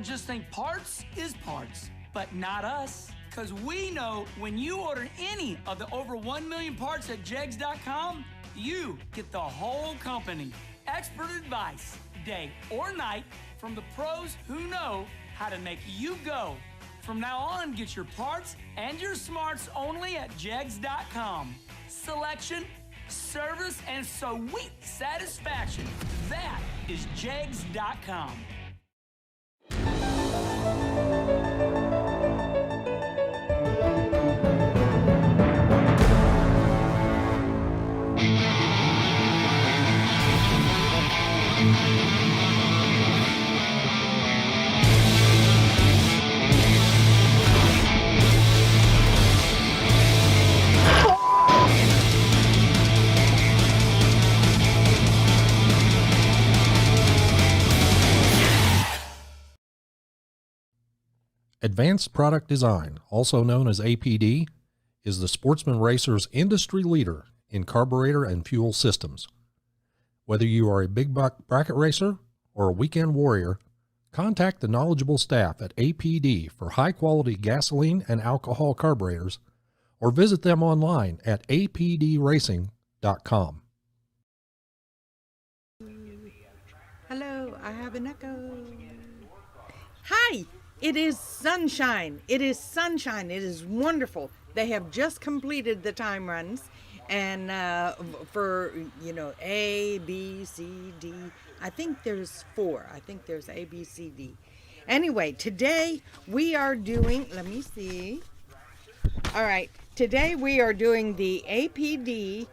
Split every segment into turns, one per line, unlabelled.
just think parts is parts, but not us. Because we know when you order any of the over 1 million parts at Jegs.com, you get the whole company. Expert advice, day or night, from the pros who know how to make you go. From now on, get your parts and your smarts only at Jegs.com. Selection, service, and sweet satisfaction. That is Jegs.com.
Advanced Product Design, also known as APD, is the Sportsman Racer's industry leader in carburetor and fuel systems. Whether you are a big bracket racer or a weekend warrior, contact the knowledgeable staff at APD for high-quality gasoline and alcohol carburetors, or visit them online at apdracing.com.
Hello, I have an echo. Hi! It is sunshine. It is sunshine. It is wonderful. They have just completed the time runs, and for, A, B, C, D. I think there's 4. I think there's A, B, C, D. Anyway, today we are doing, let me see. All right, today we are doing the APD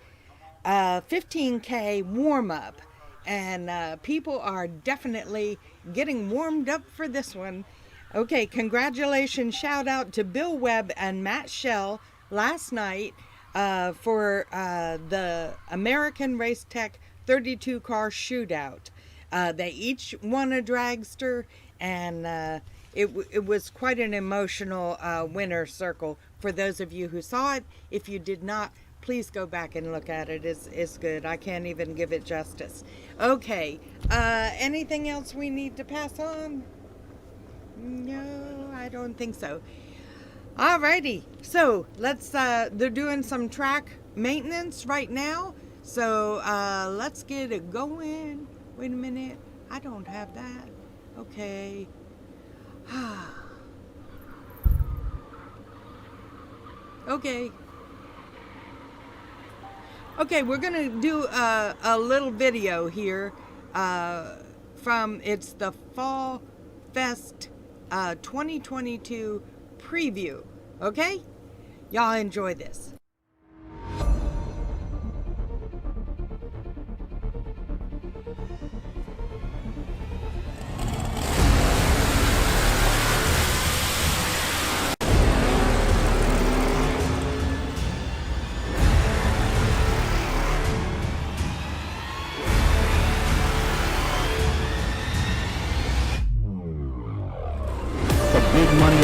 15K warm-up, and people are definitely getting warmed up for this one. Okay, congratulations, shout out to Bill Webb and Matt Schell last night for the American Race Tech 32 car shootout. They each won a dragster, and it was quite an emotional winner circle for those of you who saw it. If you did not, please go back and look at it. It's good. I can't even give it justice. Okay, anything else we need to pass on? No, I don't think so. Alrighty, so let's, they're doing some track maintenance right now, so let's get it going. Wait a minute, I don't have that. Okay. Okay. Okay, we're gonna do a little video here from, it's the Fall Fest 2022 preview. Okay? Y'all enjoy this.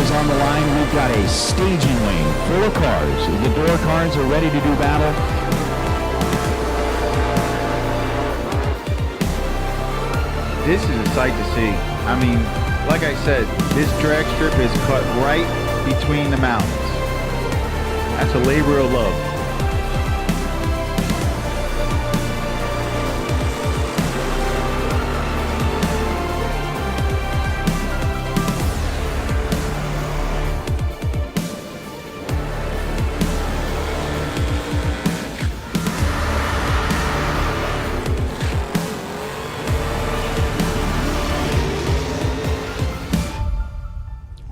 On the line, we've got a staging lane full of cars. The door cars are ready to do battle.
This is a sight to see. I mean, like I said, this drag strip is cut right between the mountains. That's a labor of love.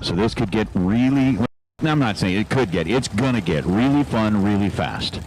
So this could get really, I'm not saying it could get, it's gonna get really fun really fast.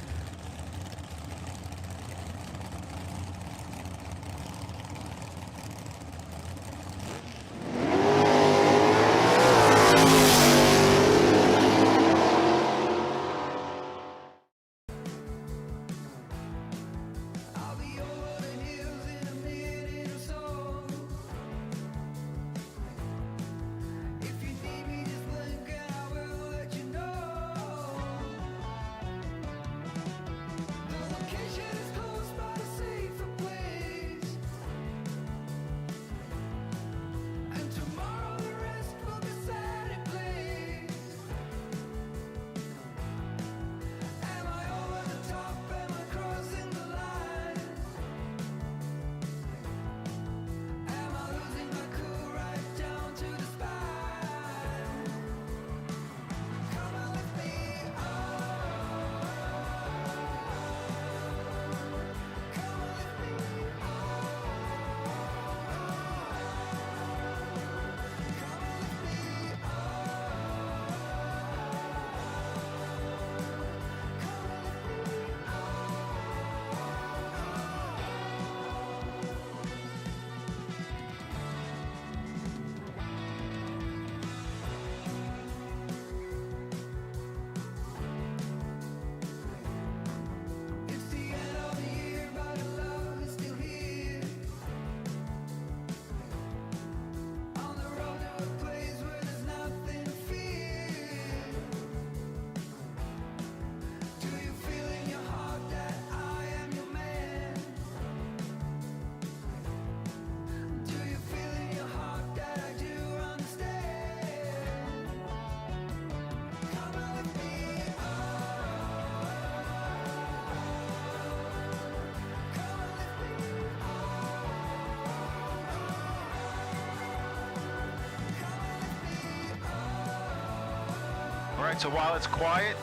right, so while it's quiet,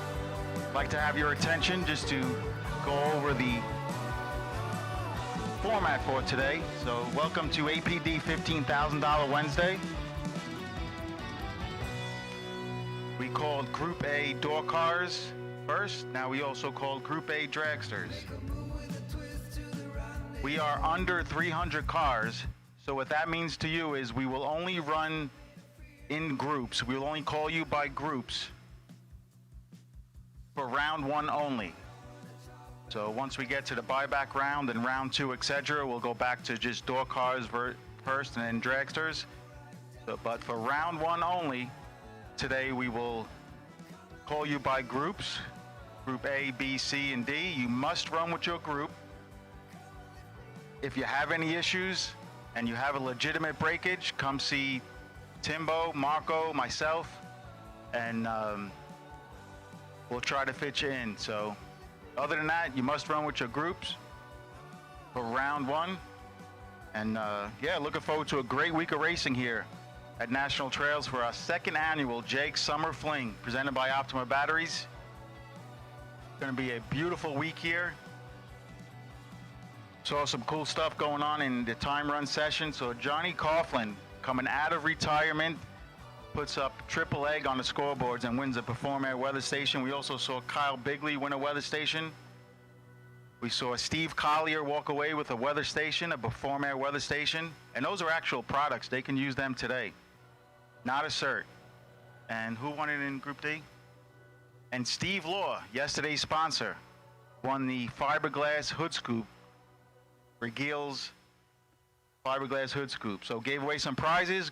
I'd like to have your attention just to go over the format for today. So welcome to APD $15,000 Wednesday. We called Group A door cars first. Now we also called Group A dragsters. We are under 300 cars. So what that means to you is we will only run in groups. We will only call you by groups for round one only. So once we get to the buyback round and round two, etc., we'll go back to just door cars first and then dragsters. But for round one only, today we will call you by groups, group A, B, C, and D. You must run with your group. If you have any issues and you have a legitimate breakage, come see Timbo, Marco, myself, and we'll try to fit you in. So other than that, you must run with your groups for round one. And yeah, looking forward to a great week of racing here at National Trails for our second annual Jegs Summer Fling presented by Optima Batteries. It's going to be a beautiful week here. Saw some cool stuff going on in the time run session. So Johnny Coughlin, coming out of retirement, puts up triple egg on the scoreboards and wins a Perform Air weather station. We also saw Kyle Bigley win a weather station. We saw Steve Collier walk away with a weather station, a Perform Air weather station. And those are actual products. They can use them today. Not a cert. And who won it in Group D? And Steve Law, yesterday's sponsor, won the fiberglass hood scoop. Regal's fiberglass hood scoop. So gave away some prizes,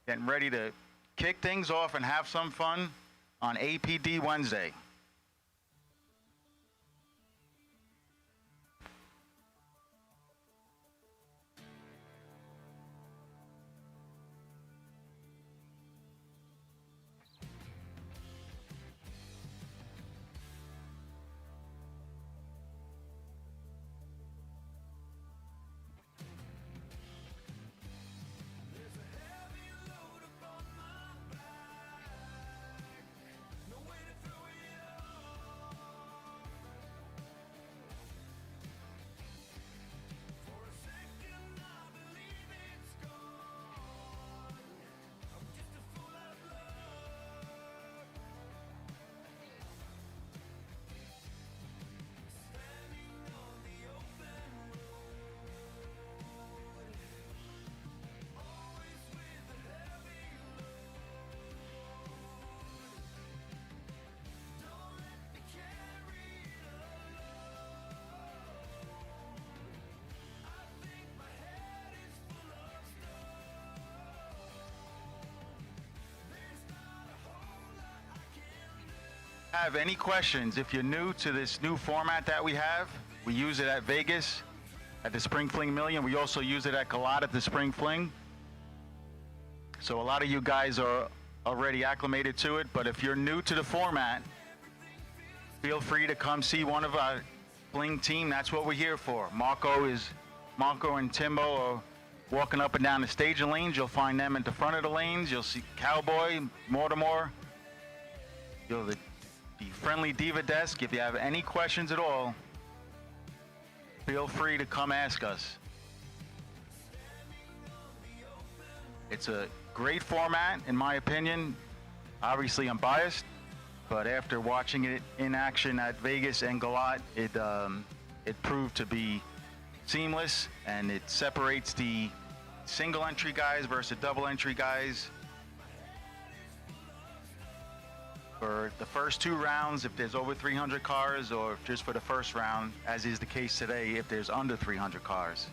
getting ready to kick things off and have some fun on APD Wednesday. Have any questions, if you're new to this new format that we have, we use it at Vegas at the Spring Fling Million. We also use it at Galot at the Spring Fling. So a lot of you guys are already acclimated to it, but if you're new to the format, feel free to come see one of our Fling team. That's what we're here for. Marco and Timbo are walking up and down the staging lanes. You'll find them at the front of the lanes. You'll see Cowboy, Mortimer. You'll the friendly diva desk. If you have any questions at all, feel free to come ask us. It's a great format, in my opinion. Obviously, I'm biased, but after watching it in action at Vegas and Galot, it proved to be seamless, and it separates the single entry guys versus double entry guys. For the first two rounds, if there's over 300 cars, or just for the first round, as is the case today, if there's under 300 cars.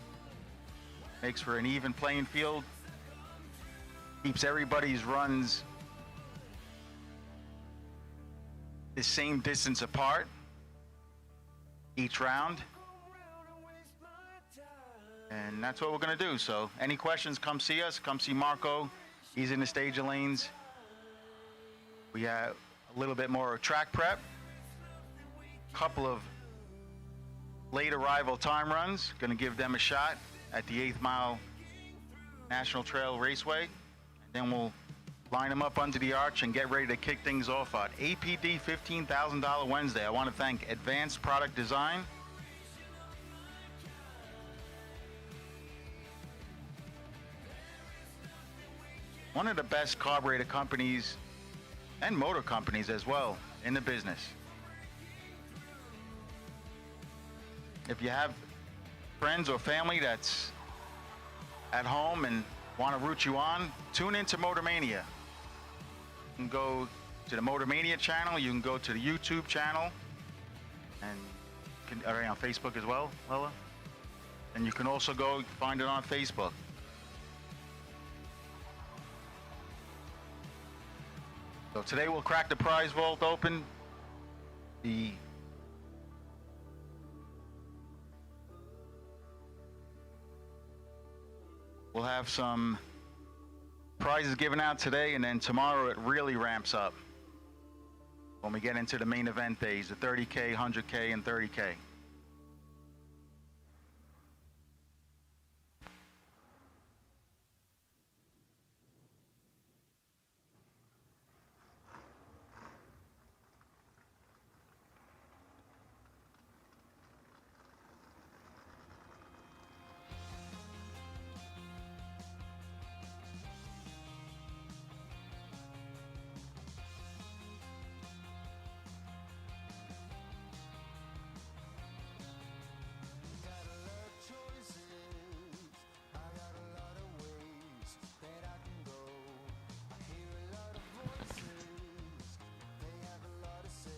Makes for an even playing field. Keeps everybody's runs the same distance apart each round. And that's what we're going to do. So any questions, come see us. Come see Marco. He's in the staging lanes. We have a little bit more track prep. Couple of late arrival time runs. Going to give them a shot at the 8th Mile National Trail Raceway. And then we'll line them up under the arch, and get ready to kick things off on APD $15,000 Wednesday. I want to thank Advanced Product Design, one of the best carburetor companies and motor companies as well in the business. If you have friends or family that's at home and want to root you on, tune into Motormania. You can go to the Motormania channel, you can go to the YouTube channel, and are they on Facebook as well, Lola? And you can also go find it on Facebook. So today we'll crack the prize vault open. We'll have some prizes given out today, and then tomorrow it really ramps up when we get into the main event days, the 30K, 100K, and 30K.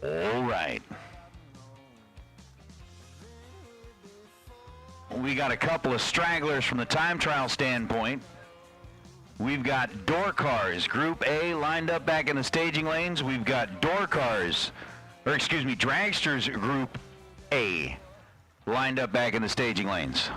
All right. We got a couple of stragglers from the time trial standpoint. We've got door cars, Group A, lined up back in the staging lanes. We've got dragsters, Group A, lined up back in the staging lanes.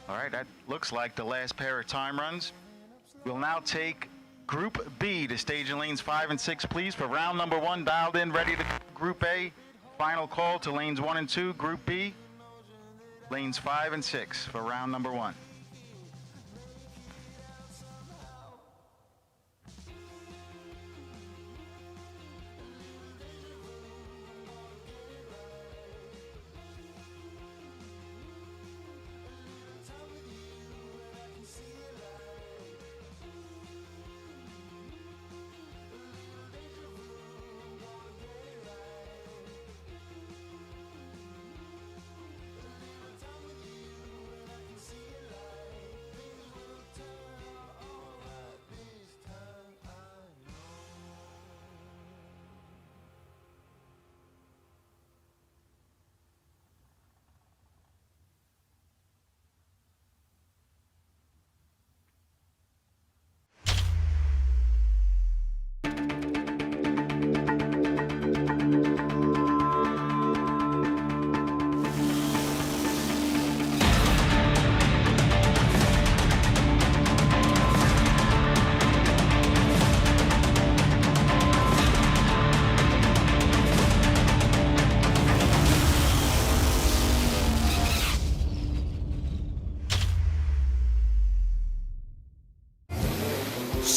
All right, that looks like the last pair of time runs. We'll now take Group B to stage in lanes 5 and 6, please, for round number 1. Dialed in, ready to Group A. Final call to lanes 1 and 2, Group B. Lanes 5 and 6 for round number 1.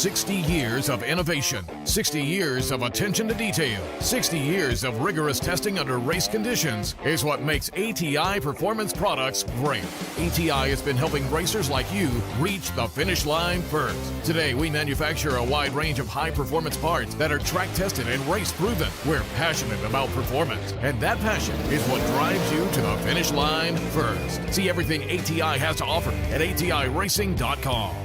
60 years of innovation, 60 years of attention to detail, 60 years of rigorous testing under race conditions is what makes ATI Performance Products great. ATI has been helping racers like you reach the finish line first. Today, we manufacture a wide range of high-performance parts that are track-tested and race-proven. We're passionate about performance, and that passion is what drives you to the finish line first. See everything ATI has to offer at ATIRacing.com.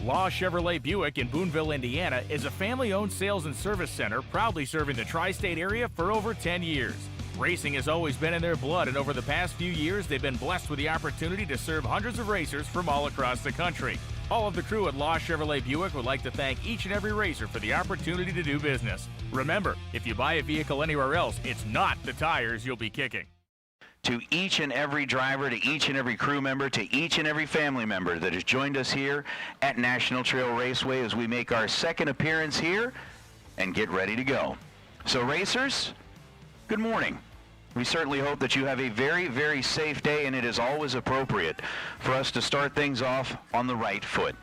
Law Chevrolet Buick in Boonville, Indiana is a family-owned sales and service center proudly serving the tri-state area for over 10 years. Racing has always been in their blood, and over the past few years, they've been blessed with the opportunity to serve hundreds of racers from all across the country. All of the crew at Law Chevrolet Buick would like to thank each and every racer for the opportunity to do business. Remember, if you buy a vehicle anywhere else, it's not the tires you'll be kicking.
To each and every driver, to each and every crew member, to each and every family member that has joined us here at National Trail Raceway as we make our second appearance here and get ready to go. So racers, good morning. We certainly hope that you have a very, very safe day, and it is always appropriate for us to start things off on the right foot.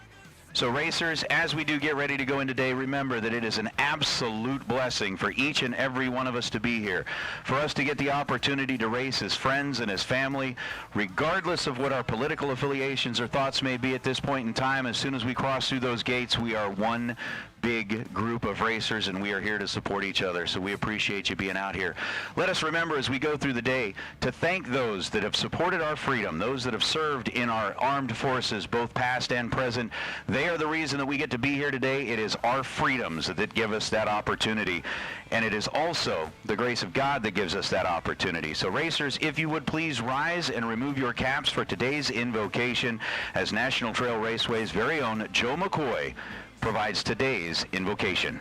So racers, as we do get ready to go in today, remember that it is an absolute blessing for each and every one of us to be here, for us to get the opportunity to race as friends and as family, regardless of what our political affiliations or thoughts may be at this point in time. As soon as we cross through those gates, we are one big group of racers, and we are here to support each other, so we appreciate you being out here. Let us remember as we go through the day to thank those that have supported our freedom, those that have served in our armed forces, both past and present. They are the reason that we get to be here today. It is our freedoms that give us that opportunity, and it is also the grace of God that gives us that opportunity. So racers, if you would please rise and remove your caps for today's invocation as National Trail Raceway's very own Joe McCoy provides today's invocation.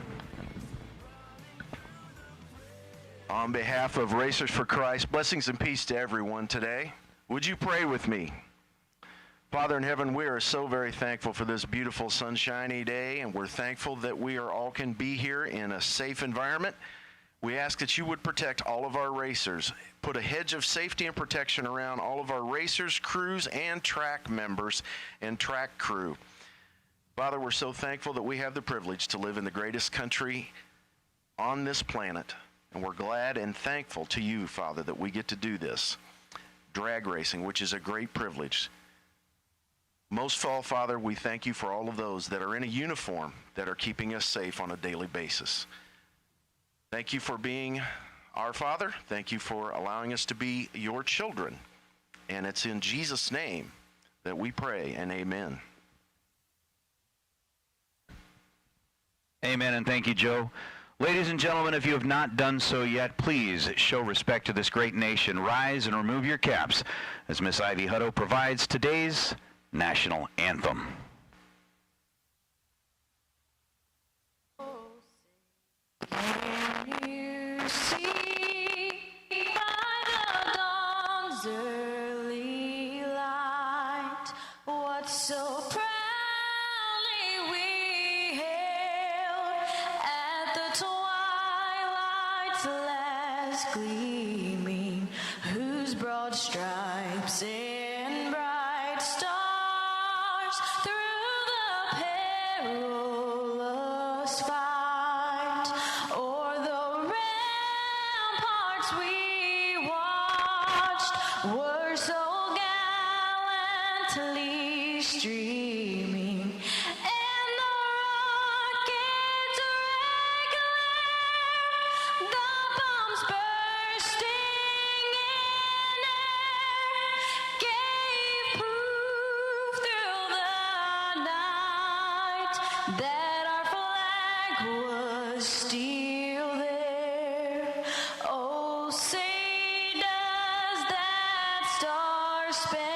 On behalf of Racers for Christ, blessings and peace to everyone today. Would you pray with me? Father in heaven, we are so very thankful for this beautiful sunshiny day, and we're thankful that we all can be here in a safe environment. We ask that you would protect all of our racers, put a hedge of safety and protection around all of our racers, crews, and track members and track crew. Father, we're so thankful that we have the privilege to live in the greatest country on this planet, and we're glad and thankful to you, Father, that we get to do this. Drag racing, which is a great privilege. Most of all, Father, we thank you for all of those that are in a uniform that are keeping us safe on a daily basis. Thank you for being our Father. Thank you for allowing us to be your children. And it's in Jesus' name that we pray, and amen.
Amen, and thank you, Joe. Ladies and gentlemen, if you have not done so yet, please show respect to this great nation. Rise and remove your caps as Miss Ivy Hutto provides today's national anthem.
Can you see by the dawn's early light what so proudly we hailed at the twilight's last gleaming, whose broad stripes and bright stars through the perilous fight o'er the ramparts we watched were so gallantly streaming, and the rockets regular, the bombs bursting in air, gave proof through the night that our flag was still there. Oh, say does that star-spangled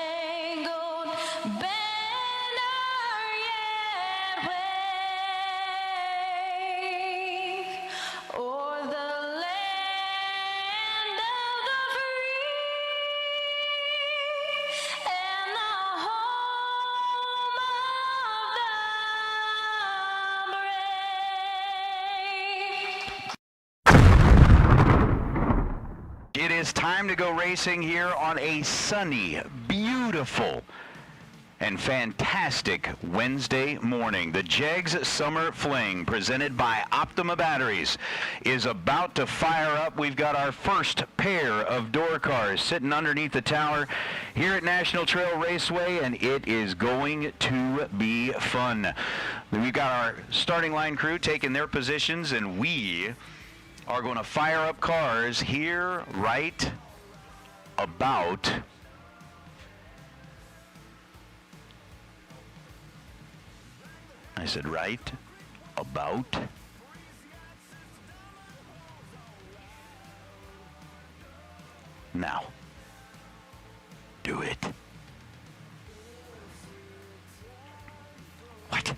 banner yet wave o'er the land of the free and the home of the brave.
It is time to go racing here on a sunny, beautiful,
and fantastic Wednesday morning. The Jegs Summer Fling, presented by Optima Batteries, is about to fire up. We've got our first pair of door cars sitting underneath the tower here at National Trail Raceway, and it is going to be fun. We've got our starting line crew taking their positions, and we are going to fire up cars here right about I said right about now. Do it. What?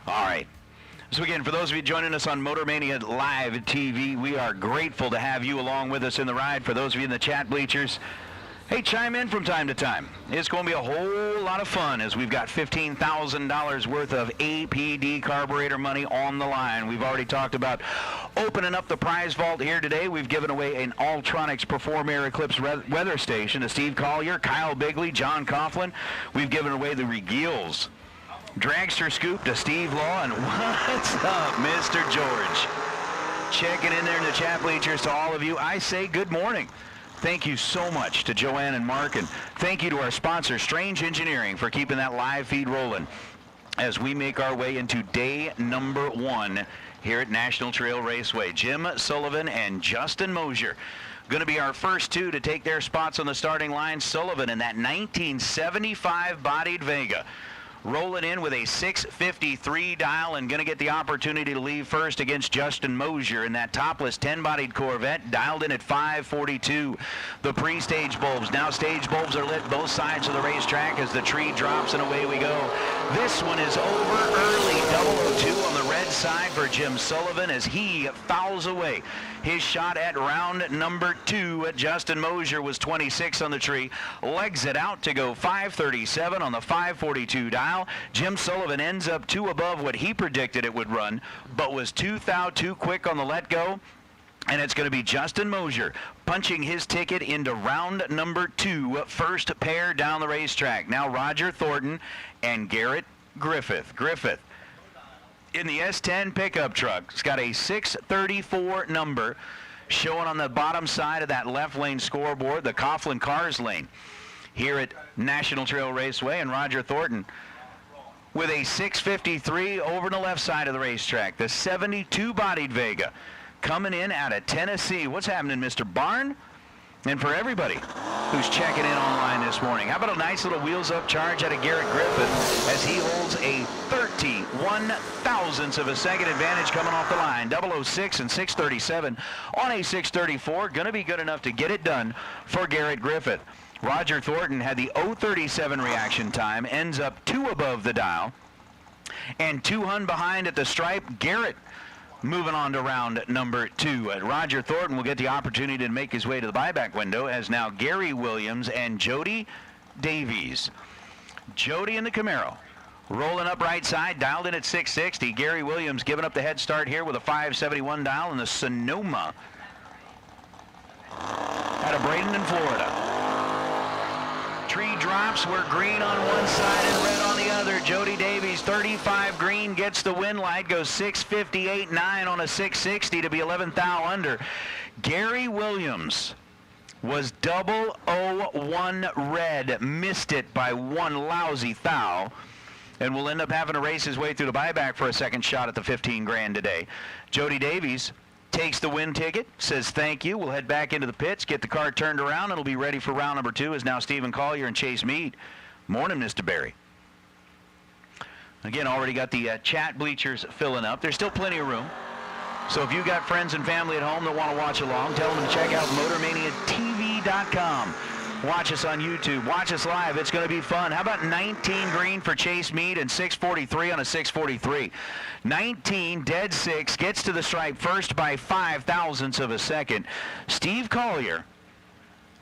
All right. So again, for those of you joining us on Motor Mania Live TV, we are grateful to have you along with us in the ride. For those of you in the chat bleachers, hey, chime in from time to time. It's going to be a whole lot of fun as we've got $15,000 worth of APD carburetor money on the line. We've already talked about opening up the prize vault here today. We've given away an Alltronics Perform Air Eclipse weather station to Steve Collier, Kyle Bigley, John Coughlin. We've given away the Regils Dragster Scoop to Steve Law. And what's up, Mr. George? Checking in there in the chat bleachers to all of you. I say good morning. Thank you so much to Joanne and Mark, and thank you to our sponsor, Strange Engineering, for keeping that live feed rolling as we make our way into day number 1 here at National Trail Raceway. Jim Sullivan and Justin Mosier going to be our first two to take their spots on the starting line. Sullivan in that 1975 bodied Vega, rolling in with a 653 dial and going to get the opportunity to leave first against Justin Mosier in that topless 10-bodied Corvette, dialed in at 542. The pre-stage bulbs, now stage bulbs are lit both sides of the racetrack as the tree drops and away we go. This one is over early, 002 on the red side for Jim Sullivan as he fouls away his shot at round number 2. Justin Mosier was 26 on the tree, legs it out to go 537 on the 542 dial. Jim Sullivan ends up 2 above what he predicted it would run, but was 2 thou too quick on the let go. And it's going to be Justin Mosier punching his ticket into round number 2, first pair down the racetrack. Now Roger Thornton and Garrett Griffith. Griffith in the S10 pickup truck. It's got a 634 number showing on the bottom side of that left lane scoreboard, the Coughlin Cars lane here at National Trail Raceway. And Roger Thornton with a 653 over on the left side of the racetrack. The 72 bodied Vega coming in out of Tennessee. What's happening, Mr. Barn? And for everybody who's checking in online this morning, how about a nice little wheels up charge out of Garrett Griffith as he holds a 31 thousandths of a second advantage coming off the line. 006 and 637 on a 634. Going to be good enough to get it done for Garrett Griffith. Roger Thornton had the 037 reaction time, ends up 2 above the dial, and 2 hun behind at the stripe. Garrett moving on to round number 2. Roger Thornton will get the opportunity to make his way to the buyback window as now Gary Williams and Jody Davies. Jody in the Camaro rolling up right side, dialed in at 660. Gary Williams giving up the head start here with a 571 dial in the Sonoma out of Bradenton, Florida. Tree drops, we're green on one side and red on the other. Jody Davies, 35 green, gets the win light, goes 658.9 on a 660 to be 11th thou under. Gary Williams was 001 red, missed it by 1 lousy thou, and will end up having to race his way through the buyback for a second shot at the 15 grand today. Jody Davies takes the win ticket, says thank you. We'll head back into the pits, get the car turned around. It'll be ready for round number 2 as now Stephen Collier and Chase Meade. Morning, Mr. Barry. Again, already got the chat bleachers filling up. There's still plenty of room. So if you got friends and family at home that want to watch along, tell them to check out MotorManiaTV.com. Watch us on YouTube. Watch us live. It's going to be fun. How about 19 green for Chase Meade and 643 on a 643? 19, dead 6, gets to the stripe first by 5 thousandths of a second. Steve Collier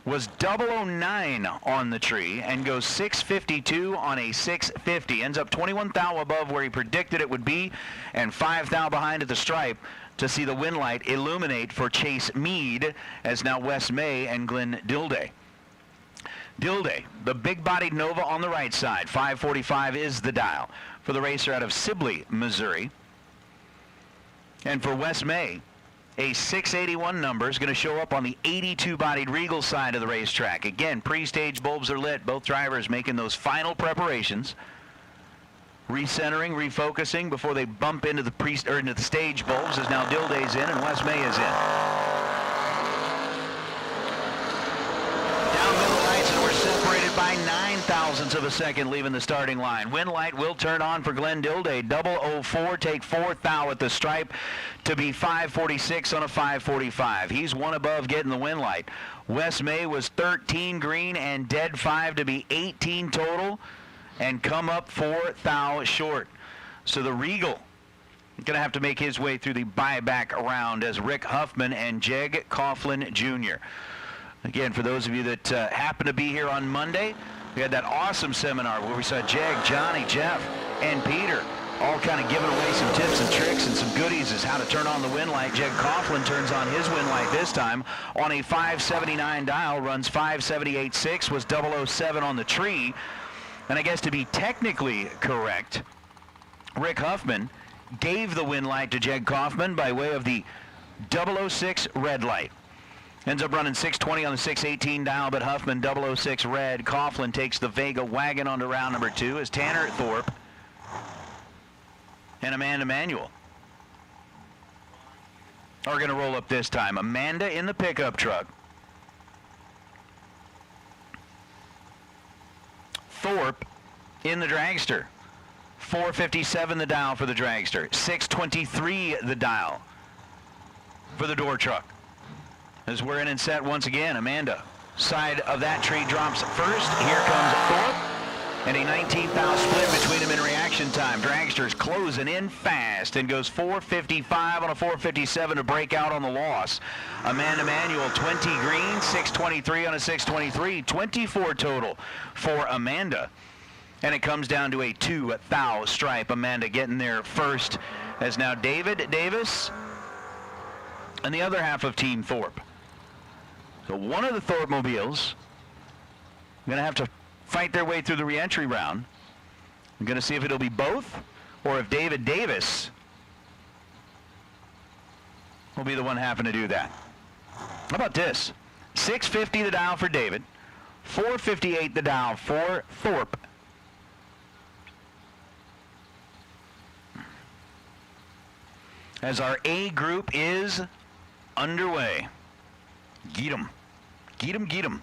was 009 on the tree and goes 652 on a 650. Ends up 21 thou above where he predicted it would be and 5 thou behind at the stripe to see the win light illuminate for Chase Meade as now Wes May and Glenn Dilday
Dilday, the big-bodied Nova on the right side. 545 is the dial for the racer out of Sibley, Missouri. And for Wes May, a 681 number is going to show up on the 82-bodied Regal side of the racetrack. Again, pre-stage bulbs are lit. Both drivers making those final preparations. Recentering, refocusing before they bump into the stage bulbs, as now Dilday's in and Wes May is in. Down middle lights, and we're separated by 9,000ths of a second leaving the starting line. Win light will turn on for Glenn Dilday. 004, take 4th thou at the stripe to be 546 on a 545. He's one above getting the win light. Wes May was 13 green and dead 5 to be 18 total, and come up 4 thou short. So the Regal going to have to make his way through the buyback round as Rick Huffman and Jeg Coughlin Jr. Again, for those of you that happen to be here on Monday, we had that awesome seminar where we saw Jeg, Johnny, Jeff, and Peter all kind of giving away some tips and tricks and some goodies as how to turn on the win light. Jeg Coughlin turns on his win light this time on a 579 dial, runs 578.6, was 007 on the tree. And I guess to be technically correct, Rick Huffman gave the win light to Jeg Coughlin by way of the 006 red light. Ends up running 620 on the 618 dial, but Huffman 006 red. Coughlin takes the Vega wagon onto round number 2 as Tanner Thorpe and Amanda Manuel are going to roll up this time. Amanda in the pickup truck. Thorpe in the dragster. 457 the dial for the dragster. 623 the dial for the door truck. As we're in and set once again, Amanda, side of that tree drops first. Here comes Thorpe, and a 19th thou split between them in reaction time. Dragster's closing in fast and goes 455 on a 457 to break out on the loss. Amanda Manuel, 20 green, 623 on a 623, 24 total for Amanda. And it comes down to a 2 thou stripe. Amanda getting there first, as now David Davis and the other half of Team Thorpe. So one of the Thorpe mobiles going to have to fight their way through the re-entry round. I'm going to see if it'll be both or if David Davis will be the one having to do that. How about this? 650 the dial for David, 458 the dial for Thorpe. As our A group is underway. Get 'em. Get 'em, get 'em.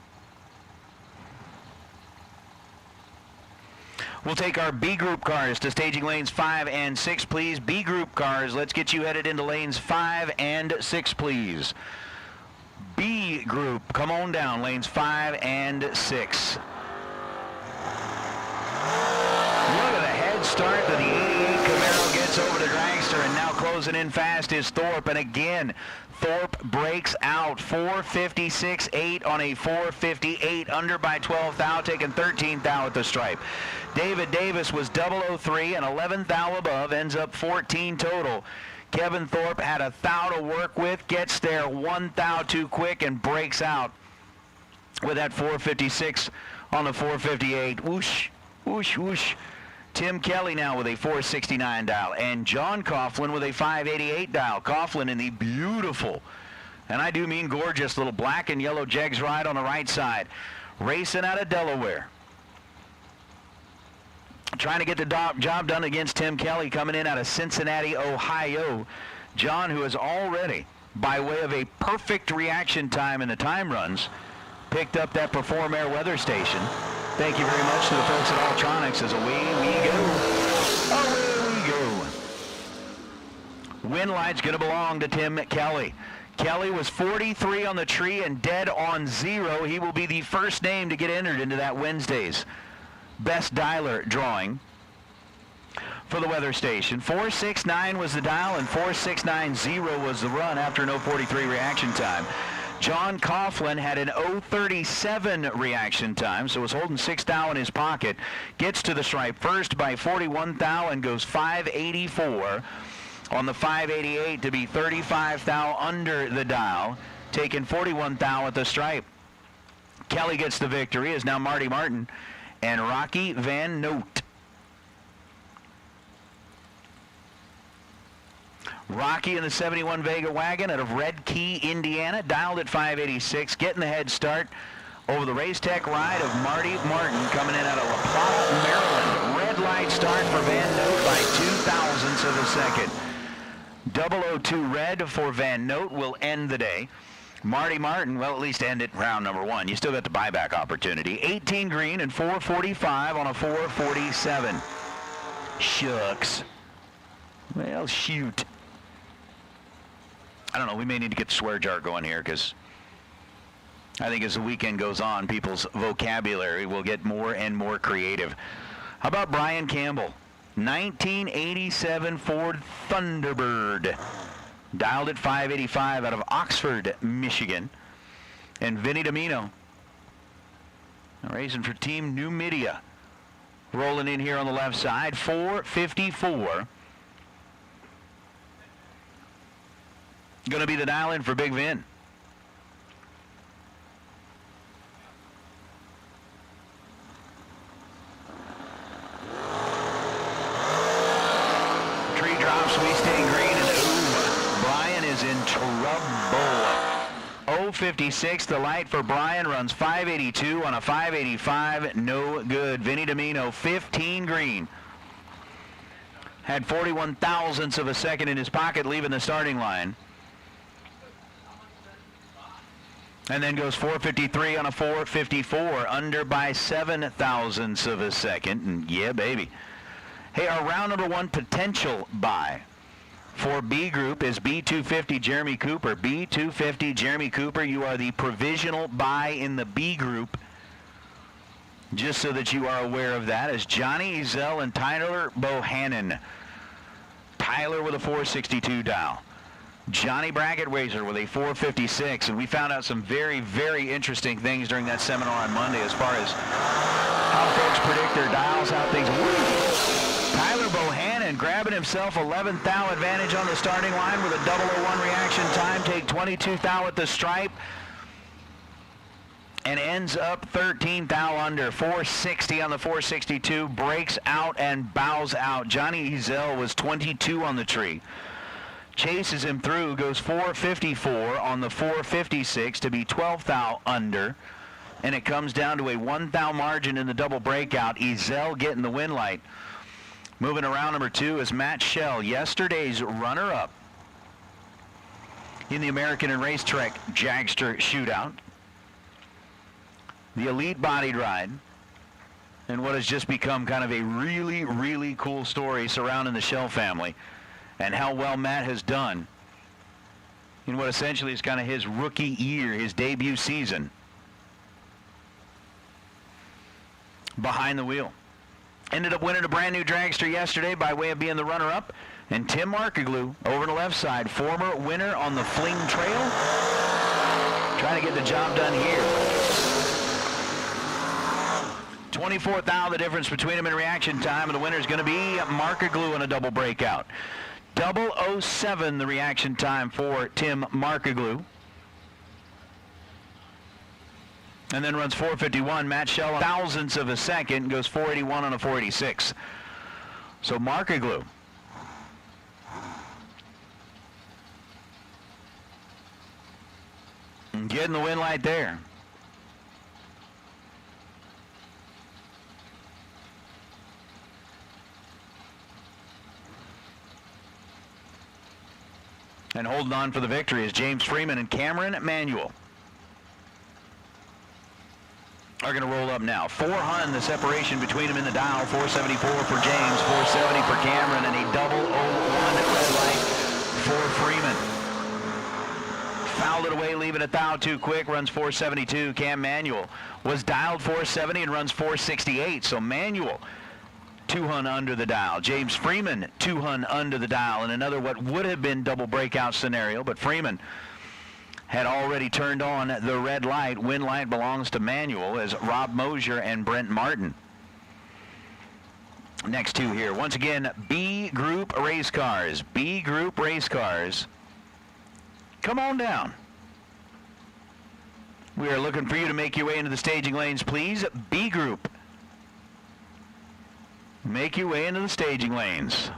We'll take our B group cars to staging lanes 5 and 6, please. B group cars, let's get you headed into lanes 5 and 6, please. B group, come on down, lanes 5 and 6. Look at the head start that the 88 Camaro gets over the dragster, and now closing in fast is Thorpe, and again, Thorpe breaks out 456.8 on a 458, under by 12 thou, taking 13 thou at the stripe. David Davis was 003 and 11 thou above, ends up 14 total. Kevin Thorpe had a thou to work with, gets there 1 thou too quick and breaks out with that 456 on the 458. Whoosh, whoosh, whoosh. Tim Kelly now with a 469 dial, and John Coughlin with a 588 dial. Coughlin in the beautiful, and I do mean gorgeous, little black and yellow Jegs ride on the right side. Racing out of Delaware. Trying to get the job done against Tim Kelly coming in out of Cincinnati, Ohio. John, who has already, by way of a perfect reaction time in the time runs, picked up that Perform Air weather station. Thank you very much to the folks at Alltronics as away we go. Win light's going to belong to Tim Kelly. Kelly was 43 on the tree and dead on 0. He will be the first name to get entered into that Wednesday's best dialer drawing for the weather station. 469 was the dial and 4690 was the run after an 043 reaction time. John Coughlin had an 037 reaction time, so was holding 6 thou in his pocket. Gets to the stripe first by 41 thou and goes 584 on the 588 to be 35 thou under the dial, taking 41 thou at the stripe. Kelly gets the victory. Is now Marty Martin and Rocky Van Noot. Rocky in the 71 Vega wagon out of Red Key, Indiana, dialed at 586, getting the head start over the Race Tech ride of Marty Martin coming in out of La Plata, Maryland. Red light start for Van Noot by 2,000ths of a second. 002 red for Van Noot will end the day. Marty Martin, well, at least end it round number 1. You still got the buyback opportunity. 18 green and 445 on a 447. Shucks. Well, shoot. I don't know, we may need to get the swear jar going here, because I think as the weekend goes on, people's vocabulary will get more and more creative. How about Brian Campbell? 1987 Ford Thunderbird. Dialed at 585 out of Oxford, Michigan. And Vinny Domino, racing for Team Numidia. Rolling in here on the left side, 454. Going to be the dial in for Big Vin. Tree drops, we stay green, and Brian is in trouble. 056, the light for Brian, runs 582 on a 585, no good. Vinny Domino, 15 green. Had 41,000ths of a second in his pocket leaving the starting line. And then goes 453 on a 454, under by 7,000ths of a second. And yeah, baby. Hey, our round number 1 potential buy for B group is B250 Jeremy Cooper. B250 Jeremy Cooper, you are the provisional buy in the B group. Just so that you are aware of that, is Johnny Ezel and Tyler Bohannon. Tyler with a 462 dial. Johnny Brackett Razor with a 456, and we found out some very, very interesting things during that seminar on Monday as far as how folks predict their dials, how things work. Tyler Bohannon grabbing himself 11th thou advantage on the starting line with a 001 reaction time, take 22th thou at the stripe, and ends up 13th thou under. 460 on the 462, breaks out and bows out. Johnny Ezel was 22 on the tree. Chases him through, goes 454 on the 456 to be 12th thou under, and it comes down to a 1 thou margin in the double breakout. Ezel getting the win light. Moving around number 2 is Matt Schell, yesterday's runner-up in the American and Racetrack Jagster Shootout. The elite bodied ride, and what has just become kind of a really, really cool story surrounding the Schell family, and how well Matt has done in what essentially is kind of his rookie year, his debut season behind the wheel. Ended up winning a brand new dragster yesterday by way of being the runner-up. And Tim Markaglu over on the left side, former winner on the Fling Trail, trying to get the job done here. 24th thou, the difference between them in reaction time, and the winner is going to be Markaglu in a double breakout. 007 the reaction time for Tim Markaglu. And then runs 451. Matt Schell, 1,000ths of a second, goes 481 on a 486. So Markaglu getting the win light there. And holding on for the victory is James Freeman and Cameron Manuel. Are going to roll up now. 400, the separation between them in the dial. 474 for James, 470 for Cameron, and a 001 red light for Freeman. Fouled it away, leaving it thou too quick, runs 472. Cam Manuel was dialed 470 and runs 468. So Manuel 200 under the dial. James Freeman 200 under the dial in another what would have been double breakout scenario, but Freeman had already turned on the red light. Win light belongs to Manuel as Rob Mosier and Brent Martin. Next two here. Once again, B Group race cars. B Group race cars. Come on down. We are looking for you to make your way into the staging lanes, please. B group. Make your way into the staging lanes.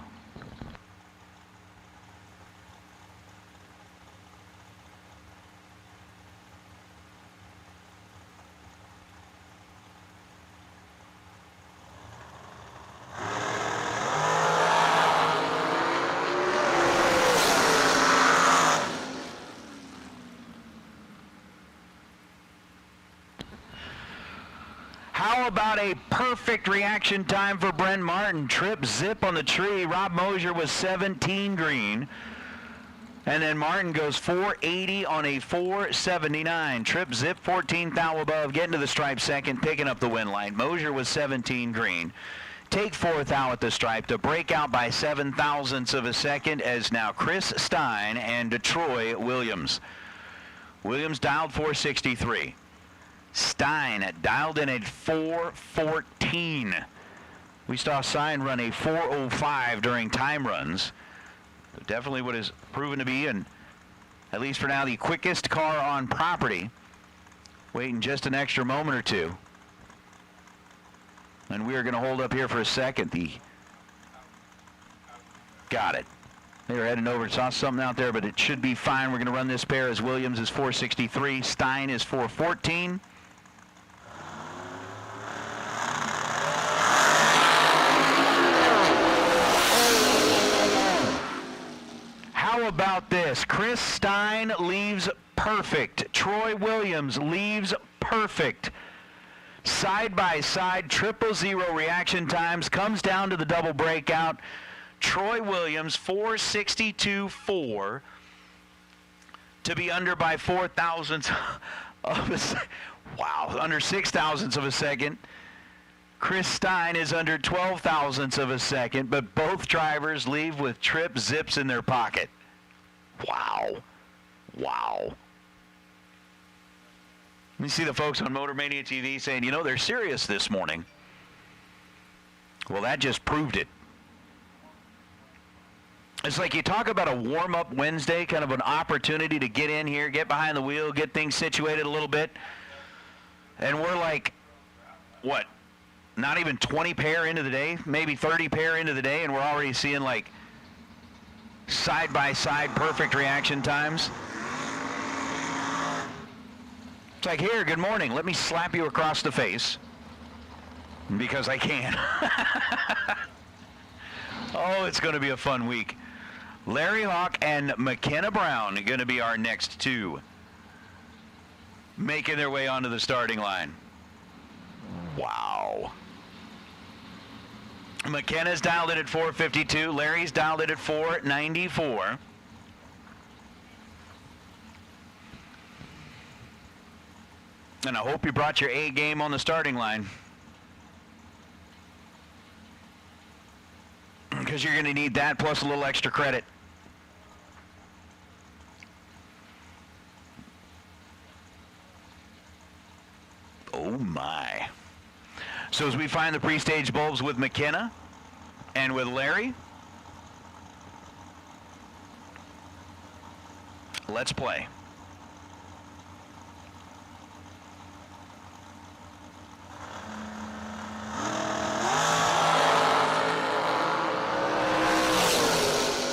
How about a perfect reaction time for Brent Martin? Trip zip on the tree. Rob Mosier was 17 green. And then Martin goes 480 on a 479. Trip zip 14th thou above, getting to the stripe second, picking up the win line. Mosier was 17 green. Take 4th thou at the stripe to break out by 7 thousandths of a second as now Chris Stein and Troy Williams. Williams dialed 463. Stein dialed in at 414. We saw Stein run a 405 during time runs. So definitely what is proven to be, and at least for now, the quickest car on property. Waiting just an extra moment or two. And we are going to hold up here for a second. Got it. They were heading over. Saw something out there, but it should be fine. We're going to run this pair as Williams is 463. Stein is 414. How about this? Chris Stein leaves perfect. Troy Williams leaves perfect. Side by side, 000 reaction times. Comes down to the double breakout. Troy Williams, 462.4 to be under by 4 thousandths of a second. Wow, under 6 thousandths of a second. Chris Stein is under 12 thousandths of a second, but both drivers leave with trip zips in their pocket. Wow. Wow. Let me see the folks on Motor Mania TV saying, you know, they're serious this morning. Well, that just proved it. It's like you talk about a warm-up Wednesday, kind of an opportunity to get in here, get behind the wheel, get things situated a little bit. And we're like, what, not even 20 pair into the day, maybe 30 pair into the day, and we're already seeing like side-by-side perfect reaction times. It's like, here, good morning. Let me slap you across the face because I can. Oh, it's going to be a fun week. Larry Hawk and McKenna Brown are going to be our next two making their way onto the starting line. Wow. McKenna's dialed in at 452. Larry's dialed in at 494. And I hope you brought your A game on the starting line, because you're going to need that plus a little extra credit. Oh my. So as we find the pre-stage bulbs with McKenna and with Larry, let's play.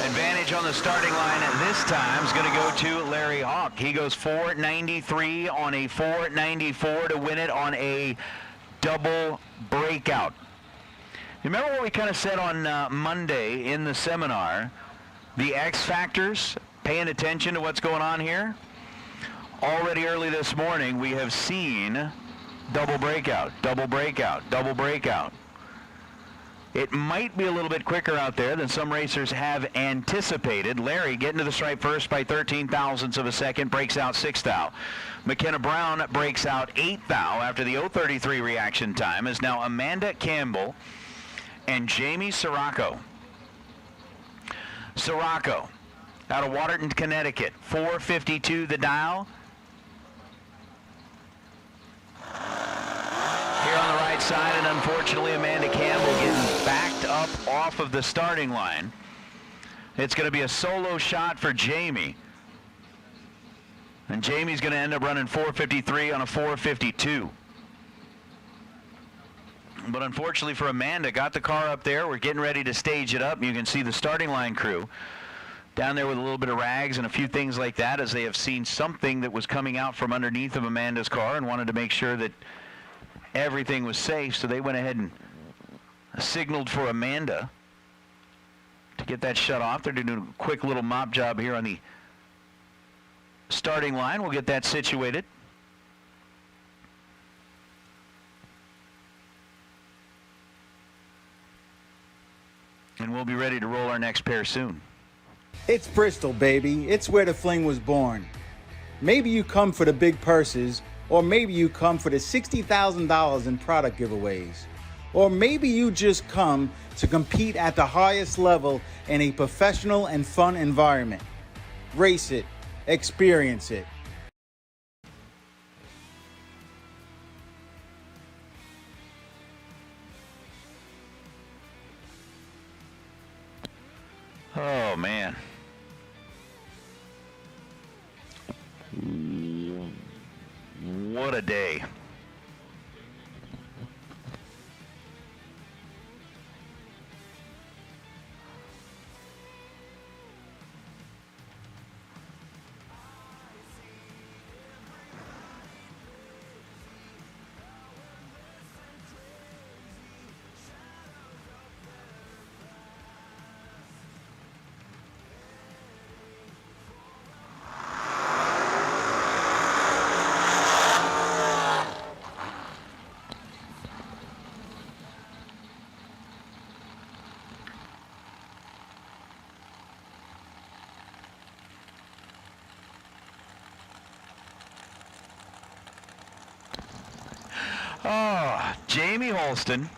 Advantage on the starting line this time is going to go to Larry Hawk. He goes 493 on a 494 to win it on a double breakout. Remember what we kind of said on Monday in the seminar? The X factors, paying attention to what's going on here. Already early this morning, we have seen double breakout, double breakout, double breakout. It might be a little bit quicker out there than some racers have anticipated. Larry getting to the stripe first by 13 thousandths of a second, breaks out 6 thou. McKenna Brown breaks out 8 thou after the 033 reaction time, is now Amanda Campbell and Jamie Sirocco. Sirocco out of Waterton, Connecticut, 452 the dial. Here on the right side, and unfortunately Amanda Campbell getting backed up off of the starting line. It's going to be a solo shot for Jamie. And Jamie's going to end up running 4:53 on a 4:52. But unfortunately for Amanda, got the car up there. We're getting ready to stage it up. You can see the starting line crew down there with a little bit of rags and a few things like that, as they have seen something that was coming out from underneath of Amanda's car and wanted to make sure that everything was safe. So they went ahead and signaled for Amanda to get that shut off. They're doing a quick little mop job here on the starting line. We'll get that situated. And we'll be ready to roll our next pair soon.
It's Bristol, baby. It's where the fling was born. Maybe you come for the big purses, or maybe you come for the $60,000 in product giveaways. Or maybe you just come to compete at the highest level in a professional and fun environment. Race it, experience it.
Oh, man. What a day. Oh, Jamie Holston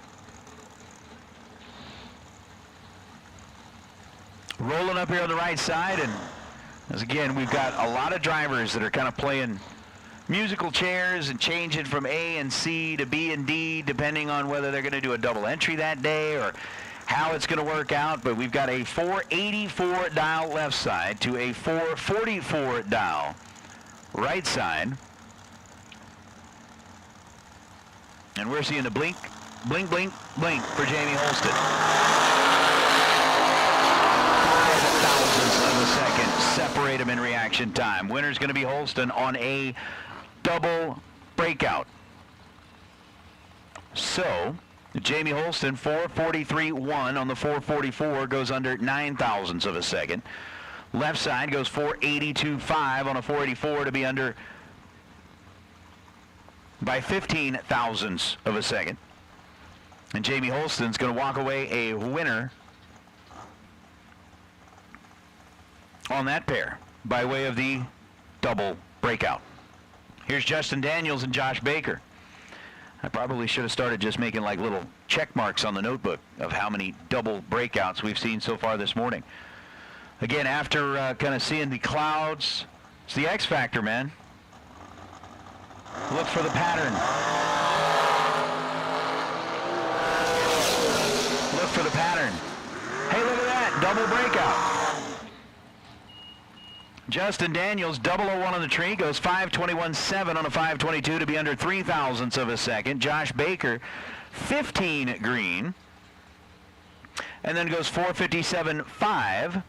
rolling up here on the right side, and as again, we've got a lot of drivers that are kind of playing musical chairs and changing from A and C to B and D, depending on whether they're going to do a double entry that day or how it's going to work out. But we've got a 484 dial left side to a 444 dial right side. And we're seeing a blink, blink, blink, blink for Jamie Holston. 0.05 of a second separate him in reaction time. Winner's going to be Holston on a double breakout. So, Jamie Holston, 4:43.1 on the 4:44, goes under 0.09 of a second. Left side goes 4:82.5 on a 4:84 to be under by 0.15 of a second. And Jamie Holston's going to walk away a winner on that pair by way of the double breakout. Here's Justin Daniels and Josh Baker. I probably should have started just making like little check marks on the notebook of how many double breakouts we've seen so far this morning. Again, after kind of seeing the clouds, it's the X factor, man. Look for the pattern. Look for the pattern. Hey, look at that, double breakout. Justin Daniels, 001 on the tree, goes 5:21.7 on a 5:22 to be under 0.03 of a second. Josh Baker, 15 green, and then goes 4:57.5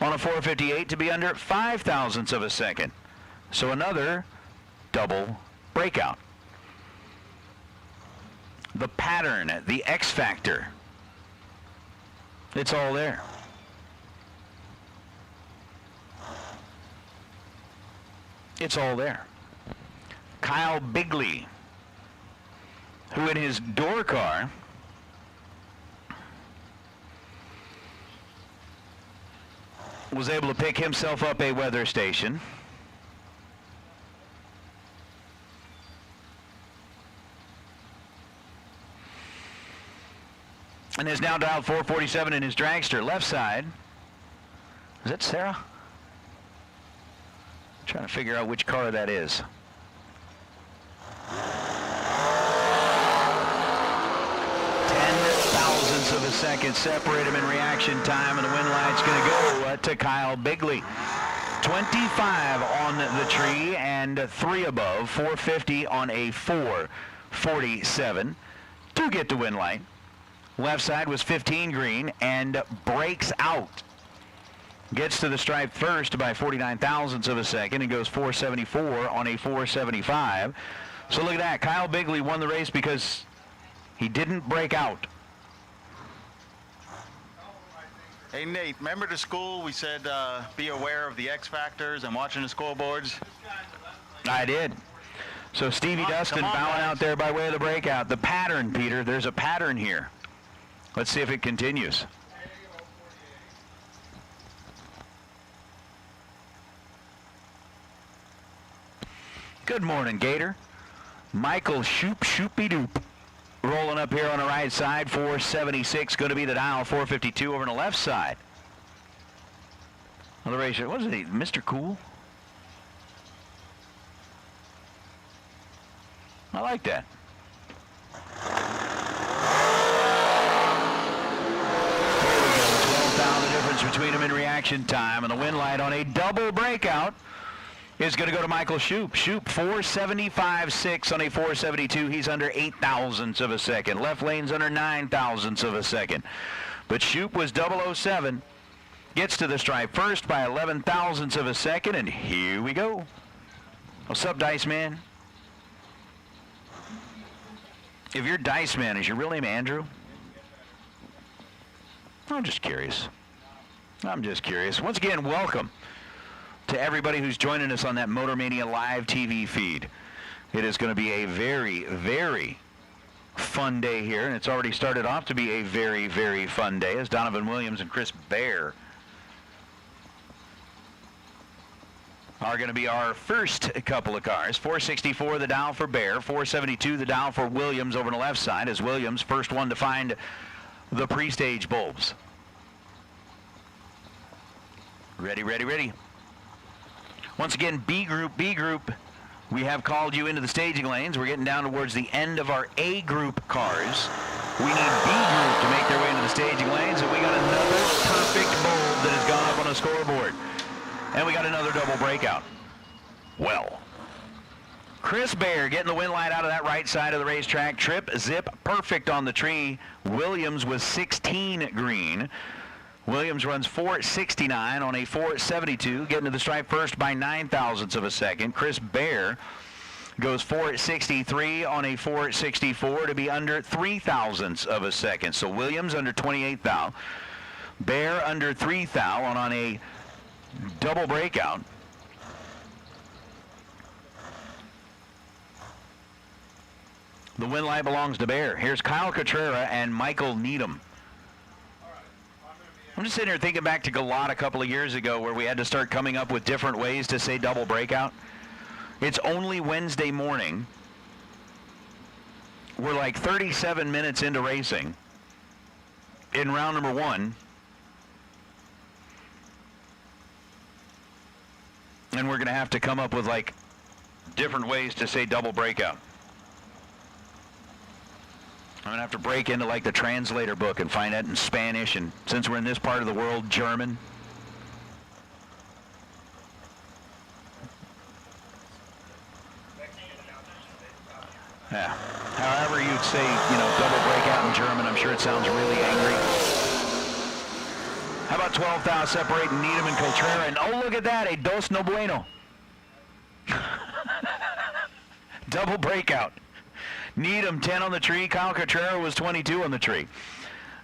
on a 4:58 to be under 0.05 of a second. So another double breakout. The pattern, the X factor, it's all there. It's all there. Kyle Bigley, who in his door car was able to pick himself up a weather station. And is now dialed 447 in his dragster. Left side. Is that Sarah? I'm trying to figure out which car that is. Thousandths of a second separate him in reaction time, and the win light's going to go to Kyle Bigley. 25 on the tree and 3 above, 450 on a 447 to get to win line. Left side was 15 green and breaks out. Gets to the stripe first by 49 thousandths of a second and goes 474 on a 475. So look at that. Kyle Bigley won the race because he didn't break out.
Hey, Nate, remember the school we said be aware of the X factors and watching the scoreboards?
I did. So Stevie Dustin bowing out there by way of the breakout. The pattern, Peter, there's a pattern here. Let's see if it continues. Good morning, Gator. Michael Shoop-Shoopy-Doop. Rolling up here on the right side, 476, going to be the dial, 452 over on the left side. On the racer, what is it, Mr. Cool? I like that. Here we go, 12,000 difference between them in reaction time, and the win light on a double breakout is going to go to Michael Shoop. Shoop 475.6 on a 472. He's under 8 thousandths of a second. Left lane's under 9 thousandths of a second. But Shoop was 007. Gets to the stripe first by 11 thousandths of a second, and here we go. What's up, Dice Man? If you're Dice Man, is your real name Andrew? I'm just curious. I'm just curious. Once again, welcome to everybody who's joining us on that Motor Mania live TV feed. It is going to be a very, very fun day here, and it's already started off to be a very, very fun day as Donovan Williams and Chris Bear are going to be our first couple of cars. 464 the dial for Bear, 472 the dial for Williams over on the left side, as Williams first one to find the pre-stage bulbs. Ready, ready, ready. Once again, B group, we have called you into the staging lanes. We're getting down towards the end of our A group cars. We need B group to make their way into the staging lanes, and we got another perfect bulb that has gone up on a scoreboard. And we got another double breakout. Well, Chris Bear getting the win light out of that right side of the racetrack. Trip, zip, perfect on the tree. Williams was 16 green. Williams runs 469 on a 472, getting to the stripe first by 9 thousandths of a second. Chris Bear goes 463 on a 464 to be under 3 thousandths of a second. So Williams under 28 thou, Bear under 3 thou on a double breakout. The win light belongs to Bear. Here's Kyle Cotrera and Michael Needham. I'm just sitting here thinking back to Galot a couple of years ago where we had to start coming up with different ways to say double breakout. It's only Wednesday morning. We're like 37 minutes into racing in round number 1. And we're going to have to come up with like different ways to say double breakout. I'm going to have to break into like the translator book and find that in Spanish, and since we're in this part of the world, German. Yeah. However you'd say, double breakout in German, I'm sure it sounds really angry. How about 12 thou separating Needham and Cotrera? And oh, look at that, a dos no bueno. Double breakout. Needham 10 on the tree. Kyle Cotrera was 22 on the tree.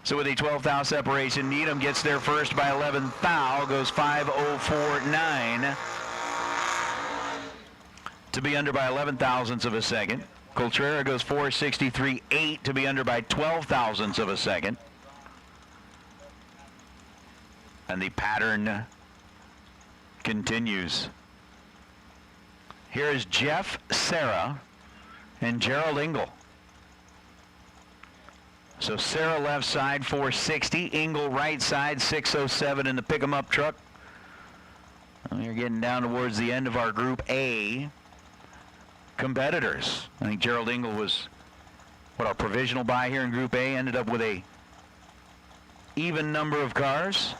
So with a 12 thou separation, Needham gets there first by 11 thou, goes 5:049 to be under by 11 thousandths of a second. Cotrera goes 463.8 to be under by 12 thousandths of a second. And the pattern continues. Here is Jeff Sarah and Gerald Engel. So Sarah left side 460, Engel right side 607 in the pick 'em up truck. You're getting down towards the end of our Group A competitors. I think Gerald Engel was our provisional buy here in Group A, ended up with a even number of cars.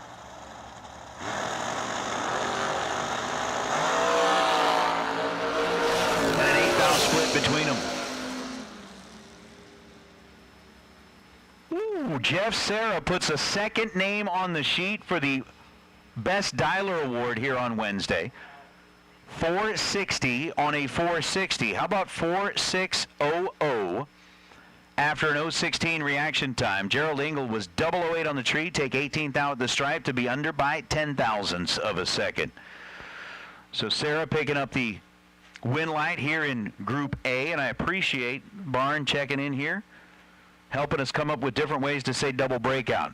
split between them. Ooh, Jeff Serra puts a second name on the sheet for the Best Dialer Award here on Wednesday. 460 on a 460. How about 4600 after an 016 reaction time? Gerald Engel was 008 on the tree, take 18th out at the stripe to be under by 10,000ths of a second. So Sarah picking up the win light here in Group A, and I appreciate Barn checking in here, helping us come up with different ways to say double breakout.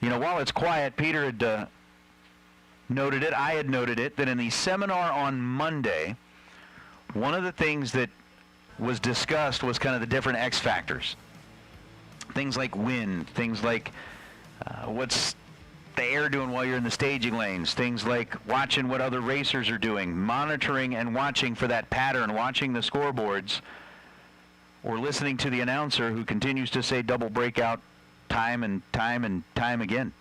You know, while it's quiet, Peter had noted it, I had noted it, that in the seminar on Monday, one of the things that was discussed was kind of the different X factors. Things like wind, things like what's the air doing while you're in the staging lanes, things like watching what other racers are doing, monitoring and watching for that pattern, watching the scoreboards, or listening to the announcer who continues to say double breakout time and time and time again.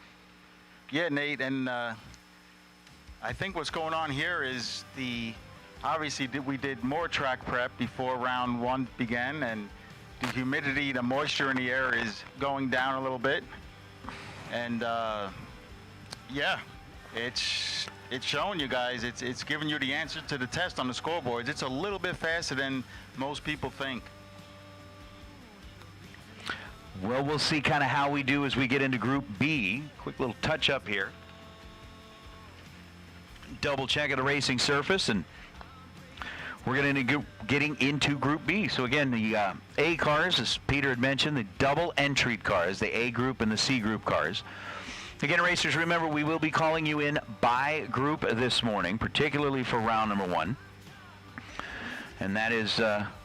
Yeah, Nate, and I think what's going on here is obviously we did more track prep before round one began, and the humidity, the moisture in the air is going down a little bit. And yeah, it's showing you guys, it's giving you the answer to the test on the scoreboards. It's a little bit faster than most people think.
Well, we'll see kind of how we do as we get into Group B. Quick little touch up here. Double check of the racing surface, and we're getting into Group B. So again, the A cars, as Peter had mentioned, the double entry cars, the A group and the C group cars. Again, racers, remember, we will be calling you in by group this morning, particularly for round number one. And that is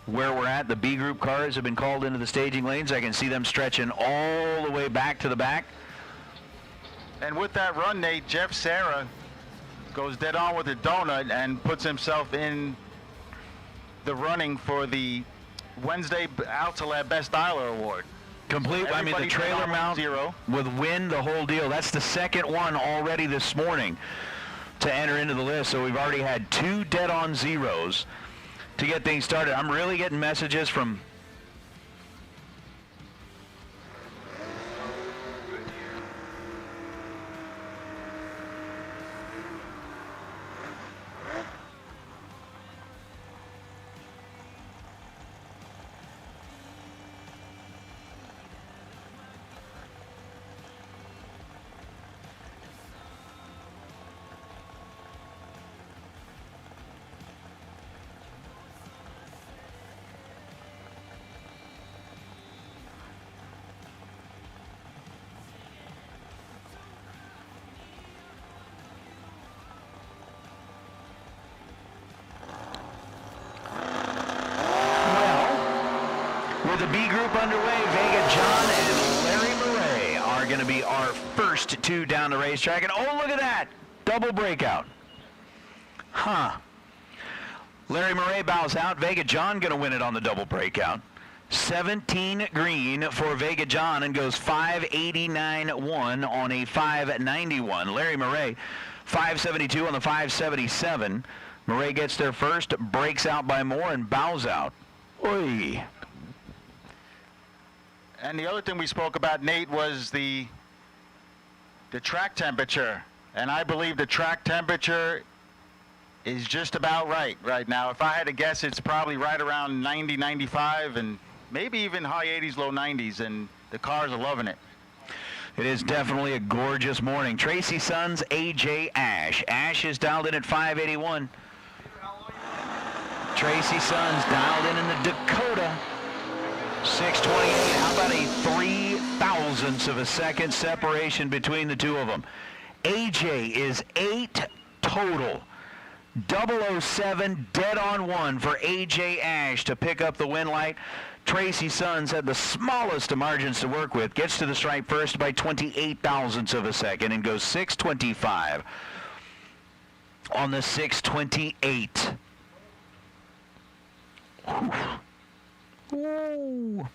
where we're at. The B group cars have been called into the staging lanes. I can see them stretching all the way back to the back.
And with that run, Nate, Jeff Serra goes dead on with the donut and puts himself in the running for the Wednesday Altalab Best Dialer Award.
Complete, I mean, the trailer mount with wind, the whole deal. That's the second one already this morning to enter into the list. So we've already had 2 dead-on zeros to get things started. I'm really getting messages from the B group underway. Vega John and Larry Murray are going to be our first 2 down the racetrack. And oh, look at that. Double breakout. Huh. Larry Murray bows out. Vega John going to win it on the double breakout. 17 green for Vega John and goes 589.1 on a 591. Larry Murray 572 on the 577. Murray gets there first, breaks out by more, and bows out. Oy.
And the other thing we spoke about, Nate, was the track temperature. And I believe the track temperature is just about right now. If I had to guess, it's probably right around 90, 95, and maybe even high 80s, low 90s, and the cars are loving it.
It is definitely a gorgeous morning. Tracy Sons, AJ Ash. Ash is dialed in at 581. Tracy Sons dialed in the Dakota. 628. How about a 3,000ths of a second separation between the two of them? AJ is 8 total. 007 dead on 1 for AJ Ash to pick up the win light. Tracy Sons had the smallest of margins to work with. Gets to the stripe first by 28,000ths of a second and goes 625 on the 628. Ooh.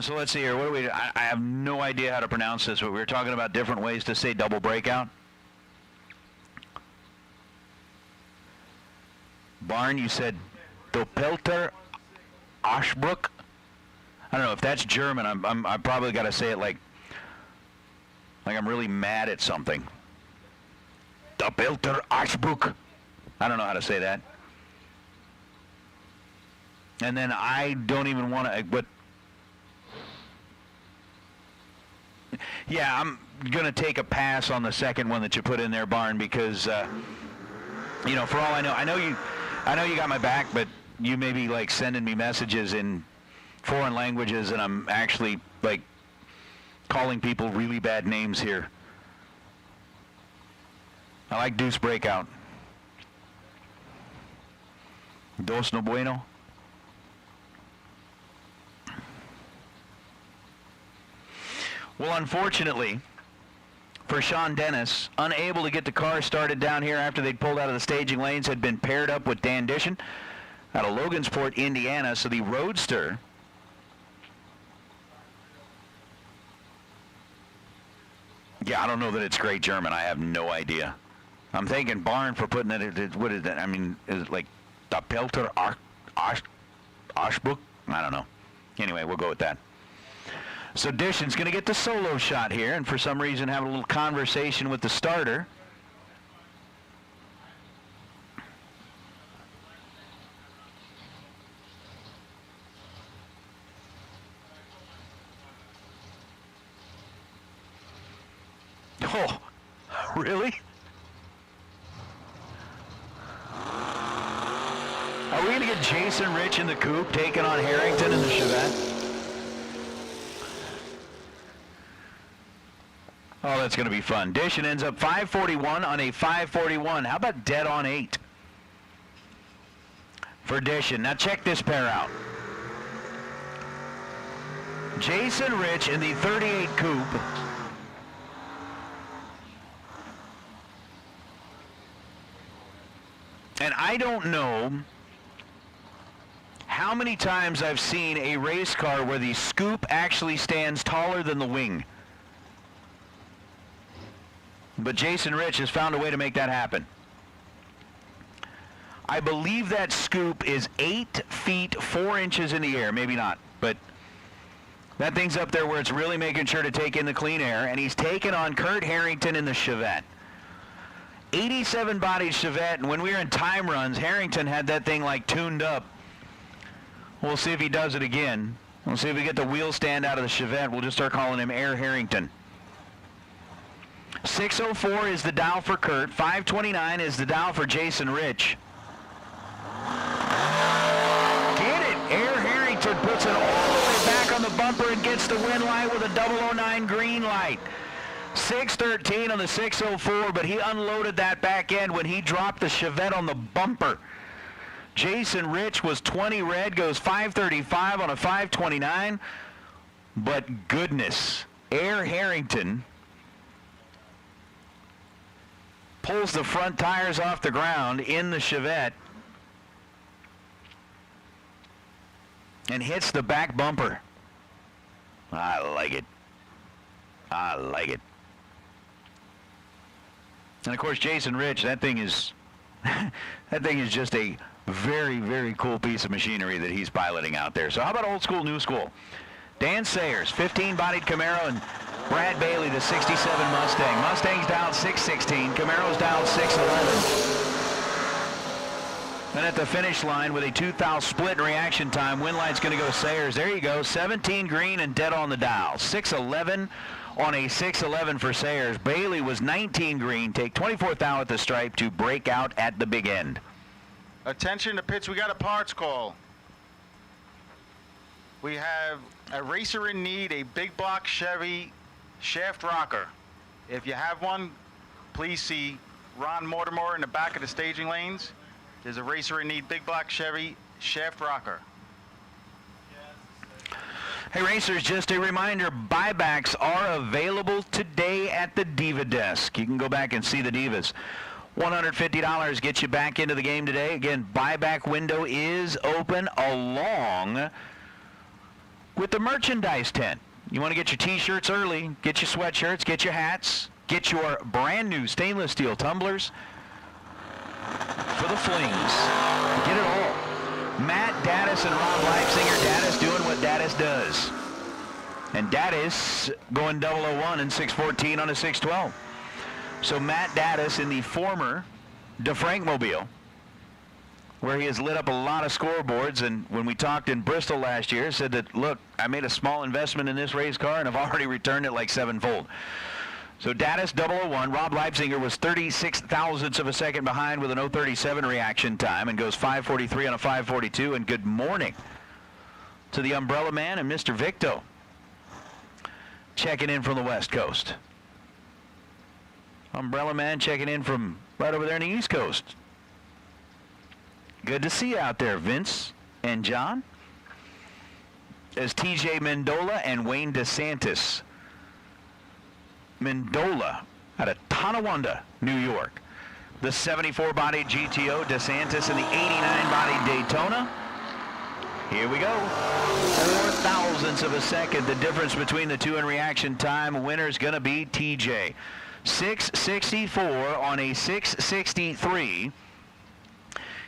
So let's see here. What do we? I have no idea how to pronounce this, but we were talking about different ways to say double breakout. barn, you said Doppelter Aschbruck. I don't know if that's German. I probably got to say it like I'm really mad at something. Doppelter Aschbruck. I don't know how to say that. And then I don't even want to, but yeah, I'm going to take a pass on the second one that you put in there, Barn, because, you know, for all I know you got my back, but you may be like sending me messages in foreign languages, and I'm actually like calling people really bad names here. I like Deuce Breakout. Dos no bueno. Well, unfortunately for Sean Dennis, unable to get the car started down here after they'd pulled out of the staging lanes, had been paired up with Dan Dishon out of Logansport, Indiana. So the Roadster yeah, I don't know that it's great German. I have no idea. I'm thanking Barn for putting it. What is that? I mean, is it like Doppelter Aschbruck? I don't know. Anyway, we'll go with that. So Dishon's going to get the solo shot here, and for some reason have a little conversation with the starter. Oh, really? Are we going to get Jason Rich in the coupe taking on Harrington in the Chevette? Oh, that's going to be fun. Dishon ends up 541 on a 541. How about dead on 8 for Dishon? Now check this pair out. Jason Rich in the 38 coupe. And I don't know how many times I've seen a race car where the scoop actually stands taller than the wing. But Jason Rich has found a way to make that happen. I believe that scoop is 8 feet 4 inches in the air. Maybe not, but that thing's up there where it's really making sure to take in the clean air. And he's taken on Kurt Harrington in the Chevette. 87 bodied Chevette, and when we were in time runs, Harrington had that thing like tuned up. We'll see if he does it again. We'll see if we get the wheel stand out of the Chevette. We'll just start calling him Air Harrington. 604 is the dial for Kurt. 529 is the dial for Jason Rich. Get it! Air Harrington puts it all the way back on the bumper and gets the win light with a 009 green light. 613 on the 604, but he unloaded that back end when he dropped the Chevette on the bumper. Jason Rich was 20 red, goes 535 on a 529. But goodness, Air Harrington pulls the front tires off the ground in the Chevette and hits the back bumper. I like it. I like it. And of course, Jason Rich, that thing is just a very, very cool piece of machinery that he's piloting out there. So how about old school, new school? Dan Sayers, 15-bodied Camaro, and Brad Bailey, the 67 Mustang. Mustang's dialed 616, Camaro's dialed 611. And at the finish line with a 2,000 split in reaction time, win light's going to go Sayers. There you go, 17 green and dead on the dial. 611 on a 611 for Sayers. Bailey was 19 green, take 24th out at the stripe to break out at the big end.
Attention to pits, we got a parts call. We have a racer in need, a big block Chevy shaft rocker. If you have one, please see Ron Mortimer in the back of the staging lanes. There's a racer in need, big block Chevy shaft rocker.
Hey racers, just a reminder, buybacks are available today at the Diva Desk. You can go back and see the Divas. $150 gets you back into the game today. Again, buyback window is open along with the merchandise tent. You want to get your t-shirts early, get your sweatshirts, get your hats, get your brand new stainless steel tumblers. for the Flings. Get it all. Matt Daddis and Rob Leipziger. Daddis doing what Daddis does. And Daddis going 001 and 614 on a 612. So Matt Daddis in the former DeFrankmobile, where he has lit up a lot of scoreboards, and when we talked in Bristol last year, said that, look, I made a small investment in this race car and I've already returned it like sevenfold. So Daddis 001, Rob Leipziger was 36 thousandths of a second behind with an 037 reaction time and goes 5:43 on a 5:42. And good morning to the Umbrella Man and Mr. Victo checking in from the West Coast. Umbrella Man checking in from right over there in the East Coast. Good to see you out there, Vince and John. As TJ Mendola and Wayne DeSantis. Mendola out of Tonawanda, New York. The 74-body GTO, DeSantis in the 89-body Daytona. Here we go. 4 thousandths of a second. The difference between the two in reaction time. Winner's going to be TJ. 664 on a 663.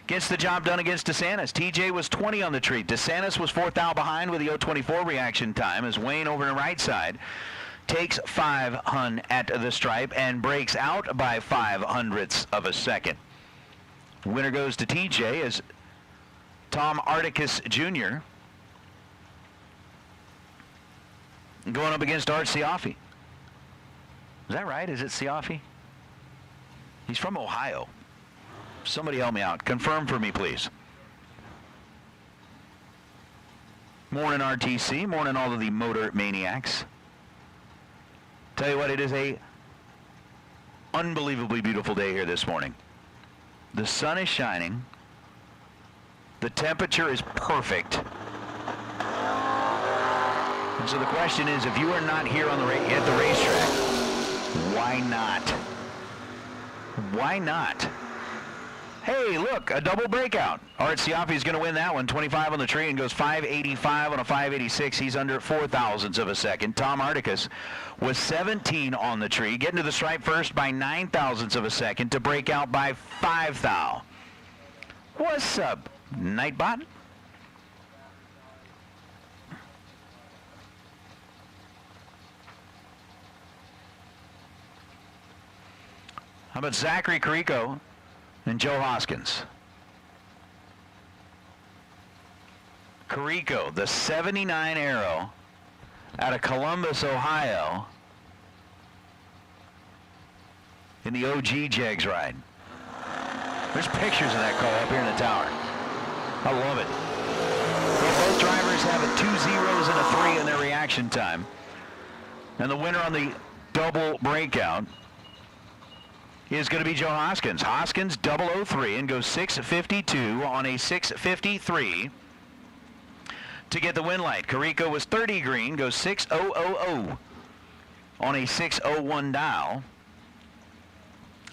Gets the job done against DeSantis. TJ was 20 on the treat. DeSantis was 4 thou behind with the 024 reaction time as Wayne over on the right side takes 5 hun at the stripe and breaks out by 5 hundredths of a second. Winner goes to TJ as Tom Articus Jr. going up against Art Siafi. Is that right? Is it Siafi? He's from Ohio. Somebody help me out. Confirm for me, please. Morning, RTC. Morning, all of the motor maniacs. Tell you what, it is a unbelievably beautiful day here this morning. The sun is shining. The temperature is perfect. And so the question is, if you are not here on at the racetrack, why not? Why not? Hey, look, a double breakout. Art Siafi is going to win that one. 25 on the tree and goes 585 on a 586. He's under 4 thousandths of a second. Tom Articus was 17 on the tree, getting to the stripe first by 9 thousandths of a second to break out by 5 thou. What's up, Nightbot? How about Zachary Carrico and Joe Hoskins? Carrico, the 79 Aero out of Columbus, Ohio, in the OG Jegs ride. There's pictures of that car up here in the tower. I love it. Both drivers have a 2 zeros and a 3 in their reaction time. And the winner on the double breakout is going to be Joe Hoskins. Hoskins 003 and goes 652 on a 653 to get the win light. Carrico was 30 green, goes 6000 on a 601 dial.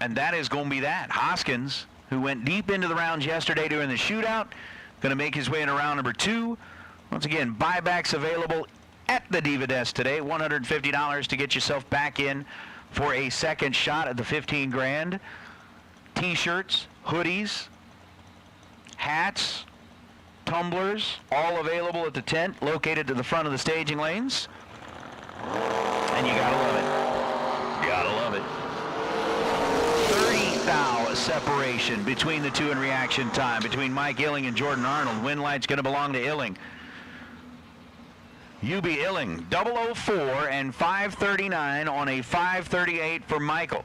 And that is going to be that. Hoskins, who went deep into the rounds yesterday during the shootout, going to make his way into round number 2. Once again, buybacks available at the Diva Desk today. $150 to get yourself back in for a second shot at the 15 grand. T-shirts, hoodies, hats, tumblers, all available at the tent located to the front of the staging lanes. And you gotta love it. Gotta love it. 30 thou separation between the two in reaction time, between Mike Illing and Jordan Arnold. Win light's gonna belong to Illing. UB Illing, 004 and 539 on a 538 for Michael.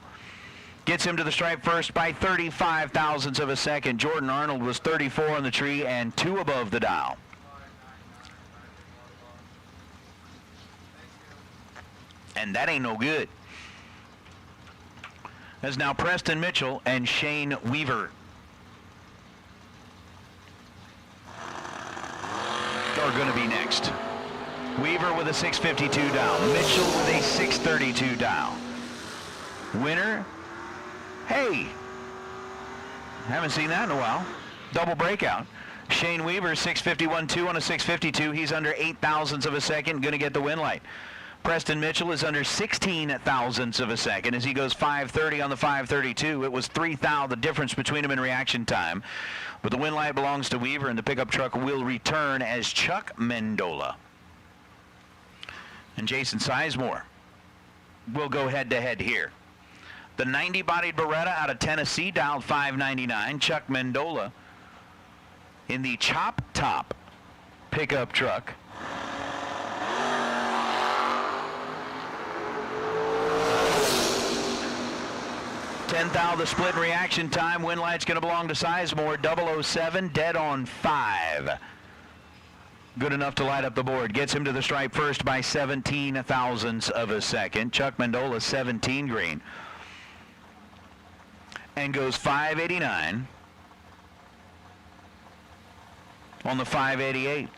Gets him to the stripe first by 35 thousandths of a second. Jordan Arnold was 34 on the tree and 2 above the dial. And that ain't no good. As now Preston Mitchell and Shane Weaver are going to be next. Weaver with a 652 dial. Mitchell with a 632 dial. Winner, hey, haven't seen that in a while. Double breakout. Shane Weaver, 651.2 on a 652. He's under 8 thousandths of a second, going to get the win light. Preston Mitchell is under 16 thousandths of a second as he goes 5:30 on the 5:32. It was 3 thou, the difference between them in reaction time. But the win light belongs to Weaver, and the pickup truck will return as Chuck Mendola. And Jason Sizemore will go head-to-head here. The 90-bodied Beretta out of Tennessee dialed 599. Chuck Mendola in the Chop Top pickup truck. $10,000 the split in reaction time. Win light's going to belong to Sizemore. 007, dead on 5. Good enough to light up the board. Gets him to the stripe first by 17 thousandths of a second. Chuck Mendola 17 green. And goes 589 on the 588.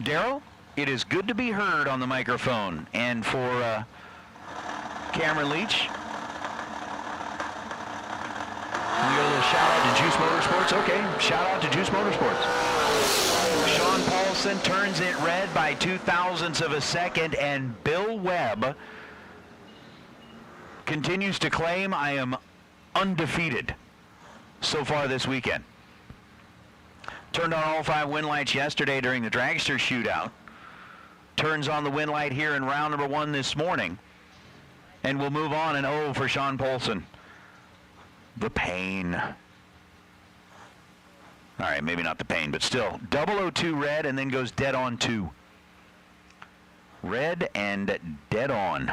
Darryl, it is good to be heard on the microphone. And for Cameron Leach, we got a little shout out to Juice Motorsports. Okay, shout out to Juice Motorsports. Sean Paulson turns it red by 2 thousandths of a second, and Bill Webb continues to claim I am undefeated so far this weekend. Turned on all 5 win lights yesterday during the dragster shootout. Turns on the win light here in round number 1 this morning. And we'll move on, and oh, for Sean Paulson. The pain. All right, maybe not the pain, but still. 002 red and then goes dead on 2. Red and dead on.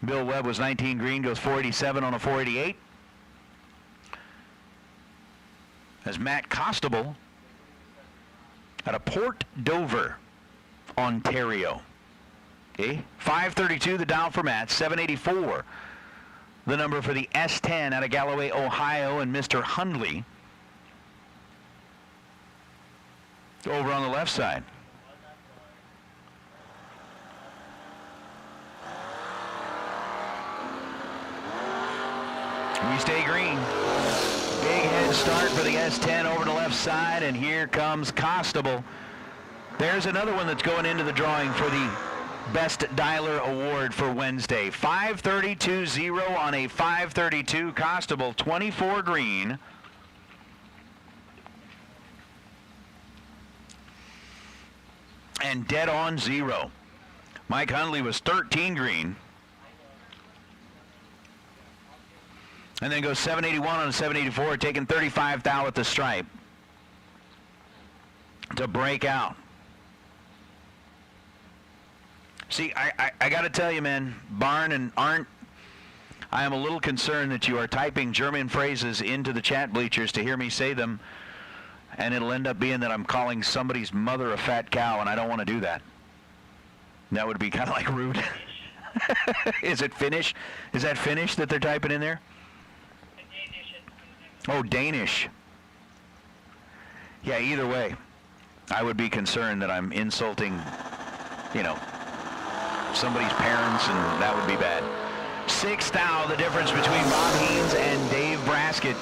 Bill Webb was 19 green, goes 487 on a 488. As Matt Costable out of Port Dover, Ontario. Okay, 532 the dial for Matt, 784 the number for the S10 out of Galloway, Ohio, and Mr. Hundley over on the left side. We stay green. Big head start for the S10 over the left side, and here comes Costable. There's another one that's going into the drawing for the Best Dialer Award for Wednesday. 532.0 on a 532. Costable, 24 green. And dead on 0. Mike Hundley was 13 green. And then goes 781 on a 784, taking 35 thou at the stripe to break out. See, I got to tell you, man, Barn and Arndt, I am a little concerned that you are typing German phrases into the chat bleachers to hear me say them, and it'll end up being that I'm calling somebody's mother a fat cow, and I don't want to do that. That would be kind of like rude. Is it Finnish? Is that Finnish that they're typing in there? Oh, Danish. Yeah, either way, I would be concerned that I'm insulting, you know, somebody's parents, and that would be bad. 6 thou, the difference between Bob Haynes and Dave Braskett.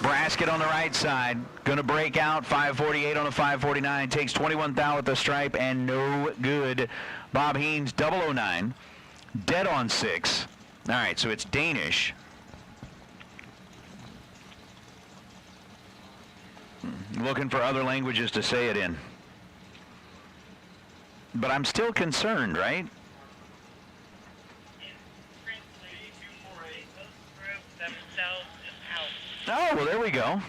Braskett on the right side, going to break out, 548 on a 549, takes 21 thou at the stripe, and no good. Bob Haynes, 009, dead on 6. All right, so it's Danish. Looking for other languages to say it in. But I'm still concerned, right? Oh, well, there we go.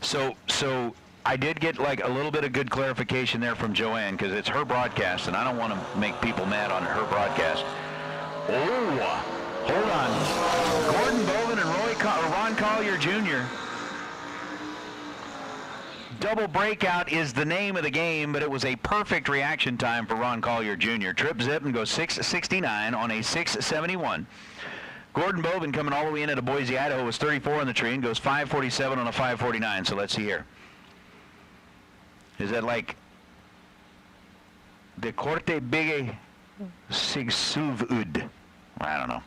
So I did get like a little bit of good clarification there from Joanne, because it's her broadcast, and I don't want to make people mad on her broadcast. Oh, hold on. Gordon Bowman and Ron Collier Jr. Double breakout is the name of the game, but it was a perfect reaction time for Ron Collier Jr. Trip zip and goes 669 on a 671. Gordon Bowman coming all the way in out of Boise, Idaho, was 34 on the tree and goes 547 on a 549. So let's see here. Is that like the Corte Bige Sigsuvud? I don't know.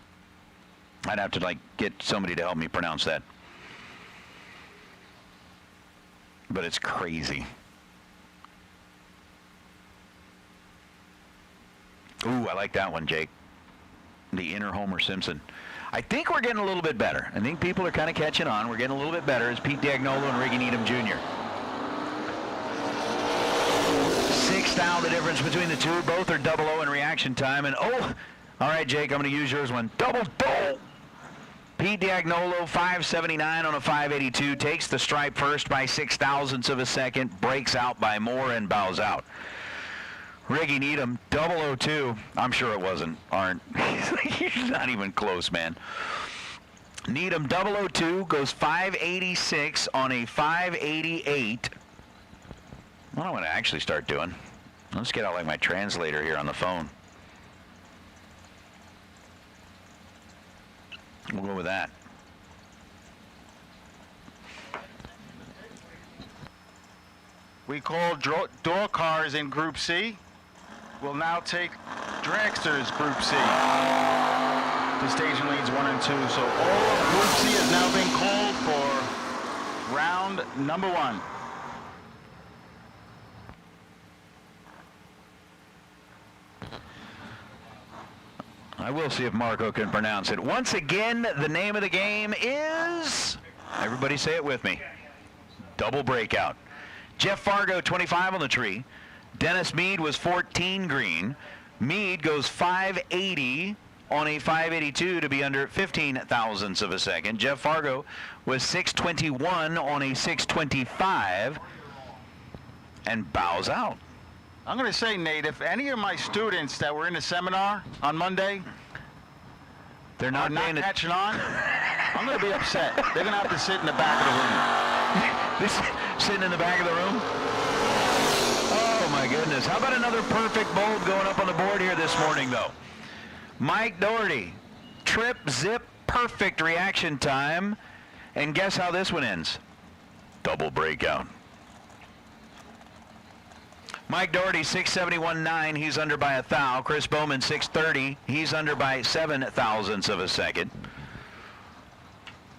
I'd have to like get somebody to help me pronounce that. but it's crazy. Ooh, I like that one, Jake. The inner Homer Simpson. I think we're getting a little bit better. I think people are kind of catching on. We're getting a little bit better as Pete Dagnolo and Ricky Needham Jr. 6 down, the difference between the two. Both are 0-0 in reaction time. And oh, all right, Jake, I'm going to use yours one. Double. Pete Dagnolo, 579 on a 582, takes the stripe first by 0.06 of a second, breaks out by more, and bows out. Ricky Needham, 002. I'm sure it wasn't. He's not even close, man. Needham, 002, goes 586 on a 588. What I'm going to actually start doing, let's get out like my translator here on the phone. We'll go with that.
We call door cars in Group C. We'll now take dragsters Group C. The staging leads 1 and 2. So all of Group C has now been called for round number 1.
I will see if Marco can pronounce it. Once again, the name of the game is, everybody say it with me, double breakout. Jeff Fargo, 25 on the tree. Dennis Mead was 14 green. Mead goes 580 on a 582 to be under 15 thousandths of a second. Jeff Fargo was 621 on a 625 and bows out.
I'm going to say, Nate, if any of my students that were in the seminar on Monday
they're not
catching on, I'm going to be upset. They're going to have to sit in the back of the room.
Sitting in the back of the room? Oh, my goodness. How about another perfect bulb going up on the board here this morning, though? Mike Doherty, trip, zip, perfect reaction time. And guess how this one ends? Double breakout. Mike Doherty, 671.9. He's under by a thou. Chris Bowman, 630. He's under by 7 thousandths of a second.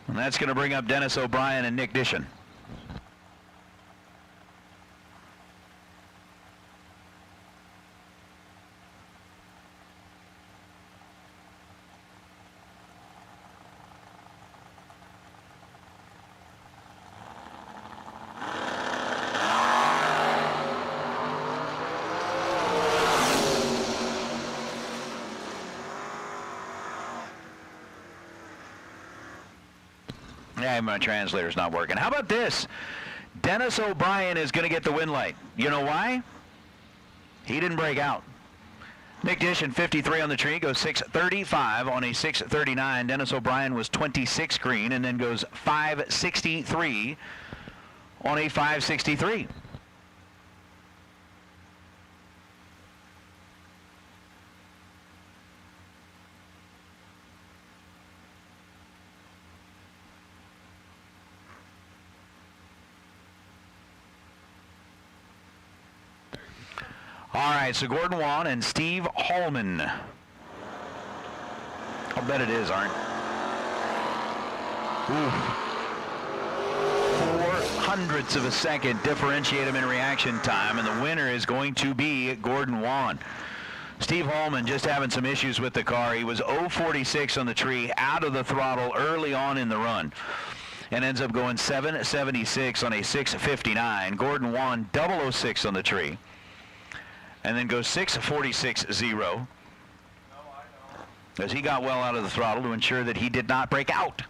And that's going to bring up Dennis O'Brien and Nick Dishon. Yeah, my translator's not working. How about this? Dennis O'Brien is going to get the win light. You know why? He didn't break out. Nick Dishon, 53 on the tree, goes 635 on a 639. Dennis O'Brien was 26 green and then goes 563 on a 563. All right, so Gordon Wan and Steve Hallman. I'll bet it is, Arn. Ooh. 0.04 of a second differentiate him in reaction time, and the winner is going to be Gordon Wan. Steve Hallman just having some issues with the car. He was 0.46 on the tree, out of the throttle early on in the run, and ends up going 7.76 on a 6.59. Gordon Wan, 0.06 on the tree, and then goes 6.46.0 as he got well out of the throttle to ensure that he did not break out.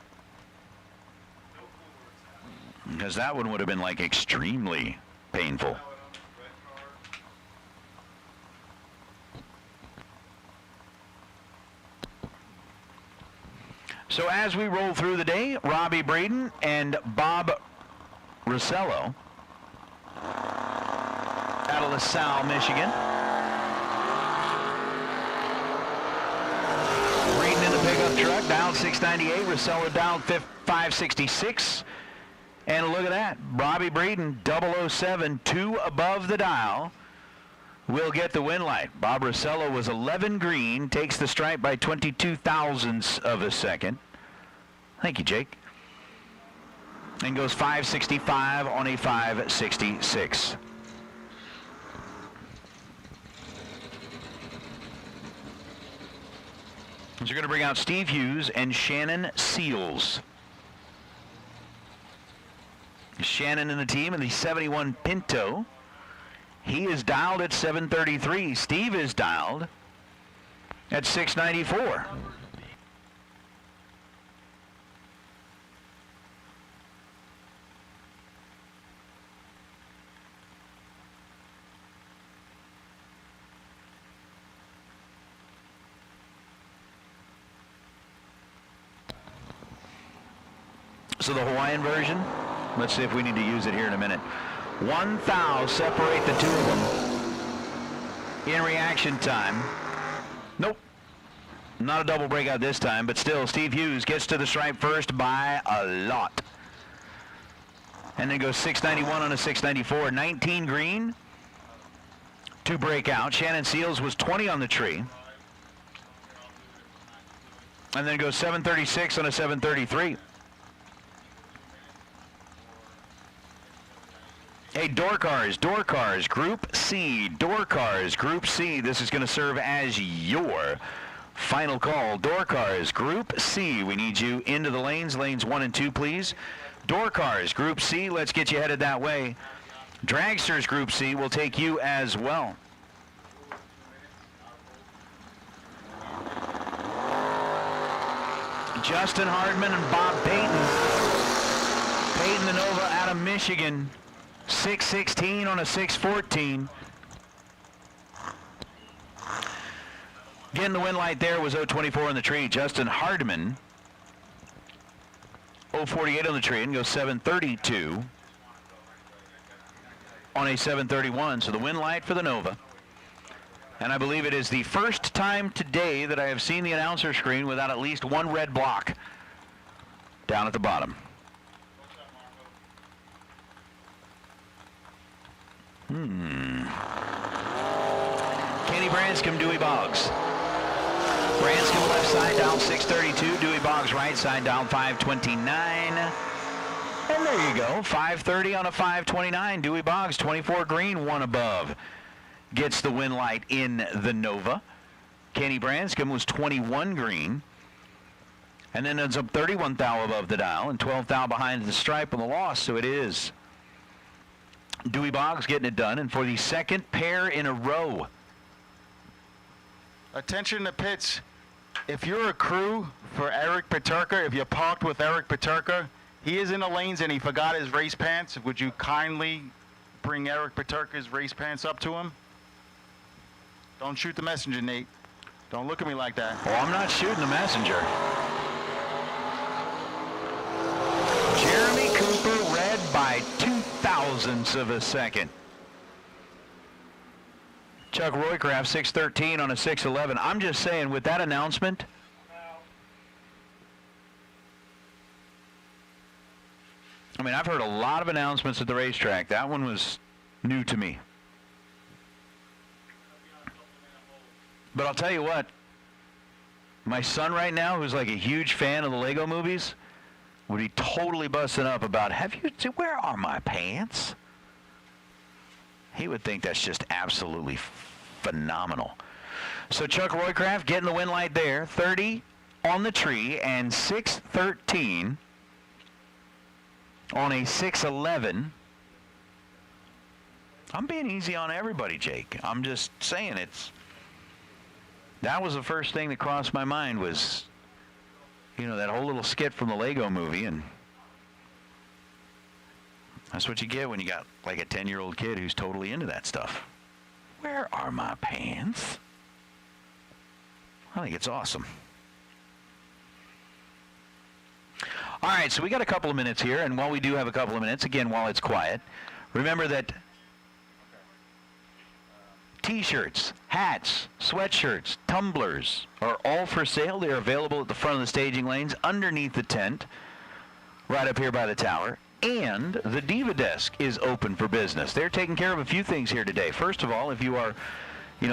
Because that one would have been like extremely painful. So as we roll through the day, Robbie Braden and Bob Rossello out of LaSalle, Michigan. Braden in the pickup truck, down 698. Rossello down 566. And look at that. Robbie Braden, 007, 2 above the dial, will get the win light. Bob Rossello was 11 green, takes the stripe by 22 thousandths of a second. Thank you, Jake. and goes 565 on a 566. So you're going to bring out Steve Hughes and Shannon Seals. Shannon in the team in the 71 Pinto. He is dialed at 733. Steve is dialed at 694. So the Hawaiian version, let's see if we need to use it here in a minute. 1 thou separate the two of them in reaction time. Nope, not a double breakout this time, but still Steve Hughes gets to the stripe first by a lot. And then goes 691 on a 694, 19 green to break out. Shannon Seals was 20 on the tree. And then goes 736 on a 733. Hey, door cars, Group C, door cars, Group C. This is going to serve as your final call. Door cars, Group C. We need you into the lanes 1 and 2, please. Door cars, Group C. Let's get you headed that way. Dragsters, Group C, will take you as well. Justin Hardman and Bob Payton. Payton the Nova out of Michigan. 616 on a 614. Again, the win light there was 024 on the tree. Justin Hardman, 048 on the tree, and goes 732 on a 731. So the win light for the Nova. And I believe it is the first time today that I have seen the announcer screen without at least one red block down at the bottom. Kenny Branscombe, Dewey Boggs. Branscombe left side down 632. Dewey Boggs right side down 529. And there you go, 530 on a 529. Dewey Boggs 24 green, 1 above. Gets the win light in the Nova. Kenny Branscombe was 21 green. And then ends up 31 thou above the dial and 12 thou behind the stripe on the loss. So it is Dewey Boggs getting it done, and for the second pair in a row.
Attention to pits. If you're a crew for Eric Paterka, if you parked with Eric Paterka, he is in the lanes and he forgot his race pants. Would you kindly bring Eric Paterka's race pants up to him? Don't shoot the messenger, Nate. Don't look at me like that.
Oh, I'm not shooting the messenger. Jeremy Cooper red by 0.02 of a second. Chuck Roycraft 613 on a 611. I'm just saying, with that announcement, I mean, I've heard a lot of announcements at the racetrack. That one was new to me. But I'll tell you what, my son right now, who's like a huge fan of the Lego movies, would be totally busting up about, where are my pants? He would think that's just absolutely phenomenal. So Chuck Roycraft getting the win light there, 30 on the tree and 613 on a 611. I'm being easy on everybody, Jake. I'm just saying that was the first thing that crossed my mind was, that whole little skit from the Lego movie, and that's what you get when you got like a 10-year-old kid who's totally into that stuff. Where are my pants? I think it's awesome. All right, so we got a couple of minutes here, and while we do have a couple of minutes, again, while it's quiet, remember that T-shirts, hats, sweatshirts, tumblers are all for sale. They're available at the front of the staging lanes, underneath the tent, right up here by the tower. And the Diva Desk is open for business. They're taking care of a few things here today. First of all, if you are,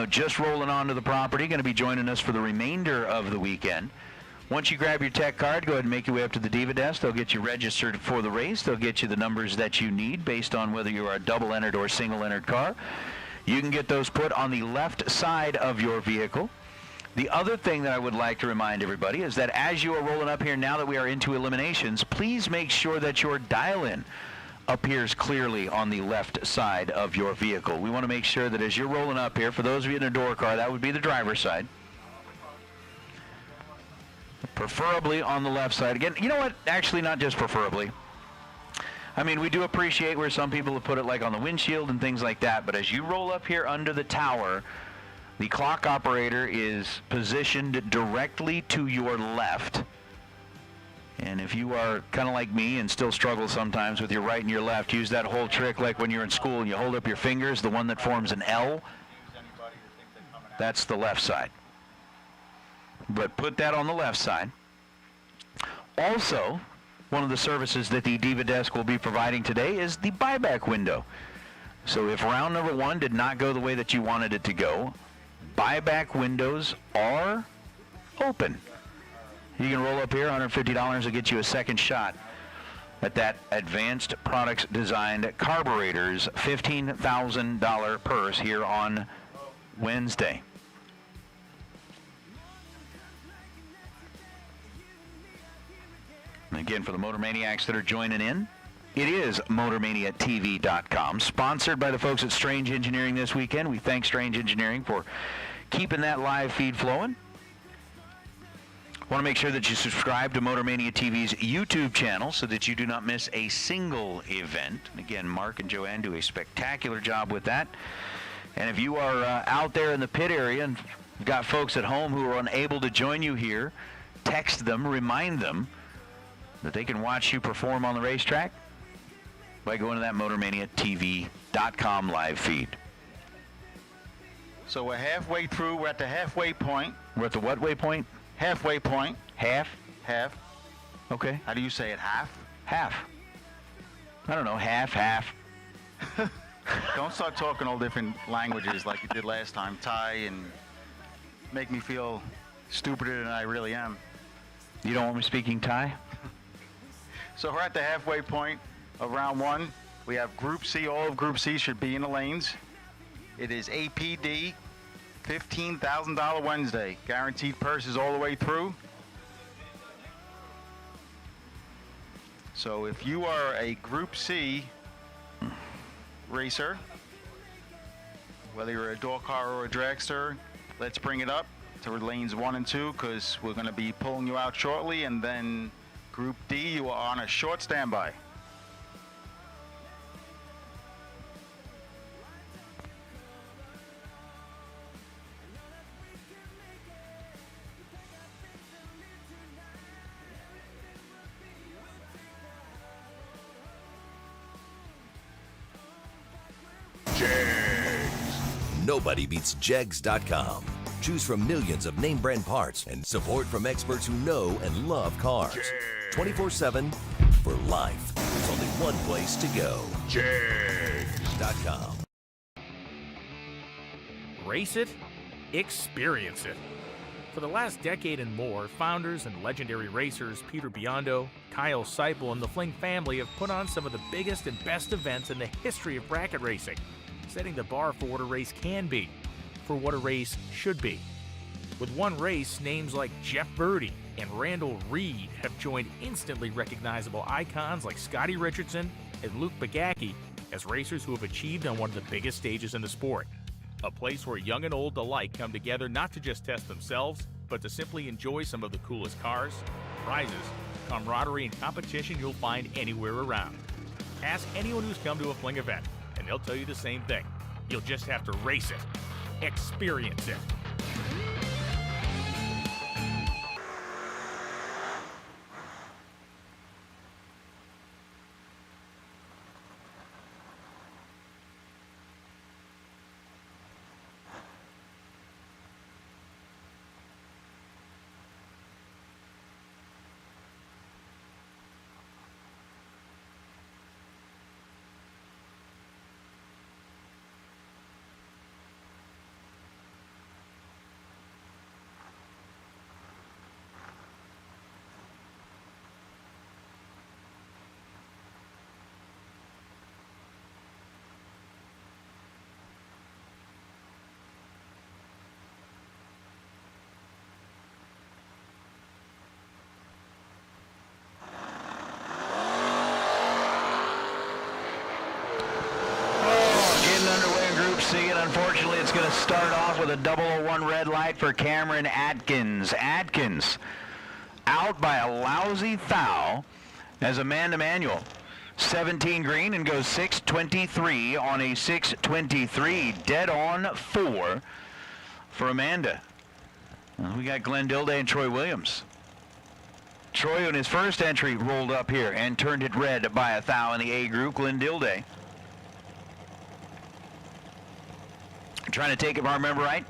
just rolling onto the property, going to be joining us for the remainder of the weekend, Once you grab your tech card, go ahead and make your way up to the Diva desk. They'll get you registered for the race. They'll get you the numbers that you need based on whether you are a double-entered or single-entered car. You can get those put on the left side of your vehicle. The other thing that I would like to remind everybody is that as you are rolling up here, now that we are into eliminations, please make sure that your dial-in appears clearly on the left side of your vehicle. We want to make sure that as you're rolling up here, for those of you in a door car, that would be the driver's side. Preferably on the left side. Again, you know what? Actually, not just preferably. I mean, we do appreciate where some people have put it like on the windshield and things like that, but as you roll up here under the tower, the clock operator is positioned directly to your left. And if you are kind of like me and still struggle sometimes with your right and your left, use that whole trick like when you're in school and you hold up your fingers, the one that forms an L, that's the left side. But put that on the left side. Also, one of the services that the Diva Desk will be providing today is the buyback window. So if round number 1 did not go the way that you wanted it to go, buyback windows are open. You can roll up here, $150 will get you a second shot at that Advanced Products Designed Carburetors $15,000 purse here on Wednesday. And again, for the Motor Maniacs that are joining in, it is MotorManiaTV.com, sponsored by the folks at Strange Engineering this weekend. We thank Strange Engineering for keeping that live feed flowing. Want to make sure that you subscribe to Motor Mania TV's YouTube channel so that you do not miss a single event. And again, Mark and Joanne do a spectacular job with that. And if you are out there in the pit area and you've got folks at home who are unable to join you here, text them, remind them that they can watch you perform on the racetrack by going to that MotorManiaTV.com live feed.
So we're halfway through. We're at the halfway point.
We're at the what way point?
Halfway point.
Half?
Half.
Okay.
How do you say it? Half?
Half. I don't know. Half.
Don't start talking all different languages like you did last time, Thai, and make me feel stupider than I really am.
You don't want me speaking Thai?
So we're at the halfway point of round 1. We have Group C. All of Group C should be in the lanes. It is APD, $15,000 Wednesday. Guaranteed purses all the way through. So if you are a Group C racer, whether you're a door car or a dragster, let's bring it up to lanes 1 and 2 because we're going to be pulling you out shortly. And then Group D, you are on a short standby.
Nobody beats Jegs.com. Choose from millions of name brand parts and support from experts who know and love cars. 24/7 for life. There's only one place to go. Jegs.com.
Race it, experience it. For the last decade and more, founders and legendary racers Peter Biondo, Kyle Seipel, and the Fling family have put on some of the biggest and best events in the history of bracket racing, setting the bar for what a race can be, for what a race should be. With one race, names like Jeff Birdie and Randall Reed have joined instantly recognizable icons like Scotty Richardson and Luke Bagacki as racers who have achieved on one of the biggest stages in the sport. A place where young and old alike come together not to just test themselves, but to simply enjoy some of the coolest cars, prizes, camaraderie, and competition you'll find anywhere around. Ask anyone who's come to a Fling event, and they'll tell you the same thing. You'll just have to race it, experience it.
unfortunately, it's going to start off with a 001 red light for Cameron Atkins. Atkins out by a lousy foul as Amanda Manuel. 17 green and goes 6:23 on a 6:23. Dead on 4 for Amanda. We got Glenn Dilday and Troy Williams. Troy in his first entry rolled up here and turned it red by a thou in the A group. Glenn Dilday trying to take, if I remember right,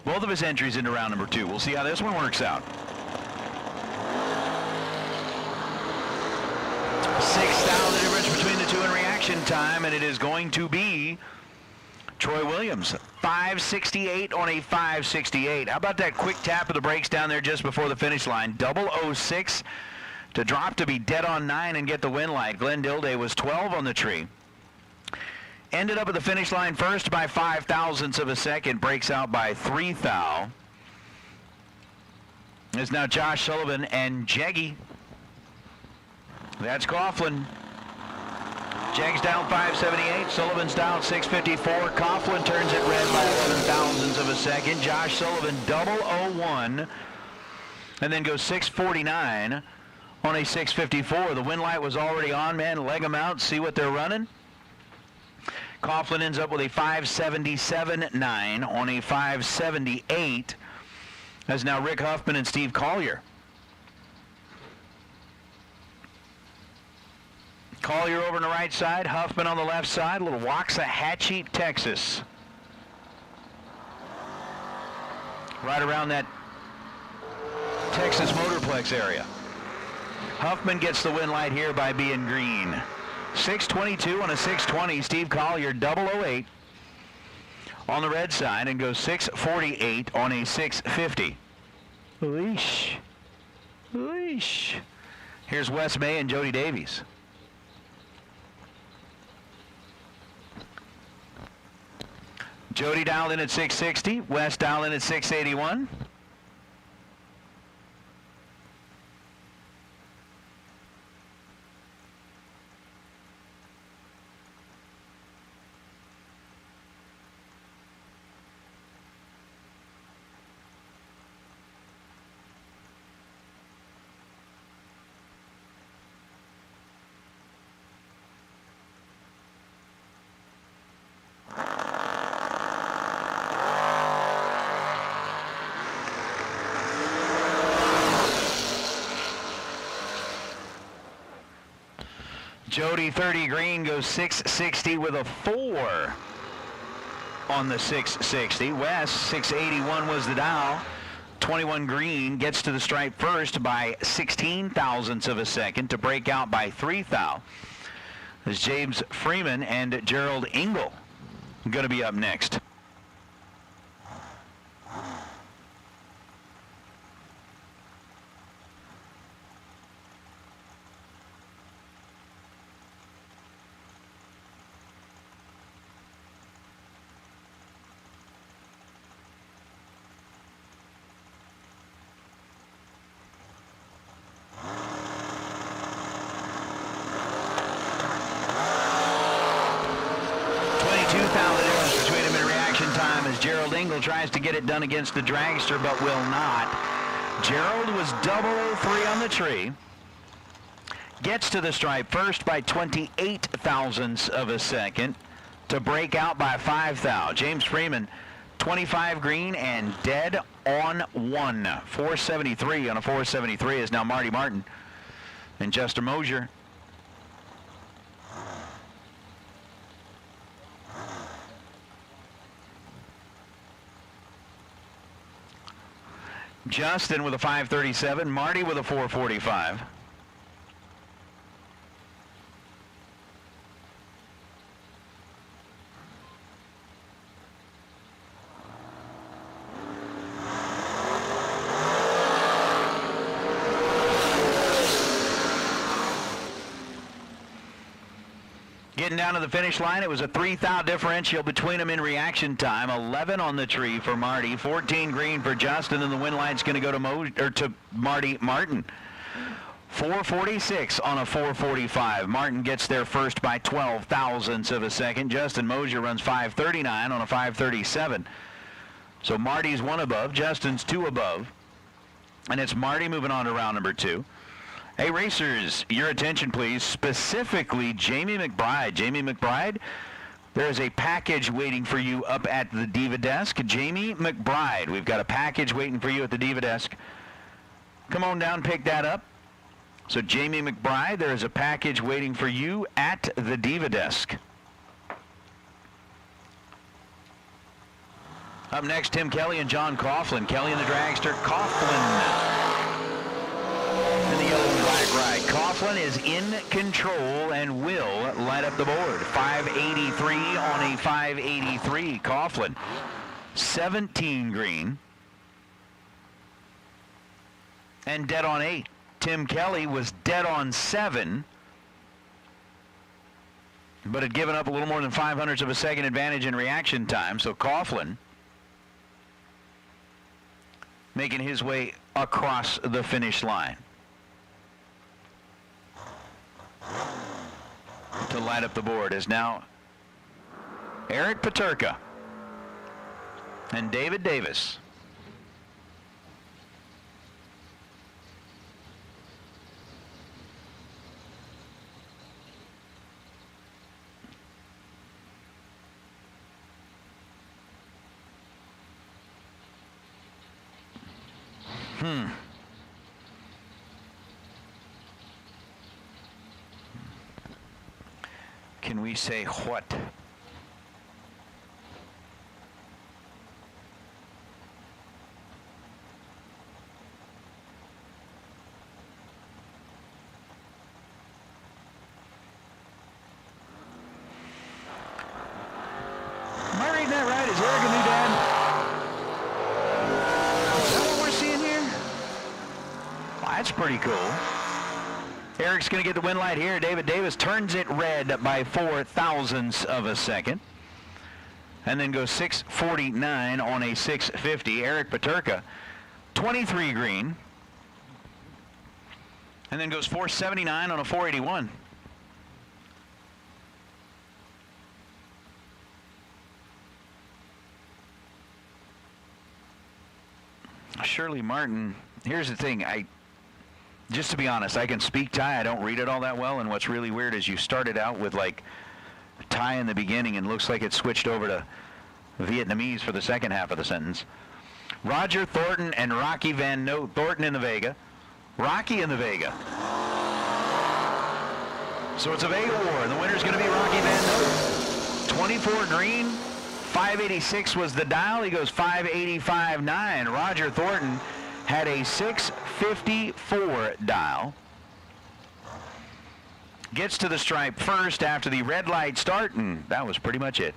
both of his entries into round number 2. We'll see how this one works out. 6,000 difference between the two in reaction time, and it is going to be Troy Williams. 5:68 on a 5:68. How about that quick tap of the brakes down there just before the finish line? 006 to drop to be dead on 9 and get the win light. Glenn Dilday was 12 on the tree. Ended up at the finish line first by 5 thousandths of a second. Breaks out by 3 thou. It's now Josh Sullivan and Jeggy. That's Coughlin. Jegs down 578. Sullivan's down 654. Coughlin turns it red by 11 thousandths of a second. Josh Sullivan 001. And then goes 649 on a 654. The win light was already on, man. Leg them out, see what they're running. Coughlin ends up with a 577.9 on a 578. As now Rick Huffman and Steve Collier. Collier over on the right side, Huffman on the left side, little Waxahachie, Texas. Right around that Texas Motorplex area. Huffman gets the win light here by being green. 622 on a 620, Steve Collier 008 on the red side and goes 648 on a 650. Leash. Leash. Here's Wes May and Jody Davies. Jody dialed in at 660, Wes dialed in at 681. Jody 30 green goes 660 with a 4 on the 660. Wes 681 was the dial. 21 green gets to the stripe first by 16 thousandths of a second to break out by 3 thou. As James Freeman and Gerald Engel going to be up next. Tries to get it done against the dragster, but will not. Gerald was 003 on the tree. Gets to the stripe first by 28 thousandths of a second to break out by 5 thou. James Freeman, 25 green and dead on 1. 473 on a 473 is now Marty Martin and Chester Mosier. Justin with a 537, Marty with a 445. Getting down to the finish line, it was a 3 thou differential between them in reaction time. 11 on the tree for Marty, 14 green for Justin, and the win light's going to go to Marty Martin. 4:46 on a 4:45. Martin gets there first by 12 thousandths of a second. Justin Mosier runs 5:39 on a 5:37. So Marty's 1 above, Justin's 2 above. And it's Marty moving on to round number 2. Hey, racers, your attention, please. Specifically, Jamie McBride. Jamie McBride, there is a package waiting for you up at the Diva desk. Jamie McBride, we've got a package waiting for you at the Diva desk. Come on down, pick that up. So Jamie McBride, there is a package waiting for you at the Diva desk. Up next, Tim Kelly and John Coughlin. Kelly and the dragster, Coughlin. And the yellow and black ride. Coughlin is in control and will light up the board. 583 on a 583. Coughlin, 17 green. And dead on 8. Tim Kelly was dead on 7. But had given up a little more than 500ths of a second advantage in reaction time. So Coughlin making his way across the finish line to light up the board is now Eric Paterka and David Davis. Can we say what? Am I reading that right? Is Eric a new dad? Is that what we're seeing here? Well, that's pretty cool. Eric's going to get the win light here. David Davis turns it red by 4 thousandths of a second. And then goes 6:49 on a 6:50. Eric Paterka, 23 green. And then goes 4:79 on a 4:81. Shirley Martin, here's the thing. Just to be honest, I can speak Thai. I don't read it all that well. And what's really weird is you started out with like Thai in the beginning and looks like it switched over to Vietnamese for the second half of the sentence. Roger Thornton and Rocky Van Note. Thornton in the Vega. Rocky in the Vega. So it's a Vega war. And the winner's going to be Rocky Van Note. 24 green. 586 was the dial. He goes 585.9. Roger Thornton had a 654 dial. Gets to the stripe first after the red light start, and that was pretty much it.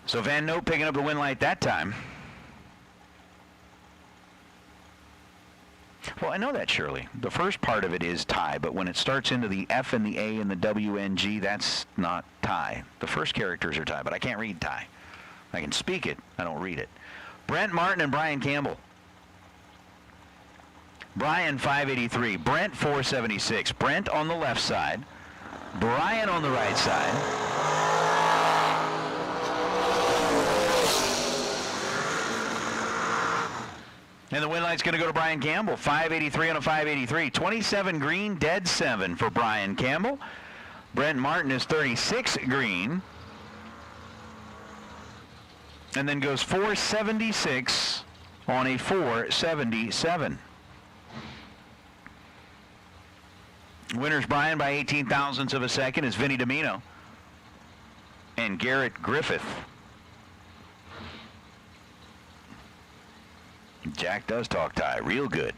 So Van Note picking up the win light that time. Well, I know that, Shirley. The first part of it is Thai, but when it starts into the F and the A and the W and G, that's not Thai. The first characters are Thai, but I can't read Thai. I can speak it. I don't read it. Brent Martin and Brian Campbell. Brian 583. Brent 476. Brent on the left side. Brian on the right side. And the win light's going to go to Brian Campbell. 583 on a 583. 27 green, dead 7 for Brian Campbell. Brent Martin is 36 green. And then goes 476 on a 477. Winners Brian by 18 thousandths of a second is Vinny Domino and Garrett Griffith. Jack does talk Thai real good.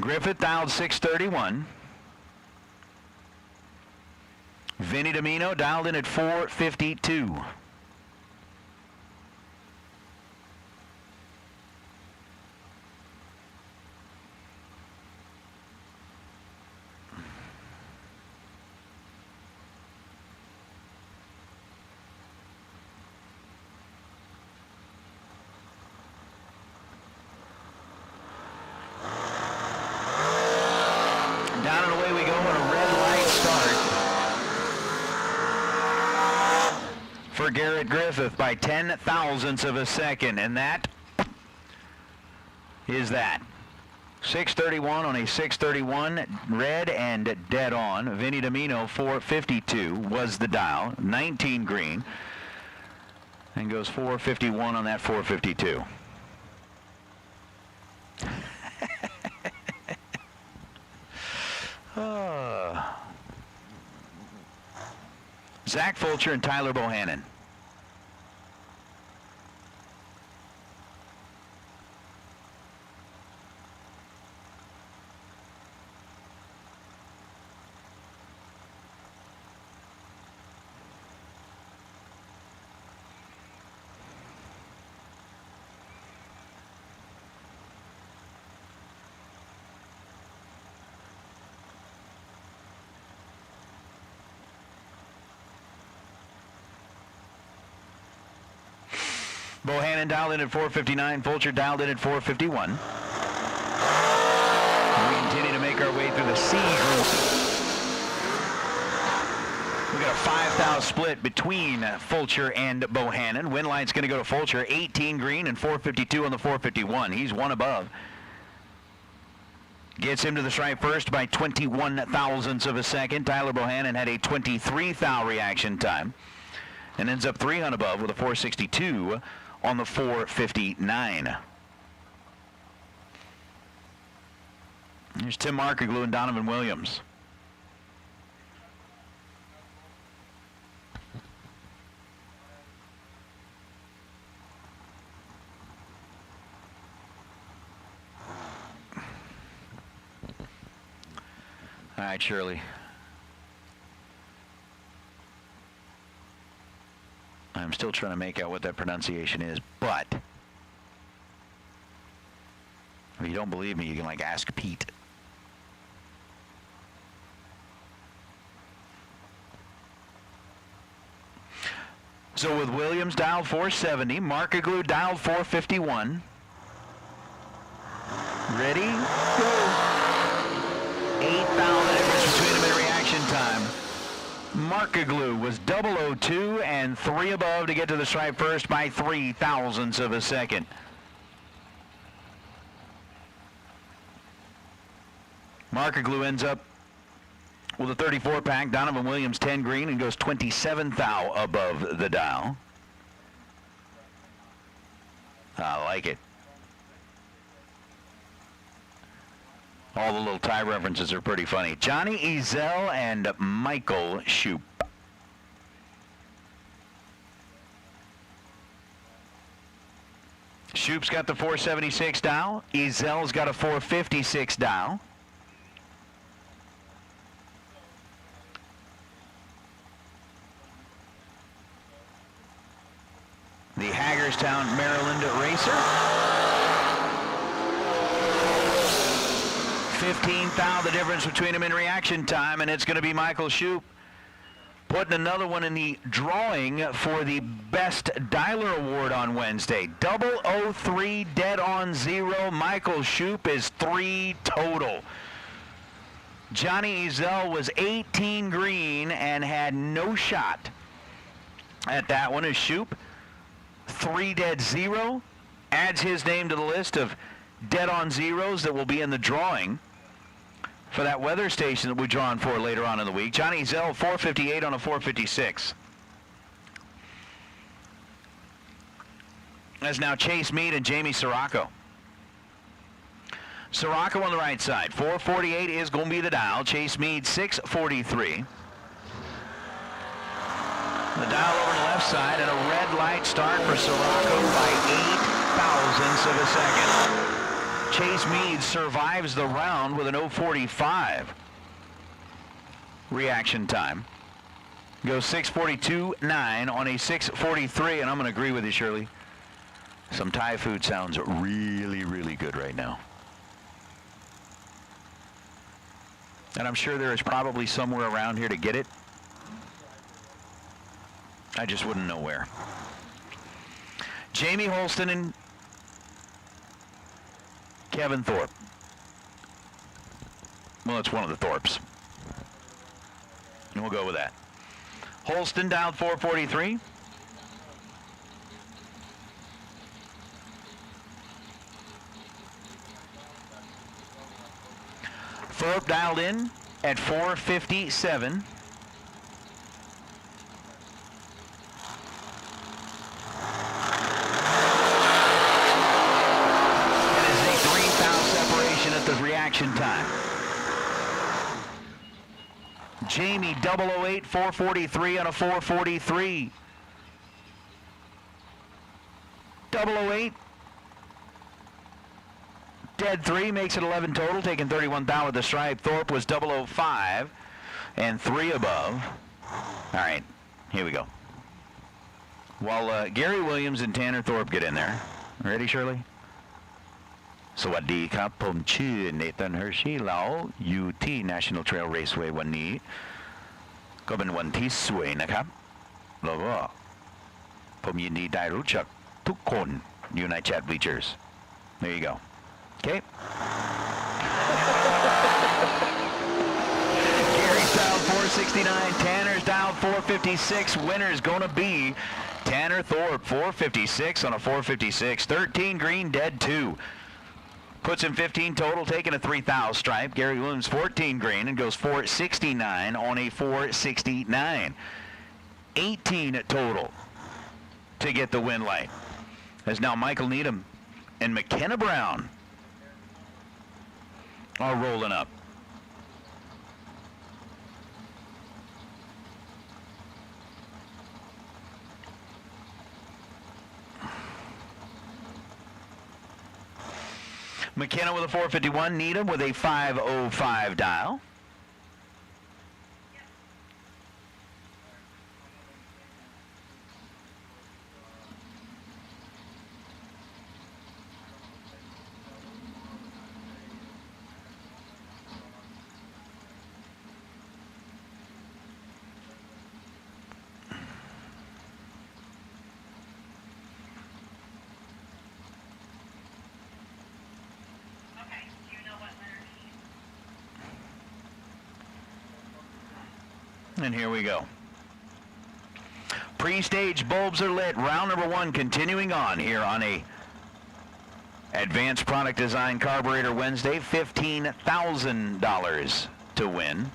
Griffith dialed 631. Vinny Domino dialed in at 452. for Garrett Griffith by 0.010 of a second, and that is that. 6:31 on a 6:31, red and dead on. Vinny Domino, 4:52 was the dial, 19 green, and goes 4:51 on that 4:52. Zach Fulcher and Tyler Bohannon. Bohannon dialed in at 4:59. Fulcher dialed in at 4:51. We continue to make our way through the C group. We got a 5-thou split between Fulcher and Bohannon. Win line's going to go to Fulcher, 18 green and 4:52 on the 4:51. He's one above. Gets him to the stripe first by 21 thousandths of a second. Tyler Bohannon had a 23-thou reaction time and ends up 3 hunt above with a 4:62 on the 4:59. Here's Tim Markeglu and Donovan Williams. All right, Shirley. I'm still trying to make out what that pronunciation is, but if you don't believe me, you can like ask Pete. So with Williams dialed 470, Markeglu dialed 451. Ready? Go. 8,000 difference between them in reaction time. Markeglu was 002 and 3 above to get to the stripe first by 3 thousandths of a second. Markeglu ends up with a 34 pack. Donovan Williams 10 green and goes 27 thou above the dial. I like it. All the little tie references are pretty funny. Johnny Ezel and Michael Shoup. Shoup's got the 476 dial. Ezel's got a 456 dial. The Hagerstown, Maryland racer. 15 thou the difference between them in reaction time, and it's going to be Michael Shoup putting another one in the drawing for the Best Dialer Award on Wednesday. 003 dead on 0. Michael Shoup is 3 total. Johnny Ezel was 18 green and had no shot at that one. As Shoup, 3 dead 0, adds his name to the list of dead on zeros that will be in the drawing for that weather station that we're drawing for later on in the week. Johnny Zell, 458 on a 456. That's now Chase Meade and Jamie Sirocco. Sirocco on the right side. 448 is going to be the dial. Chase Meade, 643. The dial over on the left side, and a red light start for Sirocco by 8 thousandths of a second. Chase Meade survives the round with an 045 reaction time. Goes 6:42.9 on a 6:43, and I'm going to agree with you, Shirley. Some Thai food sounds really, really good right now. And I'm sure there is probably somewhere around here to get it. I just wouldn't know where. Jamie Holston and Kevin Thorpe. Well, it's one of the Thorpes. And we'll go with that. Holston dialed 443. Thorpe dialed in at 457. That is a 3-thou separation at the reaction time. Jamie 008, 443 on a 443. 008. Dead 3 makes it 11 total, taking 31 thou with the stripe. Thorpe was 005 and 3 above. All right, here we go. While Gary Williams and Tanner Thorpe get in there. Ready, Shirley? Swadee Kap Pom Chi Nathan Hershey Lao UT National Trail Raceway วันนี้ก็เป็นวันที่สวยนะครับแล้วก็ผมยินดีได้รู้จักทุกคนอยู่ใน chat bleachers. There you go. Okay. Gary's dialed 469. Tanner's dialed 456. Winner's going to be Tanner Thorpe, 456 on a 456. 13 green, dead 2. Puts him 15 total, taking a 3-thou stripe. Gary Williams 14 green and goes 469 on a 469. 18 total to get the win light. As now Michael Needham and McKenna Brown are rolling up. McKenna with a 451, Needham with a 505 dial. And here we go. Pre-stage bulbs are lit. Round number 1 continuing on here on a Advanced Product Design Carburetor Wednesday. $15,000 to win.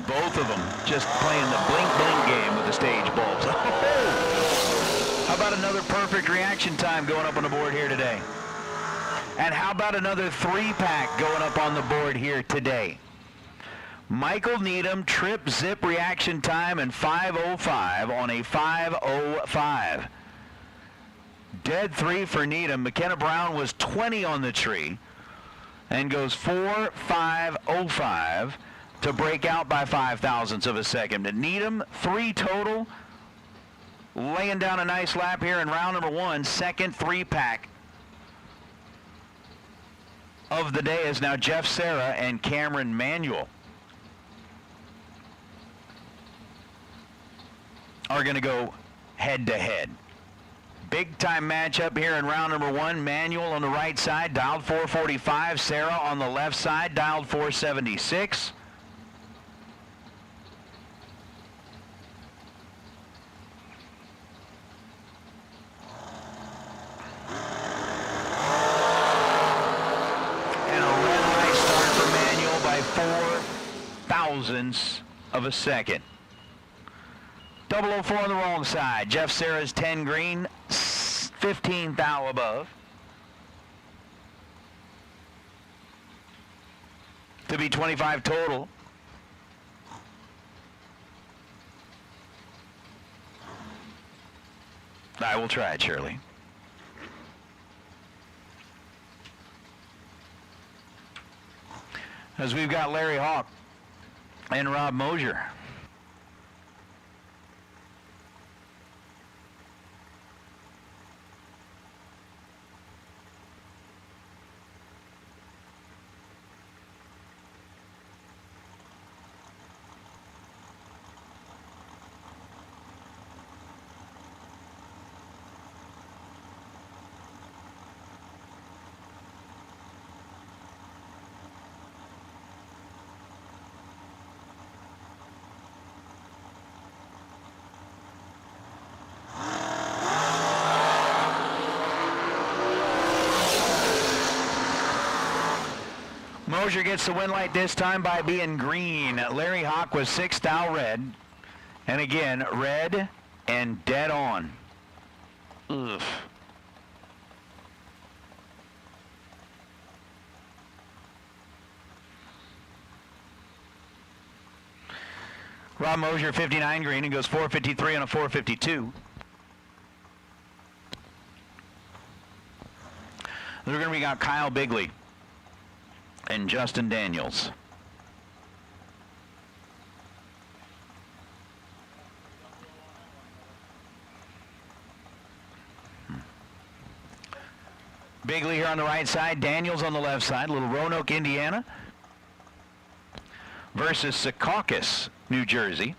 Both of them just playing the blink game with the stage bulbs. How about another perfect reaction time going up on the board here today? And how about another 3-pack going up on the board here today? Michael Needham, trip zip reaction time and 505 on a 505. Dead 3 for Needham. McKenna Brown was 20 on the tree and goes 4-5-05 to break out by 0.05 of a second. But Needham, 3 total, laying down a nice lap here in round number 1, second 3-pack of the day is now Jeff Serra and Cameron Manuel are going to go head-to-head. Big-time matchup here in round number 1. Manuel on the right side, dialed 445. Serra on the left side, dialed 476. Thousandths of a second. 004 on the wrong side. Jeff Serra's 10 green, 15 thou above. To be 25 total. I will try it, Shirley. As we've got Larry Hawk and Rob Mosier. Mosier gets the win light this time by being green. Larry Hawk was 6th, Dow red. And again, red and dead on. Ugh. Rob Mosier, 59 green, and goes 453 on a 452. They're going to be got Kyle Bigley and Justin Daniels. Bigley here on the right side, Daniels on the left side, Little Roanoke, Indiana versus Secaucus, New Jersey.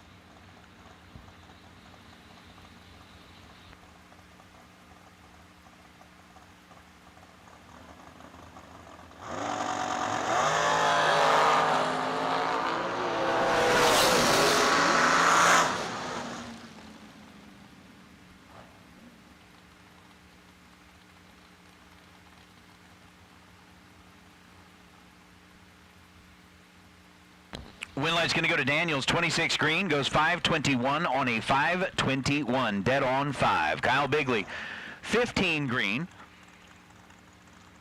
Win light's going to go to Daniels, 26 green, goes 521 on a 521, dead on 5. Kyle Bigley, 15 green,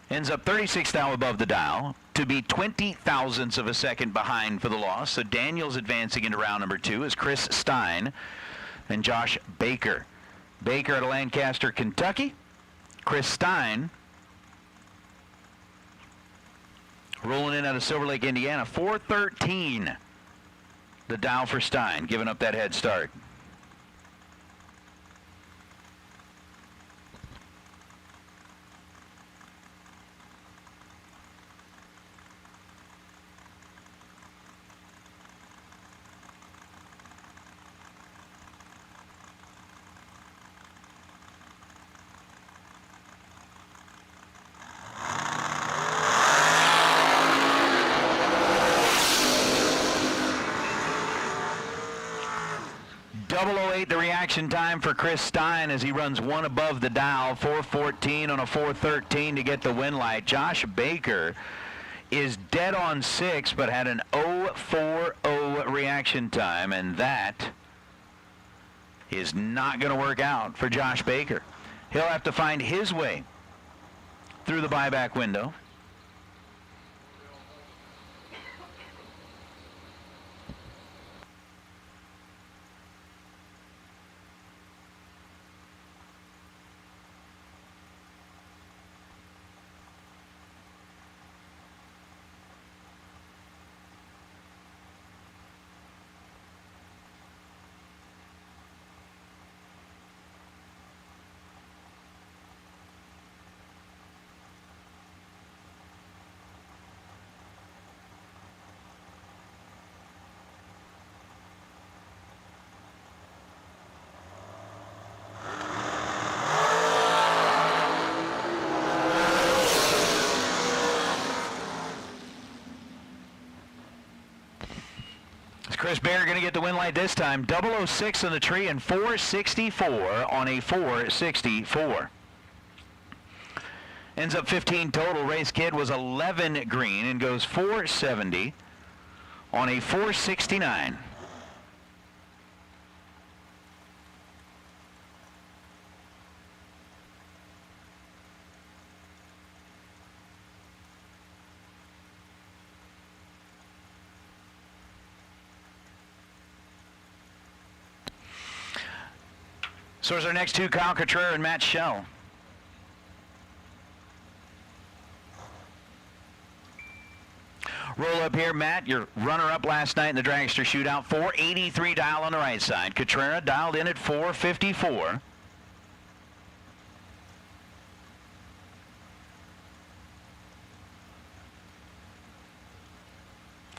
ends up 36 thou above the dial to be 20 thousandths of a second behind for the loss. So Daniels advancing into round number 2 is Chris Stein and Josh Baker. Baker out of Lancaster, Kentucky. Chris Stein rolling in out of Silver Lake, Indiana, 413. The dial for Stein, giving up that head start. The reaction time for Chris Stein as he runs one above the dial, 414 on a 413 to get the win light. Josh Baker is dead on 6, but had an 0.40 reaction time, and that is not going to work out for Josh Baker. He'll have to find his way through the buyback window. Chris Baer going to get the win light this time. 006 on the tree and 464 on a 464. Ends up 15 total. Race kid was 11 green and goes 470 on a 469. So is our next two, Kyle Cotrera and Matt Schell. Roll up here, Matt, your runner-up last night in the dragster shootout. 483 dial on the right side. Cotrera dialed in at 454.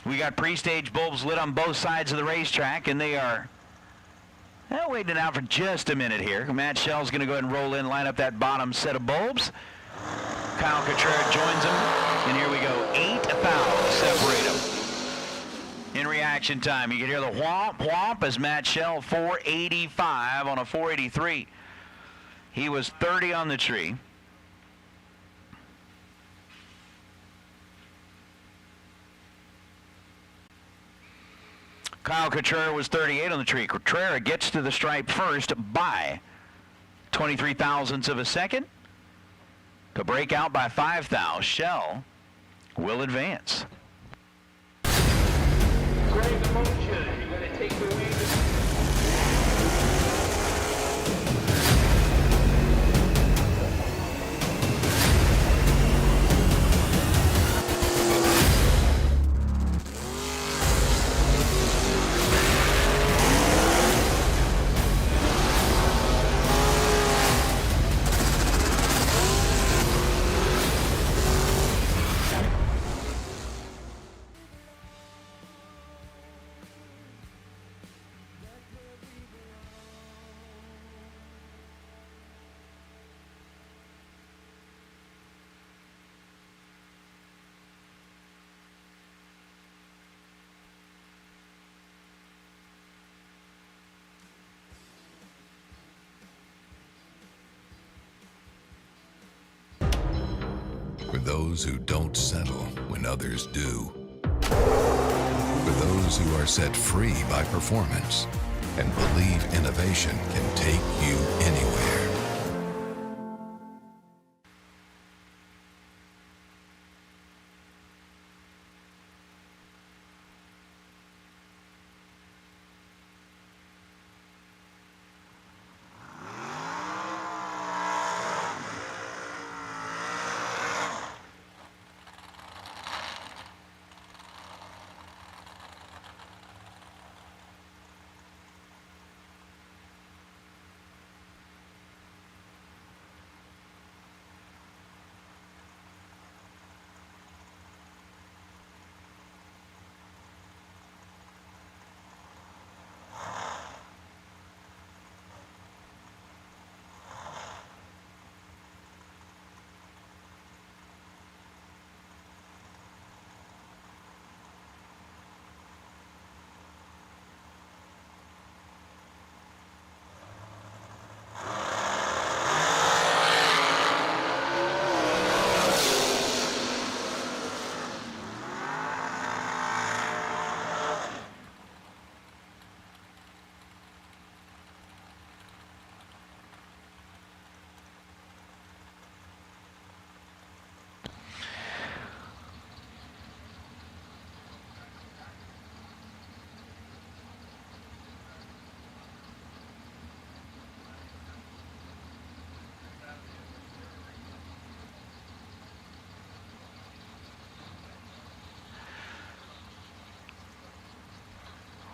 We got pre-stage bulbs lit on both sides of the racetrack, and they are waiting it out for just a minute here. Matt Schell's going to go ahead and roll in, line up that bottom set of bulbs. Kyle Cotrera joins him, and here we go. 8 fouls separate them. In reaction time, you can hear the whomp whomp as Matt Schell 485 on a 483. He was 30 on the tree. Kyle Cotrera was 38 on the tree. Cotrera gets to the stripe first by 23 thousandths of a second to break out by 5 thou. Shell will advance.
Greg Motion, you're going to take the lead.
For those who don't settle when others do. For those who are set free by performance and believe innovation can take you anywhere.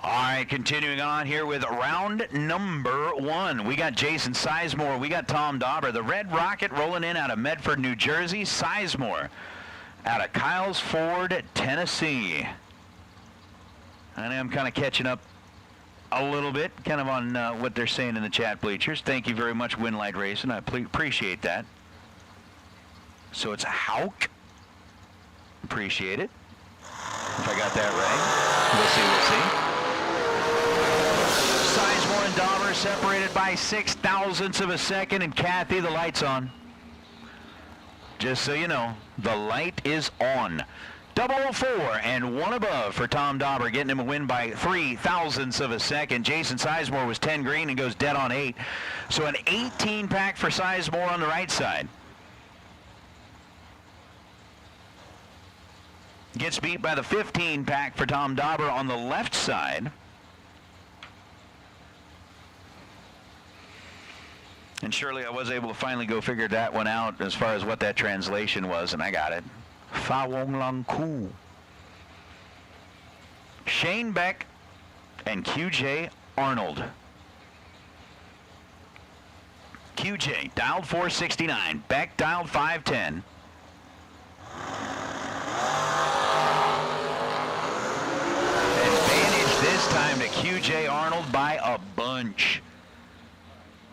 All right, continuing on here with round number 1. We got Jason Sizemore. We got Tom Dauber. The Red Rocket rolling in out of Medford, New Jersey. Sizemore out of Kyles Ford, Tennessee. I am kind of catching up a little bit, kind of on what they're saying in the chat bleachers. Thank you very much, Winlight Racing. I appreciate that. So it's Hauk. Appreciate it. If I got that right. We'll see. Sizemore and Dauber separated by 6 thousandths of a second. And Kathy, the light's on. Just so you know, the light is on. 004 and 1 above for Tom Dauber, getting him a win by 3 thousandths of a second. Jason Sizemore was 10 green and goes dead on 8. So an 18 pack for Sizemore on the right side. Gets beat by the 15 pack for Tom Dauber on the left side. And surely I was able to finally go figure that one out as far as what that translation was, and I got it. Fa Wong Lang Ku. Shane Beck and QJ Arnold. QJ dialed 469. Beck dialed 510. Advantage this time to QJ Arnold by a bunch.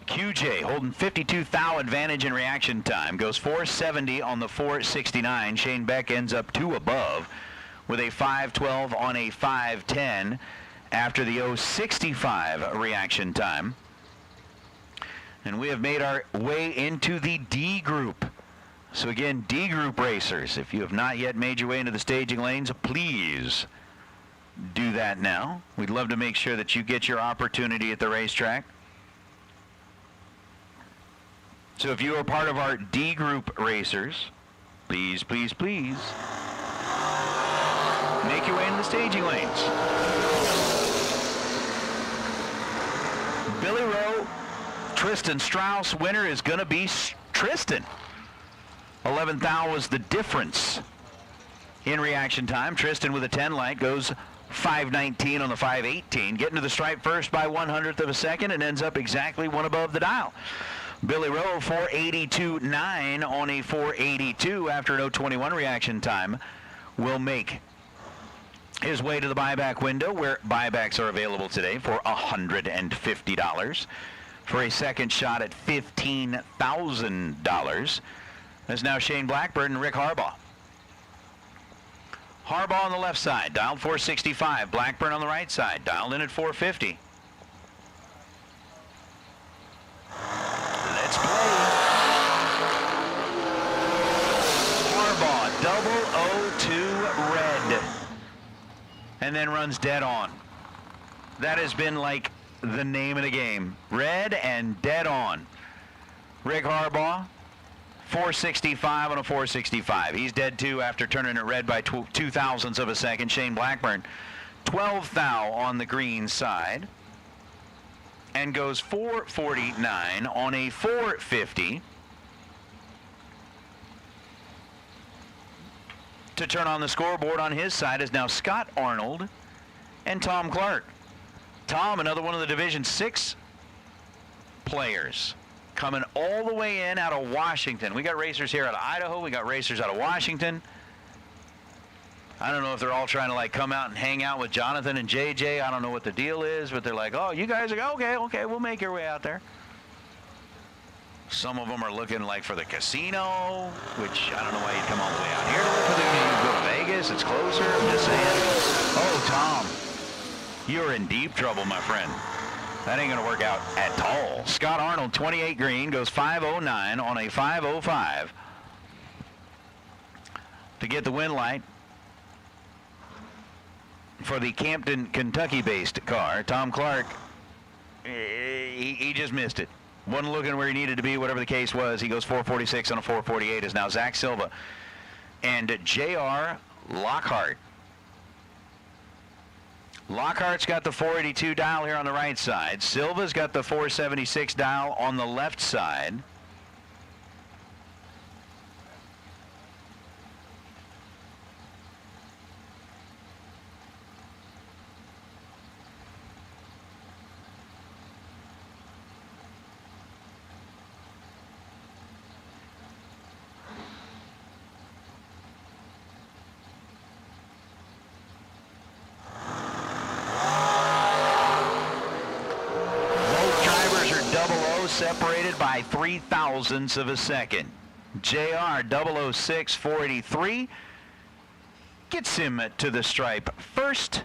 QJ holding 52 thou advantage in reaction time. Goes 470 on the 469. Shane Beck ends up 2 above with a 512 on a 510 after the 065 reaction time. And we have made our way into the D group. So again, D group racers, if you have not yet made your way into the staging lanes, please do that now. We'd love to make sure that you get your opportunity at the racetrack. So if you are part of our D group racers, please, please, please, make your way into the staging lanes. Billy Rowe, Tristan Strauss, winner is going to be Tristan. 11th thou was the difference in reaction time. Tristan with a 10 light goes 5:19 on the 5:18, getting to the stripe first by 1/100th of a second and ends up exactly one above the dial. Billy Rowe 4:82.9 on a 4:82 after an 0:21 reaction time will make his way to the buyback window, where buybacks are available today for $150 for a second shot at $15,000. There's now Shane Blackburn and Rick Harbaugh. Harbaugh on the left side, dialed 465. Blackburn on the right side, dialed in at 450. Let's play. Harbaugh, 002 red. And then runs dead on. That has been like the name of the game. Red and dead on. Rick Harbaugh, 465 on a 465. He's dead too after turning it red by 0.02 of a second. Shane Blackburn, 12th thou on the green side and goes 449 on a 450 to turn on the scoreboard on his side is now Scott Arnold and Tom Clark. Tom, another one of the Division 6 players, coming all the way in out of Washington. We got racers here out of Idaho. We got racers out of Washington. I don't know if they're all trying to like come out and hang out with Jonathan and JJ. I don't know what the deal is, but they're like, oh, you guys are okay, we'll make your way out there. Some of them are looking like for the casino, which I don't know why you'd come all the way out here to look for the casino. You go to Vegas, it's closer. I'm just saying. Oh, Tom, you're in deep trouble, my friend. That ain't going to work out at all. Scott Arnold, 28 green, goes 509 on a 505 to get the win light for the Campton, Kentucky-based car. Tom Clark, he just missed it. Wasn't looking where he needed to be, whatever the case was. He goes 446 on a 448. Is now Zach Silva and J.R. Lockhart. Lockhart's got the 482 dial here on the right side. Silva's got the 476 dial on the left side. Separated by 0.03 of a second. JR 006 483 gets him to the stripe first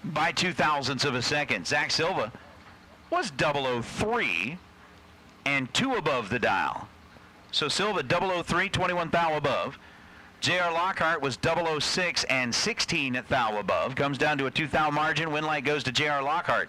by 0.02 of a second. Zach Silva was 003 and 2 above the dial. So Silva 003, 21 thou above. J.R. Lockhart was 006 and 16 thou above. Comes down to a 2 thou margin. Win light goes to J.R. Lockhart.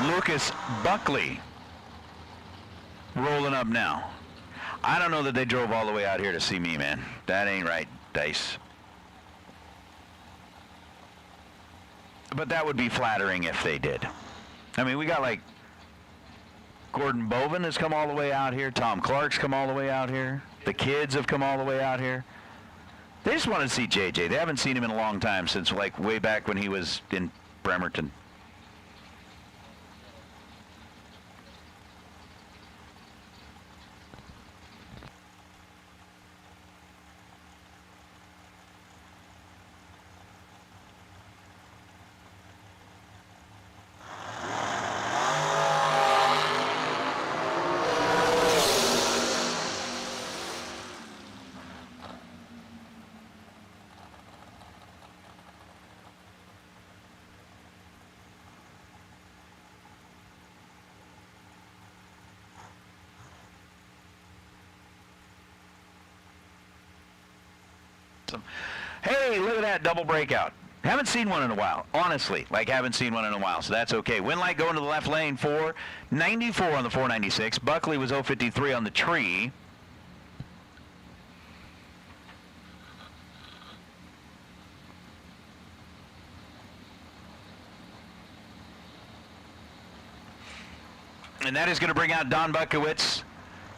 Lucas Buckley rolling up now. I don't know that they drove all the way out here to see me, man. That ain't right, Dice. But that would be flattering if they did. I mean, we got like Gordon Boven has come all the way out here. Tom Clark's come all the way out here. The kids have come all the way out here. They just want to see JJ. They haven't seen him in a long time, since like way back when he was in Bremerton. awesome. Hey, look at that double breakout. Haven't seen one in a while. Honestly, haven't seen one in a while, so that's okay. Winlight going to the left lane, 494 on the 496. Buckley was 053 on the tree. And that is going to bring out Don Buckowitz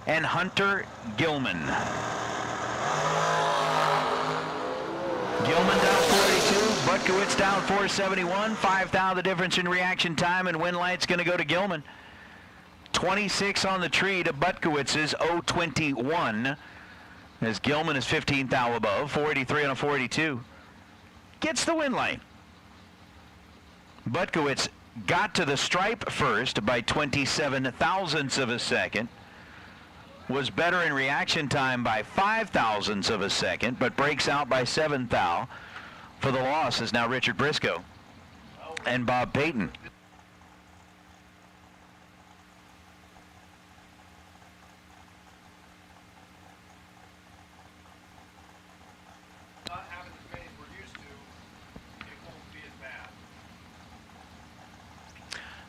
and Hunter Gilman. Gilman down 482, Buckowitz down 471, 5,000 the difference in reaction time, and Winlight's going to go to Gilman. 26 on the tree to Butkowitz's 021, as Gilman is 15,000 above, 483 on a 482. Gets the Winlight. Buckowitz got to the stripe first by 27 thousandths of a second. Was better in reaction time by 5 thousandths of a second, but breaks out by 7 thou. For the loss is now Richard Briscoe and Bob Payton.
Not having as many as we're used to, it won't be as bad.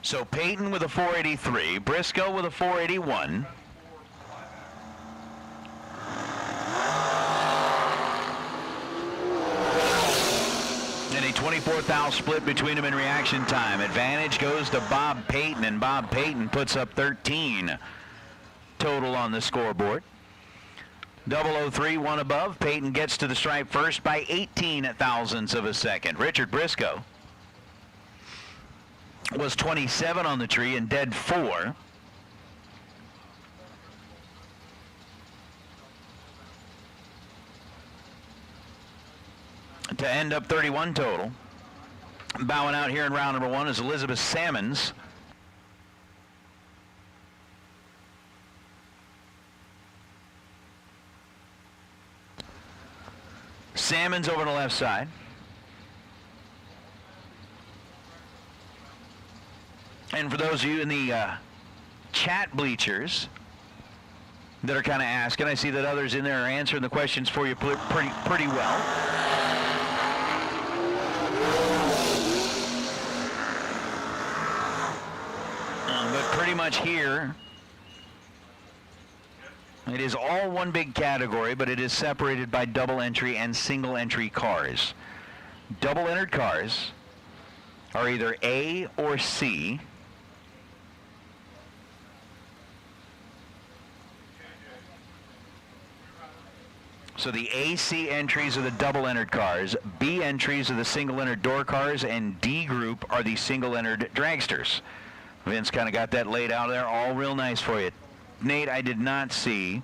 So Payton with a 483, Briscoe with a 481. And a 24 thou split between them in reaction time. Advantage goes to Bob Payton, and Bob Payton puts up 13 total on the scoreboard. 003, one above. Payton gets to the stripe first by 18 thousandths of a second. Richard Briscoe was 27 on the tree and dead 4. To end up 31 total. Bowing out here in round number 1 is Elizabeth Salmons. Salmons over on the left side. And for those of you in the chat bleachers that are kind of asking, I see that others in there are answering the questions for you pretty well. But pretty much here, it is all one big category, but it is separated by double entry and single entry cars. Double entered cars are either A or C. So the AC entries are the double entered cars, B entries are the single entered door cars, and D group are the single entered dragsters. Vince kind of got that laid out there, all real nice for you. Nate, I did not see.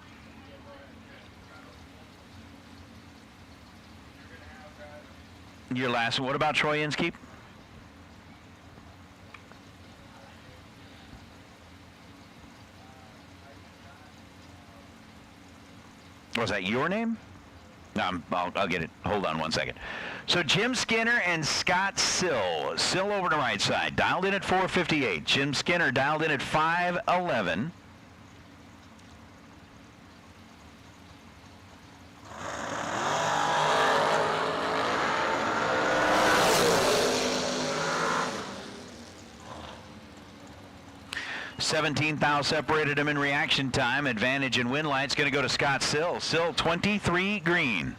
Your last one. What about Troy Inskeep? Was that your name? No, I'll get it. Hold on one second. So Jim Skinner and Scott Sill. Sill over to right side. Dialed in at 458. Jim Skinner dialed in at 511. $17,000 separated him in reaction time. Advantage in win light's going to go to Scott Sill. Sill 23 green.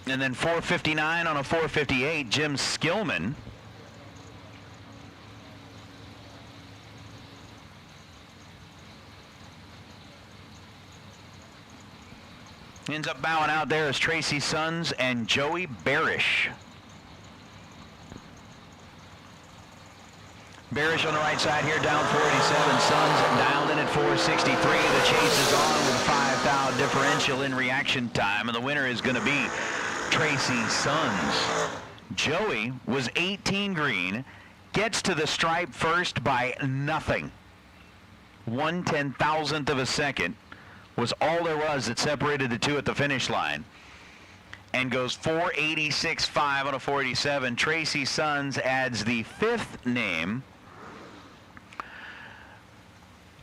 And then 459 on a 458, Jim Skillman. Ends up bowing out there as Tracy Sons and Joey Barish. Barish on the right side here, down 487. Sons dialed in at 463. The chase is on with a 5,000 differential in reaction time, and the winner is going to be Tracy Sons. Joey was 18 green, gets to the stripe first by nothing. 1/10,000th of a second was all there was that separated the two at the finish line, and goes 486.5 on a 487. Tracy Sons adds the 5th name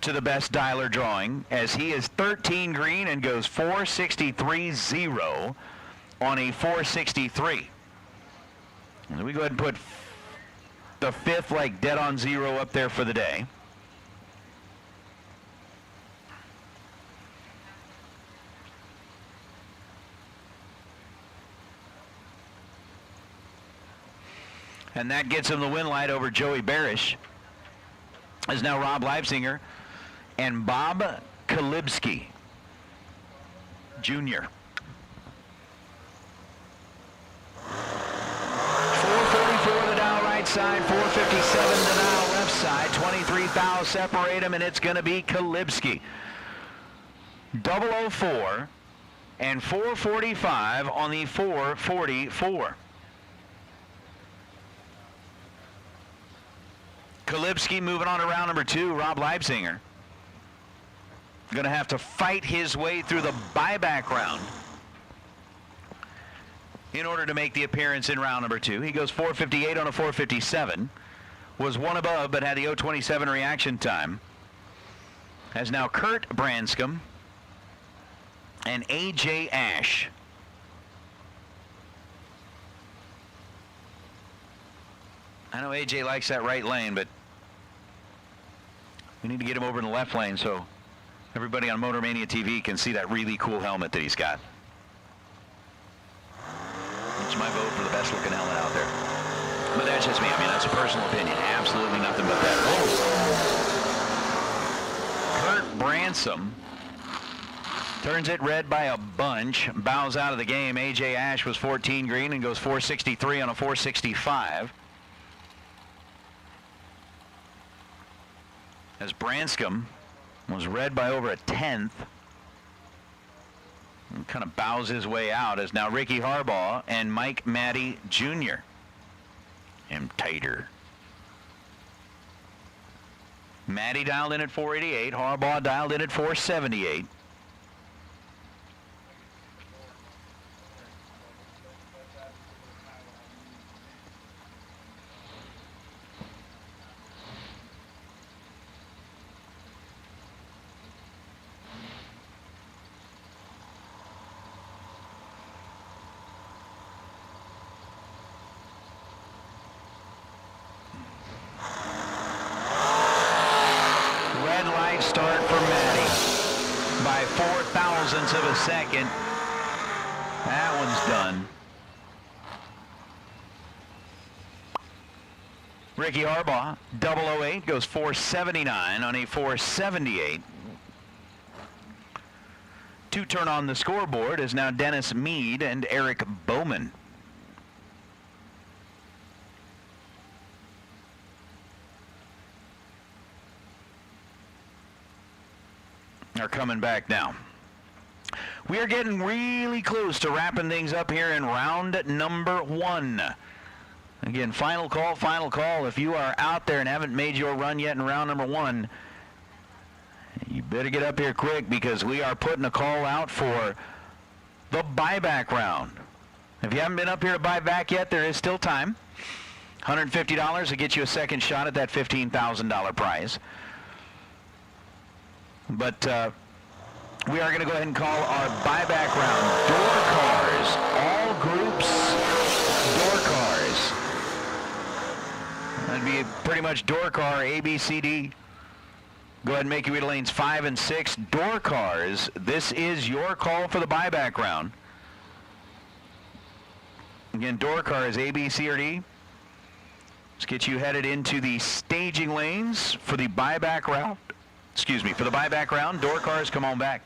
to the best dialer drawing, as he is 13 green and goes 463.0 on a 463. And we go ahead and put the fifth like dead on zero up there for the day. And that gets him the win light over Joey Barish. Is now Rob Leipzinger and Bob Kalibski Jr. 444 the dial right side, 457 the dial left side, 23 thou separate them, and it's going to be Kalibski. 004 and 445 on the 444. Kalibski moving on to round number 2. Rob Leipzinger going to have to fight his way through the buyback round in order to make the appearance in round number 2. He goes 458 on a 457. Was one above, but had the 027 reaction time. Has now Kurt Branscombe and A.J. Ash. I know A.J. likes that right lane, but we need to get him over in the left lane so everybody on Motor Mania TV can see that really cool helmet that he's got. It's my vote for the best looking helmet out there. But that's just me. I mean, that's a personal opinion. Absolutely nothing but that. Kurt Branscombe turns it red by a bunch, bows out of the game. A.J. Ash was 14 green and goes 463 on a 465. As Branscombe was red by over a tenth. And kind of bows his way out as now Ricky Harbaugh and Mike Matty Jr. Him tighter. Matty dialed in at 488. Harbaugh dialed in at 478. Start for Matty by 4 thousandths of a second. That one's done. Ricky Harbaugh, 008, goes 479 on a 478. Two turn on the scoreboard is now Dennis Mead and Eric Bowman. Are coming back now. We are getting really close to wrapping things up here in round number 1. Again, final call, final call. If you are out there and haven't made your run yet in round number 1, you better get up here quick because we are putting a call out for the buyback round. If you haven't been up here to buy back yet, there is still time. $150 to get you a second shot at that $15,000 prize. But we are going to go ahead and call our buyback round. Door cars, all groups, door cars. That'd be pretty much door car, A, B, C, D. Go ahead and make your way to lanes 5 and 6. Door cars, this is your call for the buyback round. Again, door cars, A, B, C, or D. Let's get you headed into the staging lanes for the buyback round. Excuse me, for the buyback round. Door cars, come on back.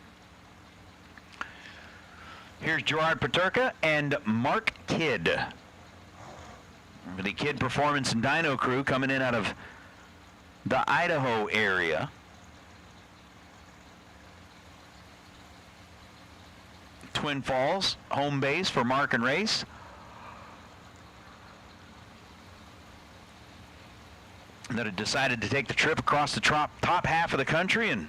Here's Gerard Paterka and Mark Kidd. The Kidd Performance and Dyno crew coming in out of the Idaho area. Twin Falls, home base for Mark and Race. That had decided to take the trip across the top half of the country and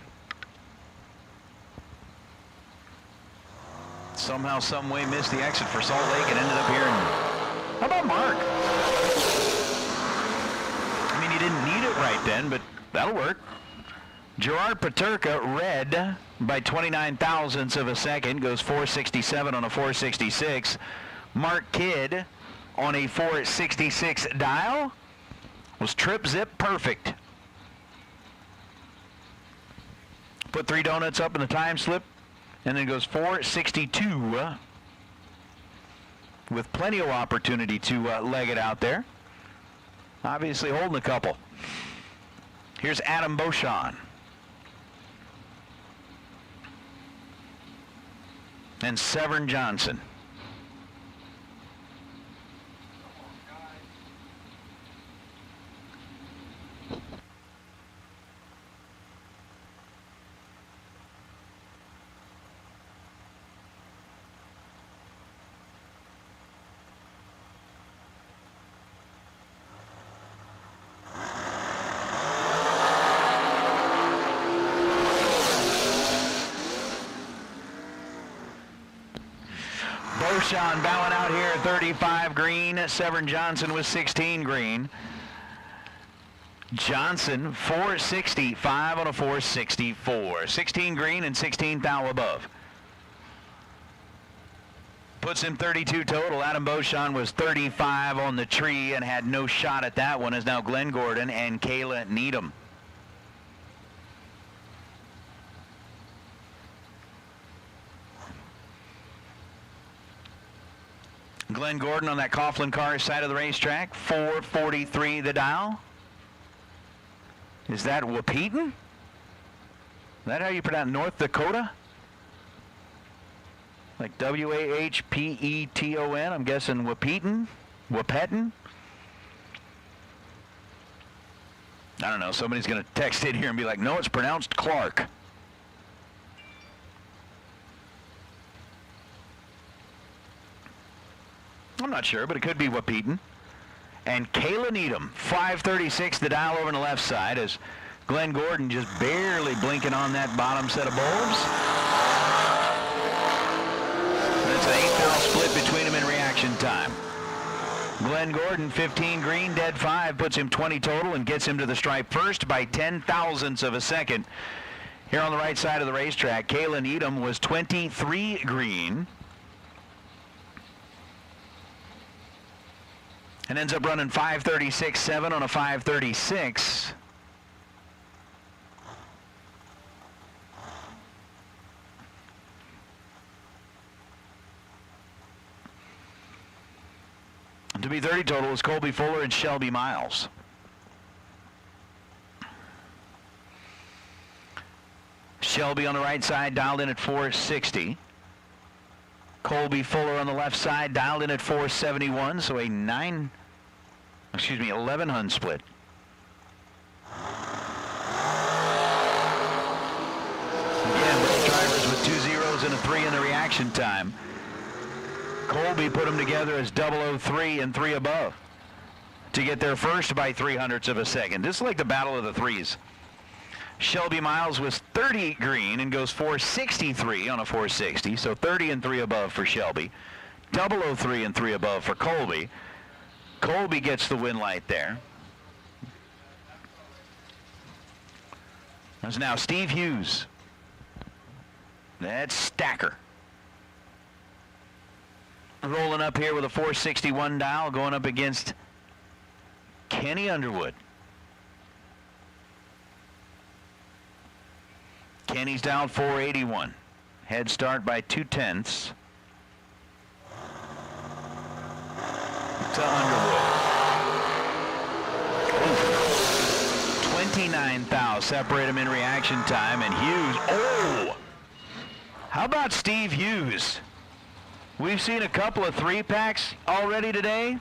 somehow, some way missed the exit for Salt Lake and ended up here in... How about Mark? I mean, he didn't need it right then, but that'll work. Gerard Paterka, red by 29 thousandths of a second, goes 467 on a 466. Mark Kidd on a 466 dial was trip zip perfect. Put 3 donuts up in the time slip and then goes 462 with plenty of opportunity to leg it out there. Obviously holding a couple. Here's Adam Beauchamp. And Severn Johnson. Beauchamp bowing out here at 35 green. Severn Johnson was 16 green. Johnson 465 on a 464. 16 green and 16 thou above. Puts him 32 total. Adam Beauchamp was 35 on the tree and had no shot at that one, as now Glenn Gordon and Kayla Needham. Glenn Gordon on that Coughlin car side of the racetrack, 443 the dial. Is that Wahpeton? Is that how you pronounce North Dakota? Like W-A-H-P-E-T-O-N, I'm guessing Wahpeton? Wahpeton? I don't know, somebody's going to text in here and be like, no, it's pronounced Clark. I'm not sure, but it could be Wahpeton. And Kayla Needham, 536 the dial over on the left side, as Glenn Gordon just barely blinking on that bottom set of bulbs. That's an 8-thou split between them in reaction time. Glenn Gordon, 15 green, dead 5, puts him 20 total and gets him to the stripe first by 10 thousandths of a second. Here on the right side of the racetrack, Kayla Needham was 23 green. And ends up running 536.7 on a 536. To be 30 total is Colby Fuller and Shelby Miles. Shelby on the right side dialed in at 460. Colby Fuller on the left side dialed in at 471, so a 11 hun split. Again, both drivers with 2 zeros and a 3 in the reaction time. Colby put them together as 003 and 3 above to get there first by 0.03 of a second. This is like the battle of the threes. Shelby Miles was 30 green and goes 463 on a 460, so 30 and 3 above for Shelby. 003 and 3 above for Colby. Colby gets the win light there. There's now Steve Hughes. That's Stacker. Rolling up here with a 461 dial, going up against Kenny Underwood. Kenny's down 481. Head start by 2/10 to Underwood. 29 thou separate him in reaction time, and Hughes, oh! How about Steve Hughes? We've seen a couple of 3-packs already today.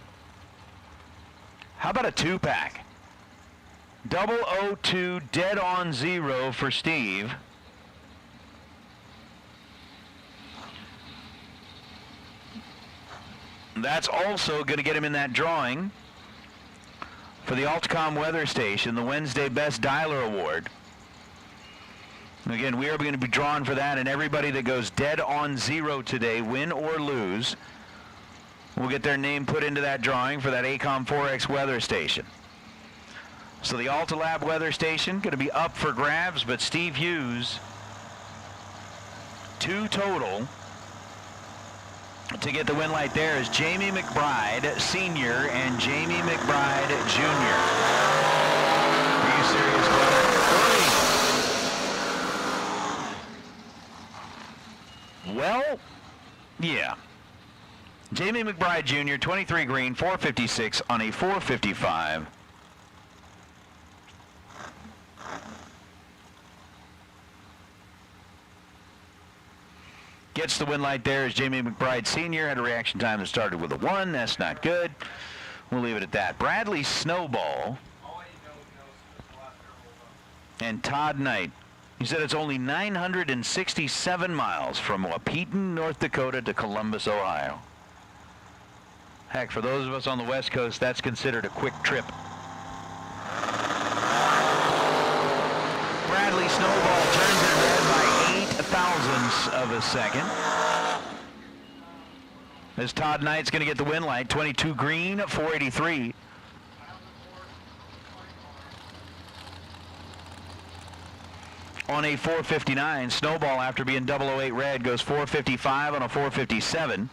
How about a 2-pack? 002 dead on 0 for Steve. That's also going to get him in that drawing for the Altcom Weather Station, the Wednesday Best Dialer Award. Again, we are going to be drawn for that, and everybody that goes dead on 0 today, win or lose, will get their name put into that drawing for that ACOM 4X Weather Station. So the Altalab weather station going to be up for grabs, but Steve Hughes, 2 total. To get the win light there is Jamie McBride Sr. and Jamie McBride Jr. Are you serious, brother? Well, yeah. Jamie McBride Jr., 23 green, 456 on a 455. Gets the win light there as Jamie McBride Sr. had a reaction time that started with a 1. That's not good. We'll leave it at that. Bradley Snowball and Todd Knight. He said it's only 967 miles from Wahpeton, North Dakota to Columbus, Ohio. Heck, for those of us on the West Coast, that's considered a quick trip. Bradley Snowball turns it red by 8 thousandths of a second. As Todd Knight's going to get the win light, 22 green, 483. On a 459, Snowball, after being 008 red, goes 455 on a 457.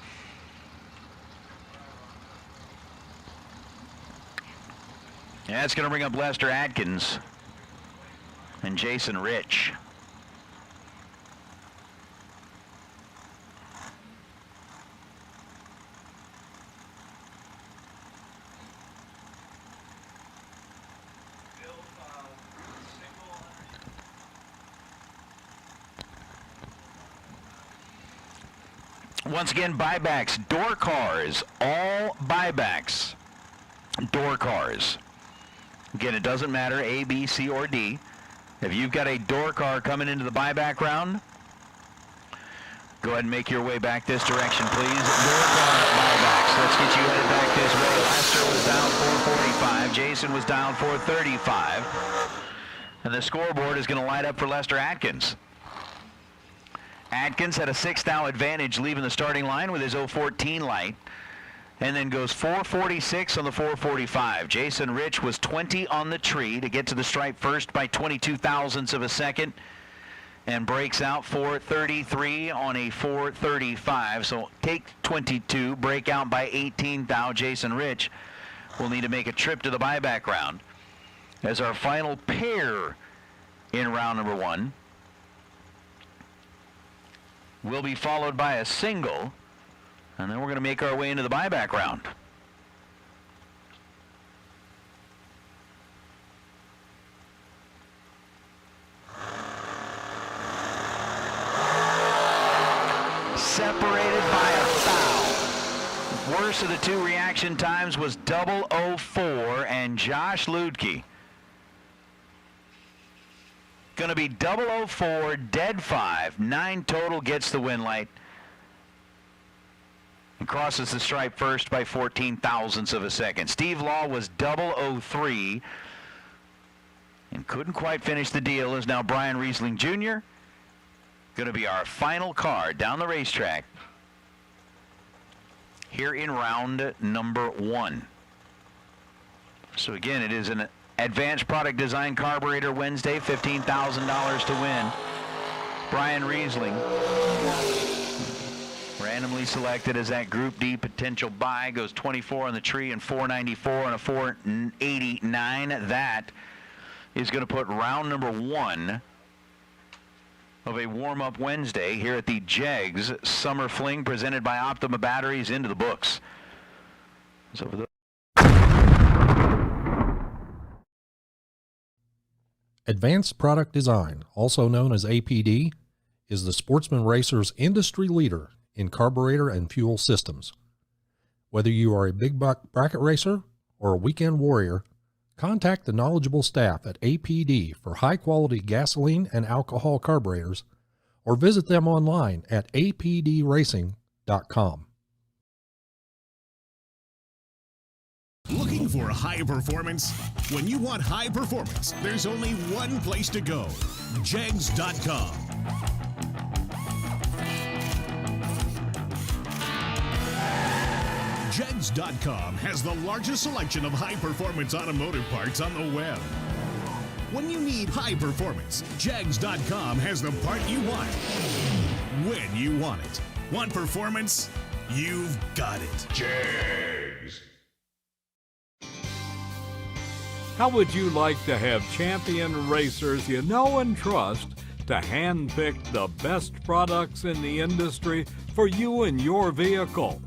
And that's going to bring up Lester Atkins and Jason Rich. Once again, buybacks, door cars, all buybacks, door cars. Again, it doesn't matter A, B, C, or D. If you've got a door car coming into the buyback round, go ahead and make your way back this direction, please. Door car buybacks. Let's get you headed back this way. Lester was down 445. Jason was down 435. And the scoreboard is going to light up for Lester Atkins. Atkins had a 6th thou advantage leaving the starting line with his 014 light, and then goes 446 on the 445. Jason Rich was 20 on the tree to get to the stripe first by 22 thousandths of a second, and breaks out 433 on a 435. So take 22, break out by 18 thou. Jason Rich will need to make a trip to the buyback round as our final pair in round number 1 will be followed by a single, and then we're going to make our way into the buyback round. Separated by a foul. Worst of the 2 reaction times was 004, and Josh Ludke going to be 004, dead 5, 9 total, gets the win light, and crosses the stripe first by 14 thousandths of a second. Steve Law was 003 and couldn't quite finish the deal. Is now Brian Riesling Jr. going to be our final car down the racetrack here in round number 1. So again, it is an Advanced Product Design Carburetor Wednesday, $15,000 to win. Brian Riesling, randomly selected as that Group D potential buy, goes 24 on the tree and 494 on a 489. That is going to put round number 1 of a warm-up Wednesday here at the Jegs Summer Fling presented by Optima Batteries into the books. So for the
Advanced Product Design, also known as APD, is the Sportsman Racer's industry leader in carburetor and fuel systems. Whether you are a big buck bracket racer or a weekend warrior, contact the knowledgeable staff at APD for high-quality gasoline and alcohol carburetors, or visit them online at apdracing.com.
Looking for high performance? When you want high performance, there's only one place to go, Jegs.com. Jegs.com has the largest selection of high-performance automotive parts on the web. When you need high performance, Jegs.com has the part you want when you want it. Want performance? You've got it. Jegs.
How would you like to have champion racers you know and trust to handpick the best products in the industry for you and your vehicle?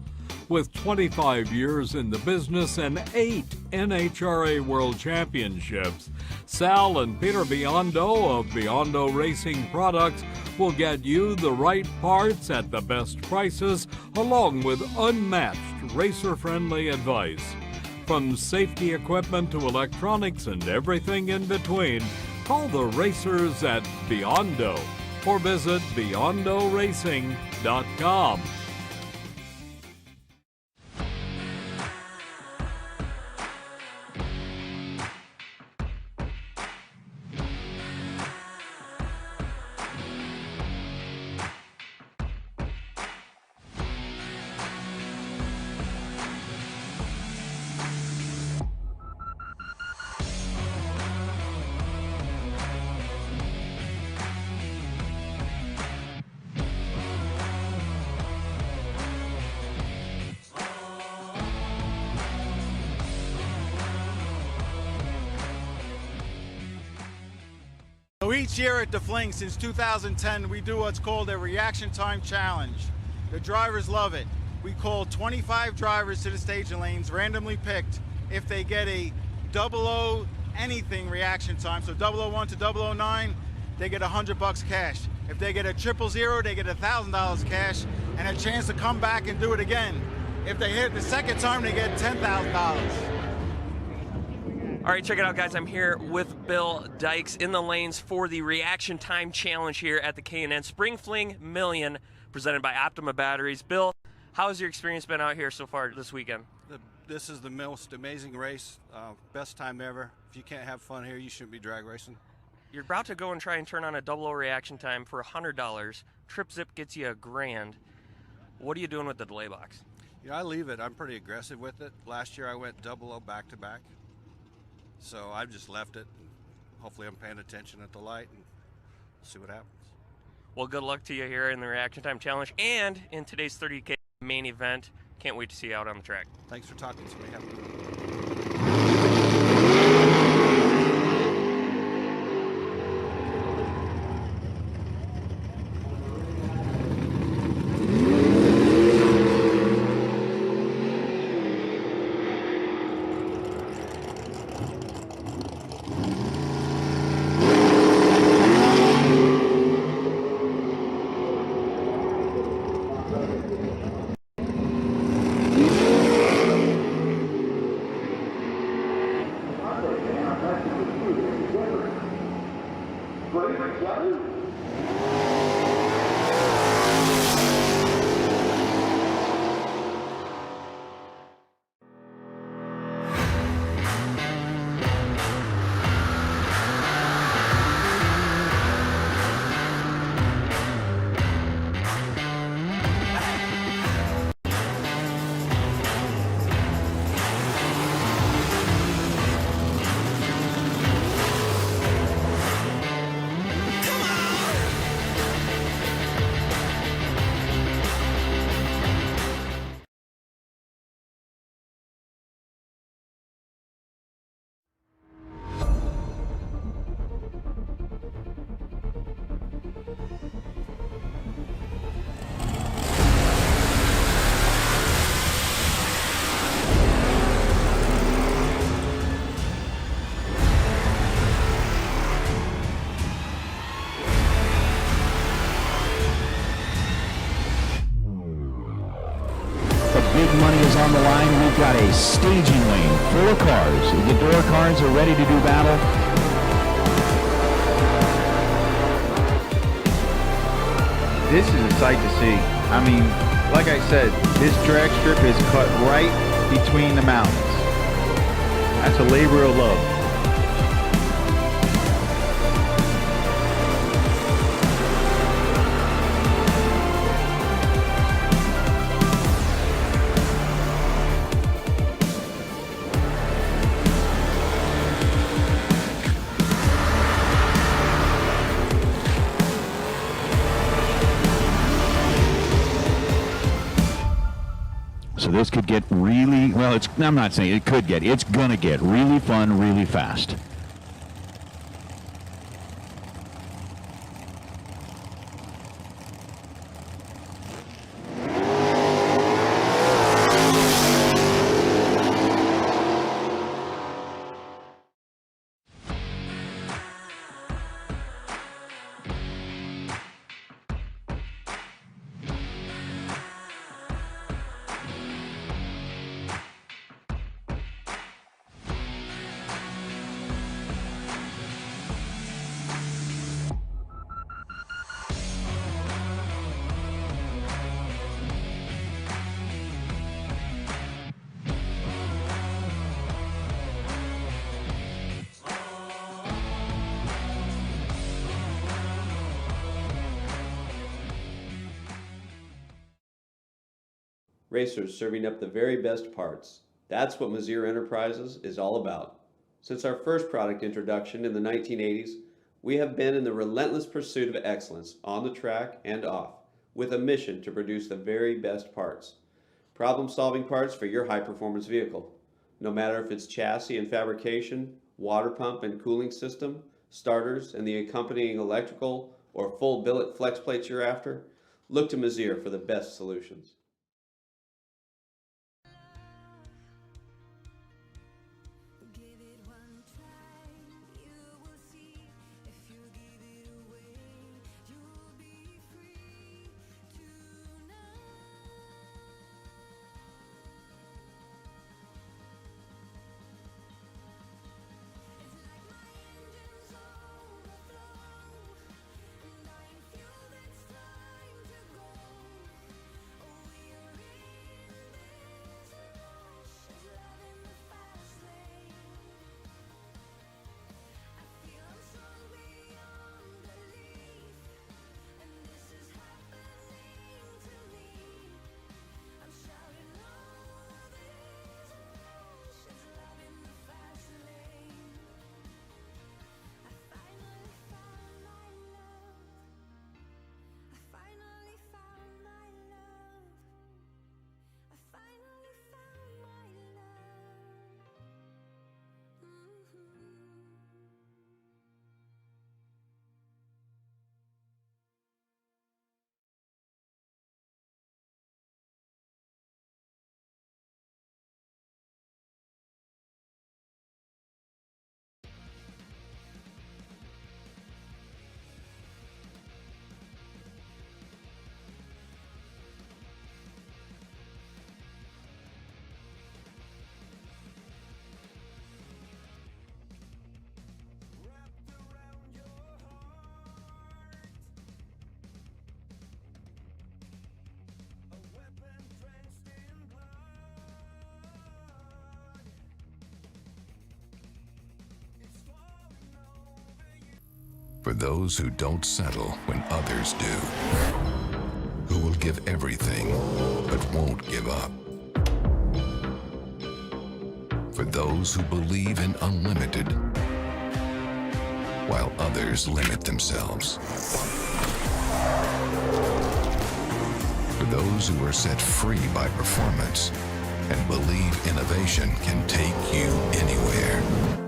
With 25 years in the business and 8 NHRA World Championships, Sal and Peter Biondo of Biondo Racing Products will get you the right parts at the best prices, along with unmatched racer-friendly advice. From safety equipment to electronics and everything in between, call the racers at Biondo or visit BiondoRacing.com.
So each year at the Fling, since 2010, we do what's called a reaction time challenge. The drivers love it. We call 25 drivers to the staging lanes, randomly picked. If they get a 00 anything reaction time, so 001 to 009, they get $100 cash. If they get a 000, they get $1,000 cash and a chance to come back and do it again. If they hit the second time, they get $10,000.
All right, check it out, guys. I'm here with Bill Dykes in the lanes for the Reaction Time Challenge here at the K&N Spring Fling Million, presented by Optima Batteries. Bill, how has your experience been out here so far this weekend?
This is the most amazing race, best time ever. If you can't have fun here, you shouldn't be drag racing.
You're about to go and try and turn on a 00 reaction time for $100. Trip Zip gets you $1,000. What are you doing with the delay box?
You know, I leave it. I'm pretty aggressive with it. Last year I went 00 back-to-back. So I've just left it. Hopefully I'm paying attention at the light and we'll see what happens.
Well, good luck to you here in the Reaction Time Challenge and in today's 30K main event. Can't wait to see you out on the track.
Thanks for talking to me. Have a good one.
Money is on the line. We've got a staging lane full of cars. The door cars are ready to do battle.
This is a sight to see. I mean, like I said, this drag strip is cut right between the mountains. That's a labor of love. this could get really, well, I'm not saying it could get, it's going to get really fun really fast.
Racers serving up the very best parts. That's what Mazir Enterprises is all about. Since our first product introduction in the 1980s, we have been in the relentless pursuit of excellence on the track and off, with a mission to produce the very best parts. Problem-solving parts for your high-performance vehicle. No matter if it's chassis and fabrication, water pump and cooling system, starters and the accompanying electrical, or full billet flex plates you're after, look to Mazir for the best solutions.
For those who don't settle when others do, who will give everything but won't give up. For those who believe in unlimited while others limit themselves. For those who are set free by performance and believe innovation can take you anywhere.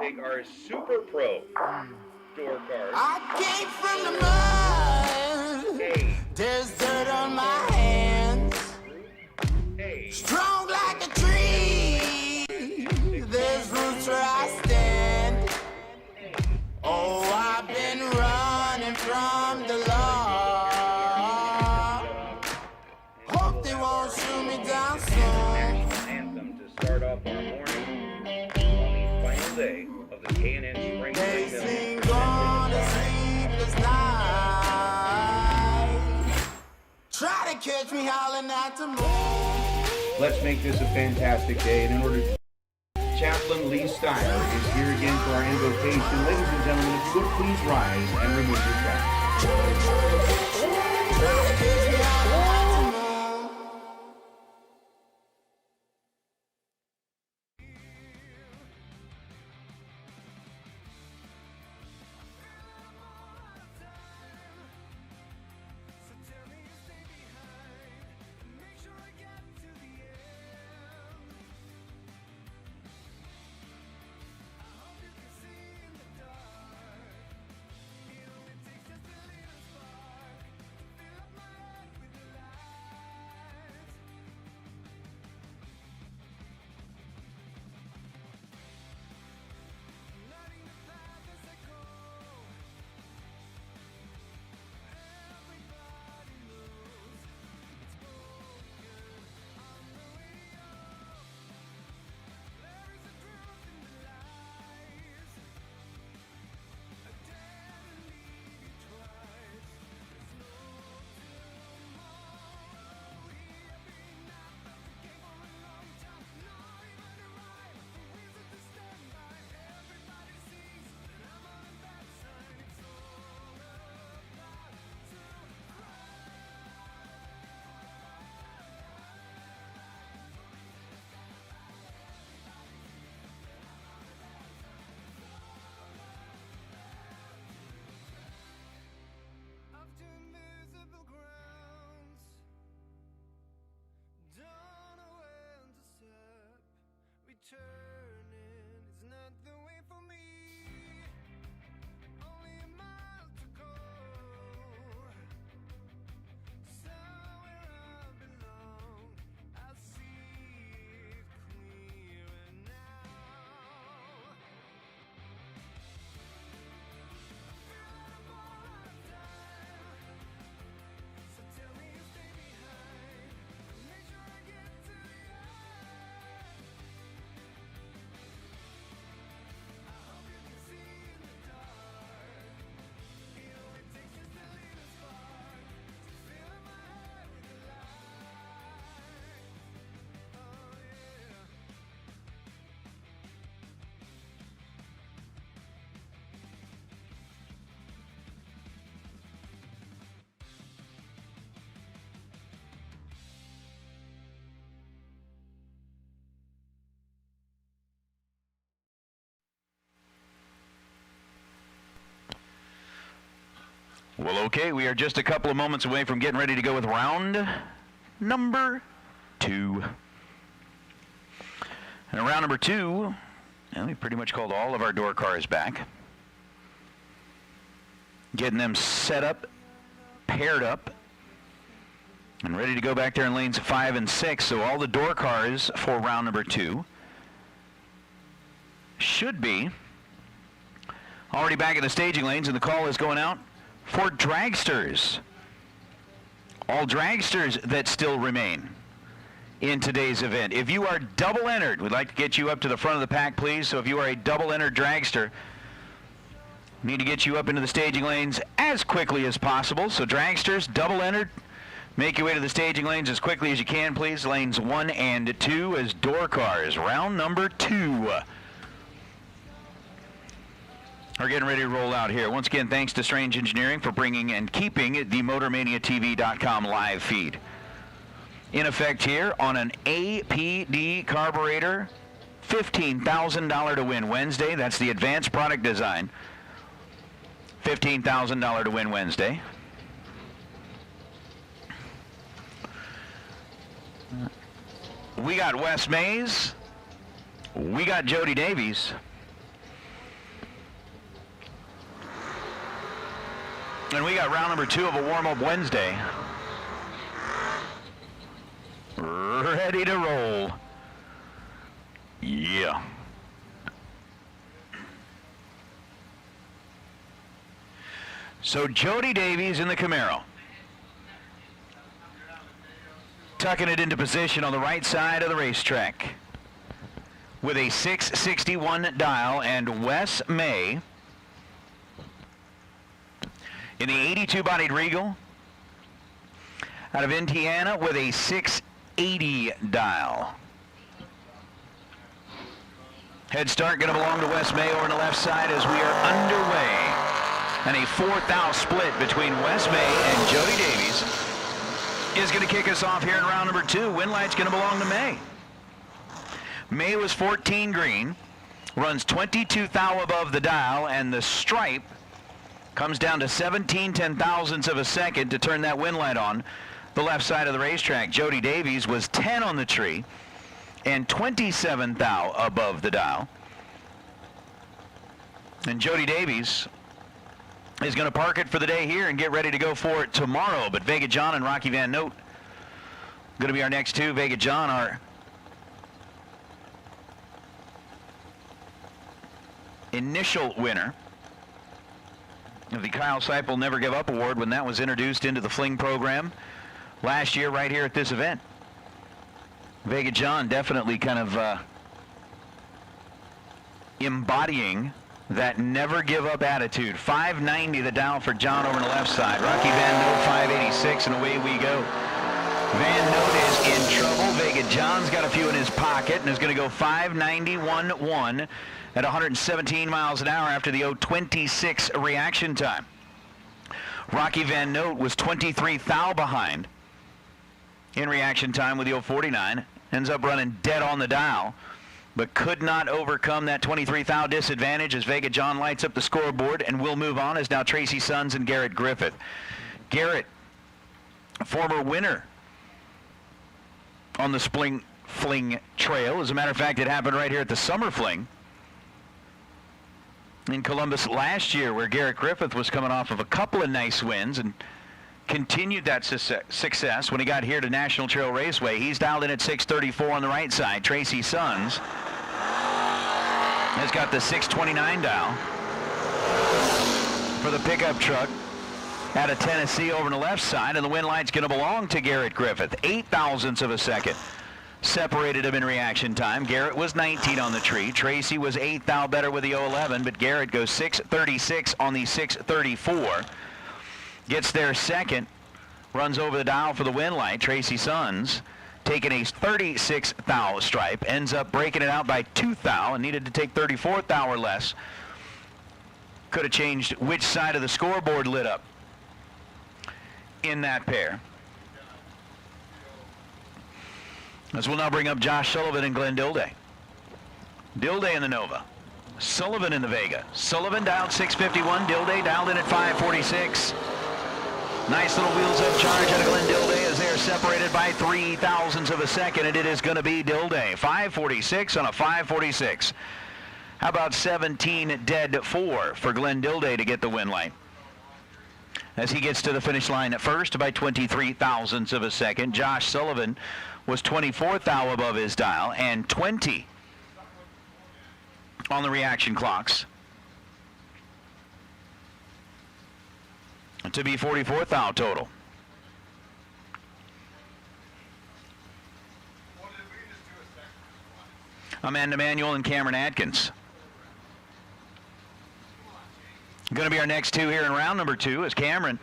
take our Super Pro door cars.
I came from the mud. There's dirt on my hands. Strong like a tree. There's roots where I stand. Oh, I've been running from the law. Hope they won't shoot me down soon.
Anthem to start off our morning on the final day of the K&N Spring
They
Fling.
sing on a sleepless night. Try to catch me howling at the moon.
Let's make this a fantastic day. And in order to Chaplain Lee Steyer is here again for our invocation. Ladies and gentlemen, if you would please rise and remove your caps.
Turning is not the way for me. Only a mile to go. Somewhere I belong. I see it clearer now. So tell me you stay behind. Make sure I get to the end.
Well, okay, we are just a couple of moments away from getting ready to go with round number 2. And in round number 2, we pretty much called all of our door cars back. Getting them set up, paired up, and ready to go back there in lanes 5 and 6. So all the door cars for round number 2 should be already back in the staging lanes, and the call is going out for dragsters. All dragsters that still remain in today's event. If you are double entered, we'd like to get you up to the front of the pack, please. So if you are a double entered dragster, we need to get you up into the staging lanes as quickly as possible. So dragsters, double entered, make your way to the staging lanes as quickly as you can, please. Lanes 1 and 2 as door cars. Round number 2 are getting ready to roll out here. Once again, thanks to Strange Engineering for bringing and keeping the MotorManiaTV.com live feed in effect here on an APD carburetor. $15,000 to win Wednesday. That's the advanced product design. $15,000 to win Wednesday. We got Wes Mays. We got Jody Davies. And we got round number 2 of a warm-up Wednesday. Ready to roll. Yeah. So Jody Davies in the Camaro. Tucking it into position on the right side of the racetrack with a 661 dial, and Wes May in the 82 bodied Regal out of Indiana with a 680 dial. Head start going to belong to Wes May over on the left side as we are underway. And a 4th split between Wes May and Jody Davies is going to kick us off here in round number 2. Win light's going to belong to May. May was 14 green, runs 22 thou above the dial, and the stripe comes down to 17 ten-thousandths of a second to turn that win light on the left side of the racetrack. Jody Davies was 10 on the tree and 27 thou above the dial. And Jody Davies is going to park it for the day here and get ready to go for it tomorrow. But Vega John and Rocky Van Note going to be our next two. Vega John, our initial winner of the Kyle Seipel Never Give Up Award when that was introduced into the Fling program last year right here at this event. Vega John definitely kind of embodying that never give up attitude. 590 the dial for John over on the left side. Rocky Van Note 586, and away we go. Van Note is in trouble. Vega John's got a few in his pocket and is going to go 591.1 at 117 miles an hour after the 026 reaction time. Rocky Van Note was 23 thou behind in reaction time with the 049. Ends up running dead on the dial, but could not overcome that 23 thou disadvantage as Vega John lights up the scoreboard, and will move on as now Tracy Sons and Garrett Griffith. Garrett, former winner on the Fling Trail. As a matter of fact, it happened right here at the Summer Fling in Columbus last year, where Garrett Griffith was coming off of a couple of nice wins and continued that success when he got here to National Trail Raceway. He's dialed in at 634 on the right side. Tracy Sons has got the 629 dial for the pickup truck out of Tennessee over on the left side, and the win light's going to belong to Garrett Griffith. 0.08 of a second separated him in reaction time. Garrett was 19 on the tree. Tracy was 8 thou better with the 011, but Garrett goes 636 on the 634. Gets there second, runs over the dial for the win light. Tracy Sons taking a 36 thou stripe, ends up breaking it out by 2 thou and needed to take 34 thou or less. Could have changed which side of the scoreboard lit up in that pair. As we'll now bring up Josh Sullivan and Glenn Dilday. Dilday in the Nova. Sullivan in the Vega. Sullivan dialed 651. Dilday dialed in at 546. Nice little wheels up charge out of Glenn Dilday as they're separated by 0.03 of a second, and it is going to be Dilday. 546 on a 546. How about 17 dead 4 for Glenn Dilday to get the win light? As he gets to the finish line at first by 0.23 of a second. Josh Sullivan was 24 thou above his dial and 20 on the reaction clocks to be 44 thou total. Amanda Manuel and Cameron Atkins. Going to be our next two here in round number 2 as Cameron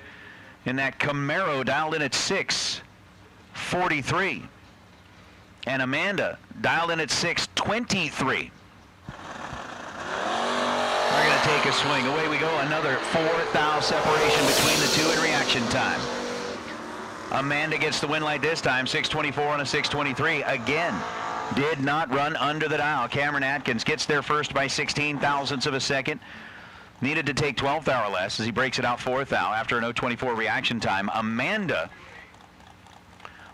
in that Camaro dialed in at 643. And Amanda dialed in at 623. We're going to take a swing. Away we go. Another 4 thou separation between the two in reaction time. Amanda gets the win light this time. 624 on a 623. Again, did not run under the dial. Cameron Atkins gets there first by 0.16 of a second. Needed to take 12 thou or less as he breaks it out 4 thou after an 024 reaction time. Amanda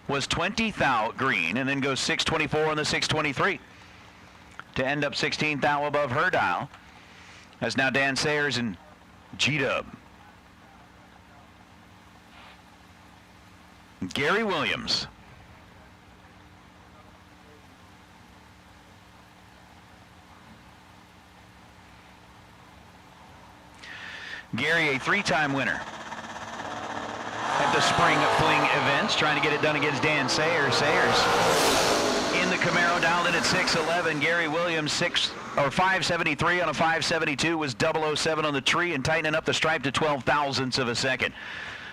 was 20 thou green and then goes 624 on the 623 to end up 16 thou above her dial. As now Dan Sayers and G-Dub Gary Williams. Gary, a 3-time winner at the Spring Fling events, trying to get it done against Dan Sayers. Sayers in the Camaro, dialed in at 6'11". Gary Williams, 573 on a 572, was 007 on the tree and tightening up the stripe to 12 thousandths of a second.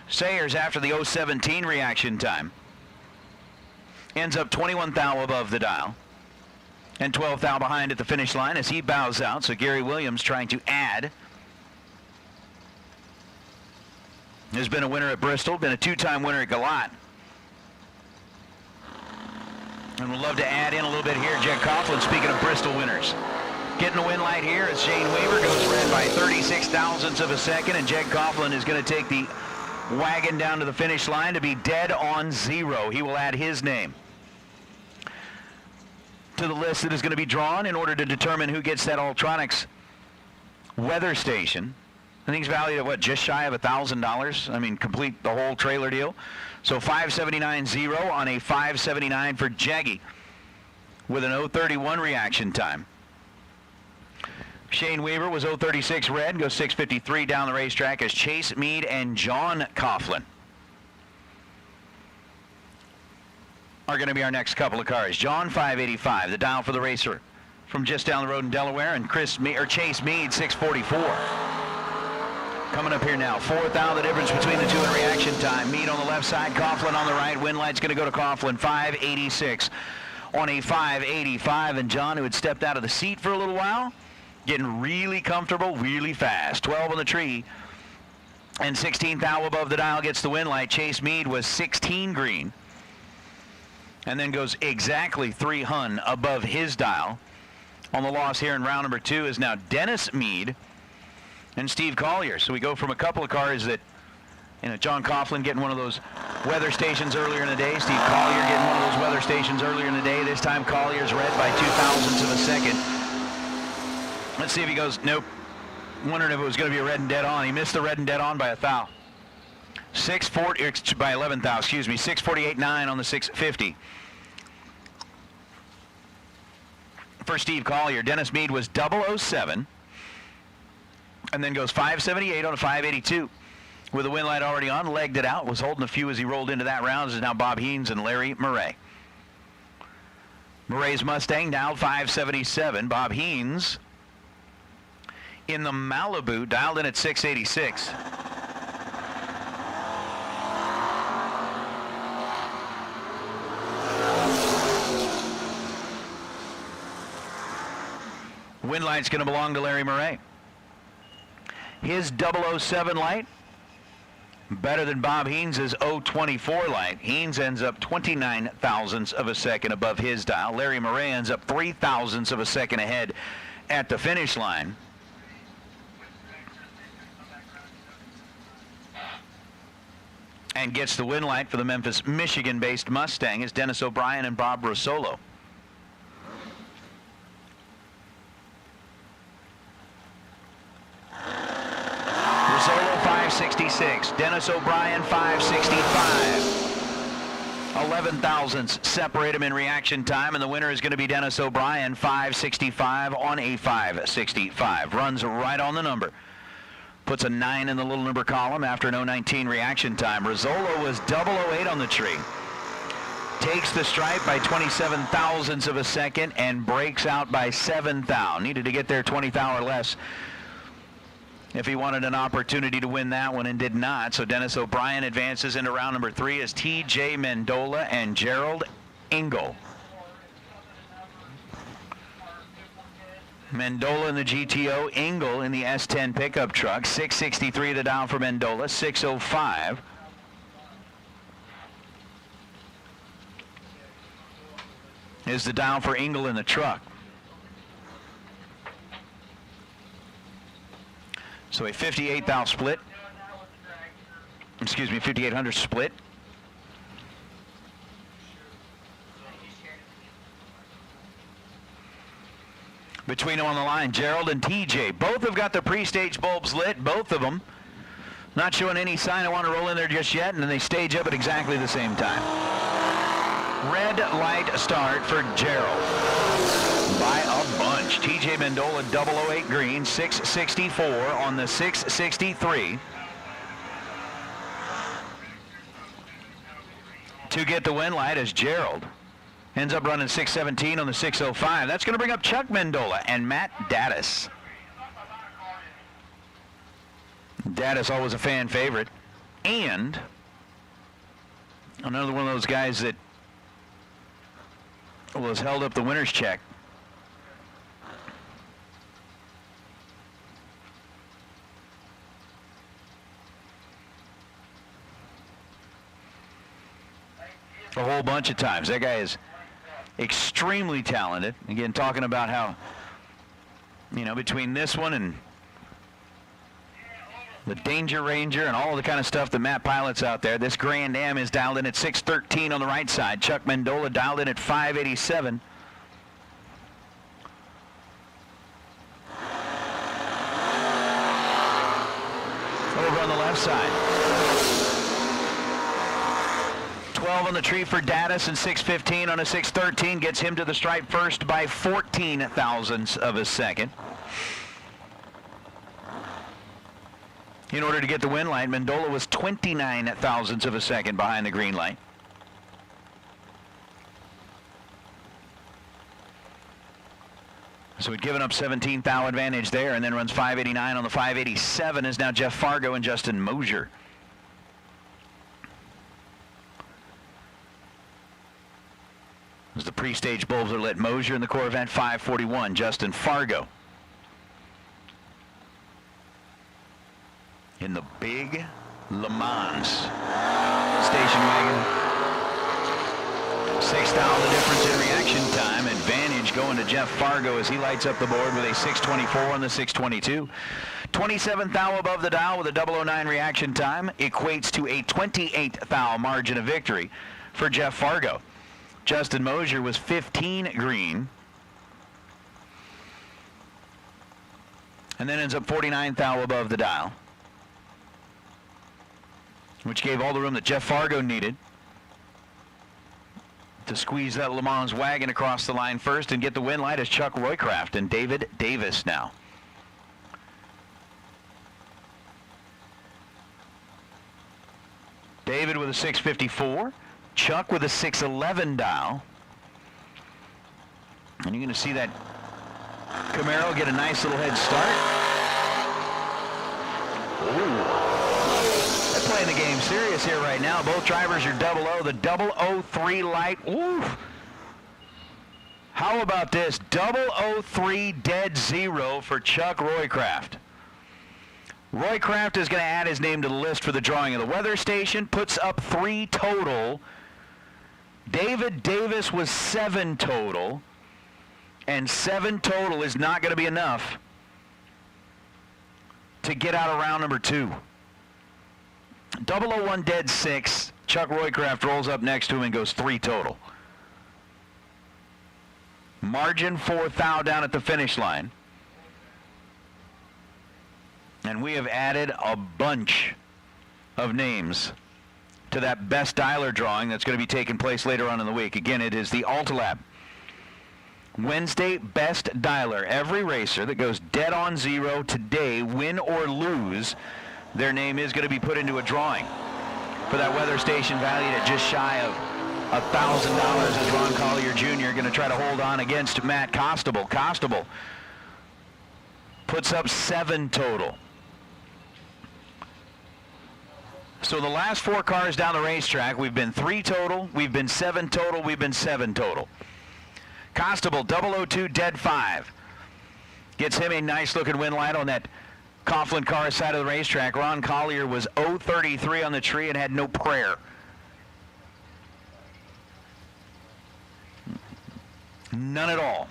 Sayers, after the 017 reaction time, ends up 21 thou above the dial and 12 thou behind at the finish line as he bows out. So Gary Williams trying to add. Has been a winner at Bristol, been a 2-time winner at Galat. And we'd love to add in a little bit here. Jed Coughlin, speaking of Bristol winners. Getting a win light here as Shane Weaver goes red by 36 thousandths of a second, and Jed Coughlin is going to take the wagon down to the finish line to be dead on 0. He will add his name to the list that is going to be drawn in order to determine who gets that Ultronics weather station. I think it's valued at, what, just shy of $1,000? I mean, complete the whole trailer deal. So 579.0 on a 579 for Jaggy with an 031 reaction time. Shane Weaver was 036 red, goes 653 down the racetrack as Chase Meade and John Coughlin are going to be our next couple of cars. John, 585, the dial for the racer from just down the road in Delaware, and Chase Meade, 644. Coming up here now, 4 thou, the difference between the two in reaction time. Meade on the left side, Coughlin on the right. Win light's going to go to Coughlin, 586 on a 585. And John, who had stepped out of the seat for a little while, getting really comfortable, really fast. 12 on the tree and 16 thou above the dial gets the win light. Chase Meade was 16 green and then goes exactly 3 hun above his dial. On the loss here in round number 2 is now Dennis Meade and Steve Collier. So we go from a couple of cars that, John Coughlin getting one of those weather stations earlier in the day. Steve Collier getting one of those weather stations earlier in the day. This time Collier's red by 2 thousandths of a second. Let's see if he goes, nope. Wondering if it was going to be a red and dead on. He missed the red and dead on by a thou. 640, by 11 thou, excuse me. 648.9 on the 650. For Steve Collier, Dennis Meade was 007. And then goes 578 on a 582 with a win light already on, legged it out, was holding a few as he rolled into that round. This is now Bob Heens and Larry Murray. Murray's Mustang now 577. Bob Heens in the Malibu, dialed in at 686. Win light's going to belong to Larry Murray. His 007 light, better than Bob Heens' 024 light. Heens ends up 29 thousandths of a second above his dial. Larry Murray ends up 3 thousandths of a second ahead at the finish line. And gets the win light for the Memphis, Michigan-based Mustang is Dennis O'Brien and Bob Rosolo. Rosolo 566, Dennis O'Brien 565. 11 thousandths separate him in reaction time, and the winner is going to be Dennis O'Brien, 565 on a 565. Runs right on the number. Puts a 9 in the little number column after an 019 reaction time. Rosolo was 008 on the tree. Takes the stripe by 27 thousandths of a second and breaks out by 7 thou. Needed to get there 20 thou or less if he wanted an opportunity to win that one, and did not. So Dennis O'Brien advances into round number 3 as T.J. Mendola and Gerald Engel. Mendola in the GTO, Engel in the S10 pickup truck. 663 the dial for Mendola, 605. Is the dial for Engel in the truck. So a 58 thou split. Excuse me, 5800 split. Between them on the line, Gerald and TJ. Both have got the pre-stage bulbs lit, both of them. Not showing any sign I want to roll in there just yet, and then they stage up at exactly the same time. Red light start for Gerald. By a bunch. TJ Mendola 008 green, 664 on the 663. To get the win light as Gerald ends up running 617 on the 605. That's going to bring up Chuck Mendola and Matt Daddis. Daddis always a fan favorite. And another one of those guys that was held up the winner's check. A whole bunch of times. That guy is extremely talented. Again, talking about how, between this one and the Danger Ranger and all the kind of stuff that Matt pilots out there, this Grand Am is dialed in at 613 on the right side. Chuck Mendola dialed in at 587. Over on the left side. 12 on the tree for Daddis and 615 on a 613 gets him to the stripe first by 14 thousandths of a second. In order to get the win light, Mendola was 29 thousandths of a second behind the green light. So he'd given up 17 thou advantage there, and then runs 589 on the 587 is now Jeff Fargo and Justin Mosier. As the pre-stage bulbs are lit, Mosier in the Corvette 541, Justin Fargo in the big Le Mans station wagon. 6 thou the difference in reaction time. Advantage going to Jeff Fargo as he lights up the board with a 624 on the 622. 27 thou above the dial with a 009 reaction time equates to a 28 thou margin of victory for Jeff Fargo. Justin Mosier was 15 green. And then ends up 49 thou above the dial, which gave all the room that Jeff Fargo needed to squeeze that Le Mans wagon across the line first and get the win light as Chuck Roycraft and David Davis now. David with a 654. Chuck with a 611 dial. And you're going to see that Camaro get a nice little head start. Ooh. They're playing the game serious here right now. Both drivers are 00. The 003 light. Ooh. How about this? 003 dead zero for Chuck Roycraft. Roycraft is going to add his name to the list for the drawing of the weather station. Puts up 3 total. David Davis was 7 total, and 7 total is not going to be enough to get out of round number 2. 001 dead 6. Chuck Roycraft rolls up next to him and goes 3 total. Margin 4 thou down at the finish line. And we have added a bunch of names to that best dialer drawing that's going to be taking place later on in the week. Again, it is the Altalab Wednesday best dialer. Every racer that goes dead on zero today, win or lose, their name is going to be put into a drawing for that weather station valued at just shy of $1,000 as Ron Collier Jr. going to try to hold on against Matt Costable. Costable puts up 7 total. So the last 4 cars down the racetrack, we've been 3 total, we've been 7 total, we've been 7 total. Costable, 002, dead 5. Gets him a nice looking win light on that Coughlin car side of the racetrack. Ron Collier was 033 on the tree and had no prayer. None at all.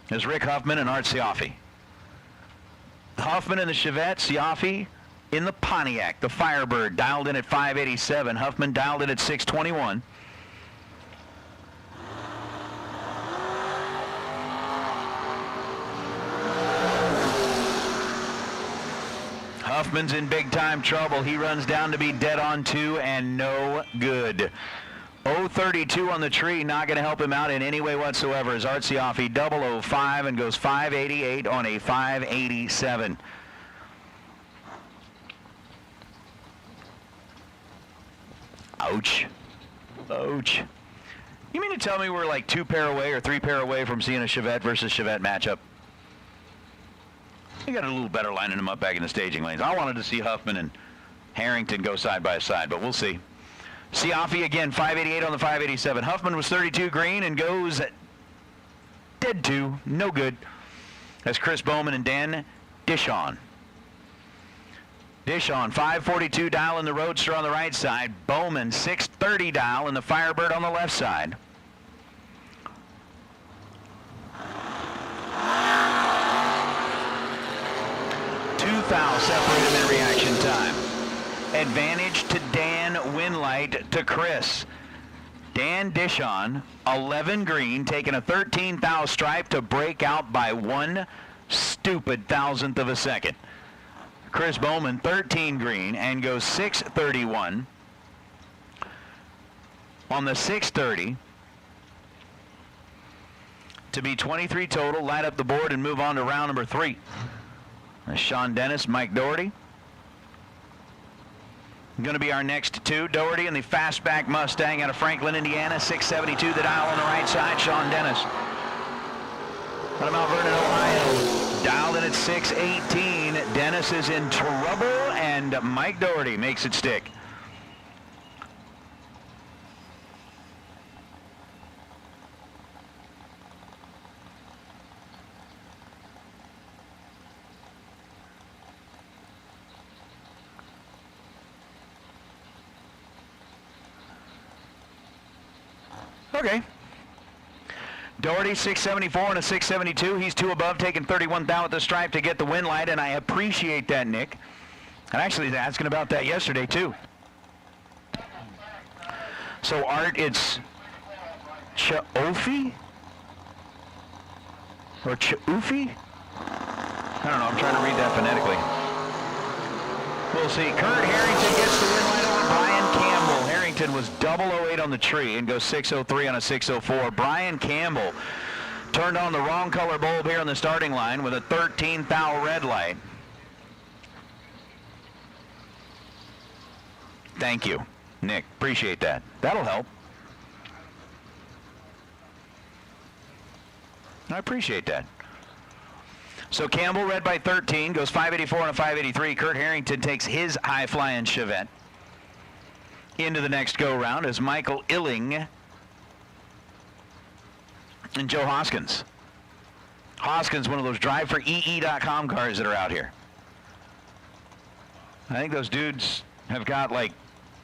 There's Rick Huffman and Art Siaffi. Huffman in the Chevette, Siaffi in the Pontiac, the Firebird, dialed in at 587. Huffman dialed in at 621. Huffman's in big time trouble. He runs down to be dead on 2 and no good. 032 on the tree, not going to help him out in any way whatsoever. As Artsiafi 005 and goes 588 on a 587. Ouch. Ouch. You mean to tell me we're like 2 pair away or 3 pair away from seeing a Chevette versus Chevette matchup? You got a little better lining them up back in the staging lanes. I wanted to see Huffman and Harrington go side by side, but we'll see. Siafi again, 588 on the 587. Huffman was 32 green and goes dead 2, no good. That's Chris Bowman and Dan Dishon. Dishon, 542 dial in the Roadster on the right side. Bowman, 630 dial in the Firebird on the left side. Two fouls separate them in reaction time. Advantage to Dan, Winlight to Chris. Dan Dishon, 11 green, taking a 13 thou stripe to break out by 1 stupid thousandth of a second. Chris Bowman, 13 green, and goes 631 on the 630 to be 23 total. Light up the board and move on to round number 3. Sean Dennis, Mike Doherty. Going to be our next 2. Doherty in the fastback Mustang out of Franklin, Indiana, 672 the dial on the right side. Sean Dennis. Out of Mount Vernon, Ohio, dialed in at 618. Dennis is in trouble, and Mike Doherty makes it stick. Okay. Doherty, 674 and a 672. He's 2 above, taking 31 thou at the stripe to get the win light, and I appreciate that, Nick. And actually, I was asking about that yesterday, too. So, Art, it's Chaofi? Or Chaufi? I don't know. I'm trying to read that phonetically. We'll see. Kurt Harrington gets the win light over Brian Campbell. Harrington was 008 on the tree and goes 603 on a 604. Brian Campbell turned on the wrong color bulb here on the starting line with a 13 thou red light. Thank you, Nick. Appreciate that. That'll help. I appreciate that. So Campbell red by 13, goes 584 and a 583. Kurt Harrington takes his high-flying Chevette into the next go-round as Michael Illing and Joe Hoskins. Hoskins, one of those driveforee.com cars that are out here. I think those dudes have got like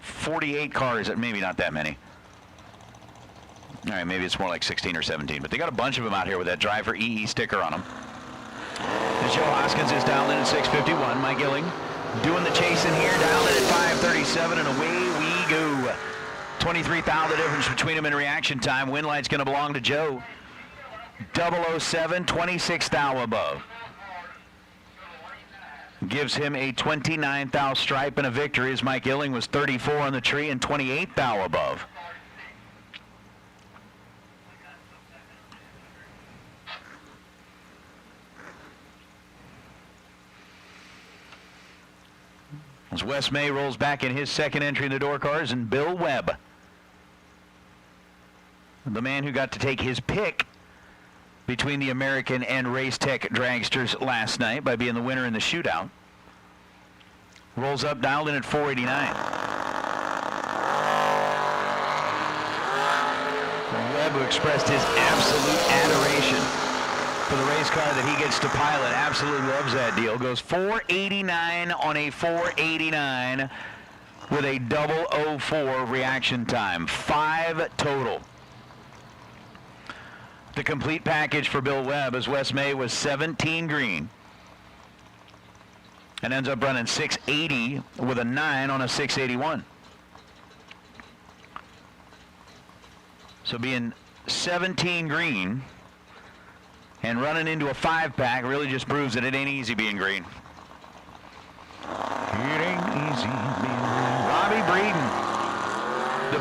48 cars, maybe not that many. All right, maybe it's more like 16 or 17, but they got a bunch of them out here with that Drive for EE sticker on them. As Joe Hoskins is dialed in at 651. Mike Illing doing the chasing here, dialed in at 537, and away we go. 23 thou the difference between them in reaction time. Win light's going to belong to Joe. 007, 26 thou above. Gives him a 29 thou stripe and a victory as Mike Illing was 34 on the tree and 28 thou above. As Wes May rolls back in his second entry in the door cars, and Bill Webb, the man who got to take his pick between the American and Race Tech dragsters last night by being the winner in the shootout, rolls up, dialed in at 489. Webb, who expressed his absolute adoration for the race car that he gets to pilot, absolutely loves that deal, goes 489 on a 489 with a 004 reaction time. 5 total. The complete package for Bill Webb as Wes May was 17 green and ends up running 680 with a 9 on a 681. So being 17 green and running into a 5-pack really just proves that it ain't easy being green.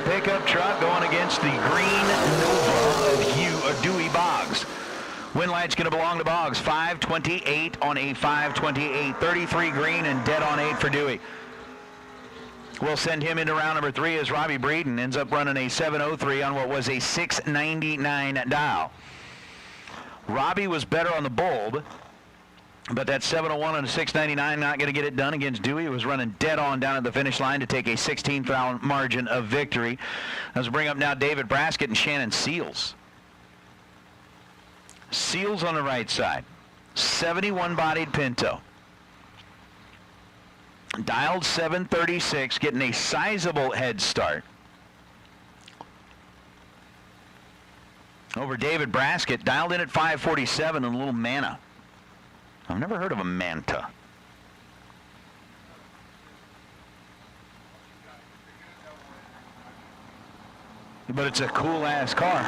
pickup truck going against the green Nova of Dewey Boggs. Win light's going to belong to Boggs. 5:28 on a 5:28. 33 green and dead on 8 for Dewey. We'll send him into round number 3 as Robbie Breeden ends up running a 7:03 on what was a 6:99 dial. Robbie was better on the bulb, but that 7:01 on a 6:99 not going to get it done against Dewey. He was running dead on down at the finish line to take a 16th margin of victory. Let's bring up now David Braskett and Shannon Seals. Seals on the right side. 71-bodied Pinto. Dialed 736, getting a sizable head start over David Braskett, dialed in at 547 and a little Mana. I've never heard of a Manta. But it's a cool-ass car.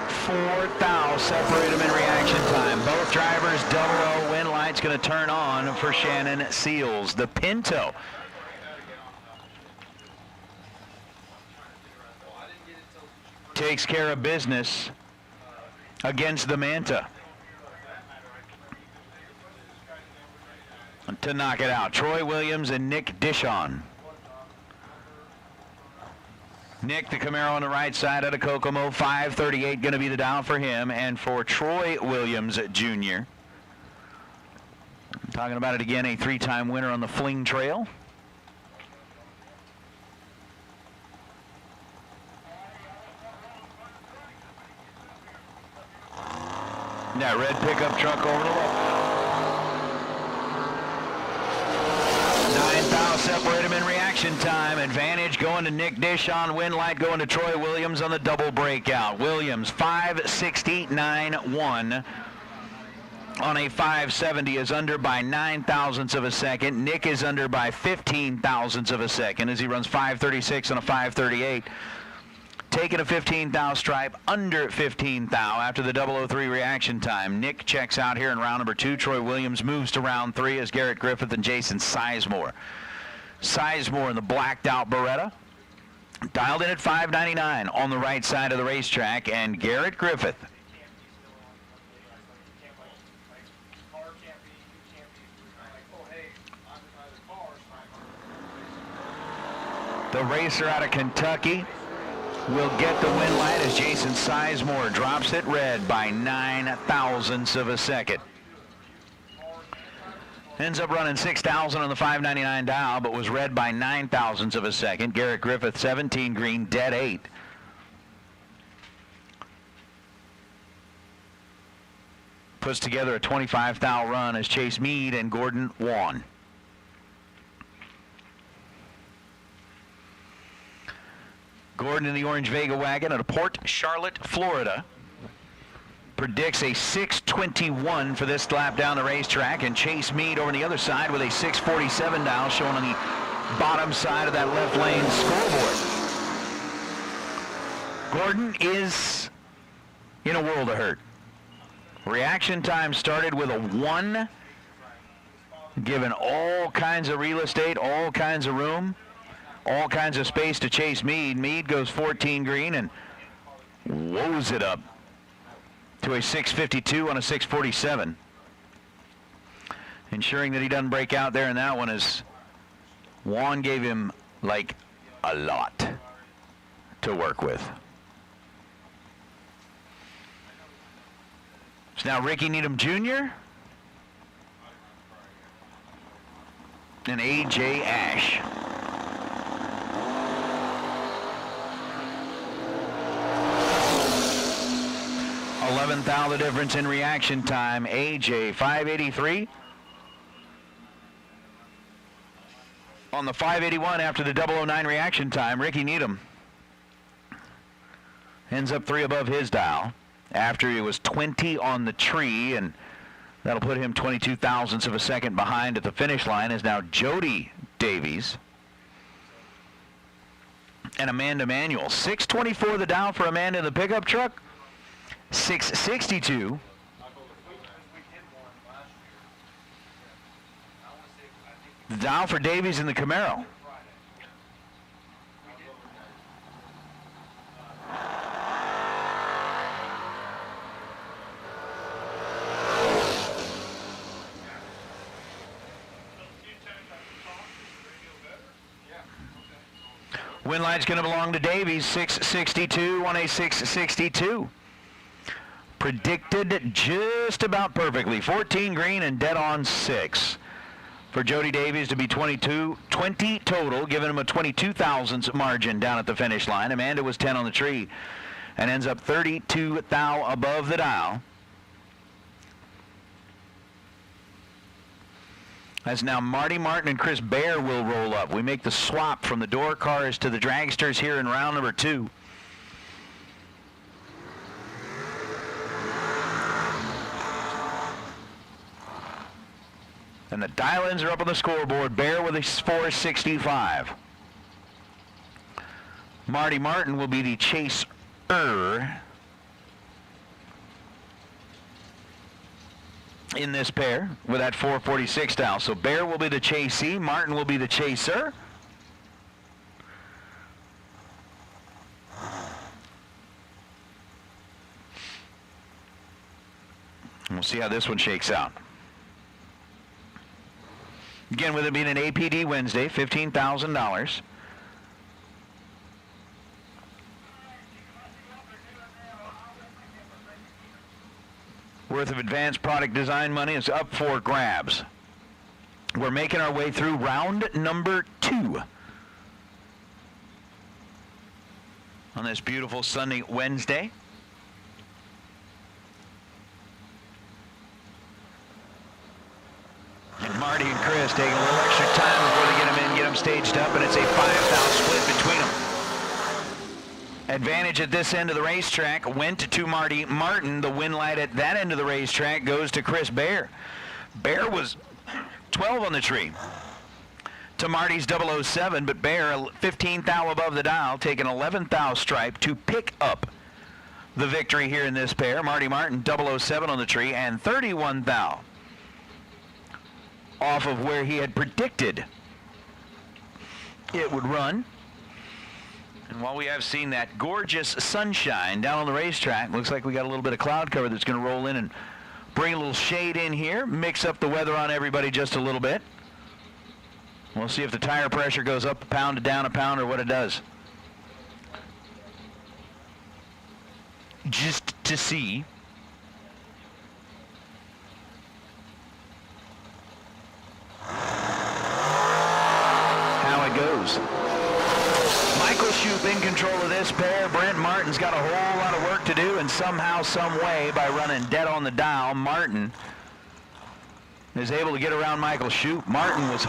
4 thou separate them in reaction time. Both drivers, 00. Win light's going to turn on for Shannon Seals. The Pinto takes care of business against the Manta to knock it out. Troy Williams and Nick Dishon. Nick, the Camaro on the right side out of Kokomo, 538 going to be the down for him. And for Troy Williams Jr., I'm talking about it again, a 3-time winner on the Fling Trail. That red pickup truck over the wall. 9 thou separate him in reaction time. Advantage going to Nick Dishon. Win light going to Troy Williams on the double breakout. Williams 5:69.1 on a 570 is under by 9 thousandths of a second. Nick is under by 15 thousandths of a second as he runs 536 on a 538. Taking a 15 thou stripe under 15 thou after the 003 reaction time. Nick checks out here in round number 2. Troy Williams moves to round 3 as Garrett Griffith and Jason Sizemore. Sizemore in the blacked out Beretta. Dialed in at 599 on the right side of the racetrack, and Garrett Griffith the racer out of Kentucky will get the win light as Jason Sizemore drops it red by 9 thousandths of a second. Ends up running 6,000 on the 599 dial, but was red by 9 thousandths of a second. Garrett Griffith, 17 green, dead 8. Puts together a 25 thou run as Chase Meade and Gordon won. Gordon in the orange Vega wagon out of Port Charlotte, Florida. Predicts a 6:21 for this lap down the racetrack, and Chase Meade over on the other side with a 6:47 dial showing on the bottom side of that left lane scoreboard. Gordon is in a world of hurt. Reaction time started with a 1, given all kinds of real estate, all kinds of room, all kinds of space to Chase Meade. Meade goes 14 green and woes it up to a 6:52 on a 6:47. Ensuring that he doesn't break out there in that one as Juan gave him like a lot to work with. So now Ricky Needham Jr. and A.J. Ash. $11,000 the difference in reaction time. A.J. 583. On the 581 after the 009 reaction time, Ricky Needham ends up 3 above his dial after he was 20 on the tree, and that'll put him 22 thousandths of a second behind at the finish line. Is now Jody Davies and Amanda Manuel. 624 the dial for Amanda in the pickup truck. 662 the dial for Davies in the Camaro. Win line's going to belong to Davies, 662 on a 662. Predicted just about perfectly. 14 green and dead on 6. For Jody Davies to be 20 total, giving him a 22 thousandths margin down at the finish line. Amanda was 10 on the tree and ends up 32 thou above the dial. As now Marty Martin and Chris Bear will roll up. We make the swap from the door cars to the dragsters here in round number 2. And the dial-ins are up on the scoreboard. Bear with a 465. Marty Martin will be the chaser in this pair with that 446 dial. So Bear will be the chasee. Martin will be the chaser. And we'll see how this one shakes out. Again, with it being an APD Wednesday, $15,000. Worth of advanced product design money is up for grabs. We're making our way through round number 2 on this beautiful sunny Wednesday. And Marty and Chris taking a little extra time before they get them staged up, and it's a 5-thou split between them. Advantage at this end of the racetrack went to Marty Martin. The win light at that end of the racetrack goes to Chris Bear. Bear was 12 on the tree to Marty's 007, but Bear 15 thou above the dial, taking 11 thou stripe to pick up the victory here in this pair. Marty Martin 007 on the tree and 31 thou off of where he had predicted it would run. And while we have seen that gorgeous sunshine down on the racetrack, looks like we got a little bit of cloud cover that's going to roll in and bring a little shade in here, mix up the weather on everybody just a little bit. We'll see if the tire pressure goes up a pound, down a pound, or what it does. Just to see. How it goes. Michael Shoup in control of this pair. Brent Martin's got a whole lot of work to do, and somehow, some way, by running dead on the dial, Martin is able to get around Michael Shoup. Martin was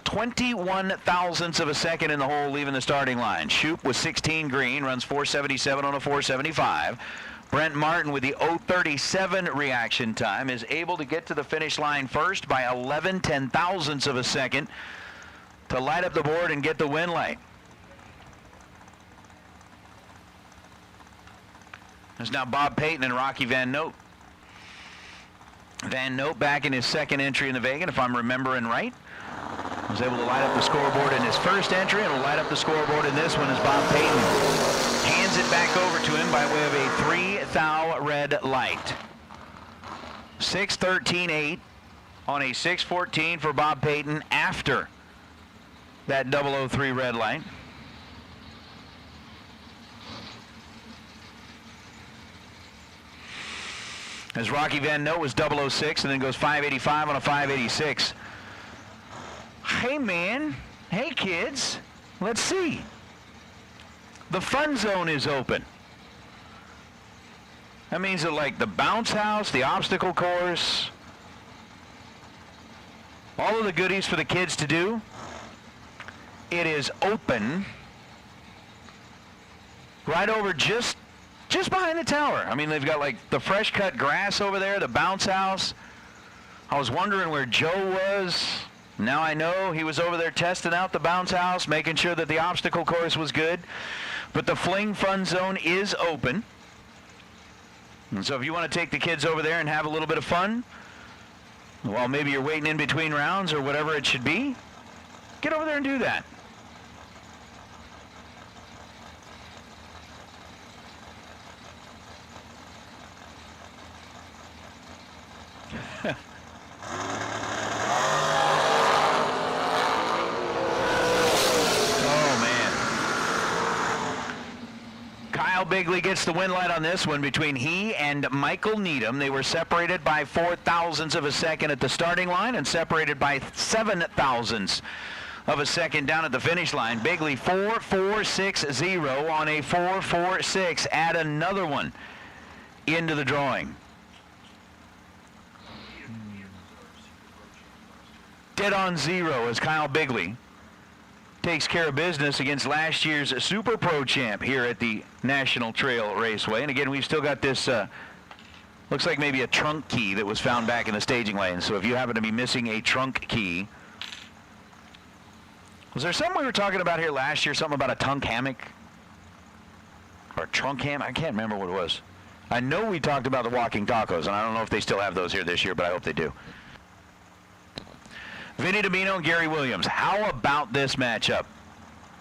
21 thousandths of a second in the hole leaving the starting line. Shoup was 16 green, runs 477 on a 475. Brent Martin with the 037 reaction time is able to get to the finish line first by 11 ten-thousandths of a second to light up the board and get the win light. There's now Bob Payton and Rocky Van Note. Van Note back in his second entry in the Vegas, if I'm remembering right. Was able to light up the scoreboard in his first entry and will light up the scoreboard in this one as Bob Payton hands it back over to him by way of a 3-thou red light. 6:13.8 on a 6:14 for Bob Payton after that 003 red light. As Rocky Van Note was 006 and then goes 585 on a 586. Hey man, hey kids, let's see. The fun zone is open. That means that like the bounce house, the obstacle course, all of the goodies for the kids to do, it is open right over just behind the tower. I mean, they've got like the fresh cut grass over there, the bounce house. I was wondering where Joe was. Now I know he was over there testing out the bounce house, making sure that the obstacle course was good. But the Fling Fun Zone is open. And so if you want to take the kids over there and have a little bit of fun, while maybe you're waiting in between rounds or whatever it should be, get over there and do that. Oh man. Kyle Bigley gets the win light on this one between he and Michael Needham. They were separated by 4 thousandths of a second at the starting line and separated by 7 thousandths of a second down at the finish line. Bigley 4.460 on a 4.46. Add another one into the drawing. Dead on zero as Kyle Bigley takes care of business against last year's Super Pro champ here at the National Trail Raceway. And again, we've still got this, looks like maybe a trunk key that was found back in the staging lane. So if you happen to be missing a trunk key. Was there something we were talking about here last year, something about a tunk hammock? Or a trunk hammock? I can't remember what it was. I know we talked about the walking tacos, and I don't know if they still have those here this year, but I hope they do. Vinny Domino and Gary Williams. How about this matchup?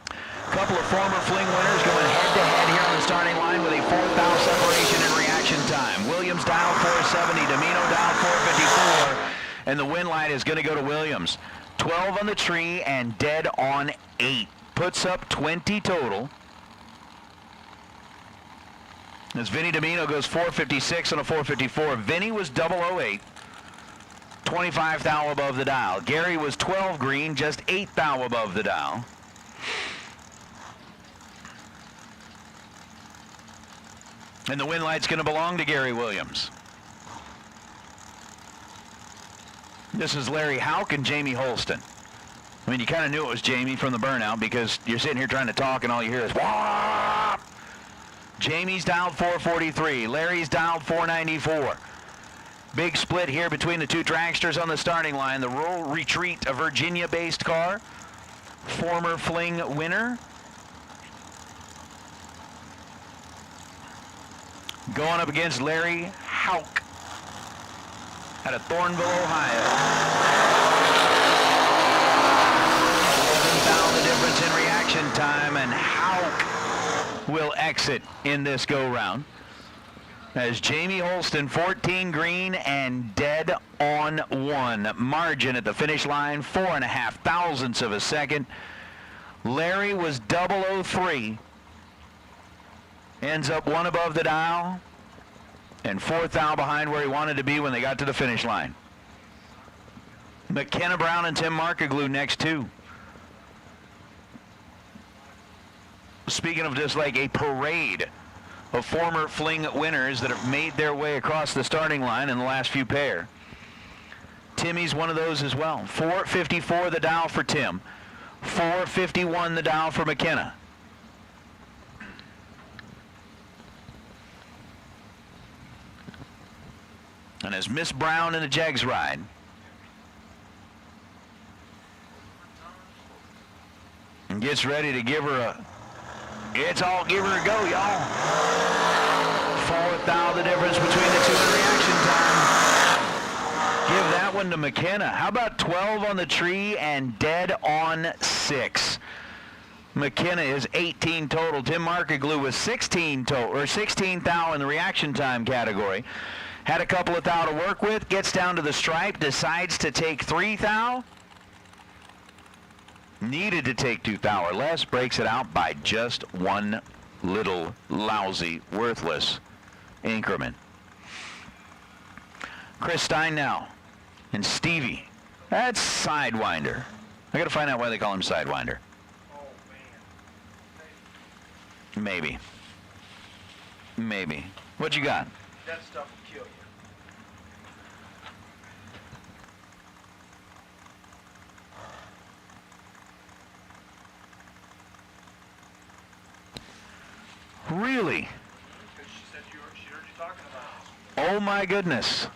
A couple of former Fling winners going head-to-head here on the starting line with a 4th separation in reaction time. Williams dialed 470, Domino dialed 454, and the win light is going to go to Williams. 12 on the tree and dead on 8. Puts up 20 total. As Vinny Domino goes 456 on a 454. Vinny was 008. 25 thou above the dial. Gary was 12 green, just 8 thou above the dial. And the win light's going to belong to Gary Williams. This is Larry Houck and Jamie Holston. I mean, you kind of knew it was Jamie from the burnout because you're sitting here trying to talk and all you hear is wah! Jamie's dialed 443. Larry's dialed 494. Big split here between the two dragsters on the starting line. The Rural Retreat, a Virginia-based car. Former Fling winner. Going up against Larry Houck out of Thornville, Ohio. 11 the difference in reaction time, and Houck will exit in this go-round. As Jamie Holston, 14 green and dead on 1. Margin at the finish line, 4.5 thousandths of a second. Larry was 003. Ends up 1 above the dial and 4 thou behind where he wanted to be when they got to the finish line. McKenna Brown and Tim Markaglu next 2. Speaking of just like a parade of former Fling winners that have made their way across the starting line in the last few pair. Timmy's one of those as well. 454 the dial for Tim. 451 the dial for McKenna. And as Miss Brown in the Jegs ride. And gets ready to give her a... It's all give her a go, y'all. 4 thou the difference between the two in reaction time. Give that one to McKenna. How about 12 on the tree and dead on 6? McKenna is 18 total. Tim Markaglu was 16 total, or 16 thou in the reaction time category. Had a couple of thou to work with, gets down to the stripe, decides to take 3 thou. Needed to take 2 thou or less, breaks it out by just 1 little lousy, worthless increment. Chris Stein now, and Stevie. That's Sidewinder. I gotta find out why they call him Sidewinder. Maybe. Maybe. What you got?
That stuff will kill you.
Really? Oh my goodness.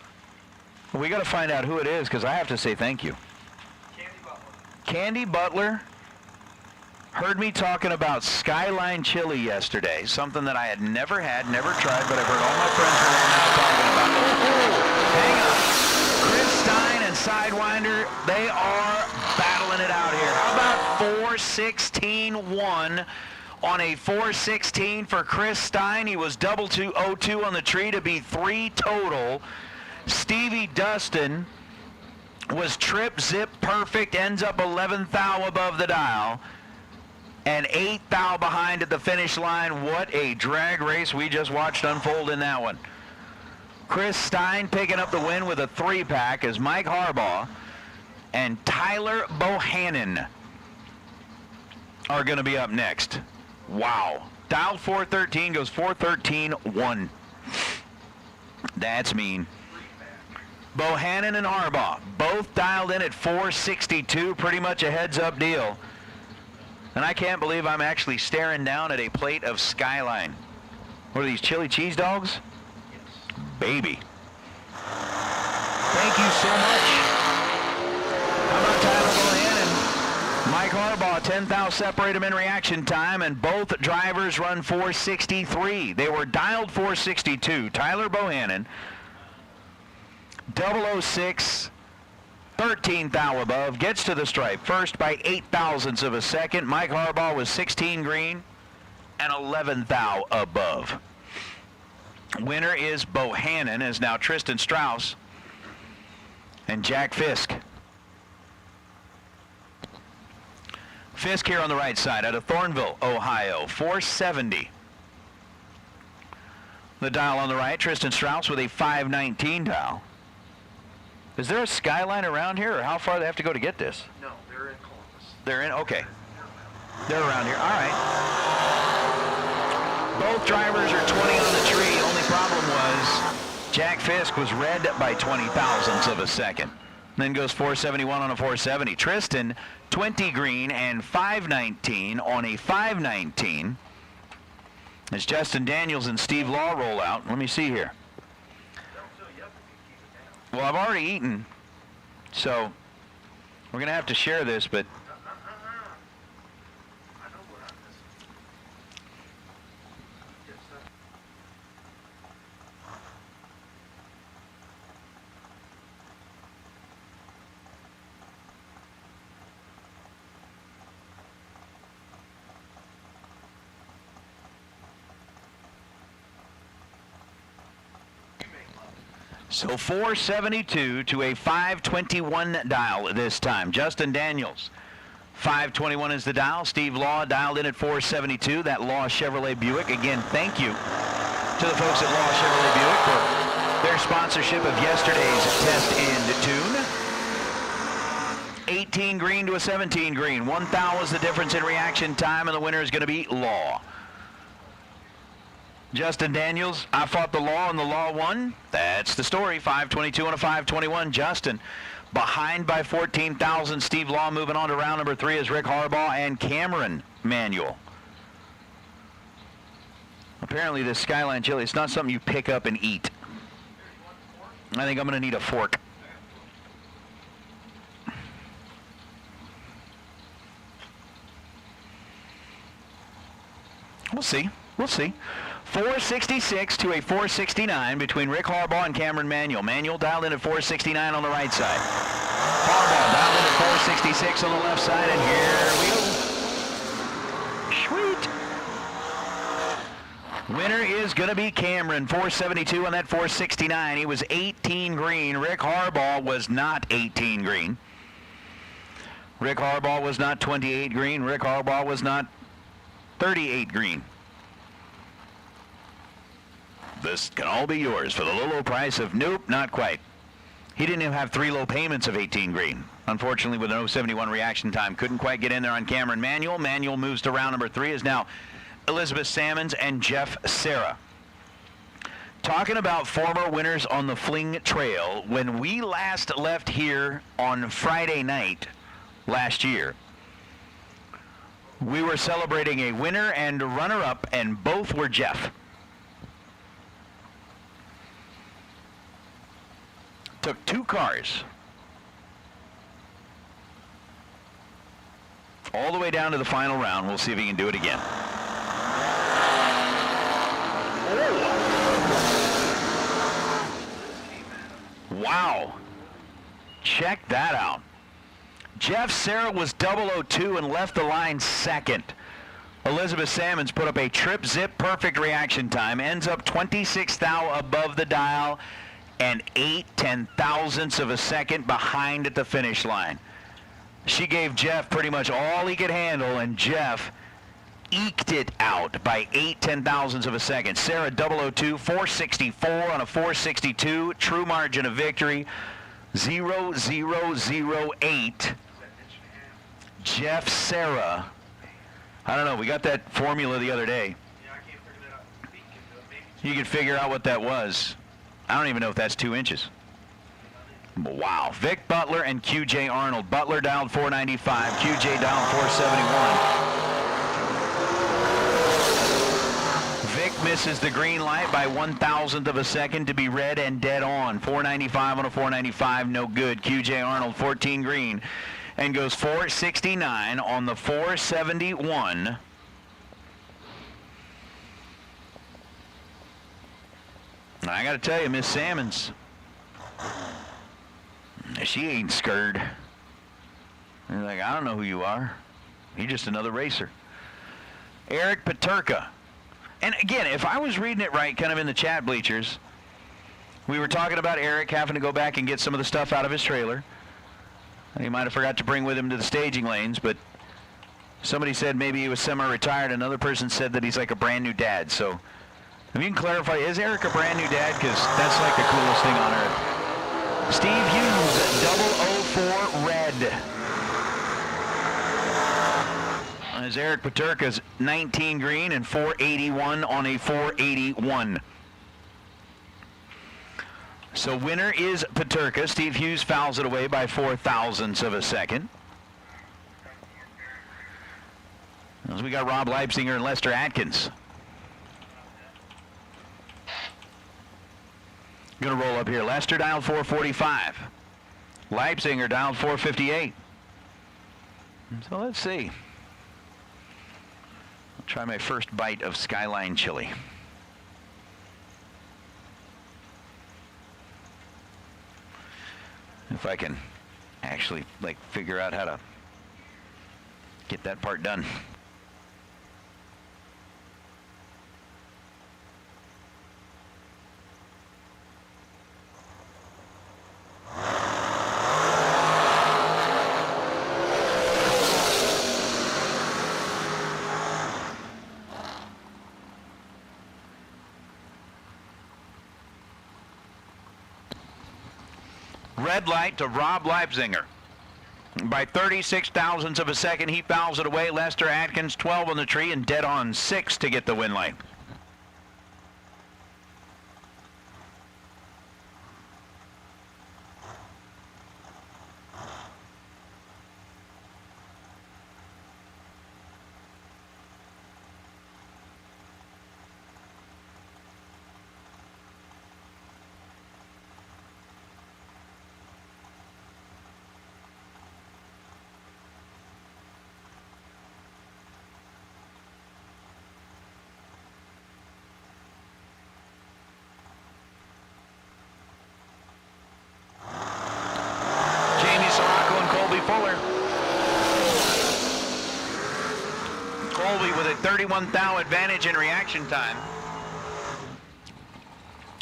Well, we got to find out who it is because I have to say thank you. Candy Butler heard me talking about Skyline Chili yesterday, something that I had never had, never tried, but I've heard all my friends were now talking about. Hang on. Chris Stein and Sidewinder, they are battling it out here. How about 4-16-1 on a 4-16 for Chris Stein? He was 2-2-0-2 on the tree to be 3 total. Stevie Dustin was trip, zip, perfect, ends up 11 thou above the dial. and 8 thou behind at the finish line. What a drag race we just watched unfold in that one. Chris Stein picking up the win with a 3-pack as Mike Harbaugh and Tyler Bohannon are going to be up next. Wow. Dialed 413 goes 413-1. That's mean. Bohannon and Harbaugh both dialed in at 462, pretty much a heads-up deal. And I can't believe I'm actually staring down at a plate of Skyline. What are these, chili cheese dogs? Yes. Baby. Thank you so much. How about Tyler Bohannon? Mike Harbaugh, 10 thou separate them in reaction time, and both drivers run 463. They were dialed 462. Tyler Bohannon, 006. 13 thou above, gets to the stripe first by 8 thousandths of a second. Mike Harbaugh was 16 green and 11 thou above. Winner is Bohannon, as now Tristan Strauss and Jack Fisk. Fisk here on the right side out of Thornville, Ohio, 470. The dial on the right, Tristan Strauss with a 519 dial. Is there a Skyline around here, or how far do they have to go to get this?
No, they're in Columbus.
They're in? Okay. They're around here. All right. Both drivers are 20 on the tree. Only problem was Jack Fisk was red by 20 thousandths of a second. Then goes 471 on a 470. Tristan, 20 green and 519 on a 519. As Justin Daniels and Steve Law roll out. Let me see here. Well, I've already eaten, so we're going to have to share this, but so 472 to a 521 dial this time. Justin Daniels, 521 is the dial. Steve Law dialed in at 472. That Law Chevrolet Buick. Again, thank you to the folks at Law Chevrolet Buick for their sponsorship of yesterday's test and tune. 18 green to a 17 green. 1 thou was the difference in reaction time, and the winner is going to be Law. Justin Daniels, I fought the Law and the Law won. That's the story. 522 and a 521. Justin behind by 14,000. Steve Law moving on to round number 3 is Rick Harbaugh and Cameron Manuel. Apparently this Skyline chili, it's not something you pick up and eat. I think I'm going to need a fork. We'll see. We'll see. 466 to a 469 between Rick Harbaugh and Cameron Manuel. Manuel dialed in at 469 on the right side. Harbaugh dialed in at 466 on the left side, and here we go. Sweet. Winner is going to be Cameron, 472 on that 469. He was 18 green. Rick Harbaugh was not 18 green. Rick Harbaugh was not 28 green. Rick Harbaugh was not 38 green. This can all be yours for the low, low price of nope, not quite. He didn't even have 3 low payments of 18 green. Unfortunately, with an 071 reaction time, couldn't quite get in there on Cameron Manuel. Manuel moves to round number 3, is now Elizabeth Salmons and Jeff Serra. Talking about former winners on the Fling Trail, when we last left here on Friday night last year, we were celebrating a winner and a runner-up, and both were Jeff. Took 2 cars all the way down to the final round. We'll see if he can do it again. Oh. Wow. Check that out. Jeff Serra was 002 and left the line second. Elizabeth Salmons put up a trip zip perfect reaction time, ends up 26 thou above the dial and 8 10,000ths of a second behind at the finish line. She gave Jeff pretty much all he could handle, and Jeff eked it out by 8/10,000ths of a second. Sarah 002, 464 on a 462. True margin of victory, 0008. Jeff Sarah. I don't know. We got that formula the other day. You can figure out what that was. I don't even know if that's 2 inches. Wow. Vic Butler and QJ Arnold. Butler dialed 495. QJ dialed 471. Vic misses the green light by 1,000th of a second to be red and dead on. 495 on a 495, no good. QJ Arnold, 14 green, and goes 469 on the 471. I got to tell you, Miss Salmons, she ain't scared. You're like, I don't know who you are. You're just another racer. Eric Paterka. And again, if I was reading it right, kind of in the chat bleachers, we were talking about Eric having to go back and get some of the stuff out of his trailer. He might have forgot to bring with him to the staging lanes, but somebody said maybe he was semi-retired. Another person said that he's like a brand new dad. So if you can clarify, is Eric a brand new dad? Because that's like the coolest thing on earth. Steve Hughes, 004 red. As Eric Paterka's 19 green and 481 on a 481. So winner is Paterka. Steve Hughes fouls it away by 0.04 of a second. As we got Rob Leipziger and Lester Atkins. Going to roll up here. Lester dialed 445. Leipziger dialed 458. So let's see. I'll try my first bite of Skyline chili. If I can actually figure out how to get that part done. Red light to Rob Leipziger. By 36,000ths of a second, he fouls it away. Lester Atkins, 12 on the tree, and dead on 6 to get the win light. With a 31 thou advantage in reaction time.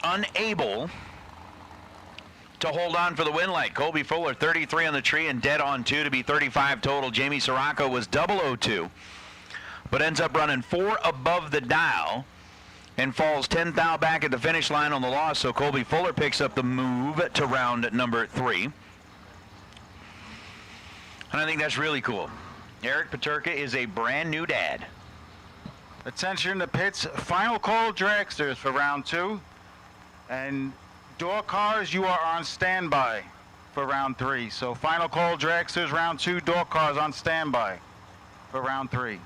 Unable to hold on for the win light. Colby Fuller, 33 on the tree and dead on 2 to be 35 total. Jamie Sirocco was 002, but ends up running 4 above the dial and falls 10 thou back at the finish line on the loss. So Colby Fuller picks up the move to round number 3. And I think that's really cool. Eric Paterka is a brand new dad.
Attention in the pits. Final call, dragsters, for round 2. And door cars, you are on standby for round 3. So final call, dragsters, round 2. Door cars on standby for round 3.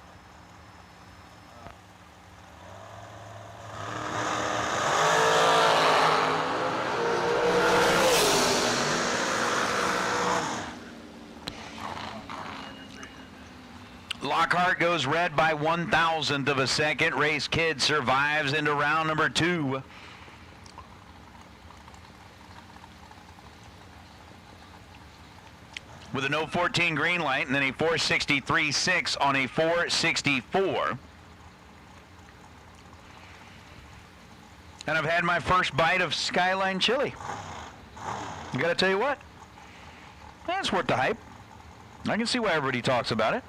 Lockhart goes red by 1,000th of a second. Race Kid survives into round number 2. With a no 14 green light and then a 463.6 on a 464. And I've had my first bite of Skyline chili. I gotta tell you what, that's worth the hype. I can see why everybody talks about it.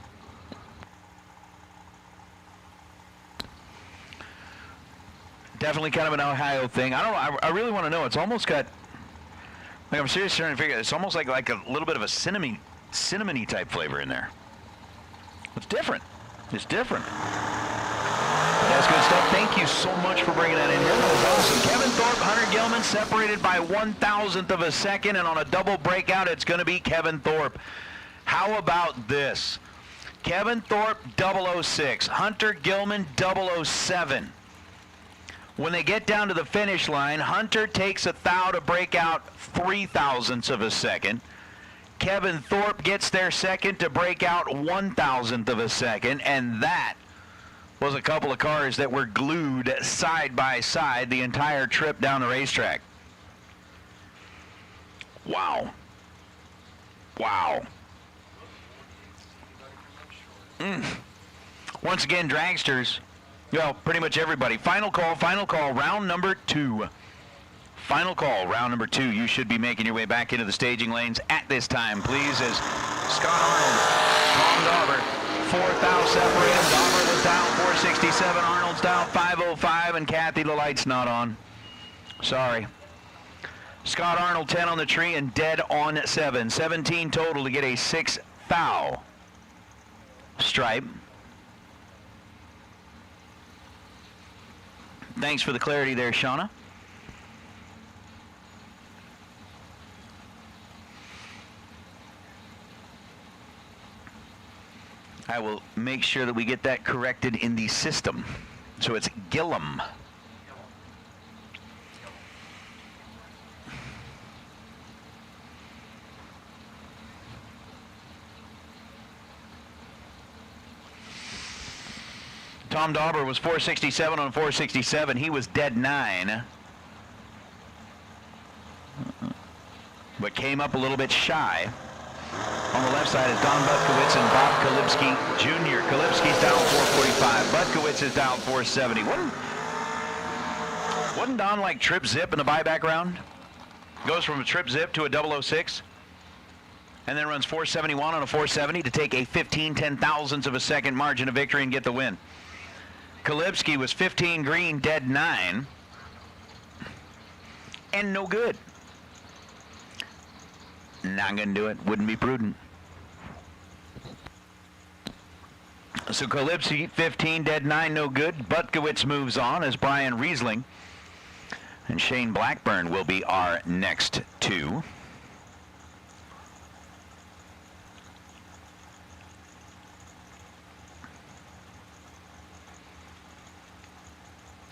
Definitely kind of an Ohio thing. I don't know. I really want to know. It's almost got, like, I'm seriously trying to figure it. It's almost like a little bit of a cinnamony type flavor in there. It's different. It's different. That's good stuff. Thank you so much for bringing that in here. That was awesome. Kevin Thorpe, Hunter Gilman separated by 1,000th of a second, and on a double breakout, it's going to be Kevin Thorpe. How about this? Kevin Thorpe, 006. Hunter Gilman, 007. When they get down to the finish line, Hunter takes a thou to break out 0.03 of a second. Kevin Thorpe gets there second to break out 1,000th of a second, and that was a couple of cars that were glued side by side the entire trip down the racetrack. Wow. Wow. Once again, dragsters, well, pretty much everybody. Final call, round number 2. Final call, round number 2. You should be making your way back into the staging lanes at this time, please, as Scott Arnold, Tom Dauber, 4th separated. Dauber was down 467, Arnold's down 505, and Kathy, the light's not on. Sorry. Scott Arnold, 10 on the tree and dead on 7. 17 total to get a 6 thou stripe. Thanks for the clarity there, Shauna. I will make sure that we get that corrected in the system. So it's Gillum. Tom Dauber was 467 on 467. He was dead 9. But came up a little bit shy. On the left side is Don Butkowitz and Bob Kalibski Jr. Kalibski's down 445. Butkowitz is down 470. Wasn't Don like trip zip in the buyback round? Goes from a trip zip to a 006. And then runs 471 on a 470 to take a 10/15 of a second margin of victory and get the win. Kalibski was 15 green, dead 9. And no good. Not going to do it. Wouldn't be prudent. So Kalibski, 15, dead 9, no good. Butkowitz moves on as Brian Riesling. And Shane Blackburn will be our next 2.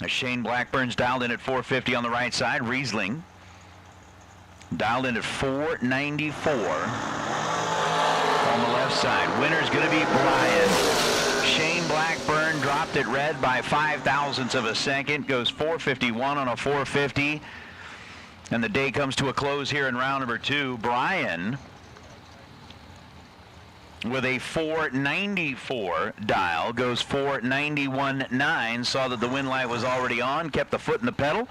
Shane Blackburn's dialed in at 450 on the right side. Riesling dialed in at 494 on the left side. Winner's going to be Brian. Shane Blackburn dropped it red by 0.05 of a second. Goes 451 on a 450. And the day comes to a close here in round number 2. Brian with a 494 dial, goes 491.9, saw that the wind light was already on, kept the foot in the pedal,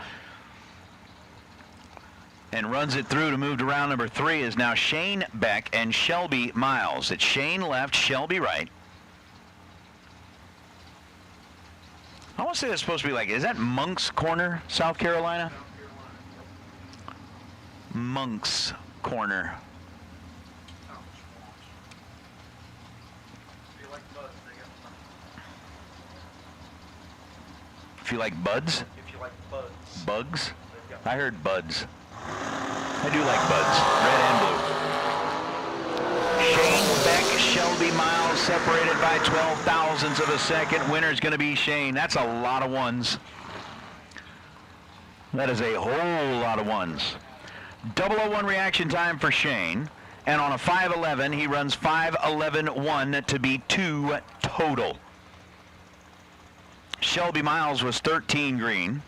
and runs it through to move to round number 3 is now Shane Beck and Shelby Miles. It's Shane left, Shelby right. I want to say that's supposed to be like, is that Monk's Corner, South Carolina? Monk's Corner. If you like buds?
If you like buds.
Bugs? I heard buds. I do like buds. Red and blue. Shane Beck, Shelby Miles separated by 0.12 of a second. Winner's going to be Shane. That's a lot of ones. That is a whole lot of ones. 001 reaction time for Shane. And on a 5.11, he runs 5.11.1 to be 2 total. Shelby Miles was 13 green.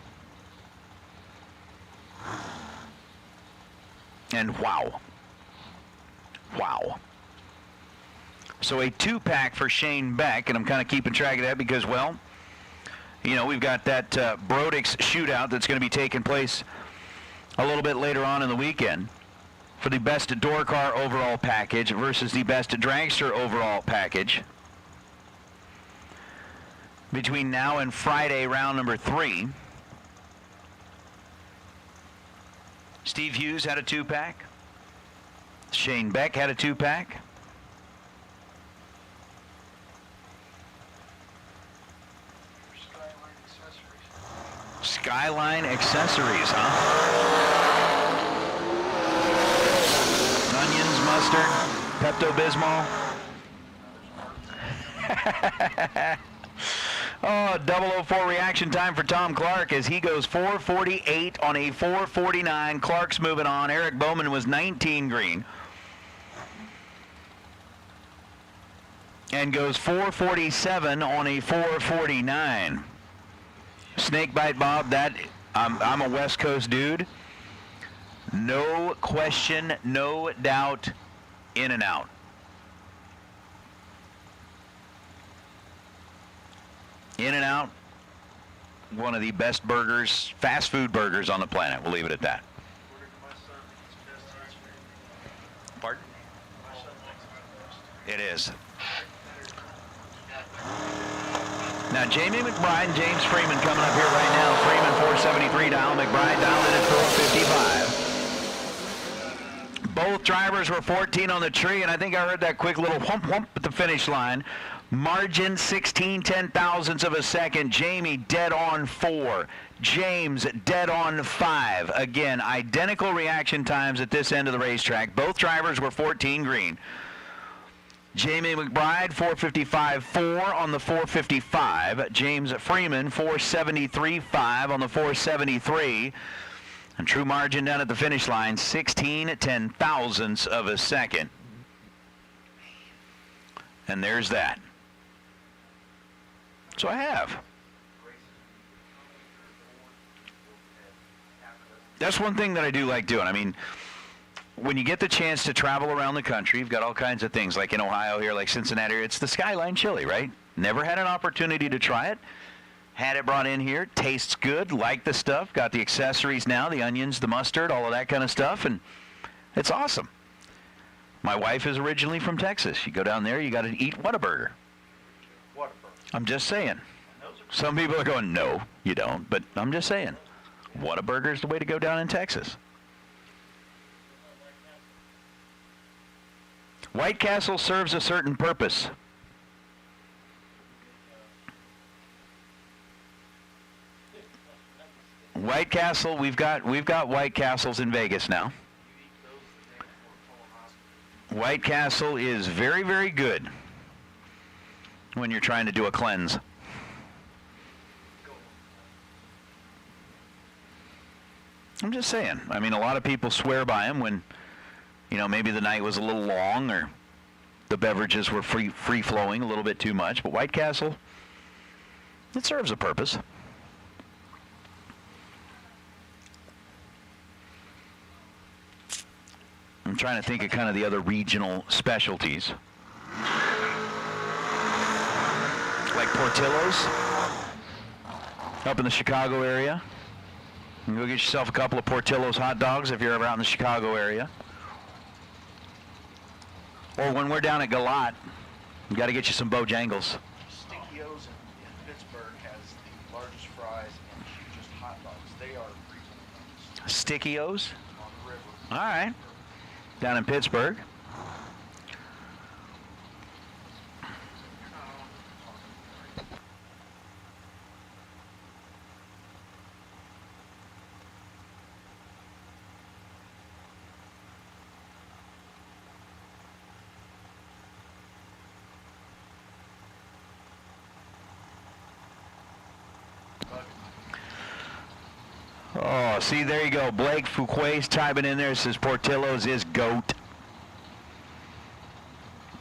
And wow. Wow. So a 2-pack for Shane Beck, and I'm kind of keeping track of that because, well, you know, we've got that Brodix shootout that's going to be taking place a little bit later on in the weekend for the best door car overall package versus the best dragster overall package. Between now and Friday, round number 3. Steve Hughes had a 2-pack. Shane Beck had a 2-pack. Skyline Accessories, huh? Onions, mustard, Pepto-Bismol. Oh, 004 reaction time for Tom Clark as he goes 4:48 on a 4:49. Clark's moving on. Eric Bowman was 19 green. And goes 4:47 on a 4:49. Snakebite Bob, that I'm a West Coast dude. No question, no doubt, in and out. In and Out, one of the best burgers, fast food burgers on the planet. We'll leave it at that. Pardon? It is. Now, Jamie McBride and James Freeman coming up here right now. Freeman 473 dial, McBride dialed in at 455. Both drivers were 14 on the tree, and I think I heard that quick little whump whump at the finish line. Margin 16 ten-thousandths of a second. Jamie dead on 4. James dead on 5. Again, identical reaction times at this end of the racetrack. Both drivers were 14 green. Jamie McBride 455.4 on the 455. James Freeman 473.5 on the 473. And true margin down at the finish line 16 ten-thousandths of a second. And there's that. So I have. That's one thing that I do like doing. I mean, when you get the chance to travel around the country, you've got all kinds of things, like in Ohio here, like Cincinnati, it's the Skyline chili, right? Never had an opportunity to try it. Had it brought in here. Tastes good. Like the stuff. Got the accessories now, the onions, the mustard, all of that kind of stuff, and it's awesome. My wife is originally from Texas. You go down there, you got to eat Whataburger. I'm just saying. Some people are going, no, you don't. But I'm just saying. Whataburger is the way to go down in Texas. White Castle serves a certain purpose. White Castle, we've got White Castles in Vegas now. White Castle is very, very good when you're trying to do a cleanse. I'm just saying. I mean, a lot of people swear by them when, you know, maybe the night was a little long or the beverages were free-flowing a little bit too much. But White Castle, it serves a purpose. I'm trying to think of kind of the other regional specialties. Like Portillo's up in the Chicago area. You can go get yourself a couple of Portillo's hot dogs if you're ever out in the Chicago area. Or when we're down at Galat, you got to get you some Bojangles.
Stickios in Pittsburgh has the largest fries and hugest hot dogs. They are regional.
Stickios?
On the river.
All right. Down in Pittsburgh. Oh, see, there you go. Blake Fuquay's chiming in there. Says Portillo's is GOAT.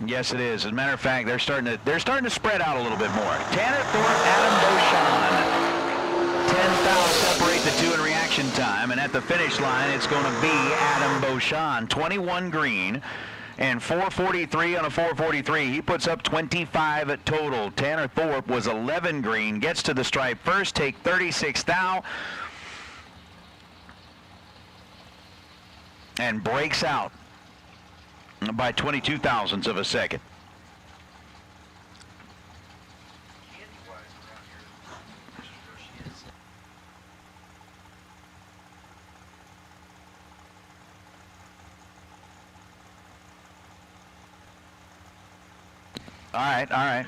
Yes, it is. As a matter of fact, they're starting to spread out a little bit more. Tanner Thorpe, Adam Beauchamp. 10 fouls separate the two in reaction time, and at the finish line, it's going to be Adam Beauchamp. 21 green and 443 on a 443. He puts up 25 at total. Tanner Thorpe was 11 green, gets to the stripe first, take 36 thou. And breaks out by 22 thousandths of a second. All right, all right.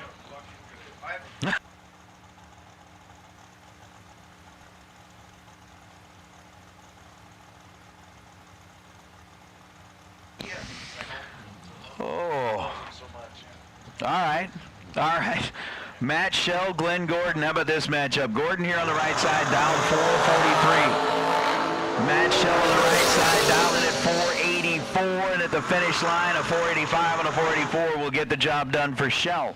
Oh. All right. All right. Matt Shell, Glenn Gordon. How about this matchup? Gordon here on the right side, down 443. Matt Shell on the right side, down at 484. And at the finish line, a 485 and a 484 will get the job done for Shell.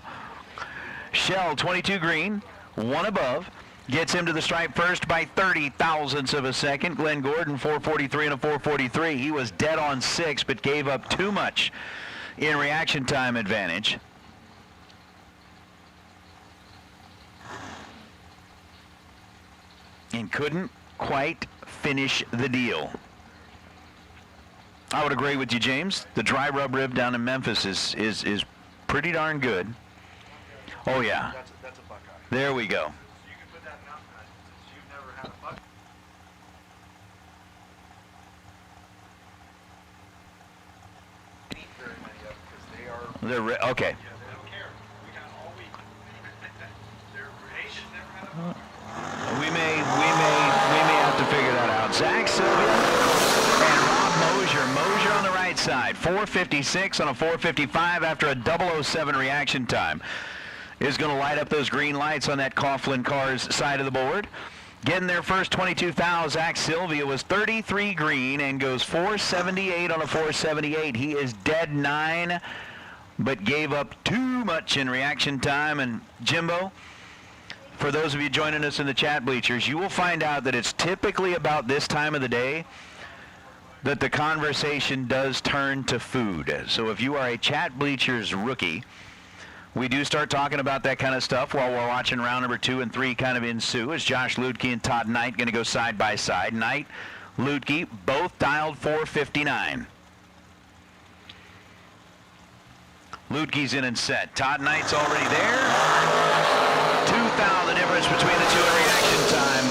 Shell, 22 green, 1 above. Gets him to the stripe first by 30 thousandths of a second. Glenn Gordon, 443 and a 443. He was dead on 6, but gave up too much in reaction time advantage. And couldn't quite finish the deal. I would agree with you, James. The dry rub rib down in Memphis is pretty darn good. Oh, yeah.
That's a Buckeye.
There we go.
You can put that in mountain hut since you've never had a Buckeye. Eat very many of them because they are.
Okay.
Yeah, they don't care. We got all week. They're Asian, never had a Buckeye.
We may have to figure that out. Zach Sylvia and Rob Mosier. Mosier on the right side, 456 on a 455 after a 007 reaction time. Is going to light up those green lights on that Coughlin car's side of the board. Getting there first, 22 thou. Zach Sylvia was 33 green and goes 478 on a 478. He is dead 9, but gave up too much in reaction time. And Jimbo, for those of you joining us in the chat bleachers, you will find out that it's typically about this time of the day that the conversation does turn to food. So if you are a chat bleachers rookie, we do start talking about that kind of stuff while we're watching round number 2 and 3 kind of ensue, as Josh Lutke and Todd Knight going to go side by side. Knight, Lutke, both dialed 459. Lutke's in and set. Todd Knight's already there. 2,000 the difference between the two in reaction time.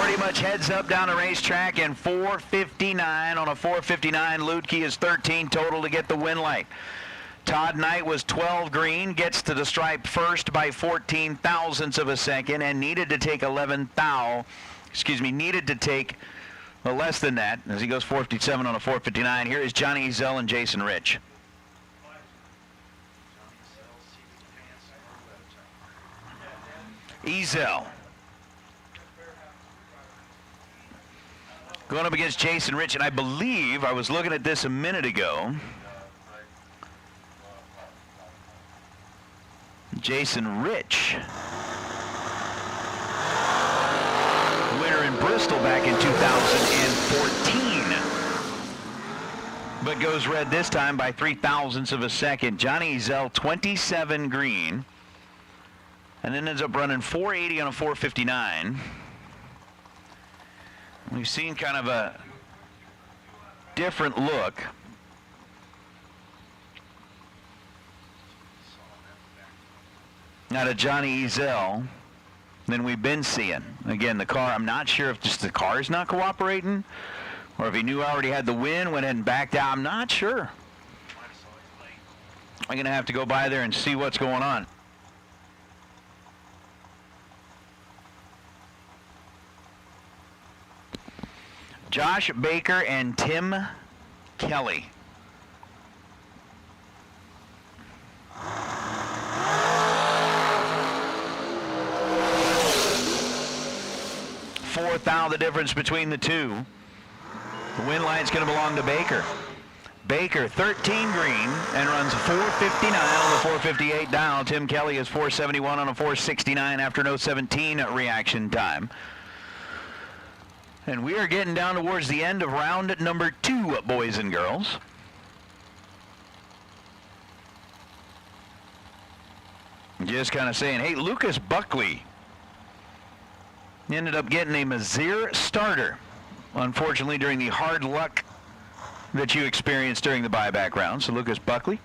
Pretty much heads up down the racetrack, and 459 on a 459. Lutke is 13 total to get the win light. Todd Knight was 12 green, gets to the stripe first by 14 thousandths of a second, and needed to take needed to take less than that as he goes 457 on a 459. Here is Johnny Ezel and Jason Rich. Ezel going up against Jason Rich, and I believe I was looking at this a minute ago. Jason Rich, winner in Bristol back in 2014, but goes red this time by 3 thousandths of a second. Johnny Ezel, 27 green, and then ends up running 480 on a 459. We've seen kind of a different look out of Johnny Ezel than we've been seeing. Again, the car, I'm not sure if just the car's not cooperating or if he knew I already had the win, went ahead and backed out. I'm not sure. I'm going to have to go by there and see what's going on. Josh Baker and Tim Kelly. Fourth out, the difference between the two. The win line's going to belong to Baker. Baker, 13 green, and runs 459 on the 458 down. Tim Kelly is 471 on a 469 after no 17 reaction time. And we are getting down towards the end of round number 2, boys and girls. Just kind of saying, hey, Lucas Buckley ended up getting a Mazir starter, unfortunately, during the hard luck that you experienced during the buyback round. So Lucas Buckley,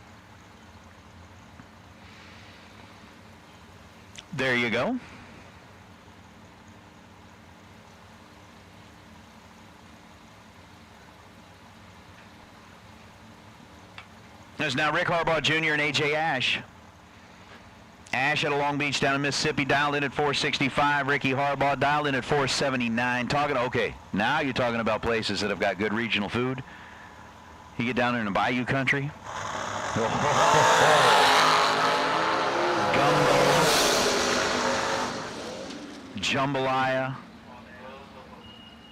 there you go. There's now Rick Harbaugh Jr. and A.J. Ash Ash out of Long Beach down in Mississippi dialed in at 465. Ricky Harbaugh dialed in at 479. Okay, now you're talking about places that have got good regional food. You get down there in the Bayou country. Gumbo. Jambalaya.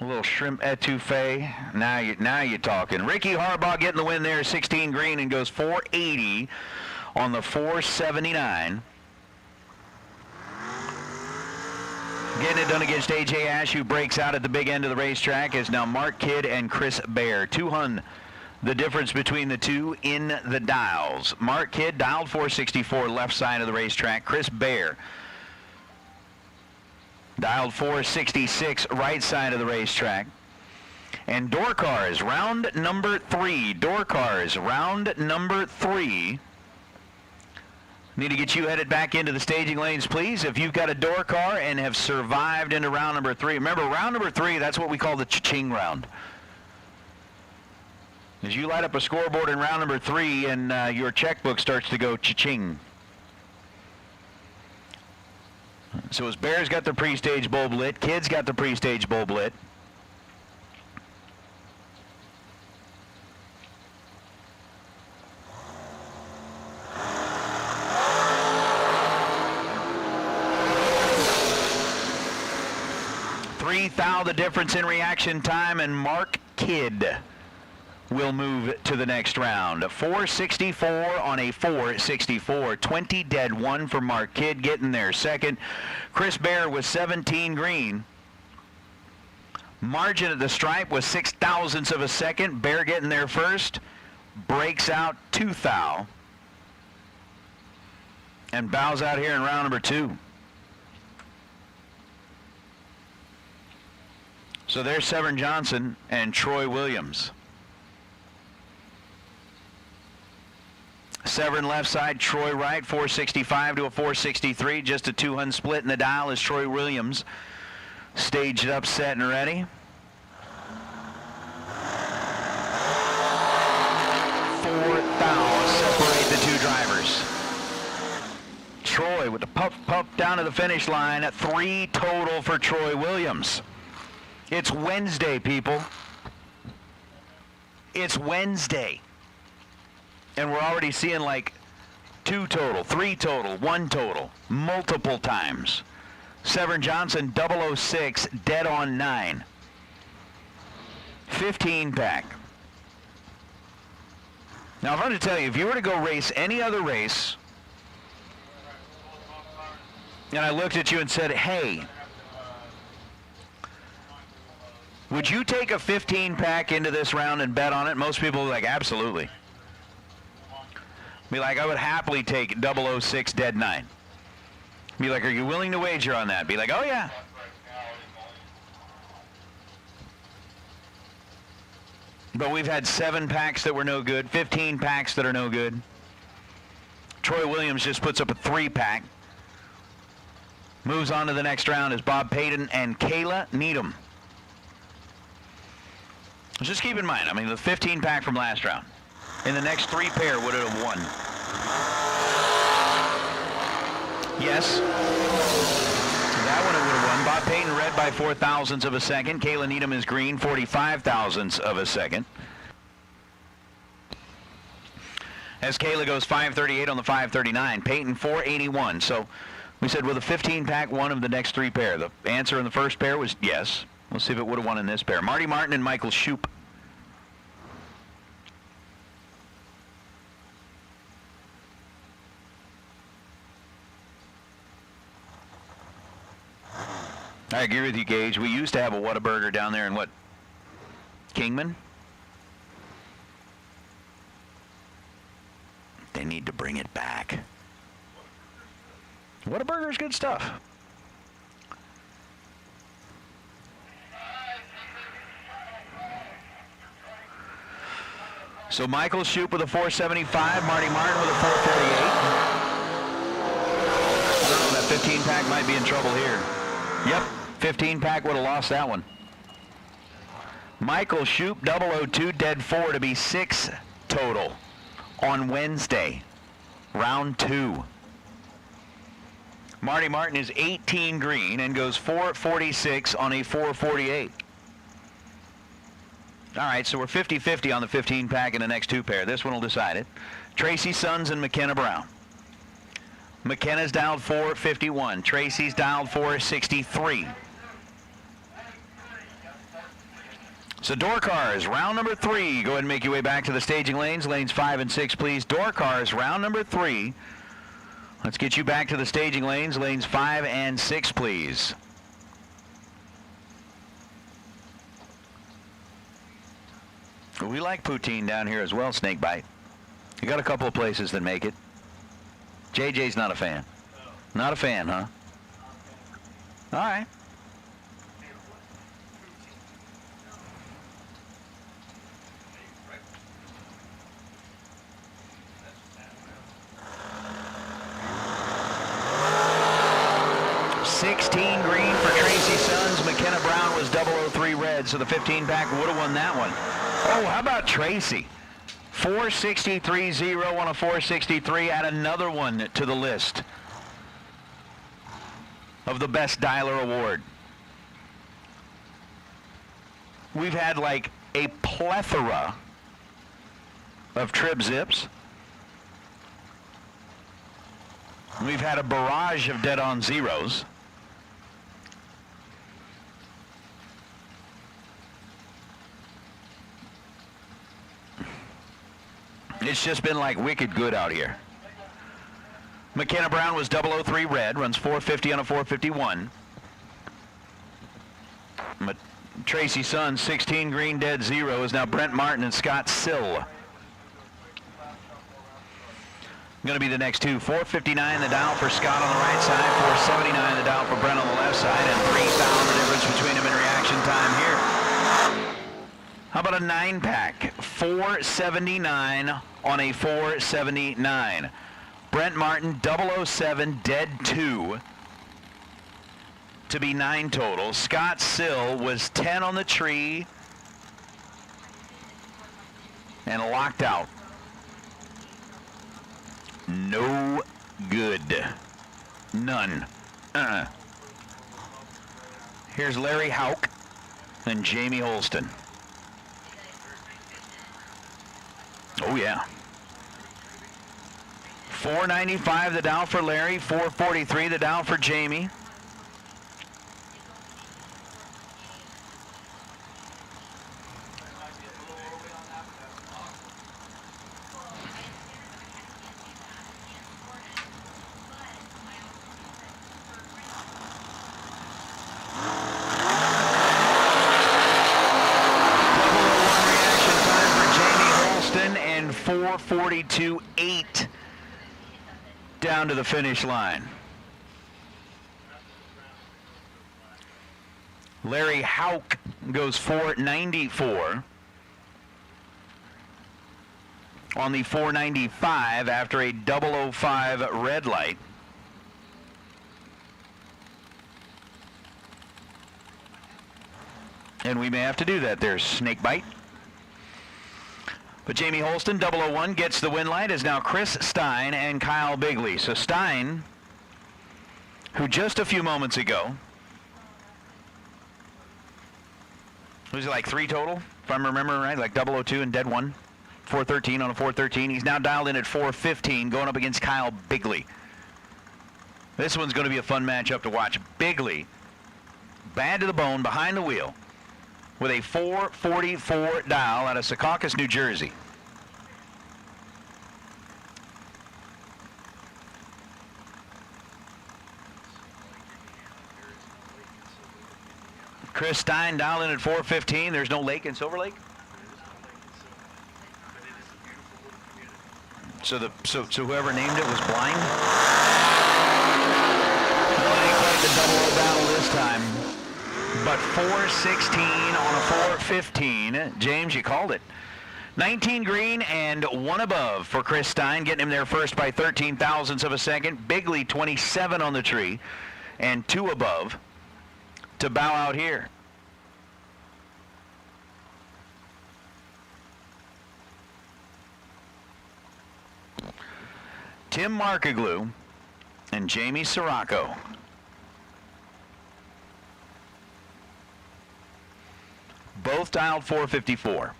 A little shrimp etouffee. Now you're talking. Ricky Harbaugh getting the win there, 16 green, and goes 480 on the 479. Getting it done against A.J. Ash, who breaks out at the big end of the racetrack, is now Mark Kidd and Chris Bear. 200, the difference between the two in the dials. Mark Kidd dialed 464 left side of the racetrack. Chris Bear dialed 466 right side of the racetrack. And door cars, round number 3. Door cars, round number 3. Need to get you headed back into the staging lanes, please. If you've got a door car and have survived into round number 3. Remember, round number 3, that's what we call the cha-ching round. As you light up a scoreboard in round number 3 and your checkbook starts to go cha-ching. So as Bears got the pre-stage bulb lit, Kids got the pre-stage bulb lit. $3,000 the difference in reaction time, and Mark Kidd will move to the next round. 464 on a 464. 20 dead, 1 for Mark Kidd getting there second. Chris Bear was 17 green. Margin at the stripe was 0.06 of a second. Bear getting there first. Breaks out 2 thou. And bows out here in round number 2. So there's Severn Johnson and Troy Williams. Severn left side, Troy right, 465 to a 463, just a 200 split in the dial as Troy Williams staged up, set, and ready. 4 thou separate the two drivers. Troy with the puff down to the finish line at 3 total for Troy Williams. It's Wednesday, people. It's Wednesday. And we're already seeing like 2 total, 3 total, 1 total, multiple times. Severn Johnson, 006, dead on 9. 15 pack. Now, I'm going to tell you, if you were to go race any other race, and I looked at you and said, hey, would you take a 15 pack into this round and bet on it? Most people are like, absolutely. Be like, I would happily take 006 dead 9. Be like, are you willing to wager on that? Be like, oh yeah. But we've had 7 packs that were no good, 15 packs that are no good. Troy Williams just puts up a 3 pack. Moves on to the next round as Bob Payton and Kayla Needham. Just keep in mind, I mean, the 15 pack from last round. In the next 3 pair would have won. Yes. That one it would have won. Bob Payton red by 0.04 of a second. Kayla Needham is green, 45,000ths of a second. As Kayla goes 538 on the 539. Payton 481. So we said with a 15 pack, one of the next 3 pair. The answer in the first pair was yes. Let's see if it would have won in this pair. Marty Martin and Michael Shoup. I agree with you, Gage. We used to have a Whataburger down there in what? Kingman? They need to bring it back. Whataburger's good stuff. So Michael Shoup with a 475, Marty Martin with a 448. I don't know, that 15 pack might be in trouble here. Yep, 15 pack would have lost that one. Michael Shoup, 002, dead 4 to be 6 total on Wednesday, round 2. Marty Martin is 18 green and goes 446 on a 448. All right, so we're 50-50 on the 15 pack in the next two pair. This one will decide it. Tracy Sons and McKenna Brown. McKenna's dialed 451. Tracy's dialed 463. So door cars, round number 3. Go ahead and make your way back to the staging lanes. Lanes 5 and 6, please. Door cars, round number 3. Let's get you back to the staging lanes. Lanes 5 and 6, please. We like poutine down here as well, Snakebite. You got a couple of places that make it. JJ's not a fan. Not a fan, huh? All right. Green for Tracy Sons. McKenna Brown was 003 red, so the 15 pack would have won that one. Oh, how about Tracy? 463.0 on a 463. Add another one to the list of the Best Dialer Award. We've had like a plethora of trip zips. We've had a barrage of dead-on zeros. It's just been like wicked good out here. McKenna Brown was 003 red, runs 450 on a 451. Tracy Sun, 16 green, dead 0 is now Brent Martin and Scott Sill. Going to be the next two. 459 the dial for Scott on the right side, 479 the dial for Brent on the left side, and 3,000 the difference between them in reaction time here. How about a 9-pack? 479 on a 479. Brent Martin, 007, dead 2 to be 9 total. Scott Sill was 10 on the tree and locked out. No good. None. Here's Larry Hauk and Jamie Holston. Oh, yeah. 495 the down for Larry, 443 the down for Jamie. Reaction time for Jamie Holston and 442.8 down to the finish line. Larry Hauk goes 494 on the 495 after a 005 red light. And we may have to do that there, Snakebite. But Jamie Holston, 001, gets the win light, is now Chris Stein and Kyle Bigley. So Stein, who just a few moments ago, was it like 3 total, if I'm remembering right, like 002 and dead 1, 413 on a 413. He's now dialed in at 415, going up against Kyle Bigley. This one's going to be a fun matchup to watch. Bigley, bad to the bone, behind the wheel, with a 444 dial out of Secaucus, New Jersey. Chris Stein dialed in at 415. There's no lake in Silver Lake? So whoever named it was blind? Well, it ain't quite the 00 battle this time. But 416 on a 415. James, you called it. 19 green and 1 above for Chris Stein, getting him there first by 13 thousandths of a second. Bigley 27 on the tree and 2 above to bow out here. Tim Markaglu and Jamie Sirocco. Both dialed 454.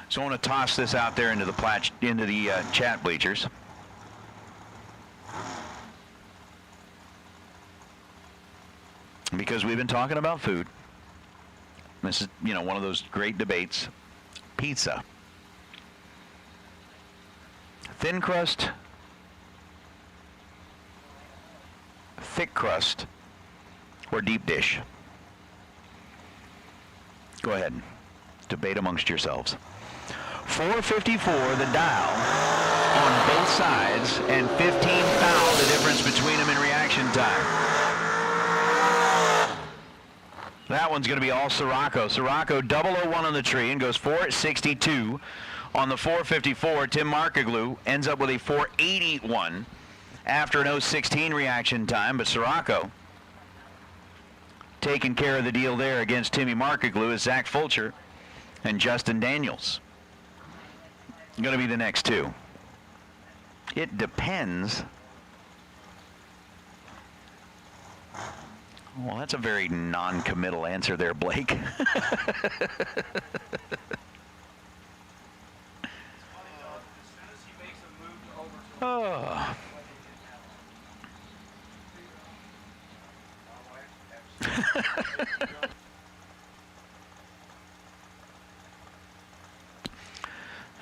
So I want to toss this out there into the chat bleachers. Because we've been talking about food. This is, one of those great debates. Pizza. Thin crust, thick crust, or deep dish? Go ahead. Debate amongst yourselves. 454 the dial on both sides, and 15 foul the difference between them in reaction time. That one's going to be all Sirocco. Sirocco 001 on the tree and goes 4.62 on the 454. Tim Markaglu ends up with a 4.81 after an 0.16 reaction time, but Sirocco taking care of the deal there against Timmy Markaglu is Zach Fulcher and Justin Daniels. Going to be the next two. It depends. Well, that's a very non-committal answer there, Blake. Oh.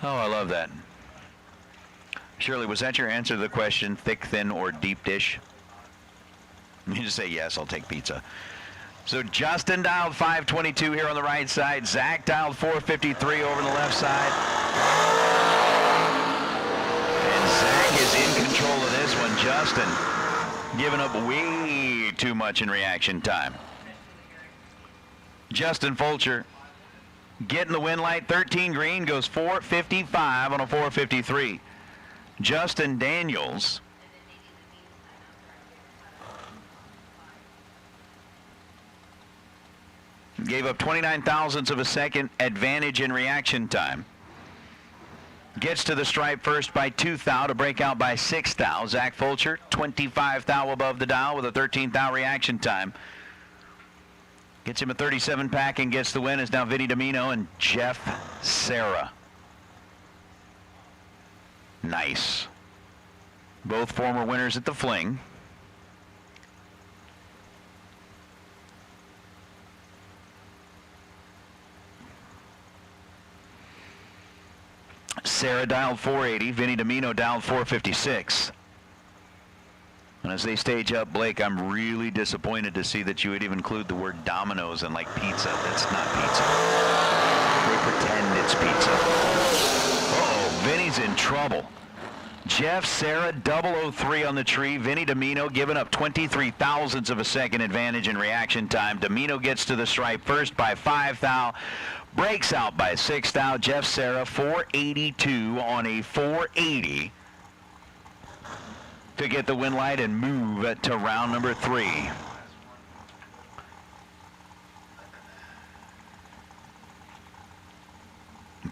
Oh, I love that. Shirley, was that your answer to the question, thick, thin, or deep dish? You just say yes, I'll take pizza. So Justin dialed 522 here on the right side. Zach dialed 453 over on the left side. And Zach is in control of this one. Justin giving up way too much in reaction time. Justin Fulcher getting the win light. 13 green goes 455 on a 453. Justin Daniels gave up 29 thousandths of a second advantage in reaction time. Gets to the stripe first by 2 thou to break out by 6 thou. Zach Fulcher, 25 thou above the dial with a 13 thou reaction time. Gets him a 37 pack and gets the win is now Vinny Domino and Jeff Serra. Nice. Both former winners at the Fling. Sarah dialed 480. Vinny Domino dialed 456. And as they stage up, Blake, I'm really disappointed to see that you would even include the word Domino's and like pizza. That's not pizza. They pretend it's pizza. Uh-oh, Vinny's in trouble. Jeff Serra, 003 on the tree. Vinny Domino giving up 23 thousandths of a second advantage in reaction time. Domino gets to the stripe first by 5 thou. Breaks out by 6 thou. Jeff Serra, 482 on a 480 to get the win light and move to round number 3.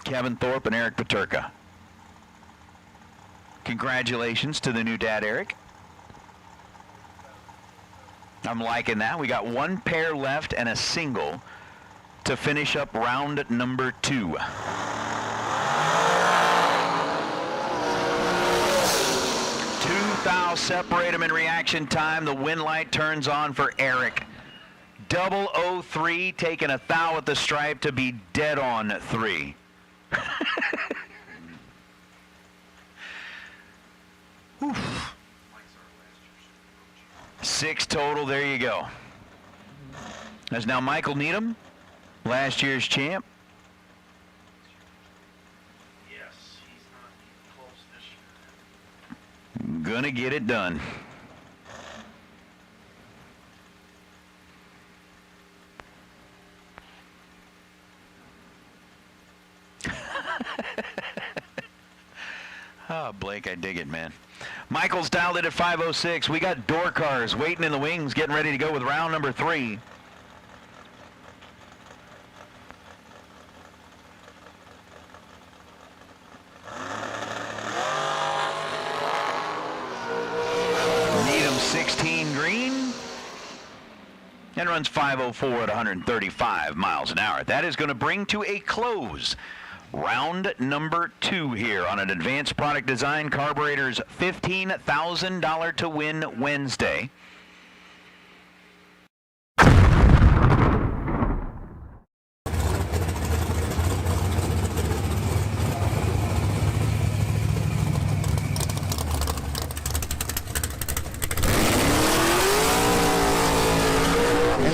Kevin Thorpe and Eric Paterka. Congratulations to the new dad, Eric. I'm liking that. We got one pair left and a single to finish up round number 2. 2 thou separate them in reaction time. The win light turns on for Eric. 003 taking a thou at the stripe to be dead on 3. Oof. 6 total, there you go. There's now Michael Needham, last year's champ.
Yes, he's not close this year.
Gonna get it done. Oh, Blake, I dig it, man. Michael's dialed it at 506. We got door cars waiting in the wings, getting ready to go with round number 3. and runs 5:04 at 135 miles an hour. That is going to bring to a close round number 2 here on an Advanced Product Design Carburetor's $15,000 to win Wednesday.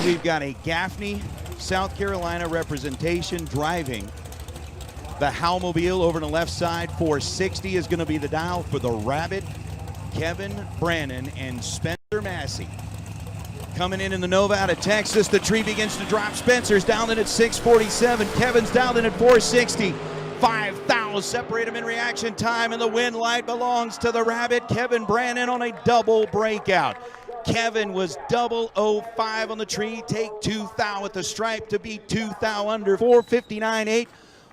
We've got a Gaffney, South Carolina representation driving the Howmobile over on the left side. 460 is going to be the dial for the Rabbit. Kevin Brannon and Spencer Massey. Coming in the Nova out of Texas, the tree begins to drop. Spencer's dialed in at 647. Kevin's dialed in at 460. 5,000 separate them in reaction time, and the win light belongs to the Rabbit. Kevin Brannon on a double breakout. Kevin was 005 on the tree, take 2,000 at the stripe to beat 2,000 under 459.8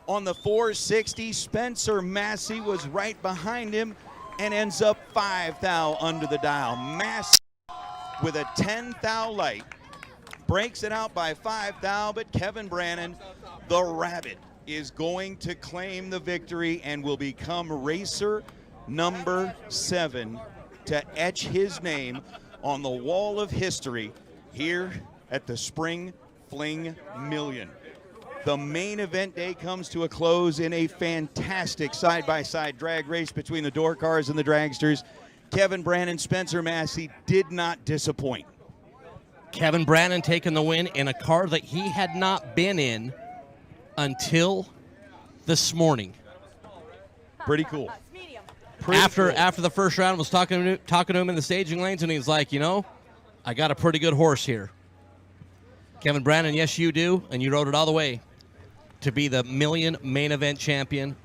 on the 460. Spencer Massey was right behind him and ends up 5,000 under the dial. Massey with a 10,000 light breaks it out by 5,000, but Kevin Brannon, the Rabbit, is going to claim the victory and will become racer number 7 to etch his name on the wall of history here at the Spring Fling Million. The main event day comes to a close in a fantastic side-by-side drag race between the door cars and the dragsters. Kevin Brannon, Spencer Massey did not disappoint.
Kevin Brannon taking the win in a car that he had not been in until this morning.
Pretty cool.
After the first round, was talking to him in the staging lanes, and he's like, you know, I got a pretty good horse here. Kevin Brannon, yes, you do, and you rode it all the way to be the Million main event champion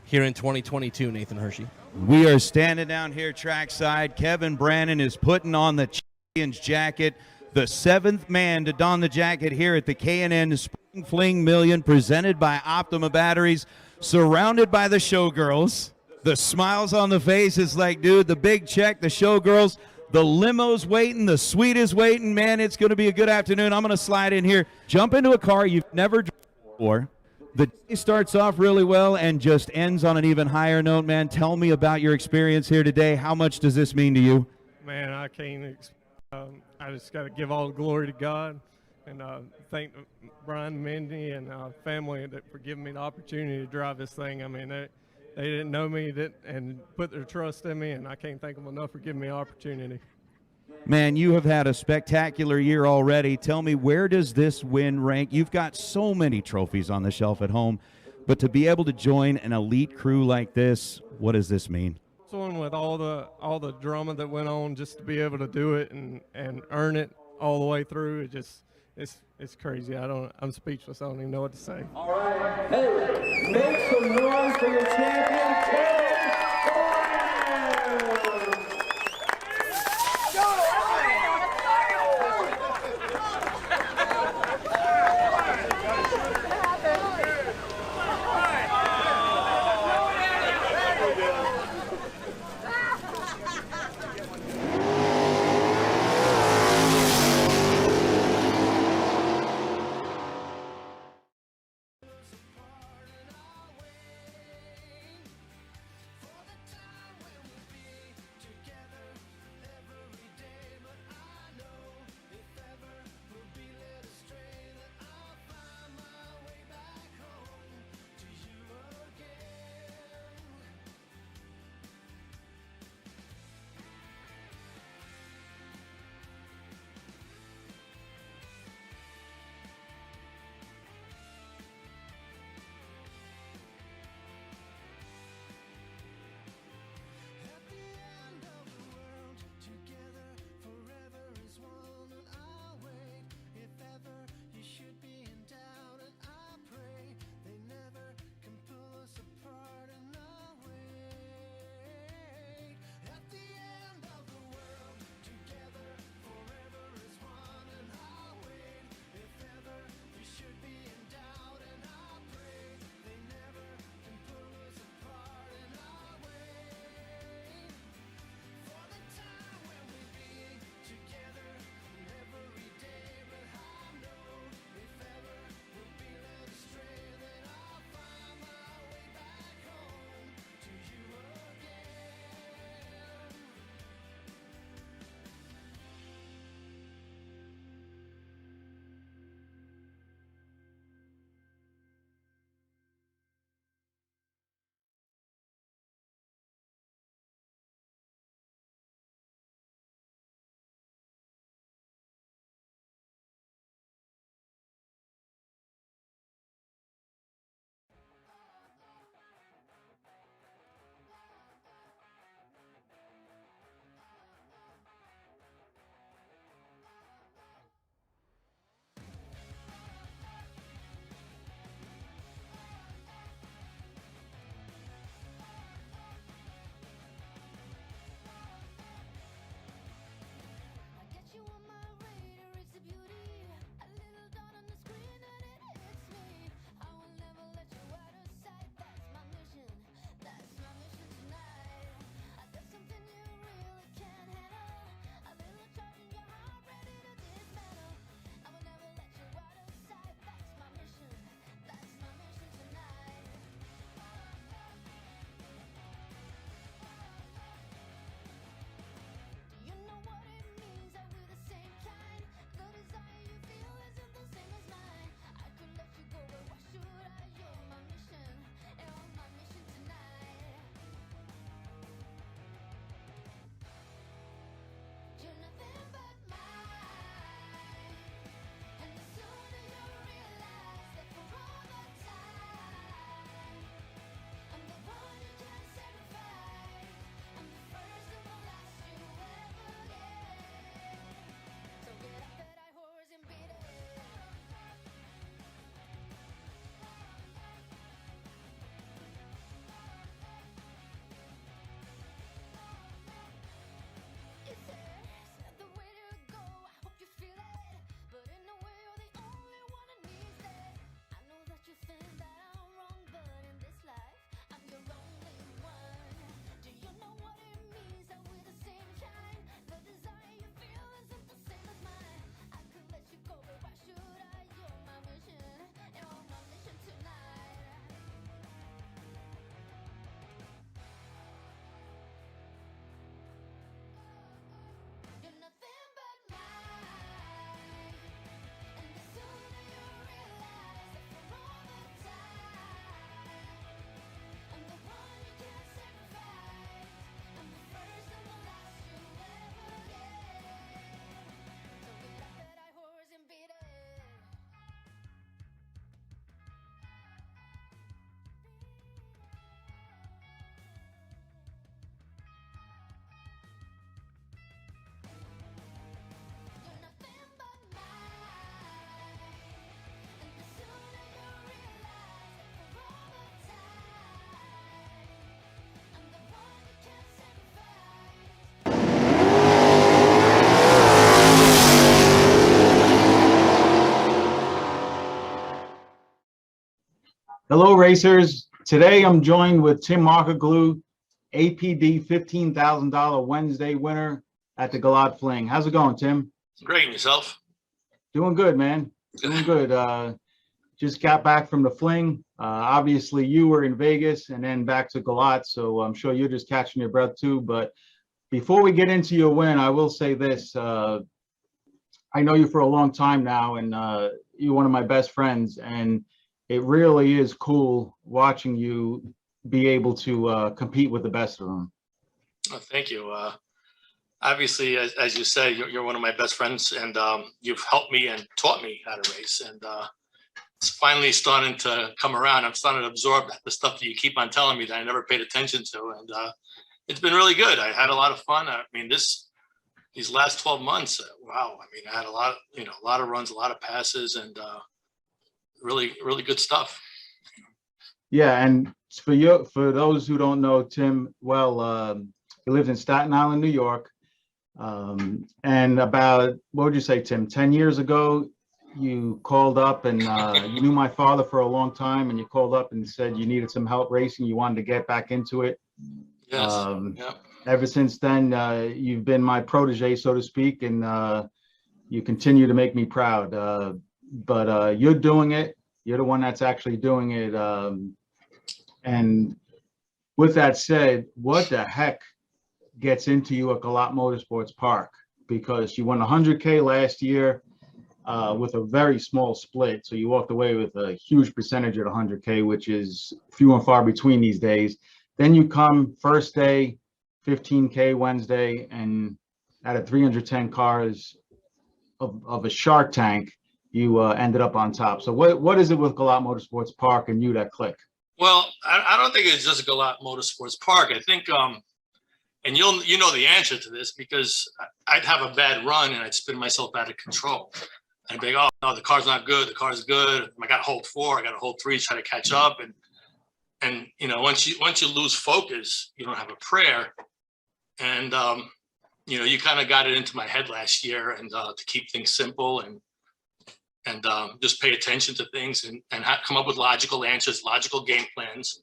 here in 2022, Nathan Hershey.
We are standing down here trackside. Kevin Brannon is putting on the champion's jacket, the 7th man to don the jacket here at the K&N Spring Fling Million, presented by Optima Batteries, surrounded by the showgirls. The smiles on the face is like, dude, the big check, the showgirls, the limo's waiting, the suite is waiting. Man, it's going to be a good afternoon. I'm going to slide in here, jump into a car you've never driven before. The day starts off really well and just ends on an even higher note, man. Tell me about your experience here today. How much does this mean to you?
Man, I can't. I just got to give all the glory to God and thank Brian, Mindy, and family for giving me the opportunity to drive this thing. I mean, they didn't know me and put their trust in me, and I can't thank them enough for giving me the opportunity.
Man, you have had a spectacular year already. Tell me, where does this win rank? You've got so many trophies on the shelf at home, but to be able to join an elite crew like this, what does this mean?
This one with all the drama that went on, just to be able to do it and earn it all the way through, it's crazy. I'm speechless. I don't even know what to say.
All right, hey, make some noise for your champion, Kevin Brannon.
Hello, racers. Today I'm joined with Tim Markaglu, APD $15,000 Wednesday winner at the Galot Fling. How's it going, Tim?
Great, and yourself?
Doing good, man. Doing good. Just got back from the Fling. Obviously, you were in Vegas and then back to Galot, so I'm sure you're just catching your breath too. But before we get into your win, I will say this. I know you for a long time now, and you're one of my best friends, and it really is cool watching you be able to compete with the best of them.
Oh, thank you. Obviously, as you say, you're one of my best friends, and you've helped me and taught me how to race. And it's finally starting to come around. I'm starting to absorb the stuff that you keep on telling me that I never paid attention to. And it's been really good. I had a lot of fun. I mean, these last 12 months, wow. I mean, I had a lot of runs, a lot of passes, and really, really good stuff.
Yeah, and for those who don't know Tim well, he lives in Staten Island, New York. And about, what would you say, Tim, 10 years ago, you called up and you knew my father for a long time, and you called up and said you needed some help racing. You wanted to get back into it.
Yes. Yeah.
Ever since then, you've been my protege, so to speak, and you continue to make me proud. But you're doing it. You're the one that's actually doing it. And with that said, what the heck gets into you at Galot Motorsports Park? Because you won 100K last year with a very small split. So you walked away with a huge percentage at 100K, which is few and far between these days. Then you come first day, 15K Wednesday, and out of 310 cars of a Shark Tank, you ended up on top. So what is it with Galot Motorsports Park and you that click?
Well, I don't think it's just Galot Motorsports Park. I think, and you know the answer to this, because I'd have a bad run and I'd spin myself out of control. I'd be like, oh no, the car's not good. The car's good. I got to hold 4. I got to hold 3, try to catch up. And you know, once you lose focus, you don't have a prayer. And you kind of got it into my head last year, and to keep things simple and just pay attention to things and come up with logical answers, logical game plans.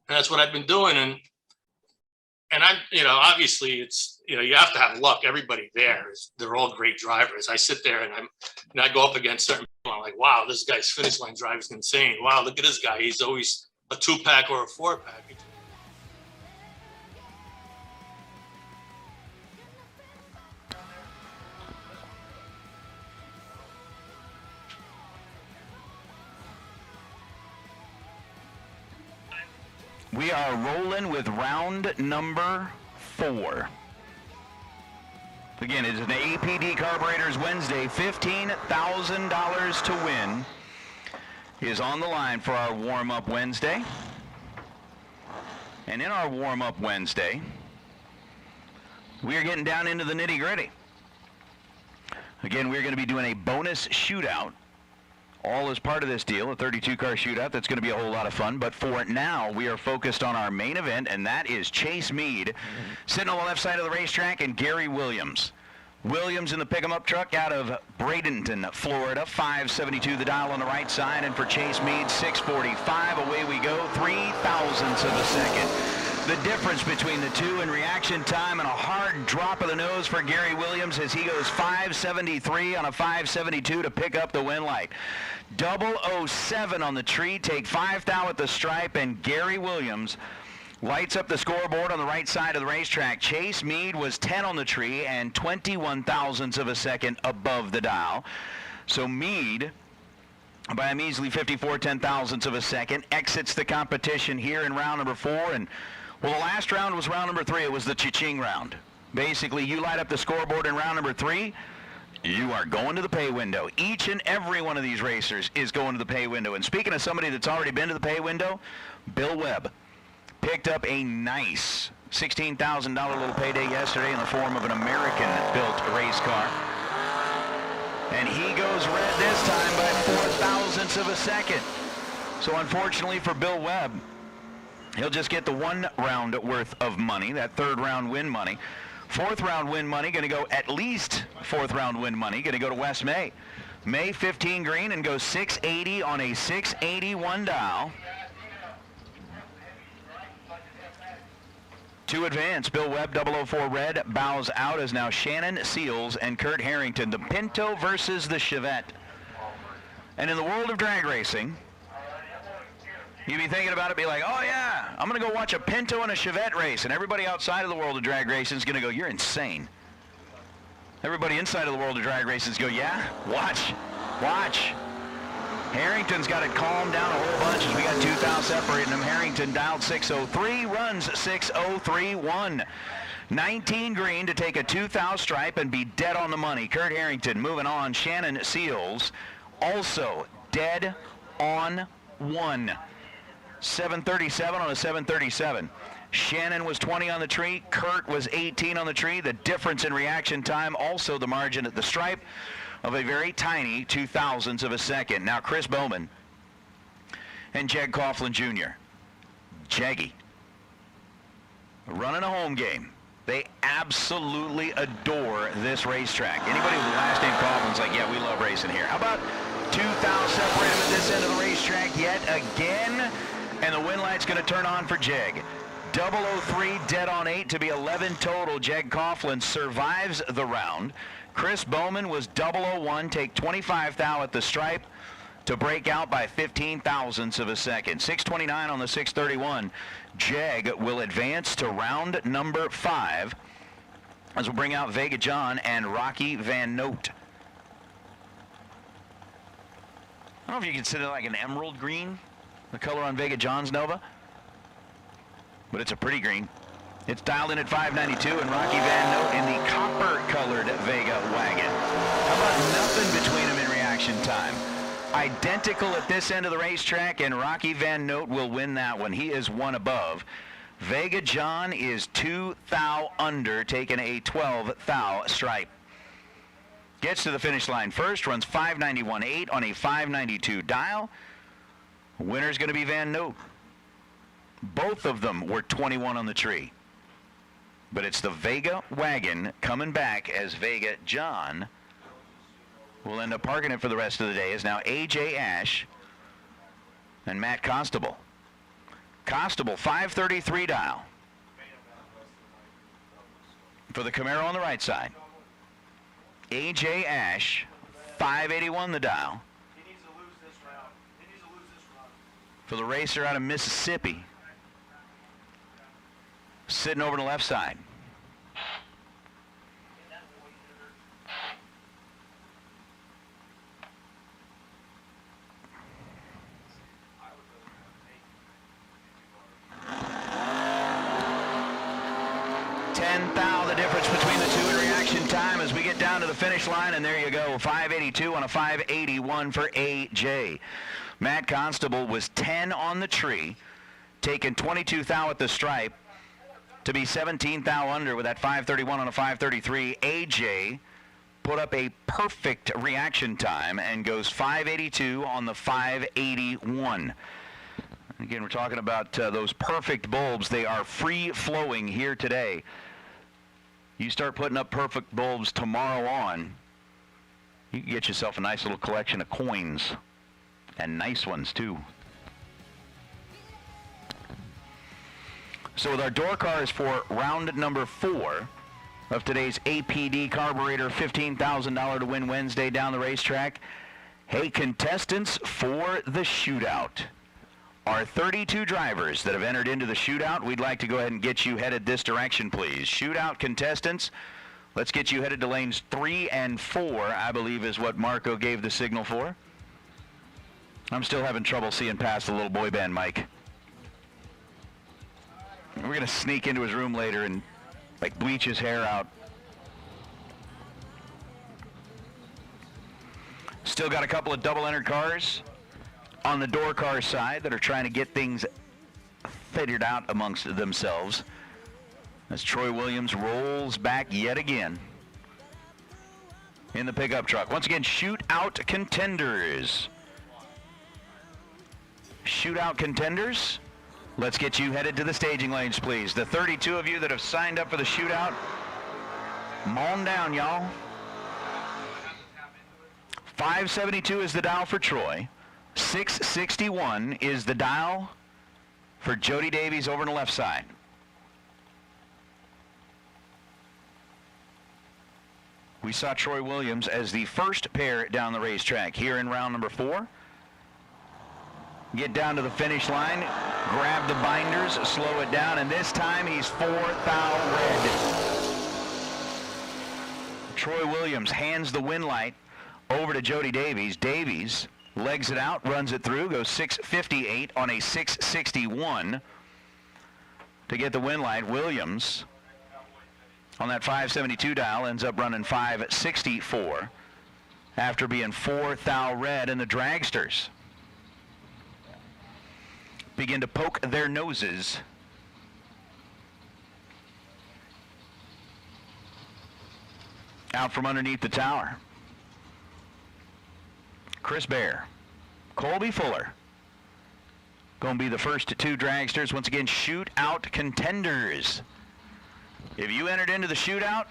And that's what I've been doing. And I'm, obviously it's, you have to have luck. Everybody there they're all great drivers. I sit there and I go up against certain people. I'm like, wow, this guy's finish line drive is insane. Wow, look at this guy. He's always a 2-pack or a 4-pack.
We are rolling with round number 4. Again, it's an APD Carburetors Wednesday. $15,000 to win is on the line for our warm-up Wednesday. And in our warm-up Wednesday, we are getting down into the nitty-gritty. Again, we're going to be doing a bonus shootout. All as part of this deal, a 32-car shootout. That's going to be a whole lot of fun. But for now, we are focused on our main event, and that is Chase Meade sitting on the left side of the racetrack, and Gary Williams. Williams in the pick-em-up truck out of Bradenton, Florida. 572 the dial on the right side, and for Chase Meade, 645. Away we go, 0.03 of a second. The difference between the two in reaction time, and a hard drop of the nose for Gary Williams as he goes 573 on a 572 to pick up the win light. 007 on the tree, take 5 thou at the stripe, and Gary Williams lights up the scoreboard on the right side of the racetrack. Chase Meade was 10 on the tree and 21 thousandths of a second above the dial. So Meade, by a measly 54 10,000ths of a second, exits the competition here in round number 4. And well, the last round was round number 3. It was the cha-ching round. Basically, you light up the scoreboard in round number 3, you are going to the pay window. Each and every one of these racers is going to the pay window. And speaking of somebody that's already been to the pay window, Bill Webb picked up a nice $16,000 little payday yesterday in the form of an American-built race car. And he goes red this time by 0.04 of a second. So unfortunately for Bill Webb, he'll just get the 1 round worth of money, that 3rd round win money. 4th round win money going to go, at least 4th round win money, going to go to Wes May. May 15 green and goes 680 on a 681 dial. To advance, Bill Webb, 004 red, bows out as now Shannon Seals and Kurt Harrington. The Pinto versus the Chevette. And in the world of drag racing, you'd be thinking about it, be like, oh yeah, I'm going to go watch a Pinto and a Chevette race. And everybody outside of the world of drag racing is going to go, you're insane. Everybody inside of the world of drag racing is go, yeah, watch. Harrington's got it calmed down a whole bunch as we got 2 thou separating them. Harrington dialed 603, runs 6031. 19 green to take a 2 thou stripe and be dead on the money. Kurt Harrington moving on. Shannon Seals also dead on 1. 737 on a 737. Shannon was 20 on the tree. Kurt was 18 on the tree. The difference in reaction time, also the margin at the stripe of a very tiny 0.02 of a second. Now Chris Bowman and Jeg Coughlin Jr. Jeggy running a home game. They absolutely adore this racetrack. Anybody with the last name Coughlin's like, yeah, we love racing here. How about 2 thou separate at this end of the racetrack yet again? And the win light's going to turn on for Jeg. 003 dead on 8 to be 11 total. Jeg Coughlin survives the round. Chris Bowman was 001, take 25 thou at the stripe to break out by 15 thousandths of a second. 629 on the 631. Jeg will advance to round number 5 as we'll bring out Vega John and Rocky Van Noot. I don't know if you consider it like an emerald green, the color on Vega John's Nova, but it's a pretty green. It's dialed in at 592, and Rocky Van Noot in the copper-colored Vega wagon. How about nothing between them in reaction time? Identical at this end of the racetrack, and Rocky Van Noot will win that one. He is 1 above. Vega John is 2 thou under, taking a 12 thou stripe. Gets to the finish line first, runs 591.8 on a 592 dial. Winner's going to be Van Noot. Both of them were 21 on the tree. But it's the Vega wagon coming back as Vega John will end up parking it for the rest of the day. Is now A.J. Ash and Matt Constable. Constable, 533 dial. For the Camaro on the right side. A.J. Ash, 581 the dial.
He needs to lose this round. He needs to lose this round.
For the racer out of Mississippi. Sitting over to the left side. The difference between the two in reaction time as we get down to the finish line, and there you go, 582 on a 581 for AJ. Matt Constable was 10 on the tree, taking 22 thou at the stripe to be 17 thou under with that 531 on a 533. AJ put up a perfect reaction time and goes 582 on the 581. Again, we're talking about those perfect bulbs. They are free-flowing here today. You start putting up perfect bulbs tomorrow on, you can get yourself a nice little collection of coins, and nice ones too. So with our door cars for round number 4 of today's APD Carburetor $15,000 to win Wednesday down the racetrack, hey, contestants for the shootout. Our 32 drivers that have entered into the shootout, we'd like to go ahead and get you headed this direction, please. Shootout contestants, let's get you headed to lanes 3 and 4, I believe is what Marco gave the signal for. I'm still having trouble seeing past the little boy band mic. We're going to sneak into his room later and like bleach his hair out. Still got a couple of double entered cars on the door car side that are trying to get things figured out amongst themselves as Troy Williams rolls back yet again in the pickup truck. Once again, shootout contenders. Shootout contenders, let's get you headed to the staging lanes, please. The 32 of you that have signed up for the shootout, come on down, y'all. 572 is the dial for Troy. 661 is the dial for Jody Davies over on the left side. We saw Troy Williams as the first pair down the racetrack here in round number 4. Get down to the finish line, grab the binders, slow it down, and this time he's 4 thou red. Troy Williams hands the win light over to Jody Davies. Davies legs it out, runs it through, goes 658 on a 661 to get the win light. Williams on that 572 dial ends up running 564 after being 4 thou red, and the dragsters begin to poke their noses out from underneath the tower. Chris Bear, Colby Fuller, going to be the first 2 dragsters. Once again, shootout contenders. If you entered into the shootout,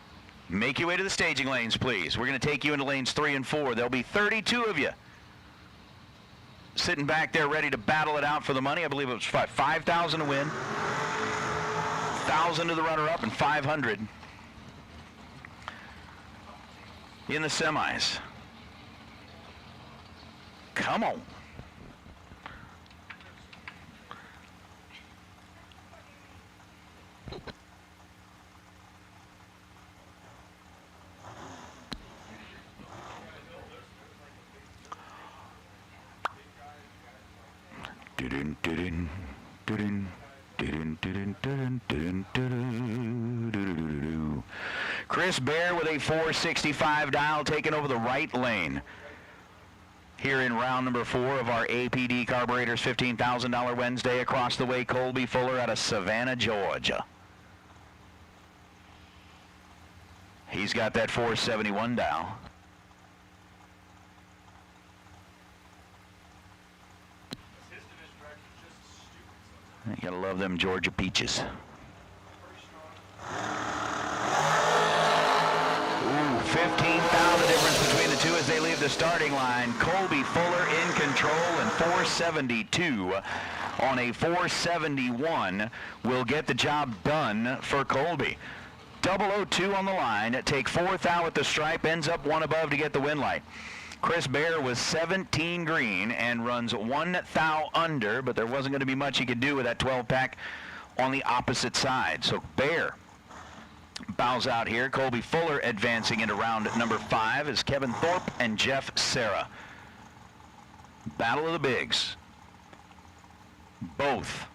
make your way to the staging lanes, please. We're going to take you into lanes 3 and 4. There'll be 32 of you sitting back there ready to battle it out for the money. I believe it was $5,000 to win, $1,000 to the runner-up, and $500 in the semis. Come on. Chris Bear with a 465 dial taking over the right lane here in round number 4 of our APD Carburetors $15,000 Wednesday. Across the way, Colby Fuller out of Savannah, Georgia. He's got that 471 dial. You gotta love them Georgia peaches. the starting line. Colby Fuller in control, and 472 on a 471 will get the job done for Colby. 002 on the line. Take 4th out at the stripe, ends up 1 above to get the win light. Chris Bear was 17 green and runs 1 thou under, but there wasn't going to be much he could do with that 12-pack on the opposite side. So Bear bows out here. Colby Fuller advancing into round number 5 is Kevin Thorpe and Jeff Serra. Battle of the Bigs. Both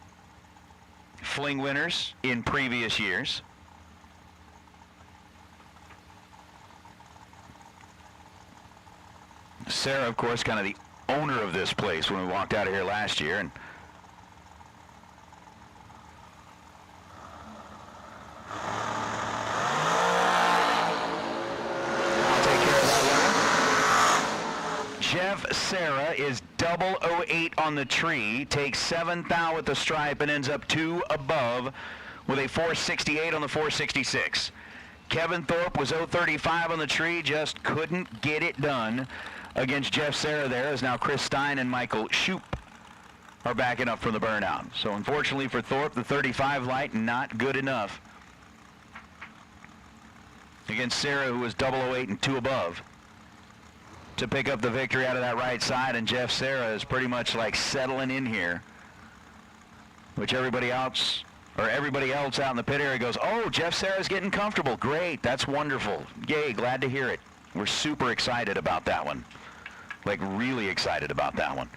Fling winners in previous years. Serra, of course, kind of the owner of this place when we walked out of here last year. And I'll take care of that one. Jeff Serra is 008 on the tree, takes 7th thou at the stripe, and ends up 2 above with a 468 on the 466. Kevin Thorpe was 035 on the tree, just couldn't get it done against Jeff Serra there, as now Chris Stein and Michael Shoup are backing up from the burnout. So unfortunately for Thorpe, the 35 light not good enough against Serra, who was 008 and 2 above, to pick up the victory out of that right side. And Jeff Serra is pretty much like settling in here, which everybody else out in the pit area goes, oh, Jeff Serra's getting comfortable. Great, that's wonderful. Yay, glad to hear it. We're super excited about that one. Like, really excited about that one.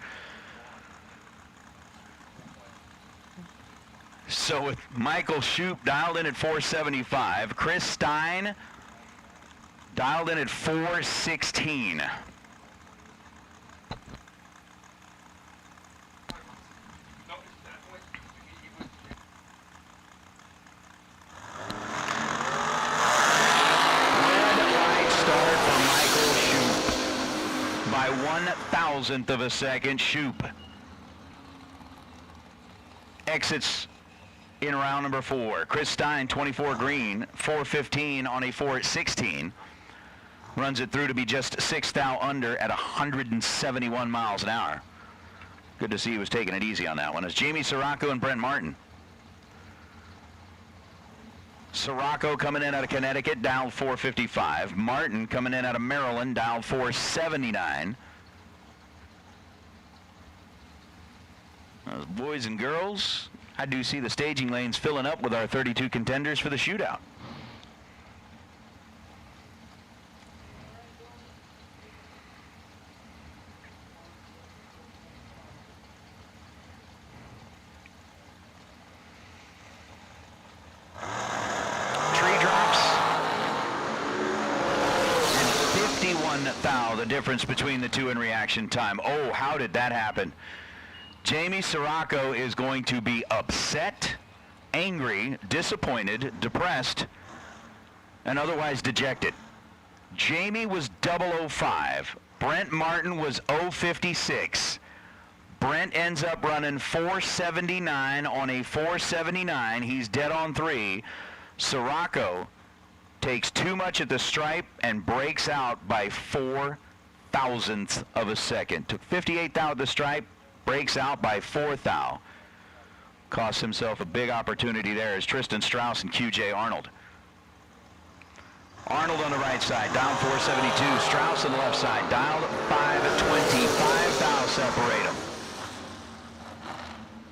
So with Michael Shoup dialed in at 475, Chris Stein dialed in at 416. By 1,000th of a second, Shoup exits in round number 4. Chris Stein, 24 green, 415 on a 416. Runs it through to be just 6 thou under at 171 miles an hour. Good to see he was taking it easy on that one. It's Jamie Sirocco and Brent Martin. Sirocco coming in out of Connecticut, dialed 455. Martin coming in out of Maryland, dialed 479. Boys and girls, I do see the staging lanes filling up with our 32 contenders for the shootout. The difference between the two in reaction time. Oh, how did that happen? Jamie Sirocco is going to be upset, angry, disappointed, depressed, and otherwise dejected. Jamie was 005. Brent Martin was 056. Brent ends up running 479 on a 479. He's dead on 3. Sirocco takes too much at the stripe and breaks out by 4,000ths of a second. Took 58 thou at the stripe, breaks out by 4 thou. Costs himself a big opportunity there as Tristan Strauss and QJ Arnold. Arnold on the right side, down 472. Strauss on the left side, dialed 520. 5 thou separate them.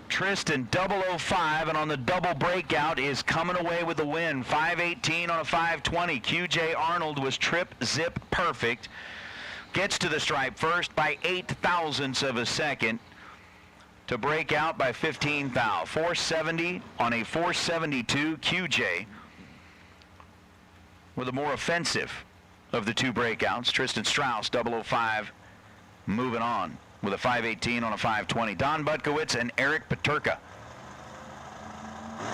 Tristan 005, and on the double breakout is coming away with the win. 518 on a 520. QJ Arnold was trip zip perfect. Gets to the stripe first by 0.008 of a second to break out by 15 thou. 470 on a 472. QJ with a more offensive of the two breakouts. Tristan Strauss 005 moving on with a 518 on a 520. Don Butkowitz and Eric Paterka.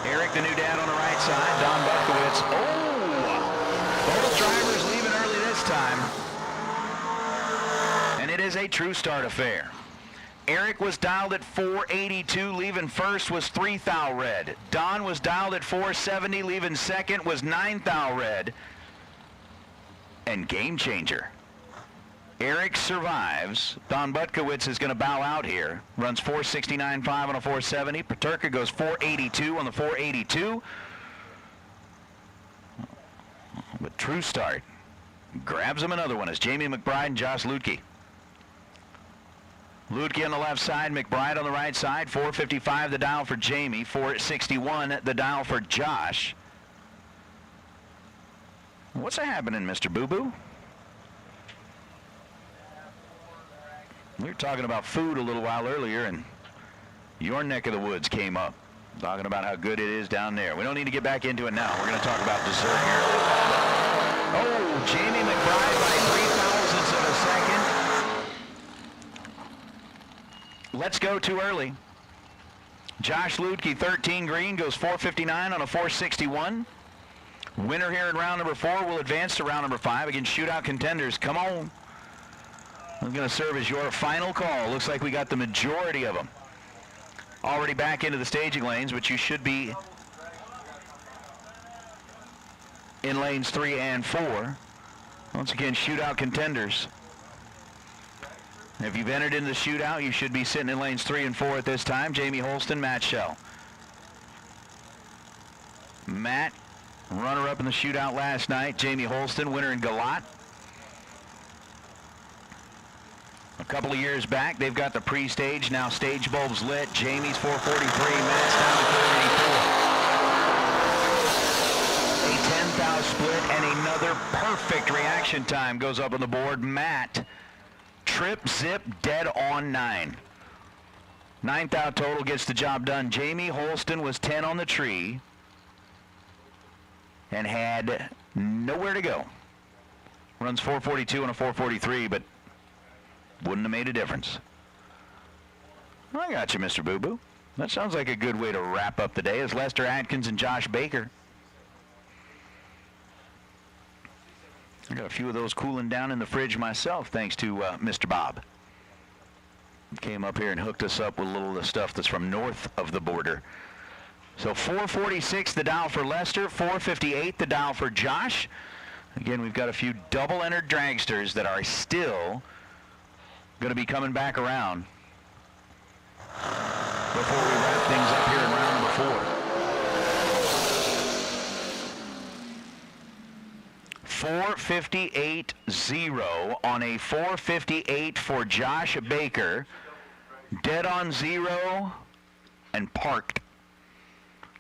Eric, the new dad, on the right side. Don Butkowitz. Oh! Both drivers leaving early this time. And it is a true start affair. Eric was dialed at 482, leaving first was 3 thou red. Don was dialed at 470, leaving second was 9 thou red. And Game Changer Eric survives. Don Butkowitz is going to bow out here. Runs 469.5 on a 470. Peterka goes 482 on the 482. But True Start grabs him another one. It's Jamie McBride and Josh Lutke. Lutke on the left side, McBride on the right side. 455 the dial for Jamie. 461 the dial for Josh. What's happening, Mr. Boo Boo? We were talking about food a little while earlier, and your neck of the woods came up, talking about how good it is down there. We don't need to get back into it now. We're going to talk about dessert here. Oh, Jamie McBride by 0.03 seconds. Let's go too early. Josh Lutke, 13 green, goes 459 on a 461. Winner here in round number 4 will advance to round number 5 against shootout contenders. Come on. I'm going to serve as your final call. Looks like we got the majority of them already back into the staging lanes, but you should be in lanes 3 and 4. Once again, shootout contenders. If you've entered into the shootout, you should be sitting in lanes 3 and 4 at this time. Jamie Holston, Matt Schell. Matt, runner-up in the shootout last night. Jamie Holston, winner in Galat. A couple of years back, they've got the pre-stage, now stage bulbs lit. Jamie's 443, Matt's down to 484. A 10th split and another perfect reaction time goes up on the board. Matt, trip, zip, dead on 9. 9th out total gets the job done. Jamie Holston was 10 on the tree and had nowhere to go. Runs 442 and a 443, but wouldn't have made a difference. I got you, Mr. Boo Boo. That sounds like a good way to wrap up the day. As Lester Atkins and Josh Baker. I got a few of those cooling down in the fridge myself, thanks to Mr. Bob. Came up here and hooked us up with a little of the stuff that's from north of the border. So 446 the dial for Lester, 458 the dial for Josh. Again, we've got a few double-entered dragsters that are still going to be coming back around before we wrap things up here in round number 4. 458.0 on a 458 for Josh Baker. Dead on 0 and parked.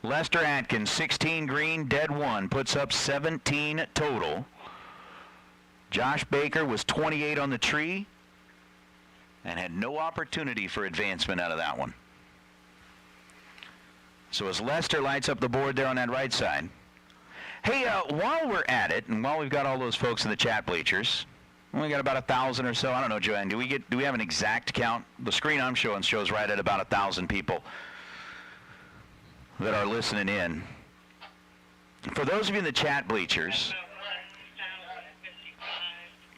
Lester Atkins, 16 green, dead 1, puts up 17 total. Josh Baker was 28 on the tree and had no opportunity for advancement out of that one. So as Lester lights up the board there on that right side. Hey, while we're at it, and while we've got all those folks in the chat bleachers, we got about 1,000 or so. I don't know, Joanne, do we have an exact count? The screen I'm showing shows right at about 1,000 people that are listening in. For those of you in the chat bleachers.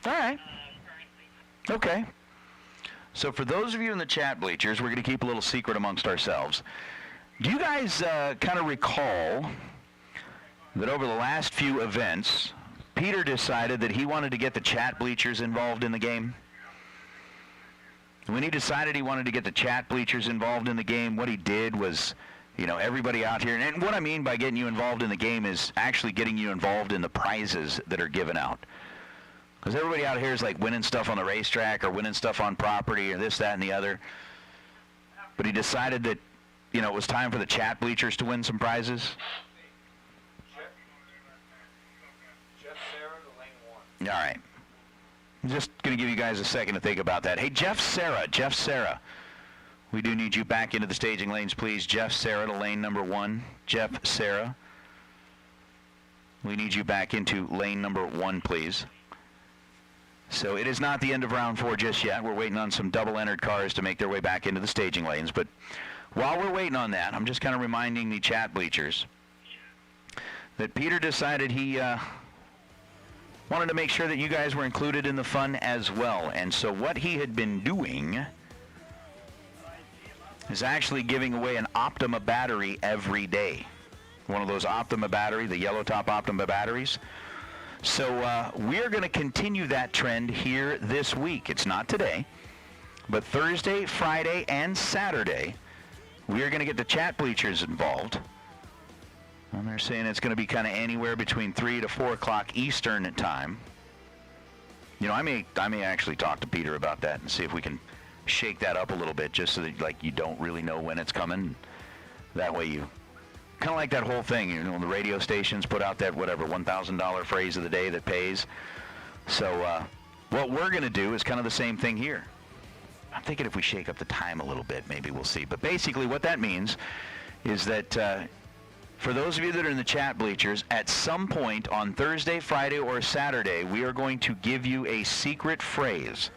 All right. Okay. So for those of you in the chat bleachers, we're going to keep a little secret amongst ourselves. Do you guys kind of recall that over the last few events, Peter decided that he wanted to get the chat bleachers involved in the game? When he decided he wanted to get the chat bleachers involved in the game, what he did was, you know, everybody out here, and what I mean by getting you involved in the game is actually getting you involved in the prizes that are given out. Because everybody out here is like winning stuff on the racetrack or winning stuff on property or this, that, and the other. But he decided that, you know, it was time for the chat bleachers to win some prizes.
Jeff Sarah to lane 1.
All right. I'm just going to give you guys a second to think about that. Hey, Jeff Sarah. We do need you back into the staging lanes, please. Jeff Sarah to lane number 1. Jeff Sarah. We need you back into lane number 1, please. So it is not the end of round 4 just yet. We're waiting on some double-entered cars to make their way back into the staging lanes. But while we're waiting on that, I'm just kind of reminding the chat bleachers that Peter decided he wanted to make sure that you guys were included in the fun as well. And so what he had been doing is actually giving away an Optima battery every day. One of those Optima battery, the yellow top Optima batteries. So we're going to continue that trend here this week. It's not today, but Thursday, Friday, and Saturday, we are going to get the chat bleachers involved. And they're saying it's going to be kind of anywhere between 3 to 4 o'clock Eastern time. You know, I may actually talk to Peter about that and see if we can shake that up a little bit, just so that, like, you don't really know when it's coming. That way you kind of like that whole thing, you know, the radio stations put out that whatever $1,000 phrase of the day that pays. So what we're going to do is kind of the same thing here. I'm thinking if we shake up the time a little bit, maybe we'll see. But basically what that means is that for those of you that are in the chat bleachers, at some point on Thursday, Friday, or Saturday, we are going to give you a secret phrase.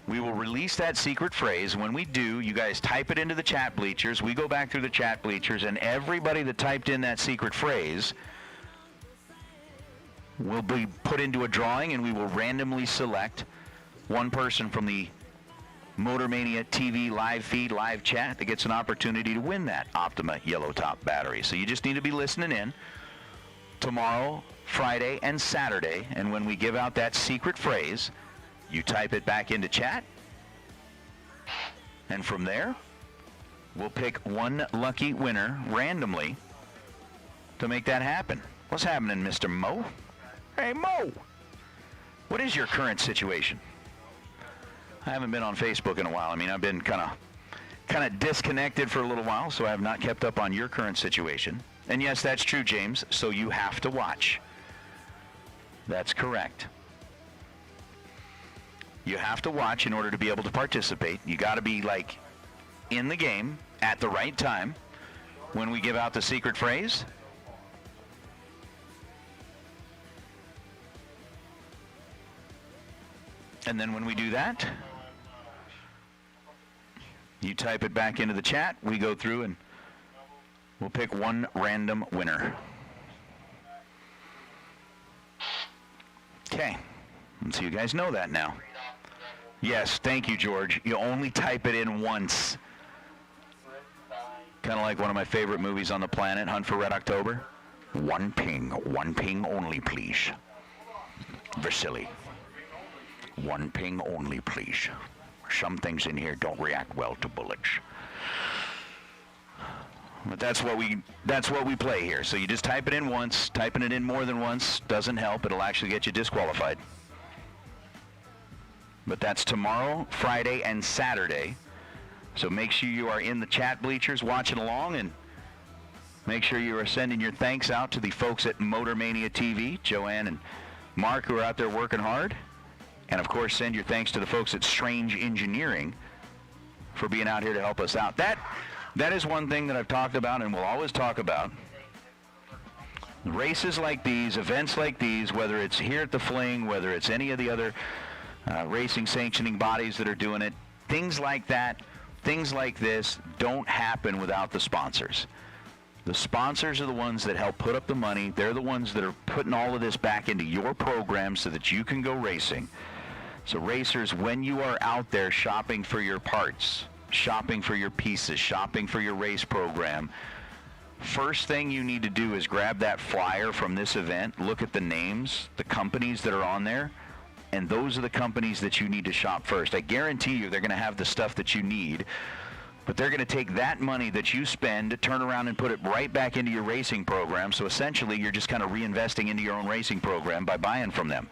We will release that secret phrase. When we do, you guys type it into the chat bleachers. We go back through the chat bleachers, and everybody that typed in that secret phrase will be put into a drawing, and we will randomly select one person from the Motor Mania TV live feed, live chat that gets an opportunity to win that Optima Yellow Top battery. So you just need to be listening in tomorrow, Friday, and Saturday, and when we give out that secret phrase, you type it back into chat, and from there, we'll pick one lucky winner randomly to make that happen. What's happening, Mr. Mo? Hey, Mo! What is your current situation? I haven't been on Facebook in a while. I mean, I've been kind of disconnected for a little while, so I have not kept up on your current situation. And yes, that's true, James, so you have to watch. That's correct. You have to watch in order to be able to participate. You got to be, like, in the game at the right time when we give out the secret phrase. And then when we do that, you type it back into the chat. We go through and we'll pick one random winner. Okay. So you guys know that now. Yes, thank you, George. You only type it in once. Kind of like one of my favorite movies on the planet, Hunt for Red October. One ping only, please. Vasily. One ping only, please. Some things in here don't react well to bullets. But that's what we play here. So you just type it in once. Typing it in more than once doesn't help. It'll actually get you disqualified. But that's tomorrow, Friday, and Saturday. So make sure you are in the chat bleachers watching along, and make sure you are sending your thanks out to the folks at Motor Mania TV, Joanne and Mark, who are out there working hard. And, of course, send your thanks to the folks at Strange Engineering for being out here to help us out. That is one thing that I've talked about and will always talk about. Races like these, events like these, whether it's here at the Fling, whether it's any of the other racing sanctioning bodies that are doing it, things like that, things like this don't happen without the sponsors. The sponsors are the ones that help put up the money. They're the ones that are putting all of this back into your program so that you can go racing. So racers, when you are out there shopping for your parts, shopping for your pieces, shopping for your race program, first thing you need to do is grab that flyer from this event, look at the names, the companies that are on there, and those are the companies that you need to shop first. I guarantee you they're going to have the stuff that you need, but they're going to take that money that you spend, turn around and put it right back into your racing program. So essentially you're just kind of reinvesting into your own racing program by buying from them.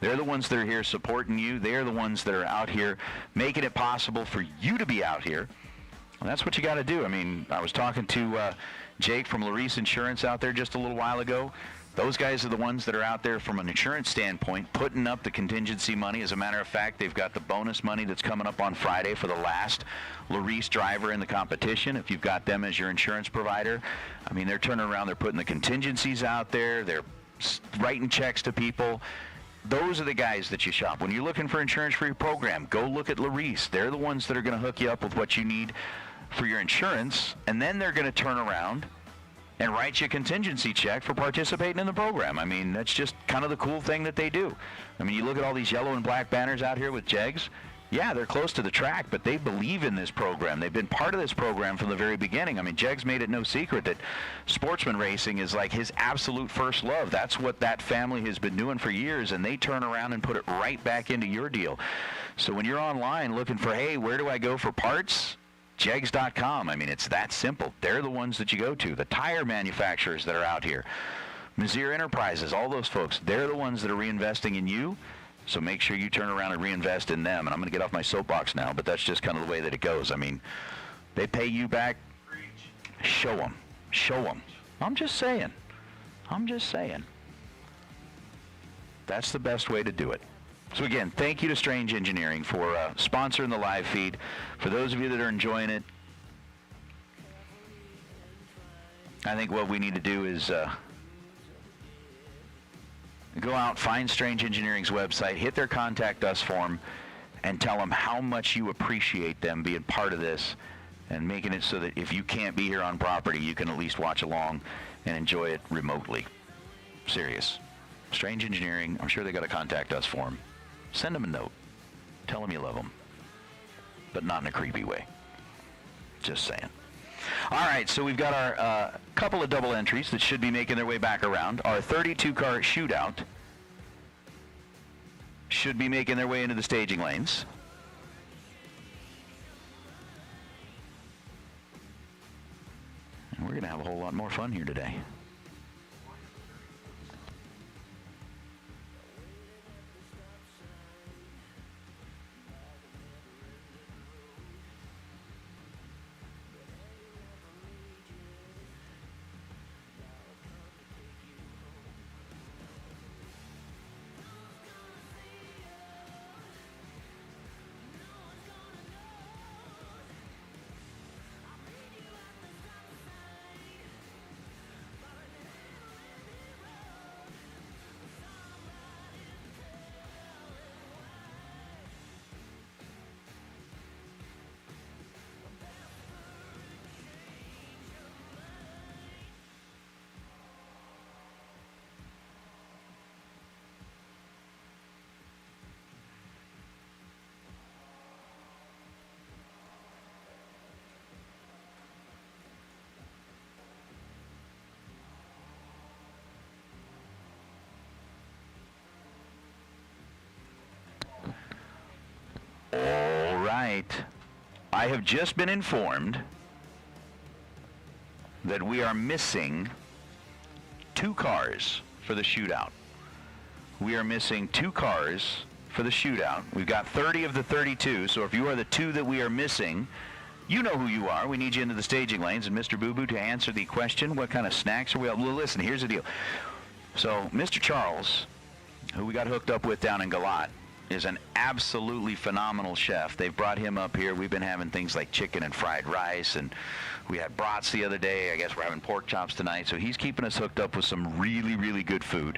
They're the ones that are here supporting you. They're the ones that are out here making it possible for you to be out here. And that's what you got to do. I mean, I was talking to Jake from Larice Insurance out there just a little while ago. Those guys are the ones that are out there from an insurance standpoint putting up the contingency money. As a matter of fact, they've got the bonus money that's coming up on Friday for the last Larice driver in the competition. If you've got them as your insurance provider, I mean, they're turning around, they're putting the contingencies out there, they're writing checks to people. Those are the guys that you shop. When you're looking for insurance for your program, go look at Larice. They're the ones that are going to hook you up with what you need for your insurance, and then they're going to turn around and write you a contingency check for participating in the program. I mean, that's just kind of the cool thing that they do. I mean, you look at all these yellow and black banners out here with Jegs, Yeah, they're close to the track, but they believe in this program. They've been part of this program from the very beginning. I mean, Jegs made it no secret that sportsman racing is like his absolute first love. That's what that family has been doing for years, and they turn around and put it right back into your deal. So when you're online looking for, hey, where do I go for parts? Jegs.com. I mean, it's that simple. They're the ones that you go to. The tire manufacturers that are out here, Mizzier Enterprises, all those folks, they're the ones that are reinvesting in you. So make sure you turn around and reinvest in them. And I'm going to get off my soapbox now, but that's just kind of the way that it goes. I mean, they pay you back. Show them. Show them. I'm just saying. I'm just saying. That's the best way to do it. So again, thank you to Strange Engineering for sponsoring the live feed. For those of you that are enjoying it, I think what we need to do is go out, find Strange Engineering's website, hit their Contact Us form, and tell them how much you appreciate them being part of this and making it so that if you can't be here on property, you can at least watch along and enjoy it remotely. Serious. Strange Engineering, I'm sure they got a Contact Us form. Send them a note. Tell them you love them, but not in a creepy way. Just saying. All right, so we've got our couple of double entries that should be making their way back around. Our 32-car shootout should be making their way into the staging lanes. And we're going to have a whole lot more fun here today. All right. I have just been informed that we are missing 2 cars for the shootout. We are missing 2 cars for the shootout. We've got 30 of the 32, so if you are the 2 that we are missing, you know who you are. We need you into the staging lanes. And Mr. Boo Boo, to answer the question, what kind of snacks are we? Well, listen, here's the deal. So Mr. Charles, who we got hooked up with down in Galat, is an absolutely phenomenal chef. They've brought him up here. We've been having things like chicken and fried rice, and we had brats the other day. I guess we're having pork chops tonight. So he's keeping us hooked up with some really, really good food.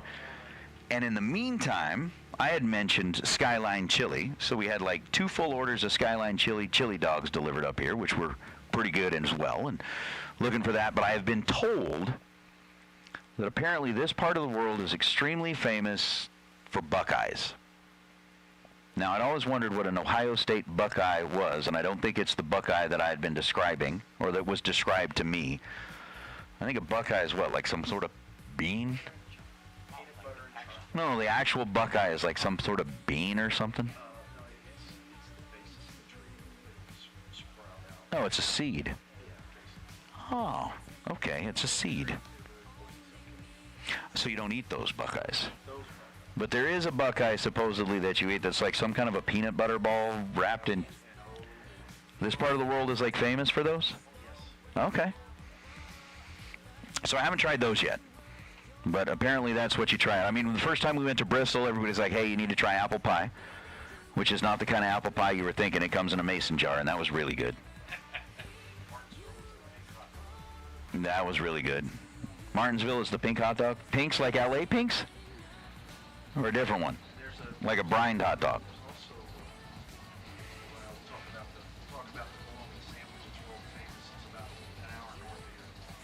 And in the meantime, I had mentioned Skyline Chili. So we had like 2 full orders of Skyline chili dogs delivered up here, which were pretty good as well, and looking for that. But I have been told that apparently this part of the world is extremely famous for Buckeyes. Now, I'd always wondered what an Ohio State Buckeye was, and I don't think it's the Buckeye that I had been describing, or that was described to me. I think a Buckeye is what, like some sort of bean? No, the actual Buckeye is like some sort of bean or something. Oh, it's a seed. Oh, okay, it's a seed. So you don't eat those Buckeyes. But there is a Buckeye supposedly that you eat that's like some kind of a peanut butter ball wrapped in. This part of the world is like famous for those? Okay. So I haven't tried those yet. But apparently that's what you try. I mean, the first time we went to Bristol, everybody's like, hey, you need to try apple pie, which is not the kind of apple pie you were thinking. It comes in a mason jar, and that was really good. That was really good. Martinsville is the pink hot dog. Pink's like LA Pinks? Or a different one? Like a brined hot dog?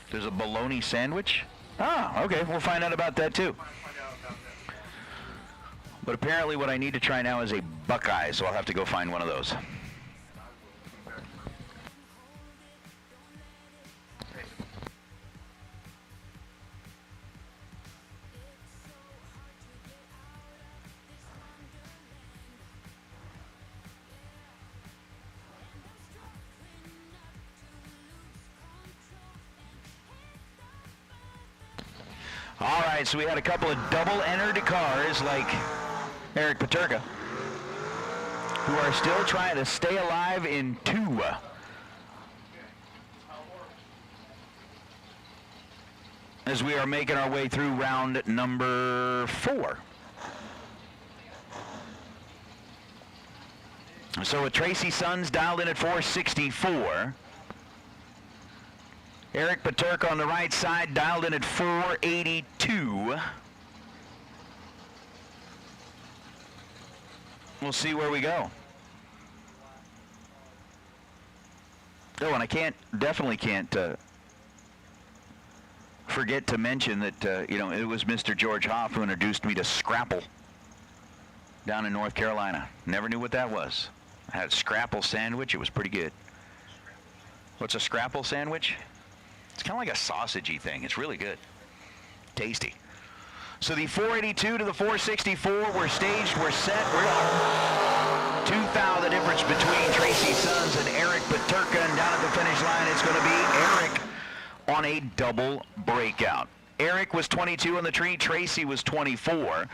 There's a bologna sandwich? Ah, okay. We'll find out about that too. But apparently what I need to try now is a Buckeye, so I'll have to go find one of those. All right, so we had a couple of double-entered cars like Eric Paterka, who are still trying to stay alive in 2. As we are making our way through round number 4. So with Tracy Sons dialed in at 464. Eric Paterka on the right side dialed in at 482. We'll see where we go. Oh, and I definitely can't forget to mention that, it was Mr. George Hoff who introduced me to Scrapple down in North Carolina. Never knew what that was. I had a Scrapple sandwich. It was pretty good. What's a Scrapple sandwich? It's kind of like a sausagey thing. It's really good. Tasty. So the 482 to the 464, we're staged, we're set, we're on. 2,000 the difference between Tracy Sons and Eric Paterka, and down at the finish line, it's going to be Eric on a double breakout. Eric was 22 on the tree, Tracy was 24.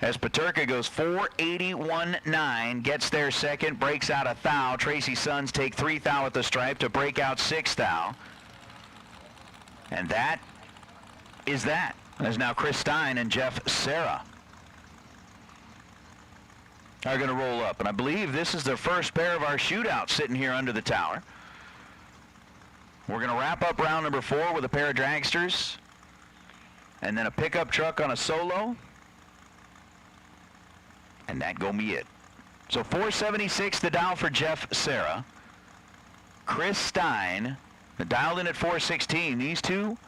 As Paterka goes 481.9, gets there second, breaks out a thou. Tracy Sons take 3 thou at the stripe to break out 6 thou. And that is that. As now Chris Stein and Jeff Serra are going to roll up. And I believe this is the first pair of our shootouts sitting here under the tower. We're going to wrap up round number 4 with a pair of dragsters. And then a pickup truck on a solo. And that gonna be it. So 476 the dial for Jeff Serra. Chris Stein, dialed in at 416. These two,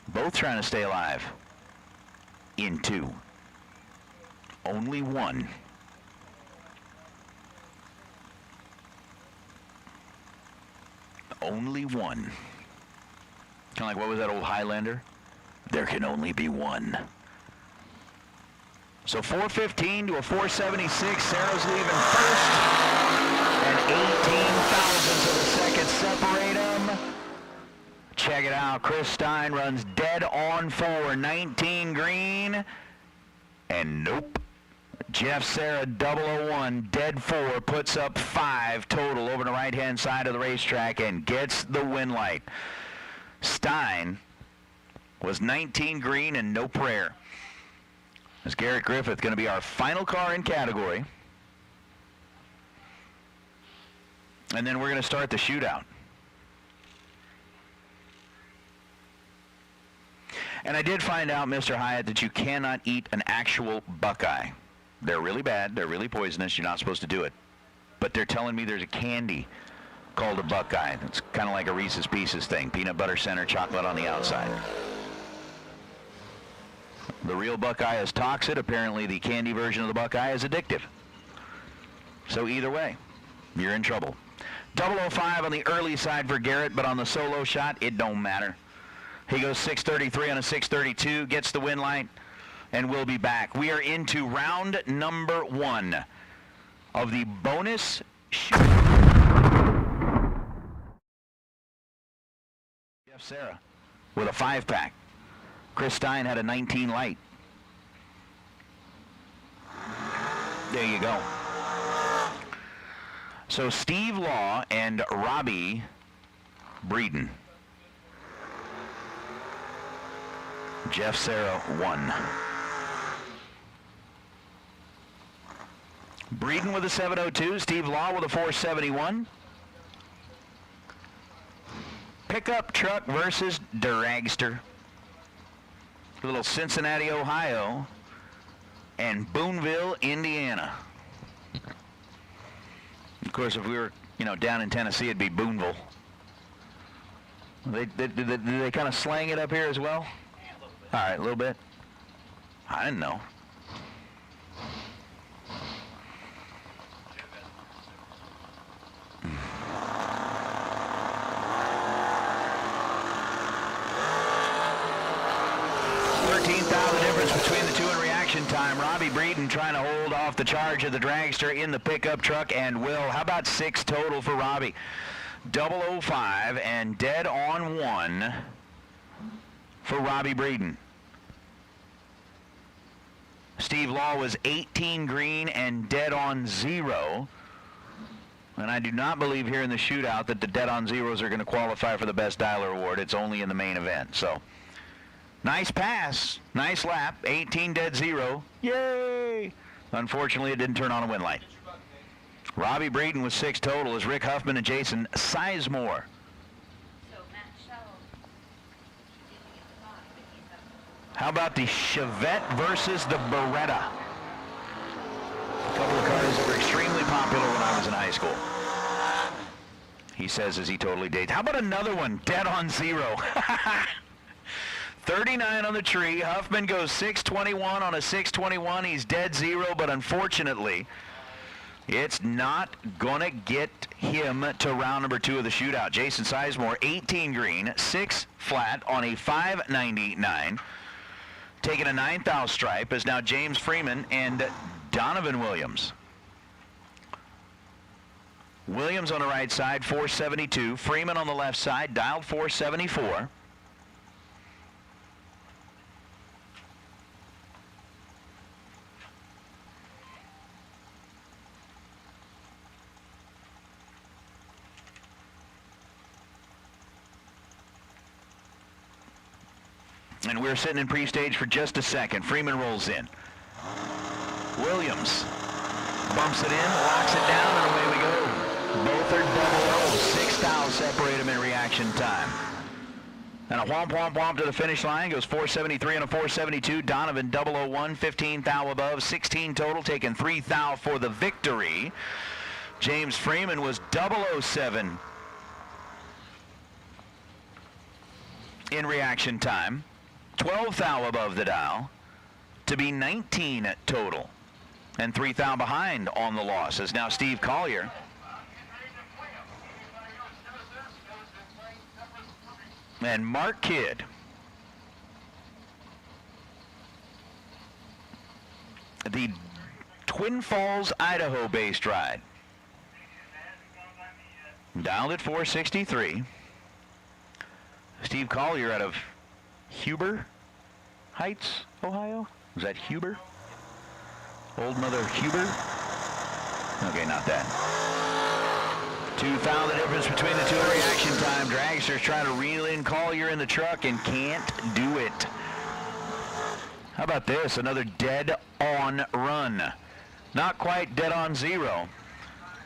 both trying to stay alive. In 2. Only one. Only one. Kind of like, what was that old Highlander? There can only be one. So 415 to a 476. Sarah's leaving first. And 18 thousandths of a second separate them. Check it out. Chris Stein runs dead on 4. 19 green. And nope. Jeff Serra 001 dead 4 puts up 5 total over the right-hand side of the racetrack and gets the win light. Stein was 19 green and no prayer. As Garrett Griffith going to be our final car in category. And then we're going to start the shootout. And I did find out, Mr. Hyatt, that you cannot eat an actual buckeye. They're really bad. They're really poisonous. You're not supposed to do it. But they're telling me there's a candy called a buckeye. It's kind of like a Reese's Pieces thing. Peanut butter center, chocolate on the outside. The real buckeye is toxic. Apparently the candy version of the buckeye is addictive. So either way, you're in trouble. 005 on the early side for Garrett, but on the solo shot, it don't matter. He goes 633 on a 632, gets the win light, and we'll be back. We are into round number 1 of the bonus shootout. Jeff Serra with a 5-pack. Chris Stein had a 19 light. There you go. So Steve Law and Robbie Breeden. Jeff Serra 1. Breeden with a 702, Steve Law with a 471. Pickup truck versus dragster. Little Cincinnati, Ohio, and Boonville, Indiana. Of course, if we were, down in Tennessee, it'd be Boonville. Do they kind of slang it up here as well? All right, a little bit. I didn't know. reaction time. Robbie Breeden trying to hold off the charge of the dragster in the pickup truck, and will. How about 6 total for Robbie? 005 and dead on 1 for Robbie Breeden. Steve Law was 18 green and dead on 0. And I do not believe here in the shootout that the dead on zeros are going to qualify for the best dialer award. It's only in the main event. So, nice pass, nice lap, 18 dead 0. Yay! Unfortunately, it didn't turn on a win light. Robbie Breeden with 6 total is Rick Huffman and Jason Sizemore. How about the Chevette versus the Beretta? A couple of cars that were extremely popular when I was in high school. He says as he totally dates. How about another one? Dead on 0. 39 on the tree. Huffman goes 621 on a 621. He's dead 0, but unfortunately, it's not going to get him to round number 2 of the shootout. Jason Sizemore, 18 green, 6 flat on a 599. Taking a 9th stripe is now James Freeman and Donovan Williams. Williams on the right side, 472. Freeman on the left side, dialed 474. And we're sitting in pre-stage for just a second. Freeman rolls in. Williams bumps it in, locks it down, and away we go. Both are double 6 thou separate them in reaction time. And a whomp, whomp, whomp to the finish line. Goes 473 and a 472. Donovan 001, 15 thou above, 16 total, taking 3 thou for the victory. James Freeman was 007 in reaction time. 12 thou above the dial to be 19 total. And 3 thou behind on the loss is now Steve Collier. And Mark Kidd. The Twin Falls, Idaho based ride. Dialed at 463. Steve Collier out of Huber Heights, Ohio? Was that Huber? Old Mother Huber? Okay, not that. 2 thou the difference between the two in reaction time. Dragsters trying to reel in Collier in the truck and can't do it. How about this? Another dead on run. Not quite dead on 0,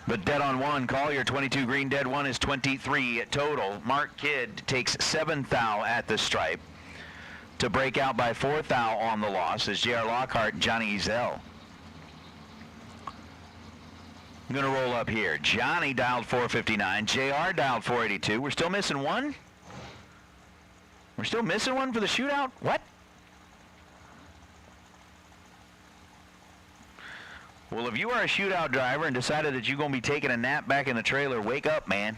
but dead on 1. Collier 22 green, dead 1 is 23 total. Mark Kidd takes 7 thou at the stripe to break out by 4 thou on the loss is J.R. Lockhart and Johnny Ezel. I'm going to roll up here. Johnny dialed 459. JR dialed 482. We're still missing one? We're still missing one for the shootout? What? Well, if you are a shootout driver and decided that you're going to be taking a nap back in the trailer, wake up, man.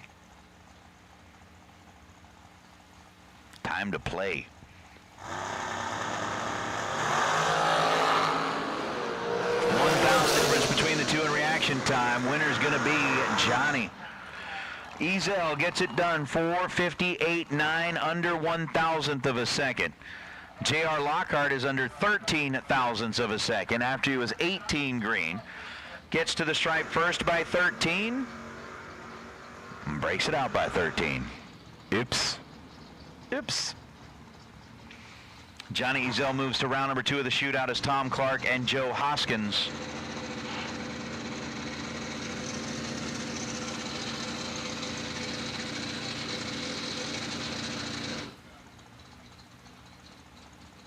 Time to play. 1,000 difference between the two in reaction time. Winner's going to be Johnny. Ezel gets it done, 4:58.9, under 1,000th of a second. J.R. Lockhart is under 13 thousandths of a second after he was 18 green. Gets to the stripe first by 13. And breaks it out by 13. Oops. Oops. Johnny Ezel moves to round number 2 of the shootout as Tom Clark and Joe Hoskins.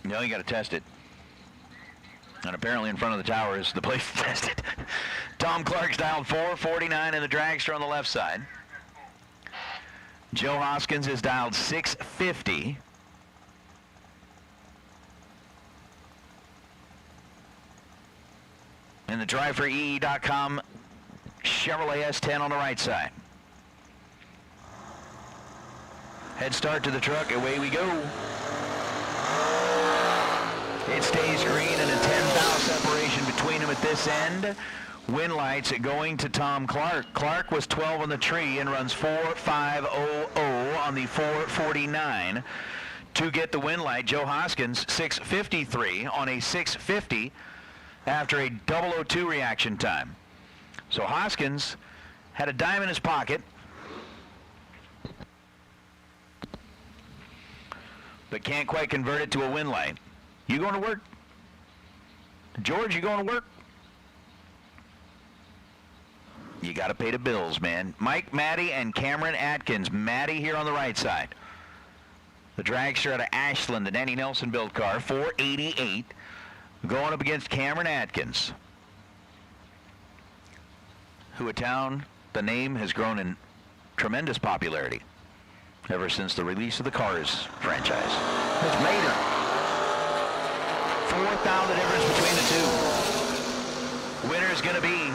No, you got to test it. And apparently in front of the tower is the place to test it. Tom Clark's dialed 449 in the dragster on the left side. Joe Hoskins is dialed 650. And the drive for EE.com Chevrolet S10 on the right side. Head start to the truck, away we go. It stays green and a 10,000 him at this end. Win lights going to Tom Clark. Clark was 12 on the tree and runs 4.500 on the 4:49 to get the win light. Joe Hoskins 6:53 on a 6:50 after a 002 reaction time. So Hoskins had a dime in his pocket, but can't quite convert it to a win light. You going to work? George, you going to work? You got to pay the bills, man. Mike Matty and Cameron Atkins. Matty here on the right side. The dragster out of Ashland, the Danny Nelson built car, 488, going up against Cameron Atkins, who a town, the name has grown in tremendous popularity ever since the release of the Cars franchise. It's later. 4,000 the difference between the two. Winner is going to be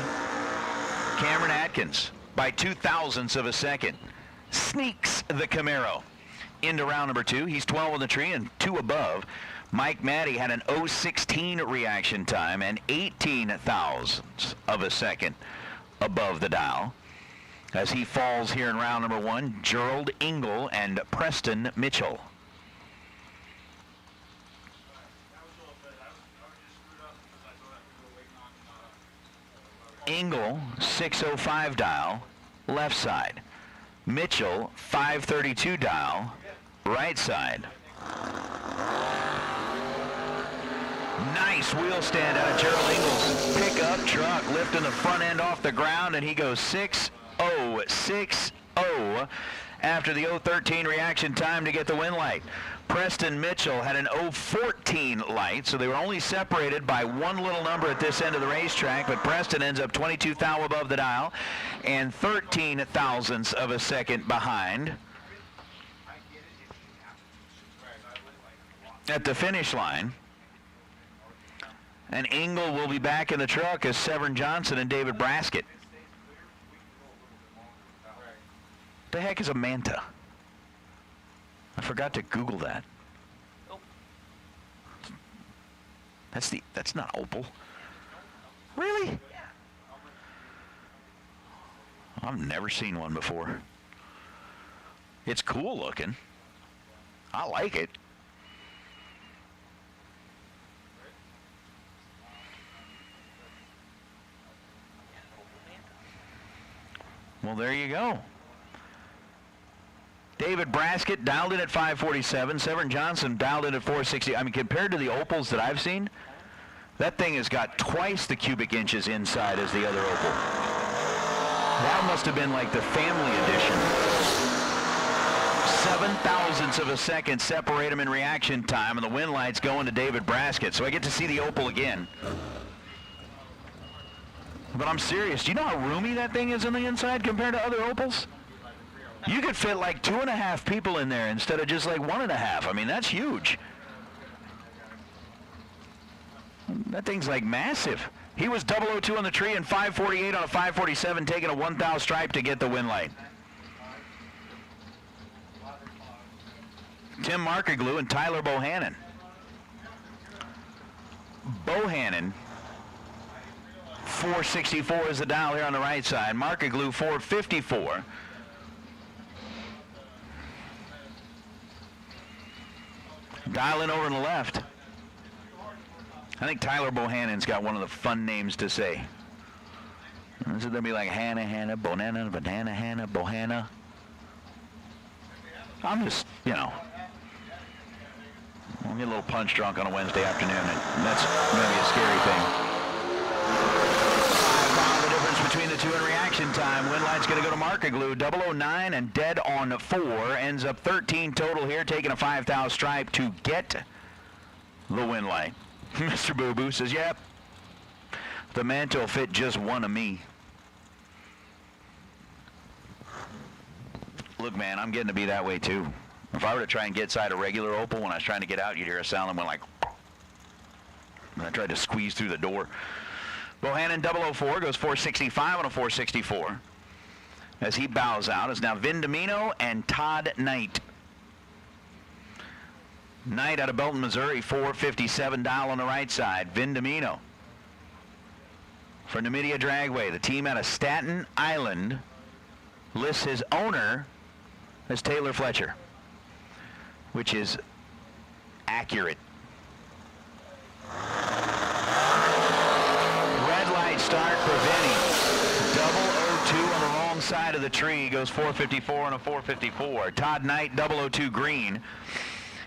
Cameron Atkins by 0.02 of a second. Sneaks the Camaro into round number 2. He's 12 on the tree and 2 above. Mike Matty had an 0.16 reaction time and 18 thousandths of a second above the dial. As he falls here in round number 1, Gerald Engel and Preston Mitchell. Engel, 605 dial, left side. Mitchell, 532 dial, right side. Nice wheel stand out of Gerald Engel's pickup truck, lifting the front end off the ground, and he goes 6.060 after the 0.13 reaction time to get the win light. Preston Mitchell had an 0.14 light, so they were only separated by one little number at this end of the racetrack, but Preston ends up 22 thou above the dial and 13 thousandths of a second behind at the finish line. And Engel will be back in the truck as Severn Johnson and David Braskett. The heck is a Manta? I forgot to Google that. That's not Opel. Really? I've never seen one before. It's cool looking. I like it. Well, there you go. David Braskett dialed in at 547. Severn Johnson dialed in at 460. I mean, compared to the Opals that I've seen, that thing has got twice the cubic inches inside as the other Opal. That must have been like the family edition. 7 thousandths of a second separate them in reaction time, and the win light's going to David Braskett. So I get to see the Opal again. But I'm serious. Do you know how roomy that thing is on the inside compared to other Opals? You could fit like 2.5 people in there instead of just like 1.5. I mean, that's huge. That thing's like massive. He was 002 on the tree and 548 on a 547, taking a 1,000 stripe to get the win light. Tim Markaglu and Tyler Bohannon. Bohannon, 464 is the dial here on the right side. Markaglu, 454. Dial in over on the left. I think Tyler Bohannon's got one of the fun names to say. This is going to be like Hannah, Bonana, Banana, Hannah, Bohanna. I'm just, you know, I'll get a little punch drunk on a Wednesday afternoon, and that's going to be a scary thing. 5 pound the difference between the two in reaction time. Win light's going to go to Markaglu, 009 and dead on 4. Ends up 13 total here, taking a 5,000 stripe to get the win light. Mr. Boo Boo says, yep, the mantle fit just one of me. Look, man, I'm getting to be that way too. If I were to try and get inside a regular Opel, when I was trying to get out, you'd hear a sound and went like, and I tried to squeeze through the door. Bohannon 004 goes 465 on a 464. As he bows out, is now Vin Domino and Todd Knight. Knight out of Belton, Missouri, 457 dial on the right side. Vin Domino. for Numidia Dragway. The team out of Staten Island lists his owner as Taylor Fletcher, which is accurate. Red light start for Vinny. 002 on the wrong side of the tree. Goes 454 on a 454. Todd Knight, 002 green,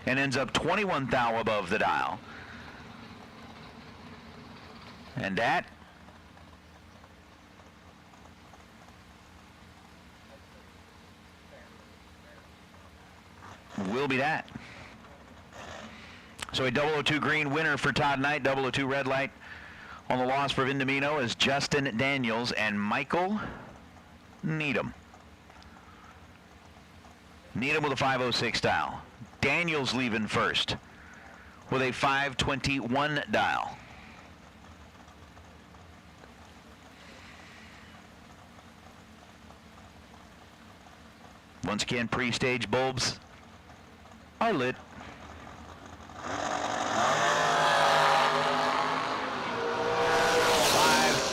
and ends up 21 thou above the dial. And that will be that. So a 002 green winner for Todd Knight, 002 red light. On the loss for Vindemino is Justin Daniels and Michael Needham. Needham with a 506 dial. Daniels leaving first with a 521 dial. Once again, pre-stage bulbs are lit.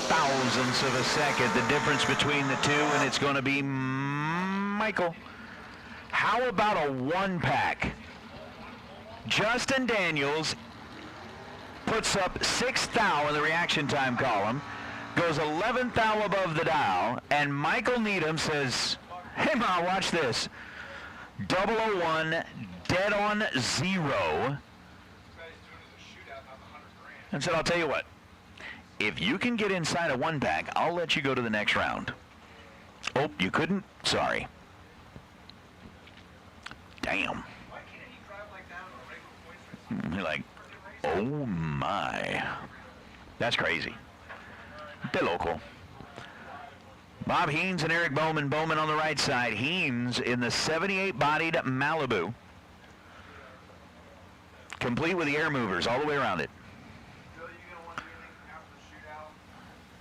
Thousandths of a second, the difference between the two, and it's going to be Michael. How about a one-pack? Justin Daniels puts up 6 thou in the reaction time column, goes 11 thou above the dial, and Michael Needham says, hey, Ma, watch this. 001, dead on 0. And said, I'll tell you what. If you can get inside a one-pack, I'll let you go to the next round. Oh, you couldn't? Sorry. Damn. You're like, oh my. That's crazy. De local. Bob Haynes and Eric Bowman. Bowman on the right side. Haynes in the 78-bodied Malibu. Complete with the air movers all the way around it.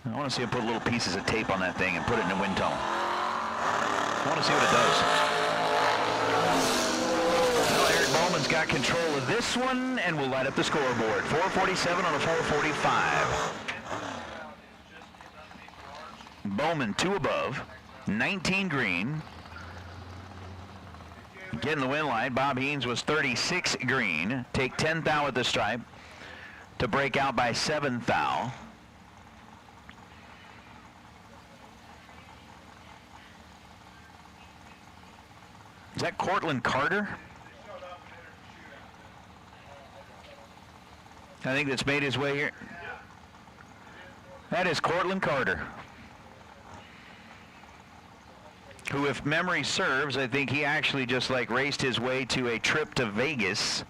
I want to see him put little pieces of tape on that thing and put it in a wind tunnel. I want to see what it does. Well, Eric Bowman's got control of this one and will light up the scoreboard. 447 on a 445. Bowman 2 above, 19 green. Getting the win line. Bob Haynes was 36 green. Take 10 thou at the stripe to break out by 7 thou. Is that Cortland Carter? I think that's made his way here. That is Cortland Carter, who, if memory serves, I think he actually just like raced his way to a trip to Vegas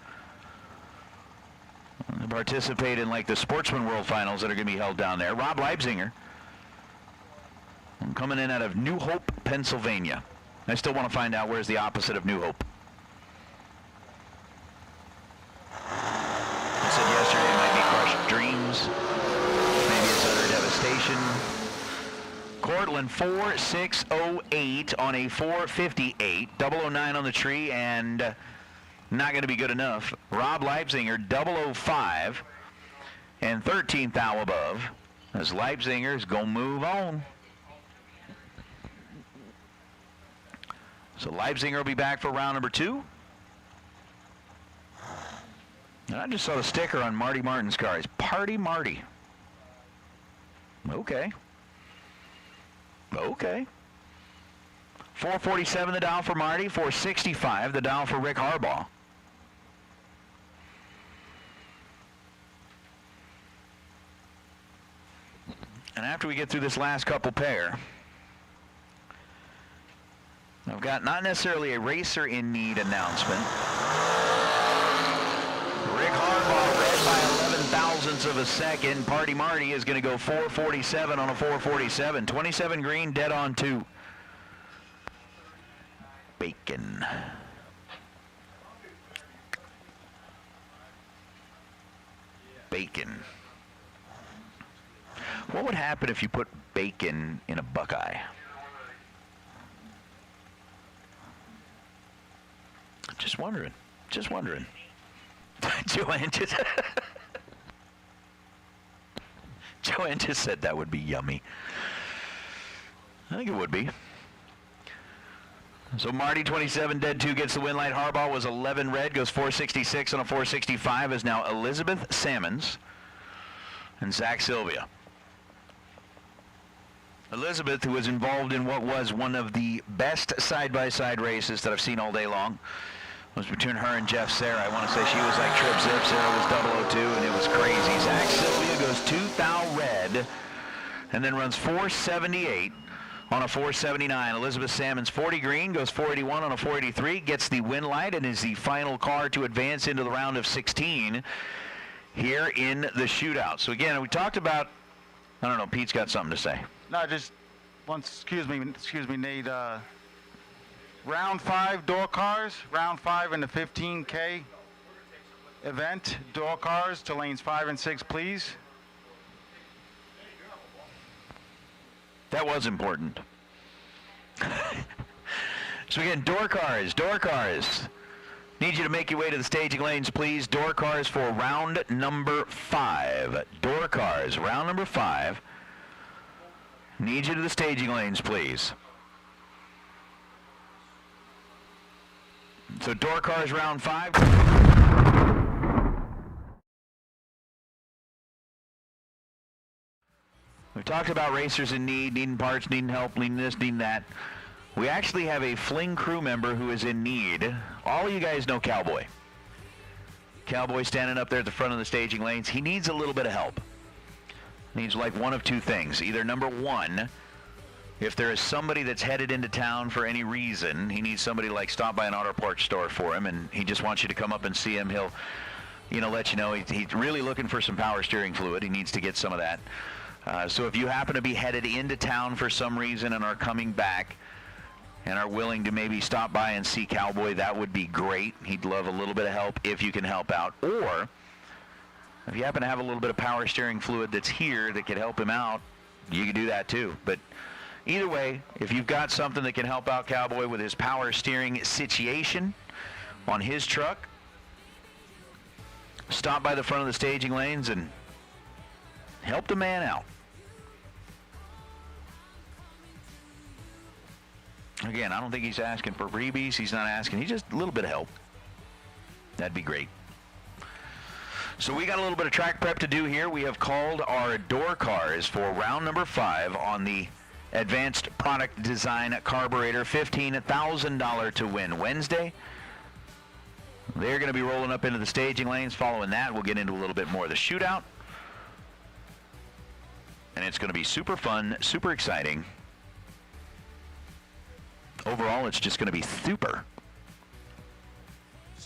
to participate in like the Sportsman World Finals that are going to be held down there. Rob Leibsinger, coming in out of New Hope, Pennsylvania. I still want to find out where's the opposite of New Hope. I said yesterday it might be crushed dreams. Maybe it's utter devastation. Cortland 4608 on a 458. 009 on the tree and not going to be good enough. Rob Leibsinger 005 and 13 thou above as Leibsinger's going to move on. So Leibsinger will be back for round number 2. And I just saw the sticker on Marty Martin's car. It's Party Marty. Okay. Okay. 447 the dial for Marty. 465 the dial for Rick Harbaugh. And after we get through this last couple pair, I've got not necessarily a racer in need announcement. Rick Harbaugh red by 11 thousandths of a second. Party Marty is going to go 447 on a 447. 27 green, dead on 2. Bacon. Bacon. What would happen if you put bacon in a Buckeye? Just wondering. Just wondering. Joanne, Joanne just said that would be yummy. I think it would be. So Marty, 27, dead 2, gets the win light. Harbaugh was 11 red, goes 466 on a 465, is now Elizabeth Salmons and Zach Sylvia. Elizabeth, who was involved in what was one of the best side-by-side races that I've seen all day long, was between her and Jeff Sarah. I want to say she was like trip zip, Sarah was 002, and it was crazy. Zach Sylvia goes 2,000 red and then runs 478 on a 479. Elizabeth Salmons 40 green, goes 481 on a 483, gets the win light, and is the final car to advance into the round of 16 here in the shootout. So again, we talked about, I don't know, Pete's got something to say.
No, just once, excuse me, Nate. Round 5 door cars, round 5 in the 15K event, door cars to lanes 5 and 6, please.
That was important. So again, door cars. Need you to make your way to the staging lanes, please. Door cars for round number 5. Door cars, round number 5. Need you to the staging lanes, please. So door cars, round 5. We talked about racers in need, needing parts, needing help, needing this, needing that. We actually have a Fling crew member who is in need. All of you guys know Cowboy. Cowboy standing up there at the front of the staging lanes. He needs a little bit of help. Needs like one of two things. Either number one, if there is somebody that's headed into town for any reason, he needs somebody like stop by an auto parts store for him, and he just wants you to come up and see him. He'll, let you know he's really looking for some power steering fluid. He needs to get some of that. So if you happen to be headed into town for some reason and are coming back and are willing to maybe stop by and see Cowboy, that would be great. He'd love a little bit of help if you can help out. Or if you happen to have a little bit of power steering fluid that's here that could help him out, you can do that too. But either way, if you've got something that can help out Cowboy with his power steering situation on his truck, stop by the front of the staging lanes and help the man out. Again, I don't think he's asking for freebies. He's not asking. He's just a little bit of help. That'd be great. So we got a little bit of track prep to do here. We have called our door cars for round number 5 on the Advanced Product Design Carburetor. $15,000 to win Wednesday. They're going to be rolling up into the staging lanes. Following that, we'll get into a little bit more of the shootout. And it's going to be super fun, super exciting. Overall, it's just going to be super.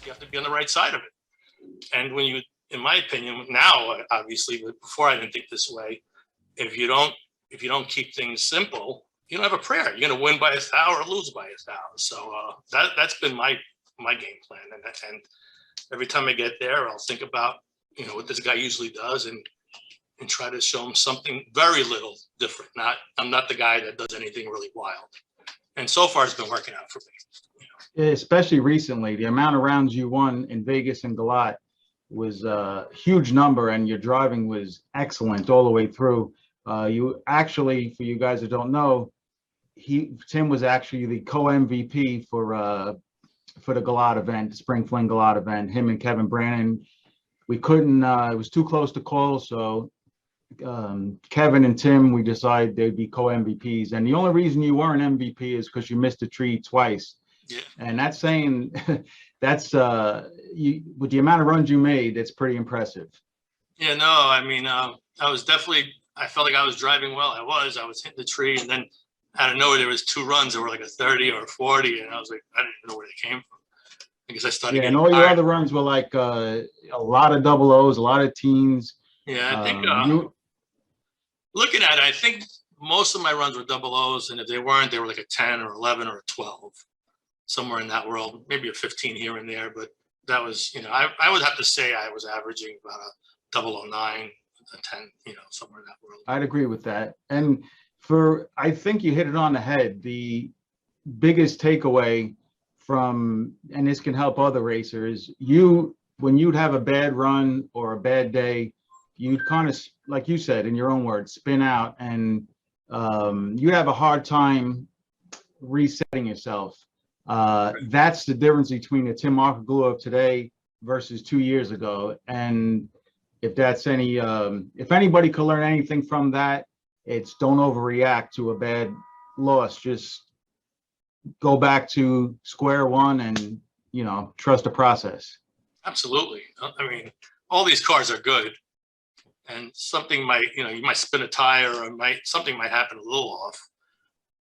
You have to be on the right side of it. And when you, in my opinion, now, obviously, but before I didn't think this way, if you don't keep things simple, you don't have a prayer. You're going to win by 1,000 or lose by 1,000. So that's been my game plan. And every time I get there, I'll think about, what this guy usually does and try to show him something very little different. I'm not the guy that does anything really wild. And so far, it's been working out for me.
Especially recently, the amount of rounds you won in Vegas and Galat was a huge number, and your driving was excellent all the way through. You actually, for you guys that don't know, Tim was actually the co-MVP for the Galat event, the Spring Fling Galat event. Him and Kevin Brannon. We couldn't. It was too close to call, so Kevin and Tim, we decided they'd be co-MVPs. And the only reason you weren't MVP is because you missed a tree twice. Yeah. And that's saying that's with the amount of runs you made, it's pretty impressive.
Yeah, no, I mean, I felt like I was driving well. I was hitting the tree, and then out of nowhere there was 2 runs that were like a 30 or a 40, and I was like, I didn't even know where they came from. I guess I started. Yeah,
and all your other runs were like a lot of double O's, a lot of teens.
Yeah, I think looking at it, I think most of my runs were double O's, and if they weren't, they were like a 10 or 11 or a 12, somewhere in that world, maybe a 15 here and there. But that was, I would have to say I was averaging about a 009, a 10, somewhere in that world.
I'd agree with that. And I think you hit it on the head. The biggest takeaway from, and this can help other racers, when you'd have a bad run or a bad day, you'd kind of like you said, in your own words, spin out, and you have a hard time resetting yourself. That's the difference between the Tim Arcagullo of today versus 2 years ago. And if that's any, if anybody could learn anything from that, it's don't overreact to a bad loss. Just go back to square one and, you know, trust the process.
Absolutely. I mean, all these cars are good, and something might, you know, you might spin a tire, or something might happen a little off.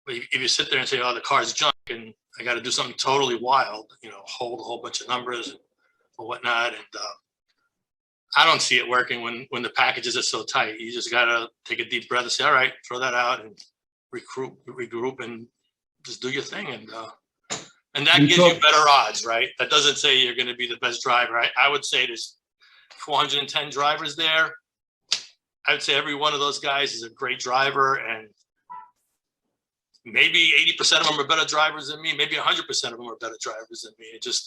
But if you sit there and say, "Oh, the car's junk, and I got to do something totally wild," you know, hold a whole bunch of numbers or whatnot, and I don't see it working when the packages are so tight. You just gotta take a deep breath and say, "All right, throw that out and regroup, and just do your thing." And that gives you better odds, right? That doesn't say you're going to be the best driver. I would say there's 410 drivers there. I would say every one of those guys is a great driver, and maybe 80% of them are better drivers than me. Maybe 100% of them are better drivers than me. It just,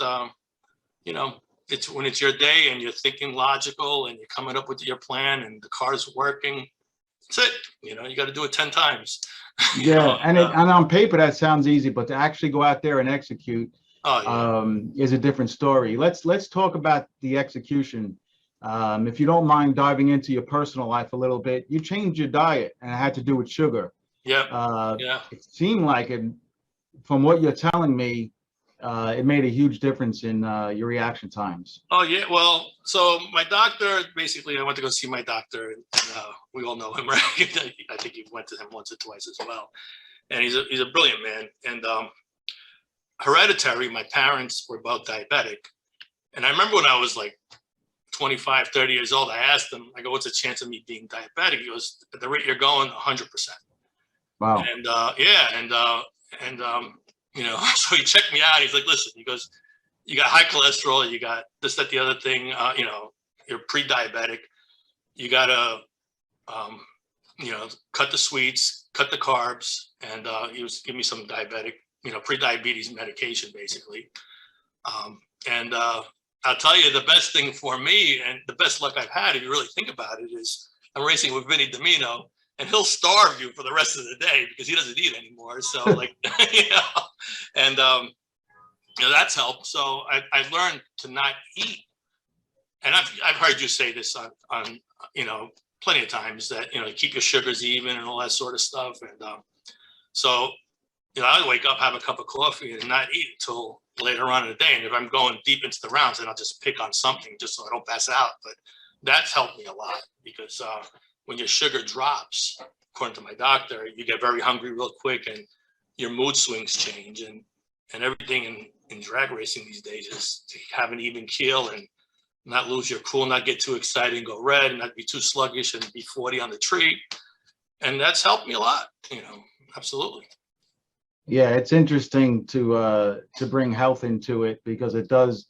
you know, it's when it's your day and you're thinking logical and you're coming up with your plan and the car's working. That's it. You know, you got to do it 10 times.
Yeah, and on paper that sounds easy, but to actually go out there and execute is a different story. Let's talk about the execution. If you don't mind diving into your personal life a little bit, you changed your diet, and it had to do with sugar.
Yeah.
It seemed like it, from what you're telling me, it made a huge difference in your reaction times.
Oh yeah, well, so my doctor, basically, I went to go see my doctor, and we all know him, right? I think you went to him once or twice as well, and he's a brilliant man. And hereditary, my parents were both diabetic, and I remember when I was like 25, 30 years old, I asked him, I go, "What's the chance of me being diabetic?" He goes, "At the rate you're going, 100%."
Wow.
And you know, so he checked me out. He's like, "Listen," he goes, "you got high cholesterol, you got this, that, the other thing, you know, you're pre-diabetic. You gotta, you know, cut the sweets, cut the carbs." And he was giving me some diabetic, you know, pre-diabetes medication, basically. And I'll tell you, the best thing for me, and the best luck I've had, if you really think about it, is I'm racing with Vinny Domino, and he'll starve you for the rest of the day because he doesn't eat anymore. So like, you know, and you know, that's helped. So I learned to not eat. And I've heard you say this on you know, plenty of times, that, you know, keep your sugars even and all that sort of stuff. And so, you know, I wake up, have a cup of coffee, and not eat until later on in the day. And if I'm going deep into the rounds, then I'll just pick on something just so I don't pass out. But that's helped me a lot, because when your sugar drops, according to my doctor, you get very hungry real quick, and your mood swings change, and everything in drag racing these days is to have an even keel and not lose your cool, not get too excited and go red, and not be too sluggish and be 40 on the tree. And that's helped me a lot, you know, absolutely.
Yeah, it's interesting to bring health into it, because it does,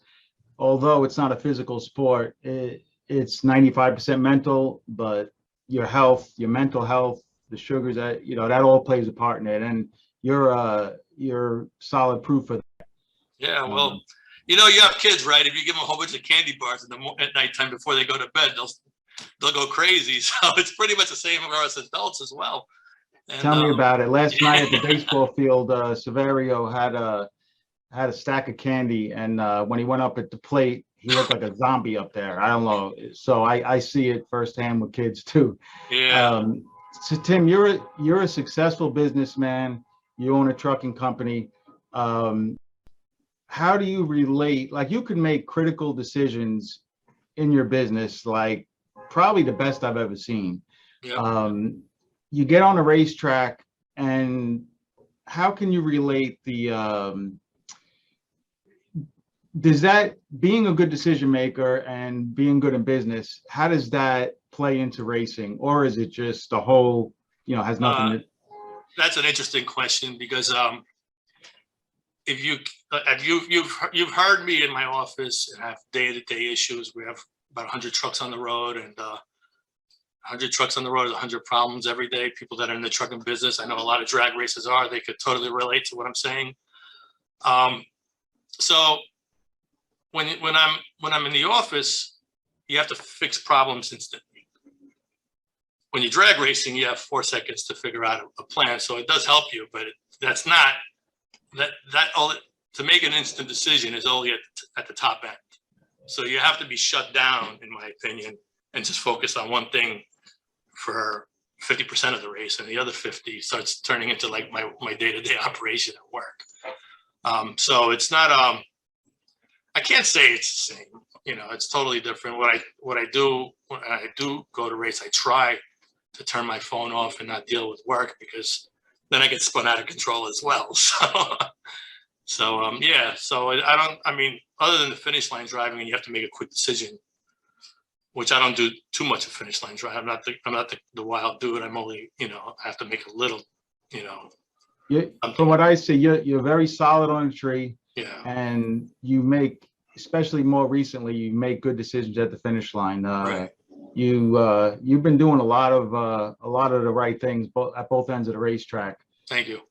although it's not a physical sport, it's 95% mental, but your health, your mental health, the sugars, that, you know, that all plays a part in it. And you're solid proof of that.
Yeah, well, you know, you have kids, right? If you give them a whole bunch of candy bars at nighttime before they go to bed, they'll go crazy. So it's pretty much the same for us adults as well. And,
tell me about it. Last night at the baseball field, Severio had a stack of candy, and when he went up at the plate, he looked like a zombie up there. I don't know. So I see it firsthand with kids too.
Yeah.
So Tim, you're a successful businessman. You own a trucking company. How do you relate? Like, you can make critical decisions in your business, like probably the best I've ever seen.
Yeah.
You get on a racetrack, and how can you relate the does that, being a good decision maker and being good in business, how does that play into racing? Or is it just the whole, you know, has nothing to...
That's an interesting question, because if you've heard me in my office and have day-to-day issues. We have about 100 trucks on the road, and 100 trucks on the road is 100 problems every day. People that are in the trucking business, I know a lot of drag racers are, they could totally relate to what I'm saying. So when I'm in the office, you have to fix problems instantly. when you're drag racing, you have 4 seconds to figure out a plan. So it does help you, but that's not to make an instant decision is only at the top end. So you have to be shut down, in my opinion, and just focus on one thing for 50% of the race, and the other 50 starts turning into like my day-to-day operation at work. So it's not, I can't say it's the same. You know, it's totally different. What I do when I do go to race, I try to turn my phone off and not deal with work, because then I get spun out of control as well. So yeah. So I mean, other than the finish line driving, and you have to make a quick decision, which I don't do too much of finish line drive. I'm not the wild dude. I'm only, I have to make a little,
From what I see, you're very solid on the tree.
Yeah.
And you make, especially more recently, you make good decisions at the finish line.
Right.
You've been doing a lot of the right things at both ends of the racetrack.
Thank you.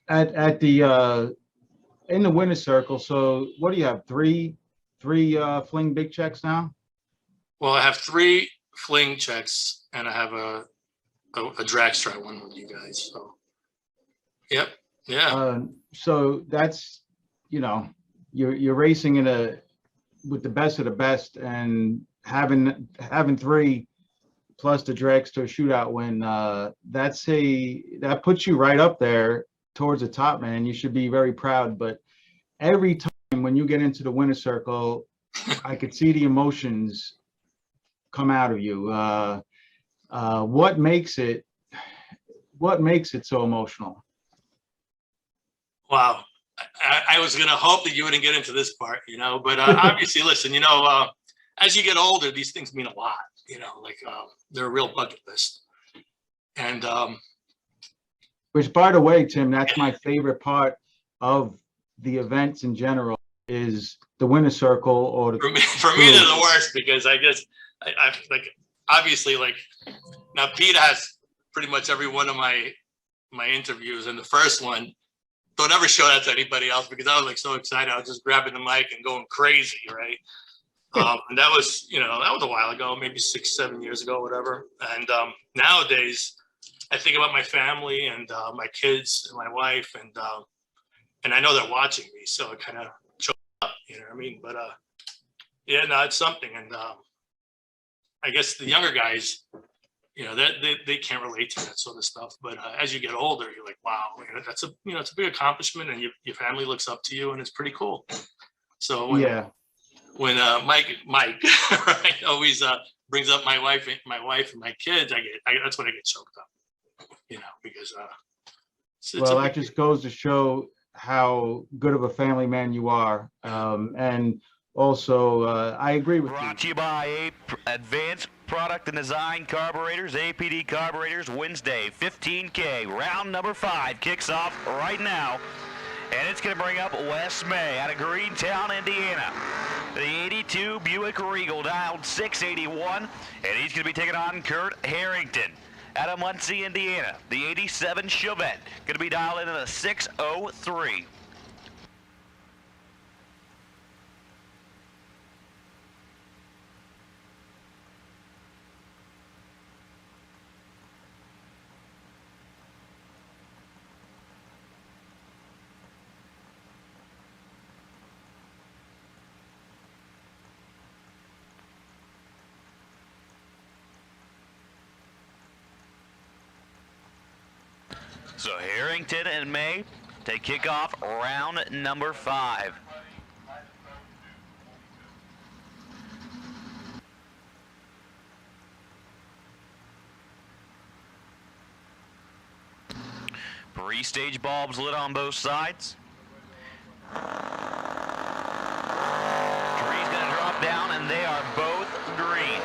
At the in the winner's circle. So what do you have? Three Fling big checks now?
Well, I have 3 Fling checks, and I have a dragster I won with you guys. So, yep, yeah.
So that's, you're racing with the best of the best, and having 3 plus the dragster shootout win. That puts you right up there towards the top, man. You should be very proud. But every time when you get into the winner's circle, I could see the emotions come out of you. What makes it so emotional?
Wow. I was going to hope that you wouldn't get into this part, but obviously, listen, as you get older, these things mean a lot, they're a real bucket list. And
which, by the way, Tim, that's my favorite part of the events in general, is the winner's circle. Or
for me they're the worst, because I guess I like, obviously, like, now Pete has pretty much every one of my interviews, and the first one, don't ever show that to anybody else, because I was like so excited. I was just grabbing the mic and going crazy, right? And that was, that was a while ago, maybe 6-7 years ago, whatever. And nowadays, I think about my family and my kids and my wife, and I know they're watching me, so it kind of choked up, you know what I mean? But yeah, no, it's something. And I guess the younger guys, they can't relate to that sort of stuff. But as you get older, you're like, wow, that's it's a big accomplishment, and your family looks up to you, and it's pretty cool. So when Mike right, always brings up my wife and my kids, that's when I get choked up, because
well, that just goes to show how good of a family man you are. And also, I agree with you.
Brought to you by Advanced Product and Design Carburetors, APD Carburetors, Wednesday, 15K. Round number 5 kicks off right now. And it's going to bring up Wes May out of Greentown, Indiana. The 82 Buick Regal dialed 681, and he's going to be taking on Kurt Harrington out of Muncie, Indiana. The 87 Chevette going to be dialed in at a 603. So Harrington and May take kickoff round number 5. Pre-stage bulbs lit on both sides. Tree's gonna drop down, and they are both green.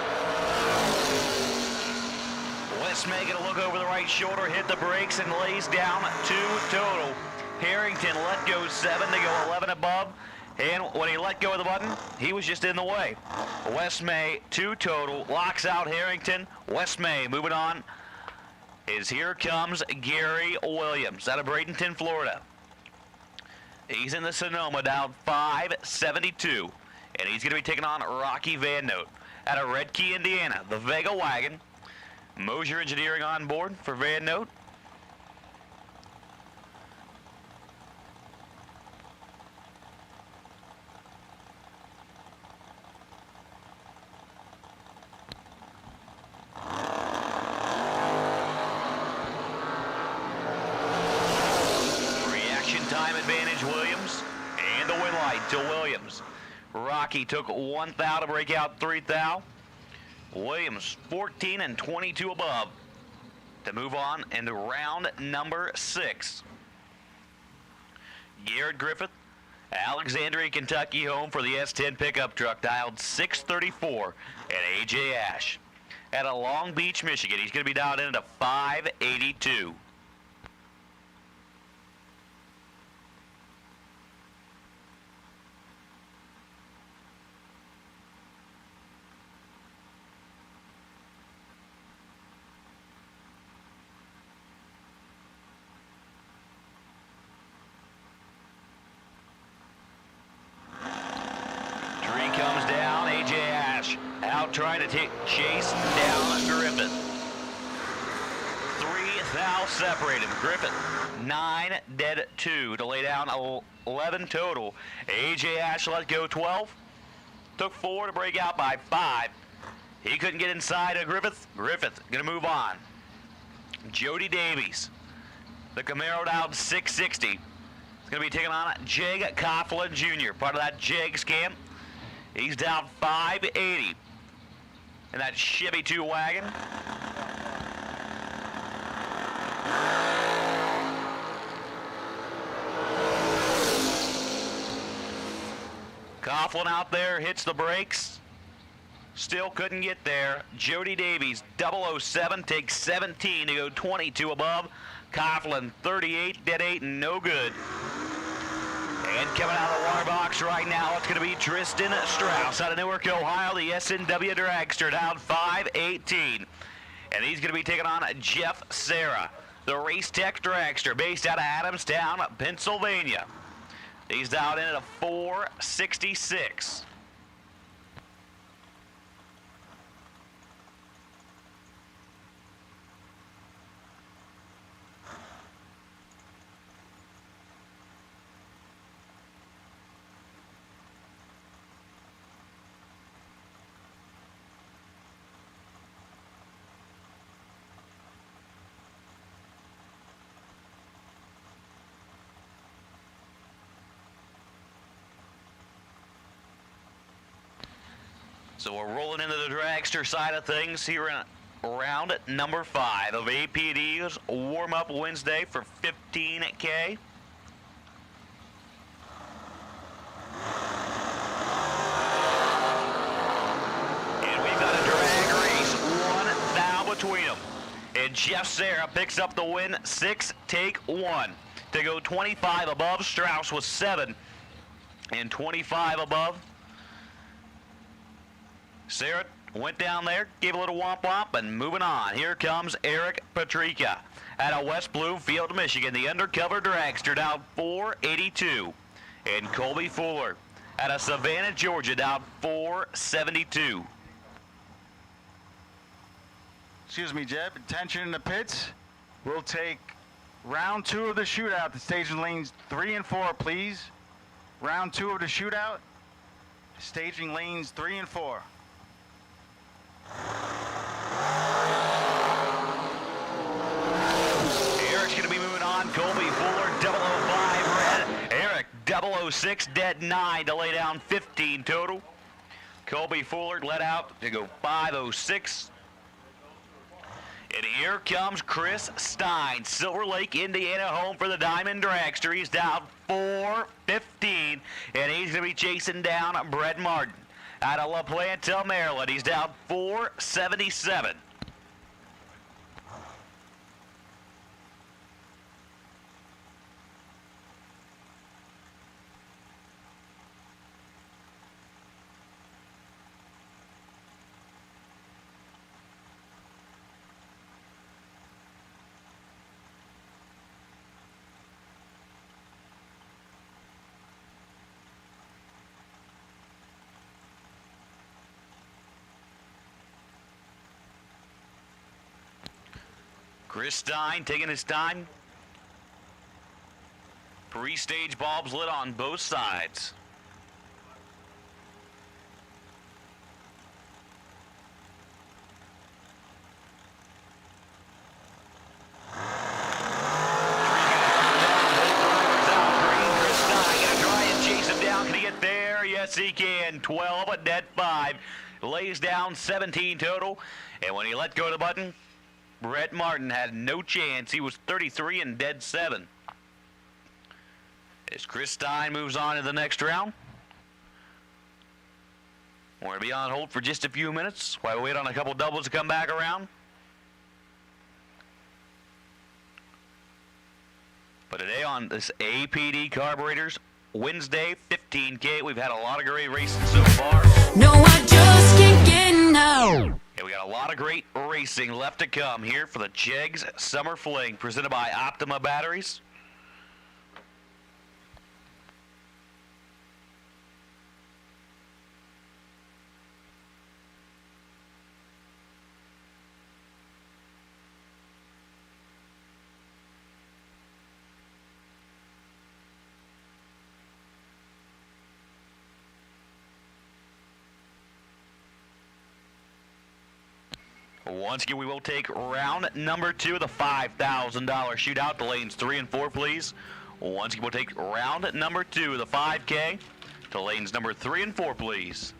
Wes May gonna look over the right shoulder, hit the brakes, and lays down 2 total. Harrington let go 7 to go 11 above. And when he let go of the button, he was just in the way. Wes May 2 total, locks out Harrington. Wes May moving on. Here comes Gary Williams out of Bradenton, Florida. He's in the Sonoma down 572. And he's going to be taking on Rocky Van Note out of Red Key, Indiana. The Vega wagon. Mosier Engineering on board for Van Note. Reaction time advantage Williams, and the win light to Williams. Rocky took 1 thou to break out 3 thou. Williams 14 and 22 above to move on into round number 6. Garrett Griffith, Alexandria, Kentucky, home for the S10 pickup truck, dialed 634, and AJ Ash out of Long Beach, Michigan. He's going to be dialed into 582. Tree comes down, AJ Ash out trying to chase down Griffith. 3 thou separated. Griffith 9 dead 2 to lay down 11 total. AJ Ash let go 12. Took 4 to break out by 5. He couldn't get inside of Griffith. Griffith gonna move on. Jody Davies, the Camaro down 660. He's gonna be taking on Jeg Coughlin Jr., part of that Jegs camp. He's down 580 in that Chevy 2 wagon. Coughlin out there hits the brakes. Still couldn't get there. Jody Davies, 007, takes 17 to go 22 above. Coughlin, 38, dead 8, and no good. And coming out of the water box right now, it's going to be Tristan Strauss out of Newark, Ohio, the SNW dragster, down 518. And he's going to be taking on Jeff Serra, the Race Tech dragster, based out of Adamstown, Pennsylvania. He's dialed in at a 466. So we're rolling into the dragster side of things here in round number 5 of APD's warm-up Wednesday for 15K. And we've got a drag race, 1 thou between them. And Jeff Serra picks up the win, 6 take 1 to go 25 above. Strauss was 7 and 25 above. Sarah went down there, gave a little womp-womp, and moving on. Here comes Eric Patrica out of West Bloomfield, Michigan, the undercover dragster, down 482. And Colby Fuller out of Savannah, Georgia, down 472.
Excuse me, Jeb. Attention in the pits. We'll take round 2 of the shootout. The staging lanes 3 and 4, please. Round 2 of the shootout. Staging lanes 3 and 4.
Eric's going to be moving on. Colby Fuller, 005 red. Eric, 006 dead 9 to lay down 15 total. Colby Fuller let out to go 506. And here comes Chris Stein, Silver Lake, Indiana, home for the Diamond Dragster. He's down 415, and he's going to be chasing down Brett Martin out of La Planta, Maryland. He's down 477. Chris Stein taking his time. Pre-stage bulbs lit on both sides. Yes, he can. 12, a net 5. Lays down 17 total. And when he let go of the button, Brett Martin had no chance. He was 33 and dead 7. As Chris Stein moves on to the next round, we're going to be on hold for just a few minutes while we wait on a couple doubles to come back around. But today on this APD Carburetors Wednesday 15K, we've had a lot of great racing so far.
No, I just can't get enough.
And we got a lot of great racing left to come here for the Jegs Summer Fling, presented by Optima Batteries. Once again, we will take round number 2 of the $5,000 shootout to lanes 3 and 4, please. Once again, we'll take round number 2 of the 5K to lanes number 3 and 4, please.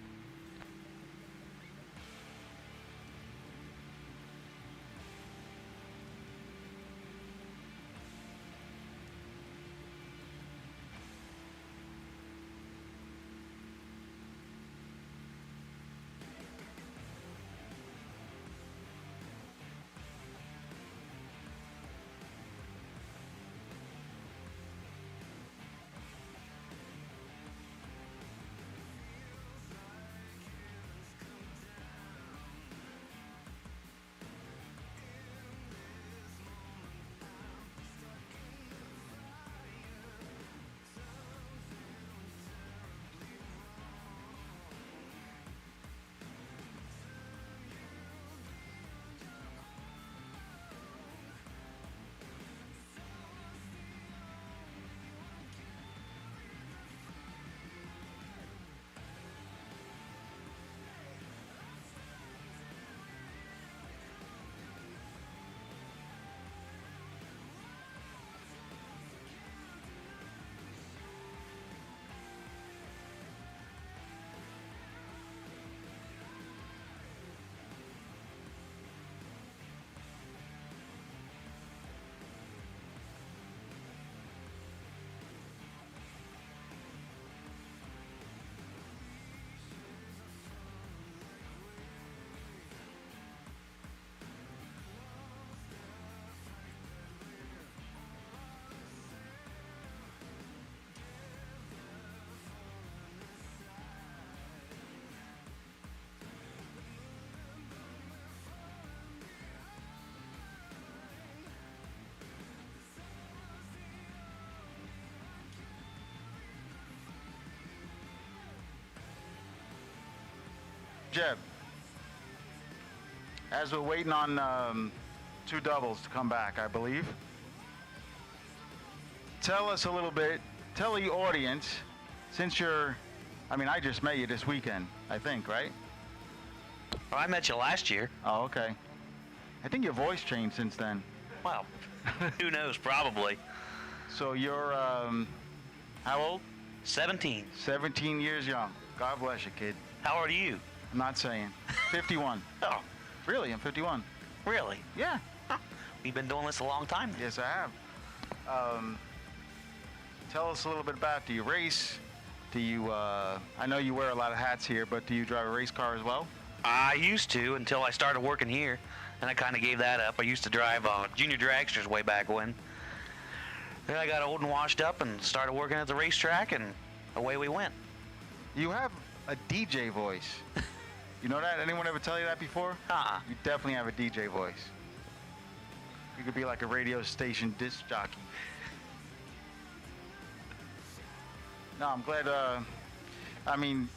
Jeb, as we're waiting on 2 doubles to come back, I believe, tell us a little bit, tell the audience, since you're, I mean, I just met you this weekend, I think, right?
Well, I met you last year.
Oh, okay. I think your voice changed since then.
Well, who knows, probably.
So you're, how old?
17.
17 years young. God bless you, kid.
How old are you?
I'm not saying. 51.
Oh.
Really? I'm 51.
Really?
Yeah.
We've been doing this a long time now.
Yes, I have. Tell us a little bit about, do you race? Do you, I know you wear a lot of hats here, but do you drive a race car as well?
I used to until I started working here, and I kind of gave that up. I used to drive junior dragsters way back when. Then I got old and washed up and started working at the racetrack, and away we went.
You have a DJ voice. You know that? Anyone ever tell you that before?
Uh-uh.
You definitely have a DJ voice. You could be like a radio station disc jockey. No, I'm glad, I mean,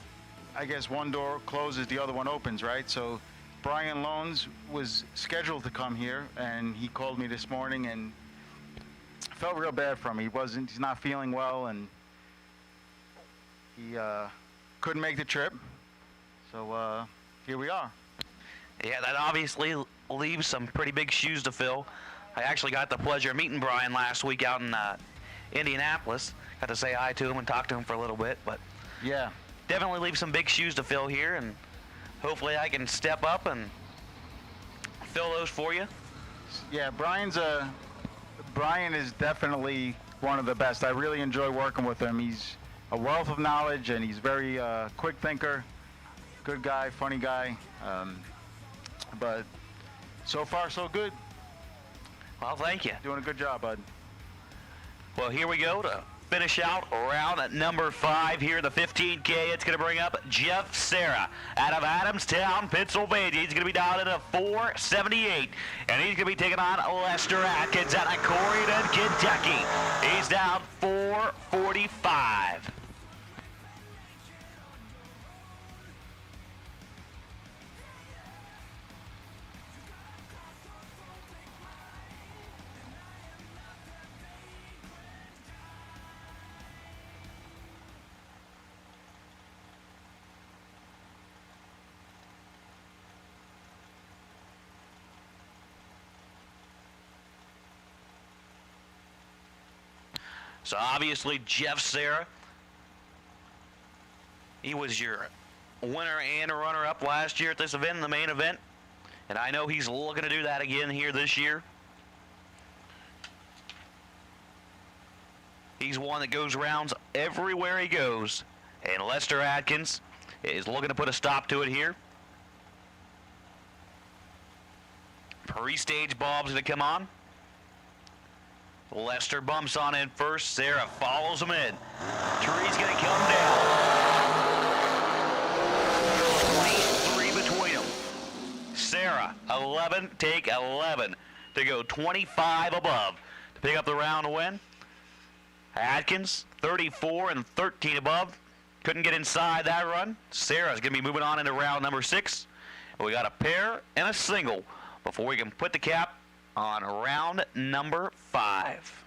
I guess one door closes, the other one opens, right? So Brian Loans was scheduled to come here, and he called me this morning, and felt real bad for him. He's not feeling well, and he couldn't make the trip. So here we are.
Yeah, that obviously leaves some pretty big shoes to fill. I actually got the pleasure of meeting Brian last week out in Indianapolis. Got to say hi to him and talk to him for a little bit, but
yeah,
definitely leave some big shoes to fill here, and hopefully I can step up and fill those for you.
Yeah, Brian is definitely one of the best. I really enjoy working with him. He's a wealth of knowledge, and he's very quick thinker, good guy, funny guy. But so far, so good.
Well, thank you.
Doing a good job, bud.
Well, here we go to finish out round at number 5 here in the 15K. It's going to bring up Jeff Serra out of Adamstown, Pennsylvania. He's going to be down at a 478, and he's going to be taking on Lester Atkins out of Corydon, Kentucky. He's down 445. So obviously Jeff Serra, he was your winner and a runner-up last year at this event, in the main event. And I know he's looking to do that again here this year. He's one that goes rounds everywhere he goes. And Lester Atkins is looking to put a stop to it here. Pre-stage Bob's going to come on. Lester bumps on in first. Serra follows him in. Tree's going to come down. 23 between them. Serra, 11, take 11 to go 25 above to pick up the round win. Atkins, 34 and 13 above. Couldn't get inside that run. Serra's going to be moving on into round number 6. We got a pair and a single before we can put the cap on round number 5.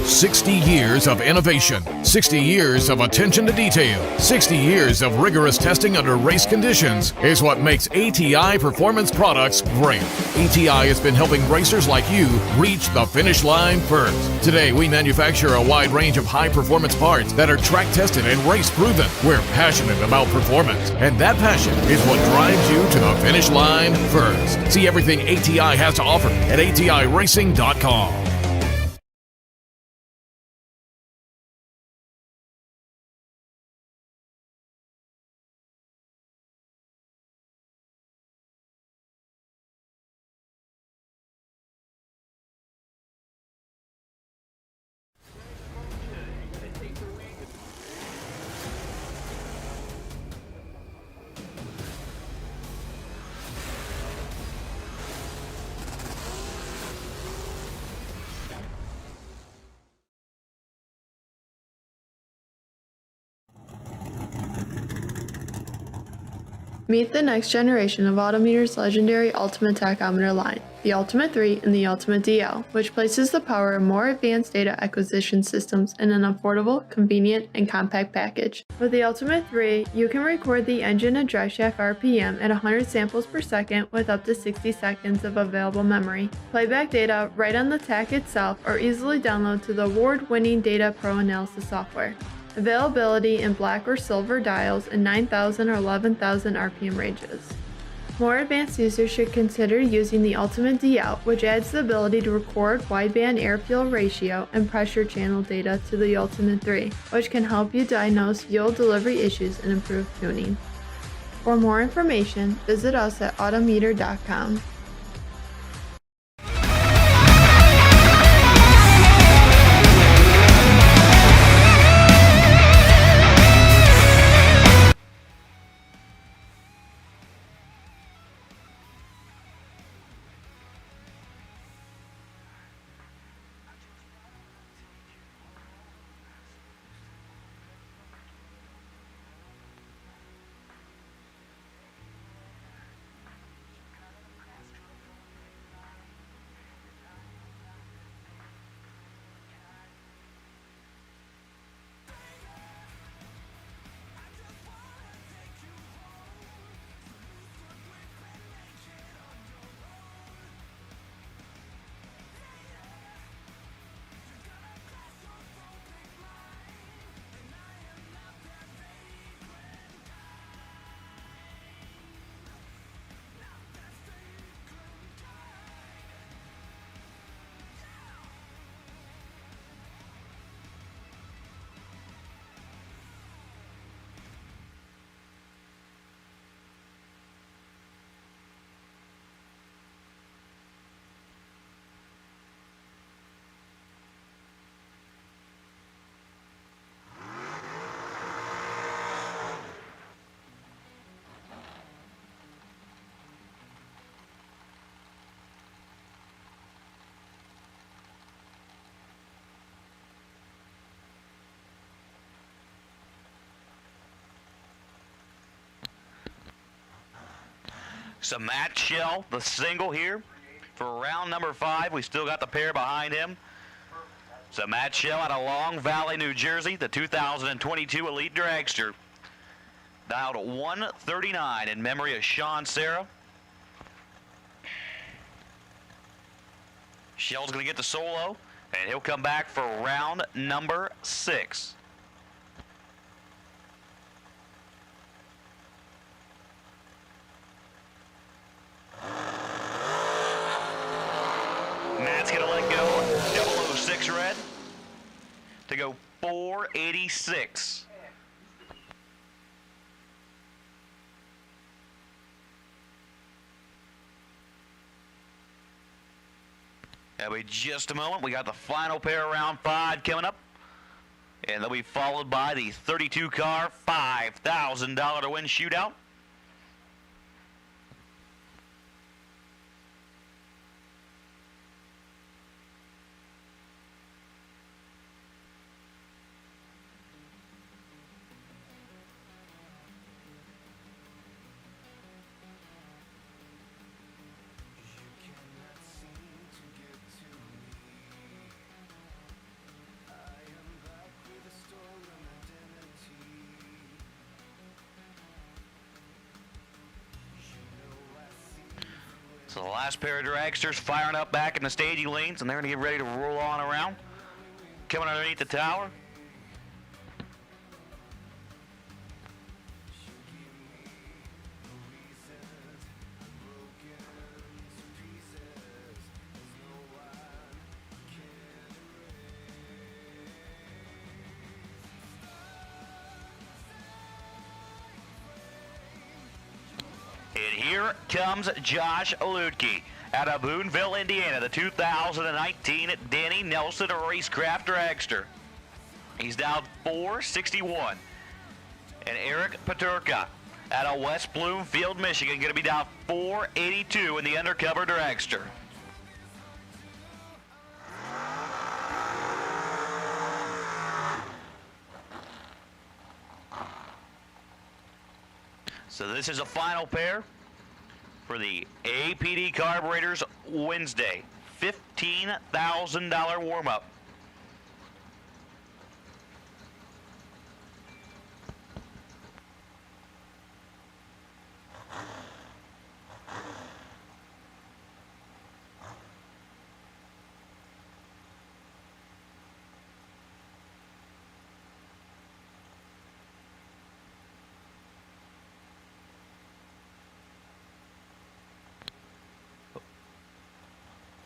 $60 years of innovation, 60 years of attention to detail, 60 years of rigorous testing under race conditions is what makes ATI Performance Products great. ATI has been helping racers like you reach the finish line first. Today, we manufacture a wide range of high-performance parts that are track-tested and race-proven. We're passionate about performance, and that passion is what drives you to the finish line first. See everything ATI has to offer at ATIRacing.com.
Meet the next generation of Autometer's legendary Ultimate Tachometer line, the Ultimate 3 and the Ultimate DL, which places the power of more advanced data acquisition systems in an affordable, convenient, and compact package. With the Ultimate 3, you can record the engine and driveshaft RPM at 100 samples per second with up to 60 seconds of available memory. Playback data right on the tach itself or easily download to the award-winning Data Pro Analysis software. Availability in black or silver dials in 9,000 or 11,000 RPM ranges. More advanced users should consider using the Ultimate DL, which adds the ability to record wideband air-fuel ratio and pressure channel data to the Ultimate 3, which can help you diagnose fuel delivery issues and improve tuning. For more information, visit us at autometer.com.
So Matt Shell, the single here for round number 5. We still got the pair behind him. So Matt Shell out of Long Valley, New Jersey, the 2022 Elite Dragster. Dialed 139 in memory of Sean Serra. Shell's going to get the solo, and he'll come back for round number 6. Matt's going to let go 006 red to go 486. That'll be just a moment. We got the final pair of round 5 coming up. And they'll be followed by the 32 car $5,000 to win shootout. So the last pair of dragsters firing up back in the staging lanes, and they're going to get ready to roll on around. Coming underneath the tower. And here comes Josh Lutke out of Boonville, Indiana, the 2019 Danny Nelson Racecraft Dragster. He's dialed 461. And Eric Paterka out of West Bloomfield, Michigan, going to be dialed 482 in the undercover dragster. So this is a final pair for the APD Carburetors Wednesday $15,000 warm-up.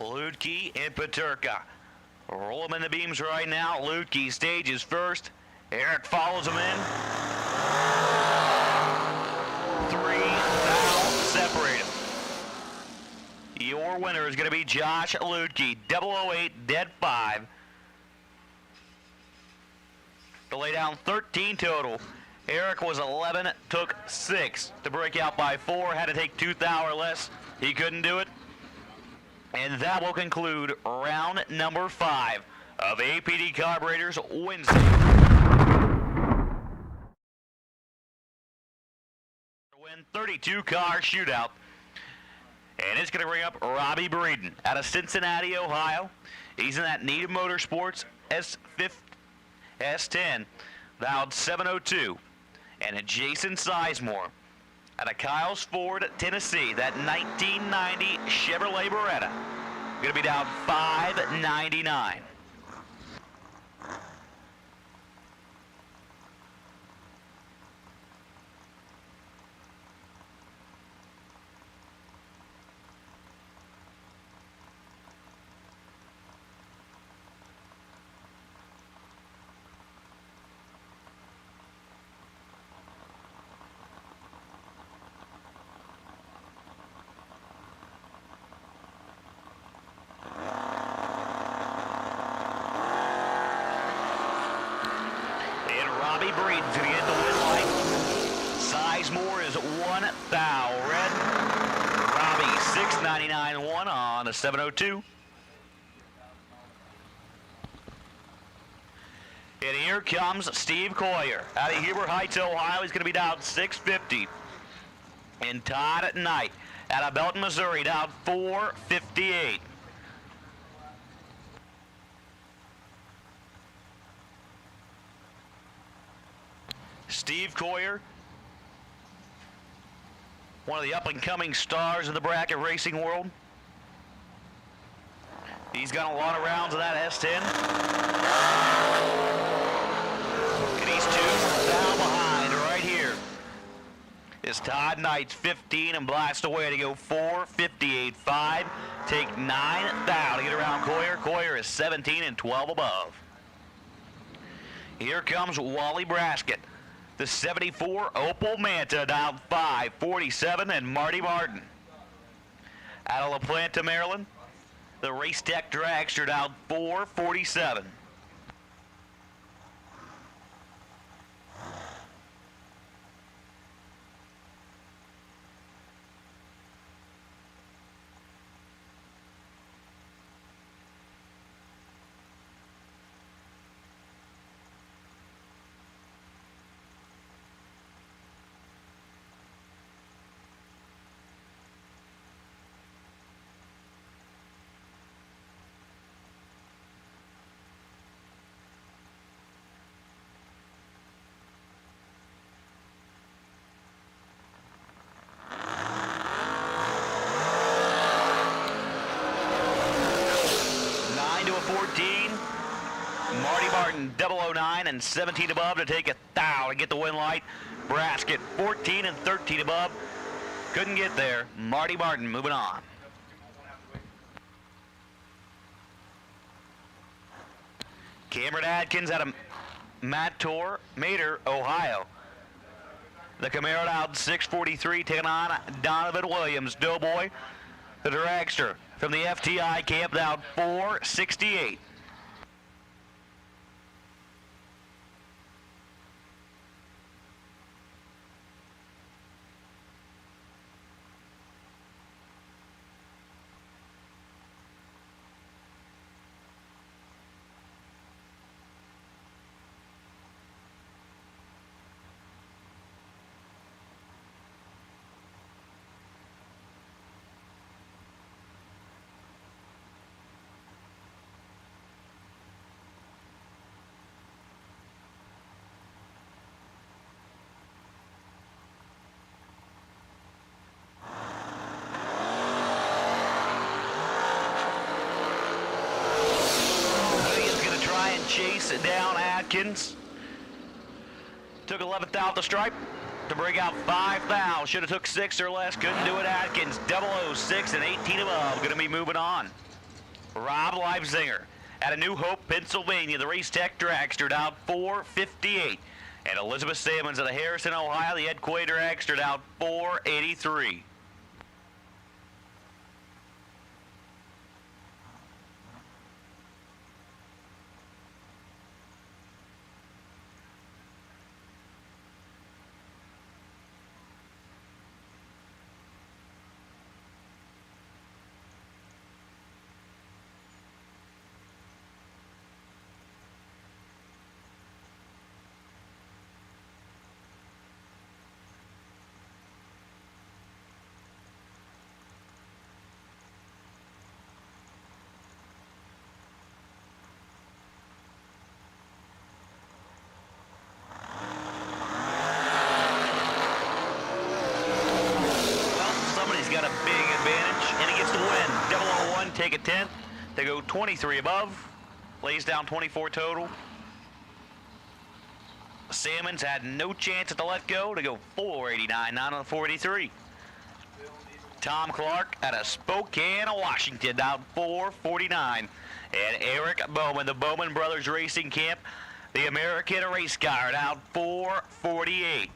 Lutke and Paterka. Roll them in the beams right now. Lutke stages first. Eric follows him in. 3 thou separate them. Your winner is going to be Josh Lutke, 008, dead 5. To lay down 13 total. Eric was 11, took 6 to break out by 4. Had to take 2 thou or less. He couldn't do it. And that will conclude round number 5 of APD Carburetors Wednesday. Win 32 car shootout. And it's going to bring up Robbie Breeden out of Cincinnati, Ohio. He's in that Needham Motorsports S10, vowed 702. And Jason Sizemore out of Kyles Ford, Tennessee, that 1990 Chevrolet Beretta. Going to be down $599. Robbie Breeden's going to get the win light. Sizemore is 1 thou red. Robbie 699.1 on a 702. And here comes Steve Coyer out of Huber Heights, Ohio. He's going to be down 650. And Todd at Night out of Belton, Missouri, down 458. Steve Coyer, one of the up-and-coming stars of the bracket racing world. He's got a lot of rounds of that S10. And he's 2 thou behind right here. Is Todd Knight's 15 and blast away to go 458.5. Take 9 thou to get around Coyer. Coyer is 17 and 12 above. Here comes Wally Braskett. The 74 Opel Manta down 547, and Marty Martin. Out of La Planta, Maryland, the Race Tech Dragster down 447. Marty Martin, 009 and 17 above to take 1 thou to get the win light. Braskett, 14 and 13 above. Couldn't get there. Marty Martin moving on. Cameron Adkins out of Mater, Ohio. The Camaro down 643, taking on Donovan Williams, Doughboy. The dragster from the FTI camp down 468. chase down Atkins. Took 11th out the stripe to break out 5 thou. Should have took 6 or less. Couldn't do it. Atkins 006 and 18 above. Going to be moving on. Rob Leipzinger out of New Hope, Pennsylvania. The Race Tech Dragster out 458. And Elizabeth Simmons out of Harrison, Ohio. The Ed Quay Dragster out 483. Got a big advantage, and he gets the win. 001, take a 10th. They go 23 above, lays down 24 total. Salmons had no chance at the let go to go 489, 9 on the 483. Tom Clark out of Spokane, Washington, down 449. And Eric Bowman, the Bowman Brothers Racing Camp, the American Race Car, down 448.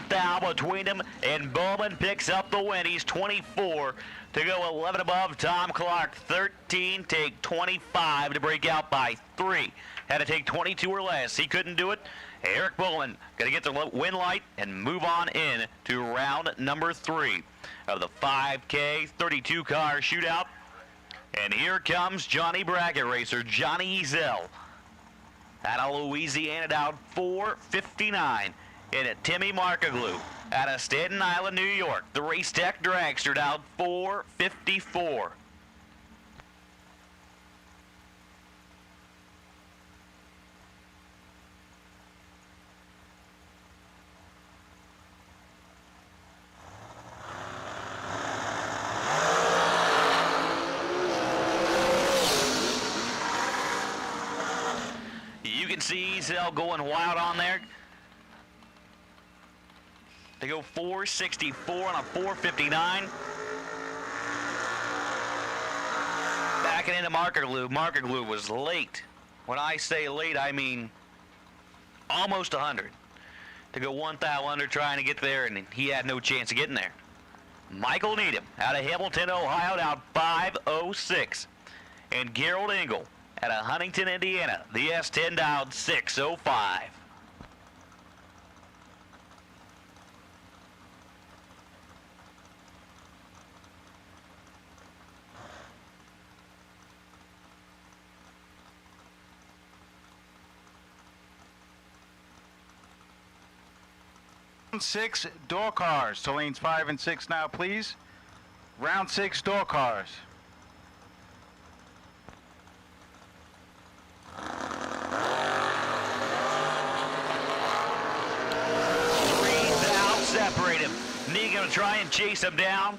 Thou between them, and Bowman picks up the win. He's 24 to go 11 above Tom Clark. 13, take 25 to break out by 3. Had to take 22 or less. He couldn't do it. Eric Bowman going to get the win light and move on in to round number 3 of the 5K 32 car shootout. And here comes Johnny Bracket racer Johnny Ezel out of Louisiana, down 459. And at Timmy Markaglu out of Staten Island, New York, the Race Tech Dragster, down 454. You can see Ezel going wild on there. They go 464 on a 459. Backing into Markaglu. Markaglu was late. When I say late, I mean almost 100. To go 1 thou under trying to get there, and he had no chance of getting there. Michael Needham out of Hamilton, Ohio, down 506. And Gerald Engel out of Huntington, Indiana, the S10 down 605.
Round 6 door cars to lanes 5 and 6 now, please. Round 6 door cars.
Separate him. Knee gonna try and chase him down.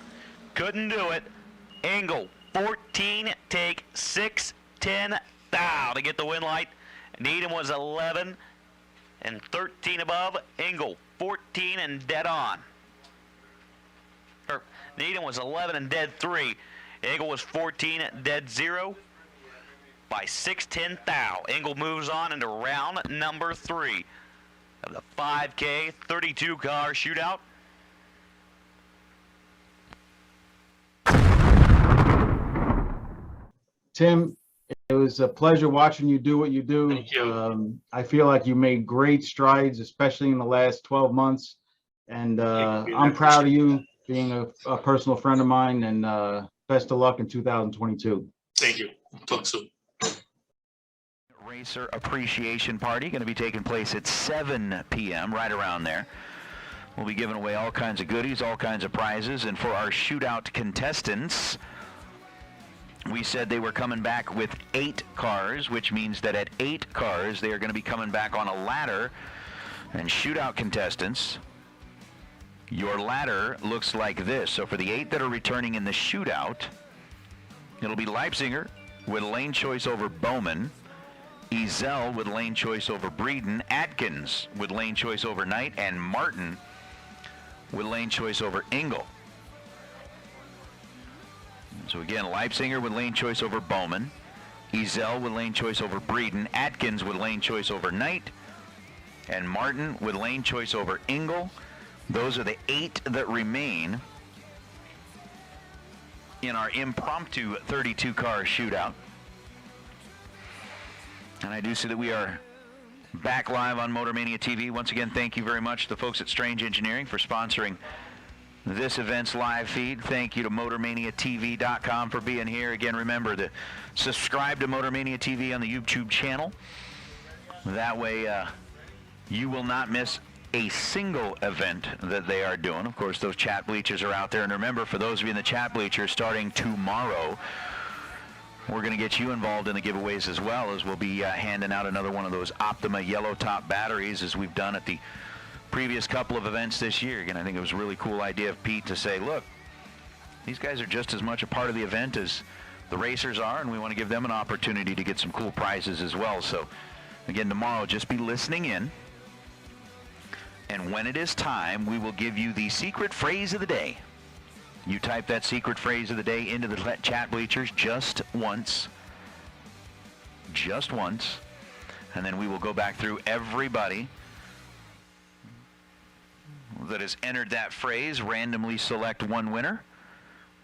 Couldn't do it. Engel 14, take 6, 10 thou to get the win light. Needham was 11 and 13 above. Engel 14 and dead on. Needham was 11 and dead 3. Engel was 14 dead 0 by 6, 10 thou. Engel moves on into round number 3 of the 5K 32 car shootout.
Tim, It was a pleasure watching you do what you do.
Thank you.
I feel like you made great strides, especially in the last 12 months. And I'm proud of you being a personal friend of mine, and best of luck in 2022.
Thank you. Talk soon.
Racer Appreciation Party going to be taking place at 7 p.m., right around there. We'll be giving away all kinds of goodies, all kinds of prizes, and for our shootout contestants, we said they were coming back with 8 cars, which means that at 8 cars, they are going to be coming back on a ladder. And shootout contestants, your ladder looks like this. So for the 8 that are returning in the shootout, it'll be Leipziger with lane choice over Bowman, Ezel with lane choice over Breeden, Atkins with lane choice over Knight, and Martin with lane choice over Engel. So again, Leipziger with lane choice over Bowman, Ezel with lane choice over Breeden, Atkins with lane choice over Knight, and Martin with lane choice over Engel. Those are the 8 that remain in our impromptu 32-car shootout. And I do see that we are back live on Motor Mania TV. Once again, thank you very much to the folks at Strange Engineering for sponsoring this event's live feed. Thank you to MotorManiaTV.com for being here. Again, remember to subscribe to Motor Mania TV on the YouTube channel. That way you will not miss a single event that they are doing. Of course, those chat bleachers are out there. And remember, for those of you in the chat bleachers, starting tomorrow, we're going to get you involved in the giveaways as well, as we'll be handing out another one of those Optima yellow top batteries, as we've done at the previous couple of events this year. Again, I think it was a really cool idea of Pete to say, look, these guys are just as much a part of the event as the racers are, and we want to give them an opportunity to get some cool prizes as well. So again, tomorrow, just be listening in, and when it is time, we will give you the secret phrase of the day. You type that secret phrase of the day into the chat bleachers just once, and then we will go back through everybody that has entered that phrase, randomly select one winner,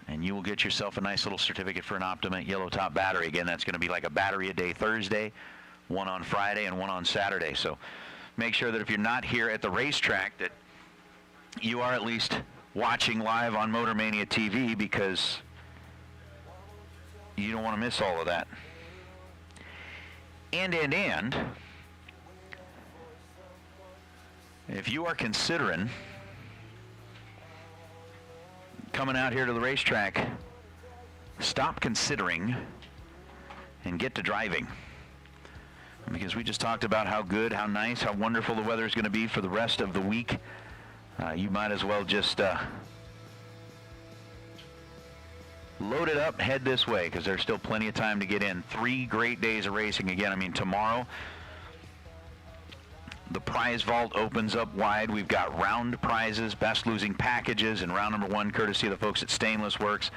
and you will get yourself a nice little certificate for an Optima yellow top battery. Again, that's going to be like a battery a day Thursday, one on Friday, and one on Saturday. So make sure that if you're not here at the racetrack, that you are at least watching live on Motor Mania TV, because you don't want to miss all of that. And if you are considering coming out here to the racetrack, stop considering and get to driving. Because we just talked about how good, how nice, how wonderful the weather is going to be for the rest of the week. You might as well just load it up, head this way, because there's still plenty of time to get in. 3 great days of racing. Again, I mean, tomorrow, the prize vault opens up wide. We've got round prizes, best losing packages, and round number 1, courtesy of the folks at Stainless Works.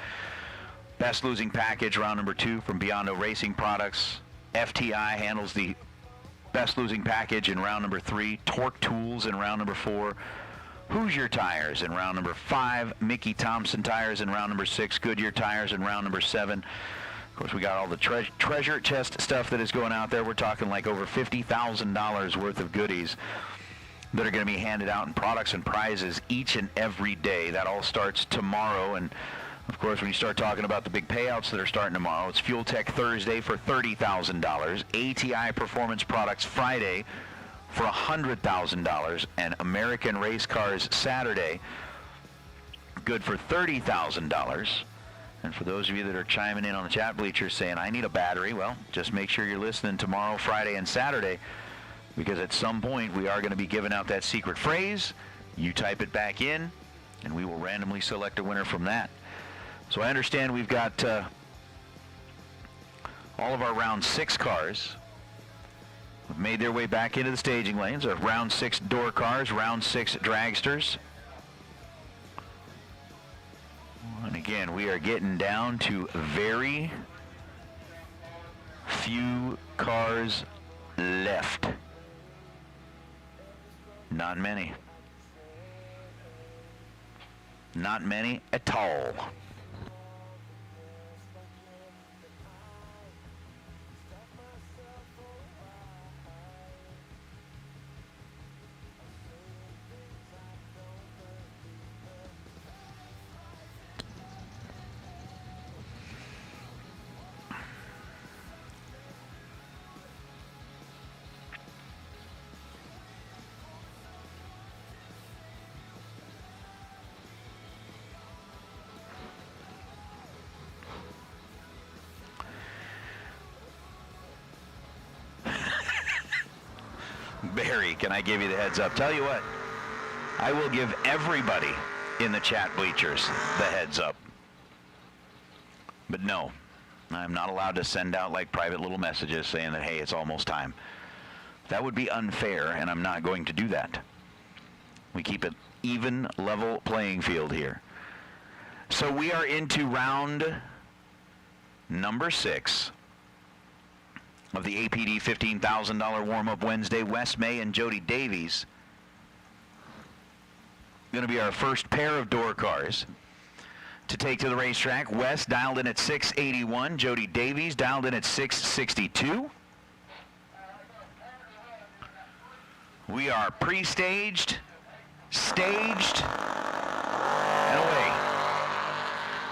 Best losing package, round number 2, from Biondo Racing Products. FTI handles the best losing package in round number 3. Torque Tools in round number 4. Hoosier Tires in round number 5. Mickey Thompson Tires in round number 6. Goodyear Tires in round number 7. Of course, we got all the treasure chest stuff that is going out there. We're talking like over $50,000 worth of goodies that are going to be handed out in products and prizes each and every day. That all starts tomorrow. And of course, when you start talking about the big payouts that are starting tomorrow, it's Fuel Tech Thursday for $30,000, ATI Performance Products Friday for $100,000, and American Race Cars Saturday, good for $30,000. And for those of you that are chiming in on the chat bleachers saying, I need a battery, well, just make sure you're listening tomorrow, Friday, and Saturday, because at some point we are going to be giving out that secret phrase. You type it back in, and we will randomly select a winner from that. So I understand we've got all of our round 6 cars have made their way back into the staging lanes. Our round 6 door cars, round 6 dragsters. And again, we are getting down to very few cars left. Not many. Not many at all. Barry, can I give you the heads up? Tell you what, I will give everybody in the chat bleachers the heads up. But no, I'm not allowed to send out like private little messages saying that, hey, it's almost time. That would be unfair, and I'm not going to do that. We keep it even, level playing field here. So we are into round number 6 of the APD $15,000 warm-up Wednesday. Wes May and Jody Davies going to be our first pair of door cars to take to the racetrack. Wes dialed in at 681. Jody Davies dialed in at 662. We are pre-staged, staged, and away.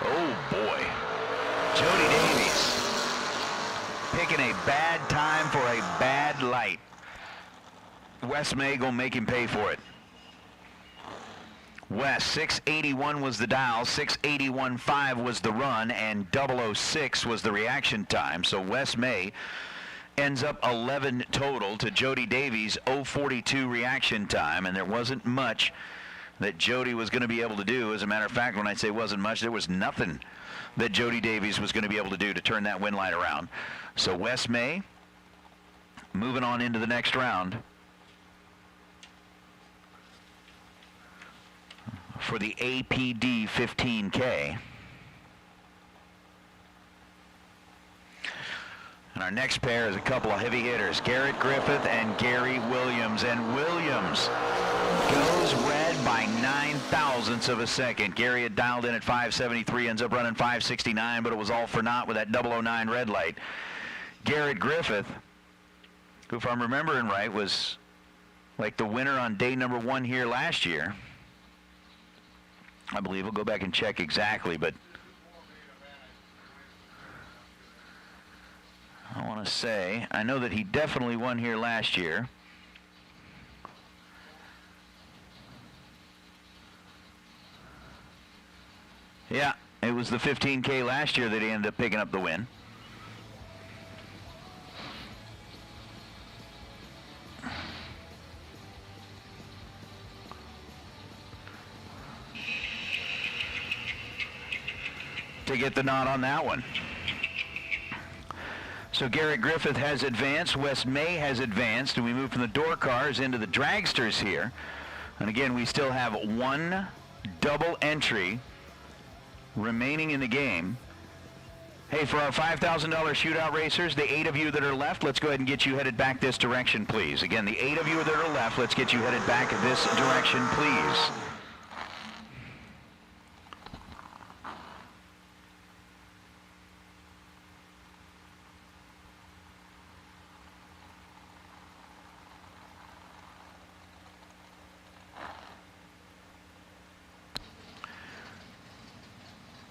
Oh boy. Jody Davies picking a bad time for a bad light. Wes May gonna make him pay for it. Wes, 681 was the dial, 681.5 was the run, and 006 was the reaction time. So Wes May ends up 11 total to Jody Davies' 042 reaction time, and there wasn't much that Jody was going to be able to do. As a matter of fact, when I say wasn't much, there was nothing that Jody Davies was going to be able to do to turn that win light around. So Wes May moving on into the next round for the APD 15K. And our next pair is a couple of heavy hitters, Garrett Griffith and Gary Williams. And Williams goes red by 9/1000ths of a second. Gary had dialed in at 573, ends up running 569, but it was all for naught with that 009 red light. Garrett Griffith, who, if I'm remembering right, was like the winner on day number 1 here last year. I believe. We'll go back and check exactly, but I want to say, I know that he definitely won here last year. Yeah, it was the 15K last year that he ended up picking up the win. To get the nod on that one. So Garrett Griffith has advanced, Wes May has advanced, and we move from the door cars into the dragsters here. And again, we still have one double entry remaining in the game. Hey, for our $5,000 shootout racers, the 8 of you that are left, let's go ahead and get you headed back this direction, please. Again, the 8 of you that are left, let's get you headed back this direction, please.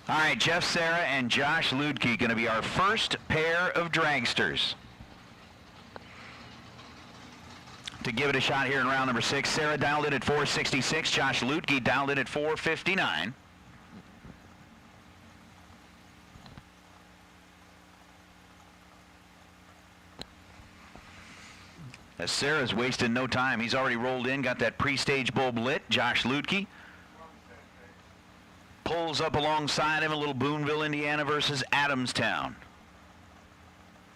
All right, Jeff Serra and Josh Ludke going to be our first pair of dragsters to give it a shot here in round number 6. Serra dialed in at 466. Josh Ludke dialed in at 459. As Serra's wasting no time. He's already rolled in, got that pre-stage bulb lit. Josh Ludke pulls up alongside him, a little Boonville, Indiana versus Adamstown,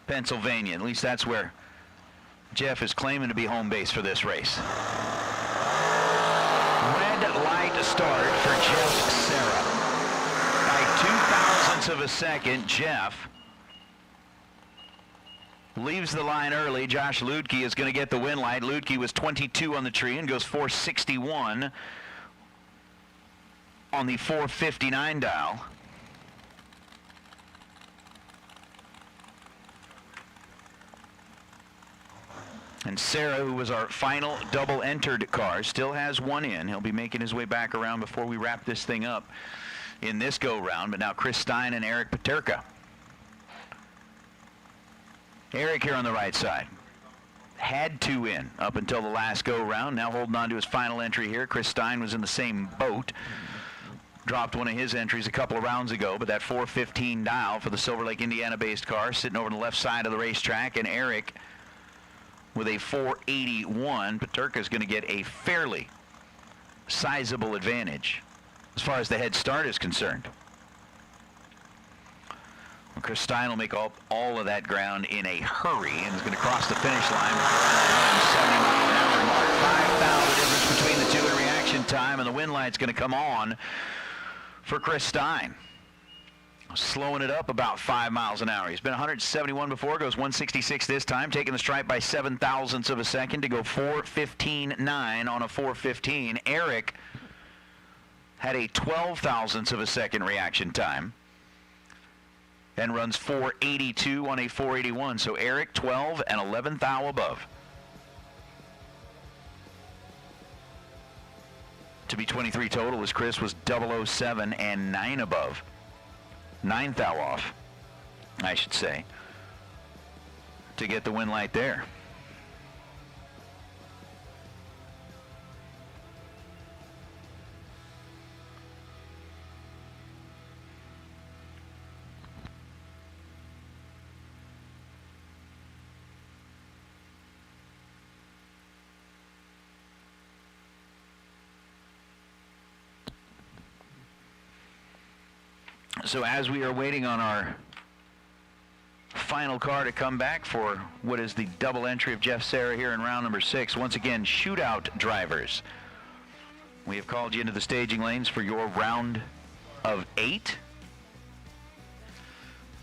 Pennsylvania. At least that's where Jeff is claiming to be home base for this race. Red light start for Jeff Serra. By 0.02 of a second, Jeff leaves the line early. Josh Ludke is going to get the win light. Ludke was 22 on the tree and goes 461 on the 459 dial. And Serra, who was our final double entered car, still has one in. He'll be making his way back around before we wrap this thing up in this go round. But now Chris Stein and Eric Paterka. Eric here on the right side. Had 2 in up until the last go round. Now holding on to his final entry here. Chris Stein was in the same boat. Dropped one of his entries a couple of rounds ago, but that 415 dial for the Silver Lake, Indiana-based car sitting over on the left side of the racetrack, and Eric with a 481. Peterka is going to get a fairly sizable advantage as far as the head start is concerned. Well, Chris Stein will make all of that ground in a hurry and is going to cross the finish line with a 70-mile-an-hour mark. 5 thou the difference between the two in reaction time, and the wind light's going to come on for Chris Stein. Slowing it up about 5 miles an hour. He's been 171 before, goes 166 this time, taking the stripe by 7 thousandths of a second to go 4:15.9 on a 4:15. Eric had a 12 thousandths of a second reaction time and runs 4:82 on a 4:81. So Eric 12 and 11 thou above. To be 23 total as Chris was 007 and 9 above. 9 thou off, I should say, to get the win light there. So as we are waiting on our final car to come back for what is the double entry of Jeff Serra here in round number 6, once again, shootout drivers. We have called you into the staging lanes for your round of 8.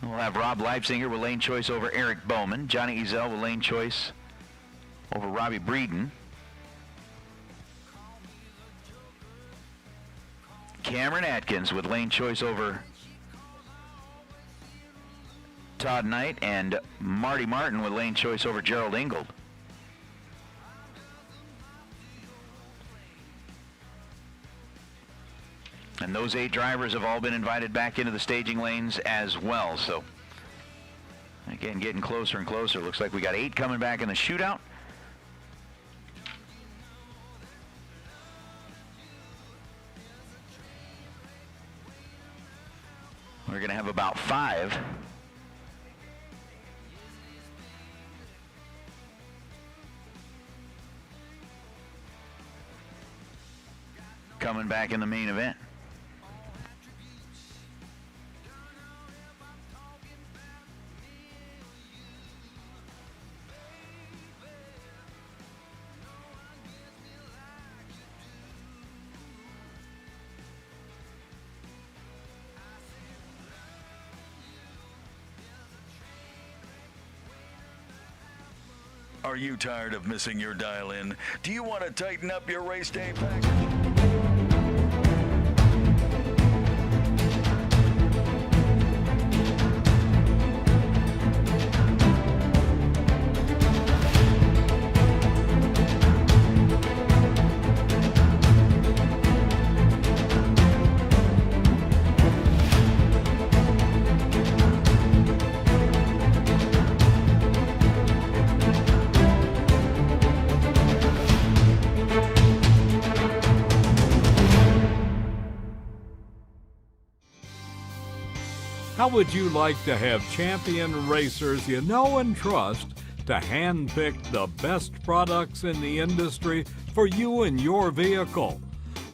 We'll have Rob Leipzinger with lane choice over Eric Bowman, Johnny Ezel with lane choice over Robbie Breeden, Cameron Atkins with lane choice over Todd Knight, and Marty Martin with lane choice over Gerald Ingold. And those 8 drivers have all been invited back into the staging lanes as well. So again, getting closer and closer. Looks like we got 8 coming back in the shootout. We're going to have about 5 coming back in the main event.
Are you tired of missing your dial-in? Do you want to tighten up your race day package?
How would you like to have champion racers you know and trust to handpick the best products in the industry for you and your vehicle?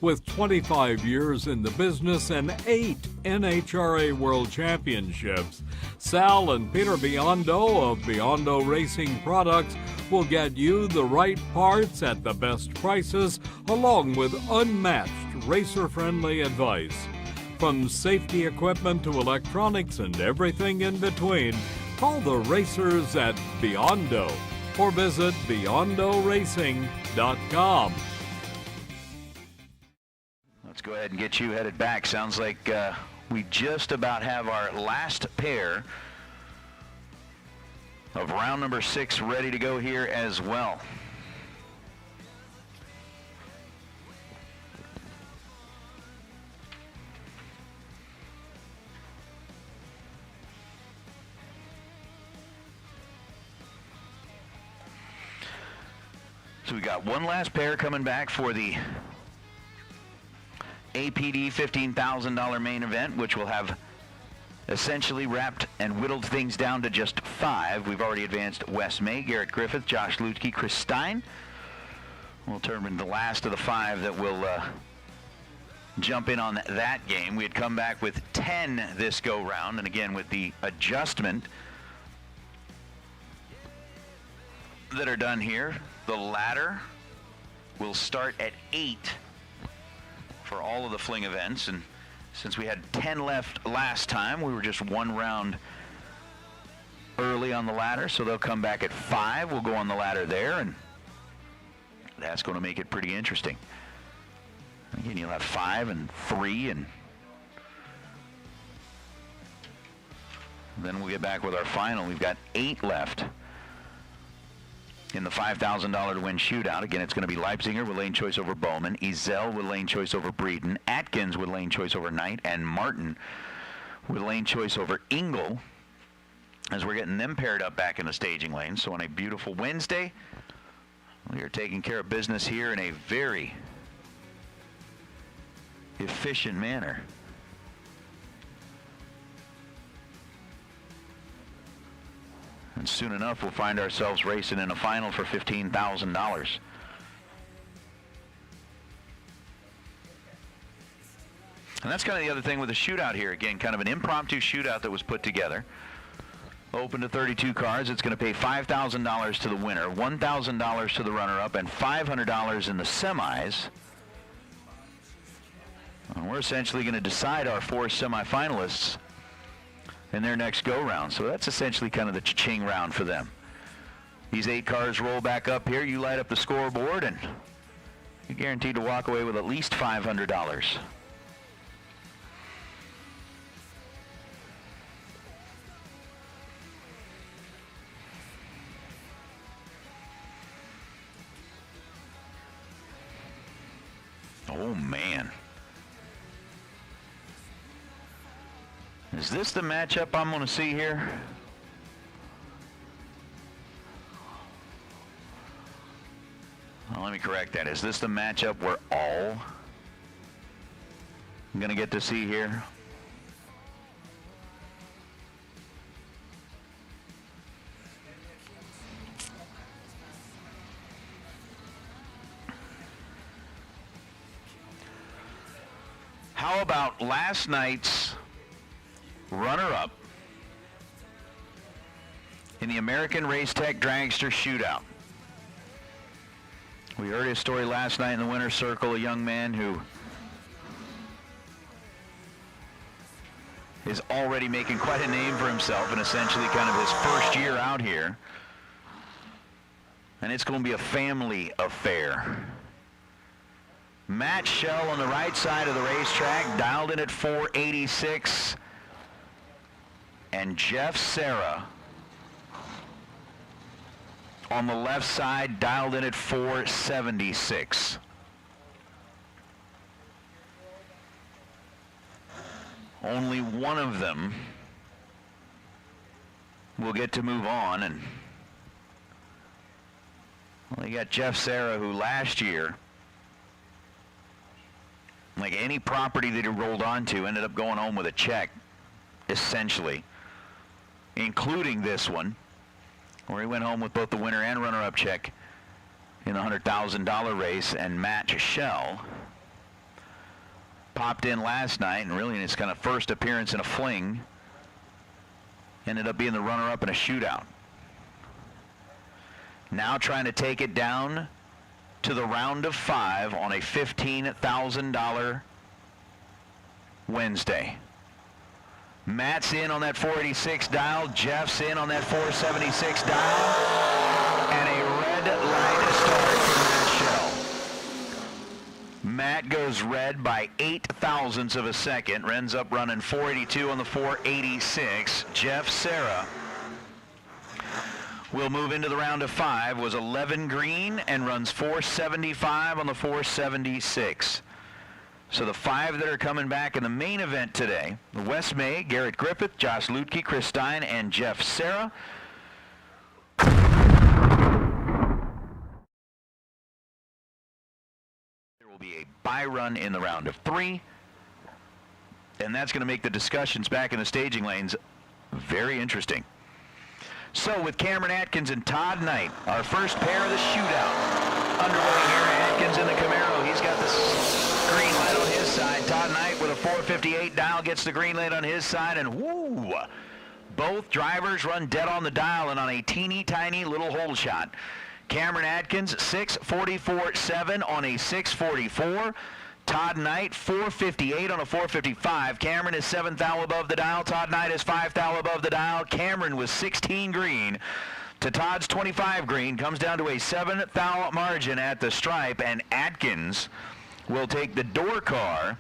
With 25 years in the business and 8 NHRA World Championships, Sal and Peter Biondo of Biondo Racing Products will get you the right parts at the best prices, along with unmatched racer-friendly advice. From safety equipment to electronics and everything in between, call the racers at Biondo or visit BiondoRacing.com.
Let's go ahead and get you headed back. Sounds like we just about have our last pair of round number 6 ready to go here as well. So we got one last pair coming back for the APD $15,000 main event, which will have essentially wrapped and whittled things down to just 5. We've already advanced Wes May, Garrett Griffith, Josh Lutke, Chris Stein. We'll determine the last of the 5 that will jump in on that game. We had come back with 10 this go-round, and again with the adjustment that are done here, the ladder will start at 8 for all of the Fling events, and since we had 10 left last time, we were just 1 round early on the ladder, so they'll come back at 5. We'll go on the ladder there, and that's going to make it pretty interesting. Again, you'll have 5 and 3, and then we'll get back with our final. We've got 8 left in the $5,000 to win shootout. Again, it's going to be Leipziger with lane choice over Bowman, Ezel with lane choice over Breeden, Atkins with lane choice over Knight, and Martin with lane choice over Engel, as we're getting them paired up back in the staging lane. So on a beautiful Wednesday, we are taking care of business here in a very efficient manner. And soon enough, we'll find ourselves racing in a final for $15,000. And that's kind of the other thing with the shootout here. Again, kind of an impromptu shootout that was put together. Open to 32 cars. It's going to pay $5,000 to the winner, $1,000 to the runner-up, and $500 in the semis. And we're essentially going to decide our 4 semifinalists in their next go-round. So that's essentially kind of the cha-ching round for them. These 8 cars roll back up here. You light up the scoreboard, and you're guaranteed to walk away with at least $500. Oh, man. Is this the matchup I'm going to see here? Well, let me correct that. Is this the matchup we're all going to get to see here? How about last night's runner-up in the American Race Tech Dragster Shootout? We heard his story last night in the winner's circle, a young man who is already making quite a name for himself and essentially kind of his first year out here. And it's going to be a family affair. Matt Schell on the right side of the racetrack, dialed in at 486. And Jeff Serra on the left side, dialed in at 476. Only one of them will get to move on, and well, you got Jeff Serra, who last year, like any property that he rolled onto, ended up going home with a check, essentially, including this one, where he went home with both the winner and runner-up check in the $100,000 race. And Matt Schell popped in last night, and really in his kind of first appearance in a Fling, ended up being the runner-up in a shootout. Now trying to take it down to the round of 5 on a $15,000 Wednesday. Matt's in on that 486 dial. Jeff's in on that 476 dial. And a red light start for Matt Schell. Matt goes red by 8 thousandths of a second. Ends up running 482 on the 486. Jeff Serra will move into the round of 5. Was 11 green and runs 475 on the 476. So the 5 that are coming back in the main event today, Wes May, Garrett Griffith, Josh Lutke, Chris Stein, and Jeff Serra. There will be a bye run in the round of 3. And that's going to make the discussions back in the staging lanes very interesting. So with Cameron Atkins and Todd Knight, our first pair of the shootout underway here. Atkins in the Camaro. He's got the green light on his side. Todd Knight with a 458 dial gets the green light on his side, and woo! Both drivers run dead on the dial and on a teeny tiny little hole shot. Cameron Atkins 644.7 on a 644. Todd Knight 458 on a 455. Cameron is 7th thou above the dial. Todd Knight is 5th thou above the dial. Cameron was 16 green to Todd's 25 green. Comes down to a 7th thou margin at the stripe, and Atkins will take the door car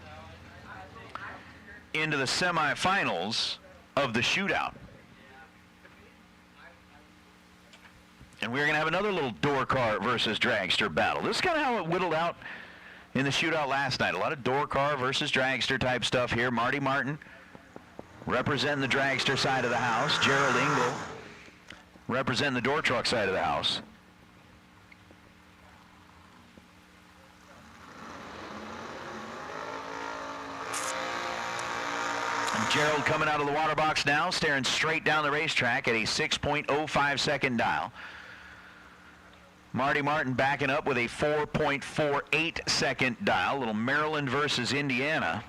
into the semifinals of the shootout. And we're going to have another little door car versus dragster battle. This is kind of how it whittled out in the shootout last night. A lot of door car versus dragster type stuff here. Marty Martin representing the dragster side of the house. Gerald Engel representing the door truck side of the house. And Gerald coming out of the water box now, staring straight down the racetrack at a 6.05 second dial. Marty Martin backing up with a 4.48 second dial. Little Maryland versus Indiana.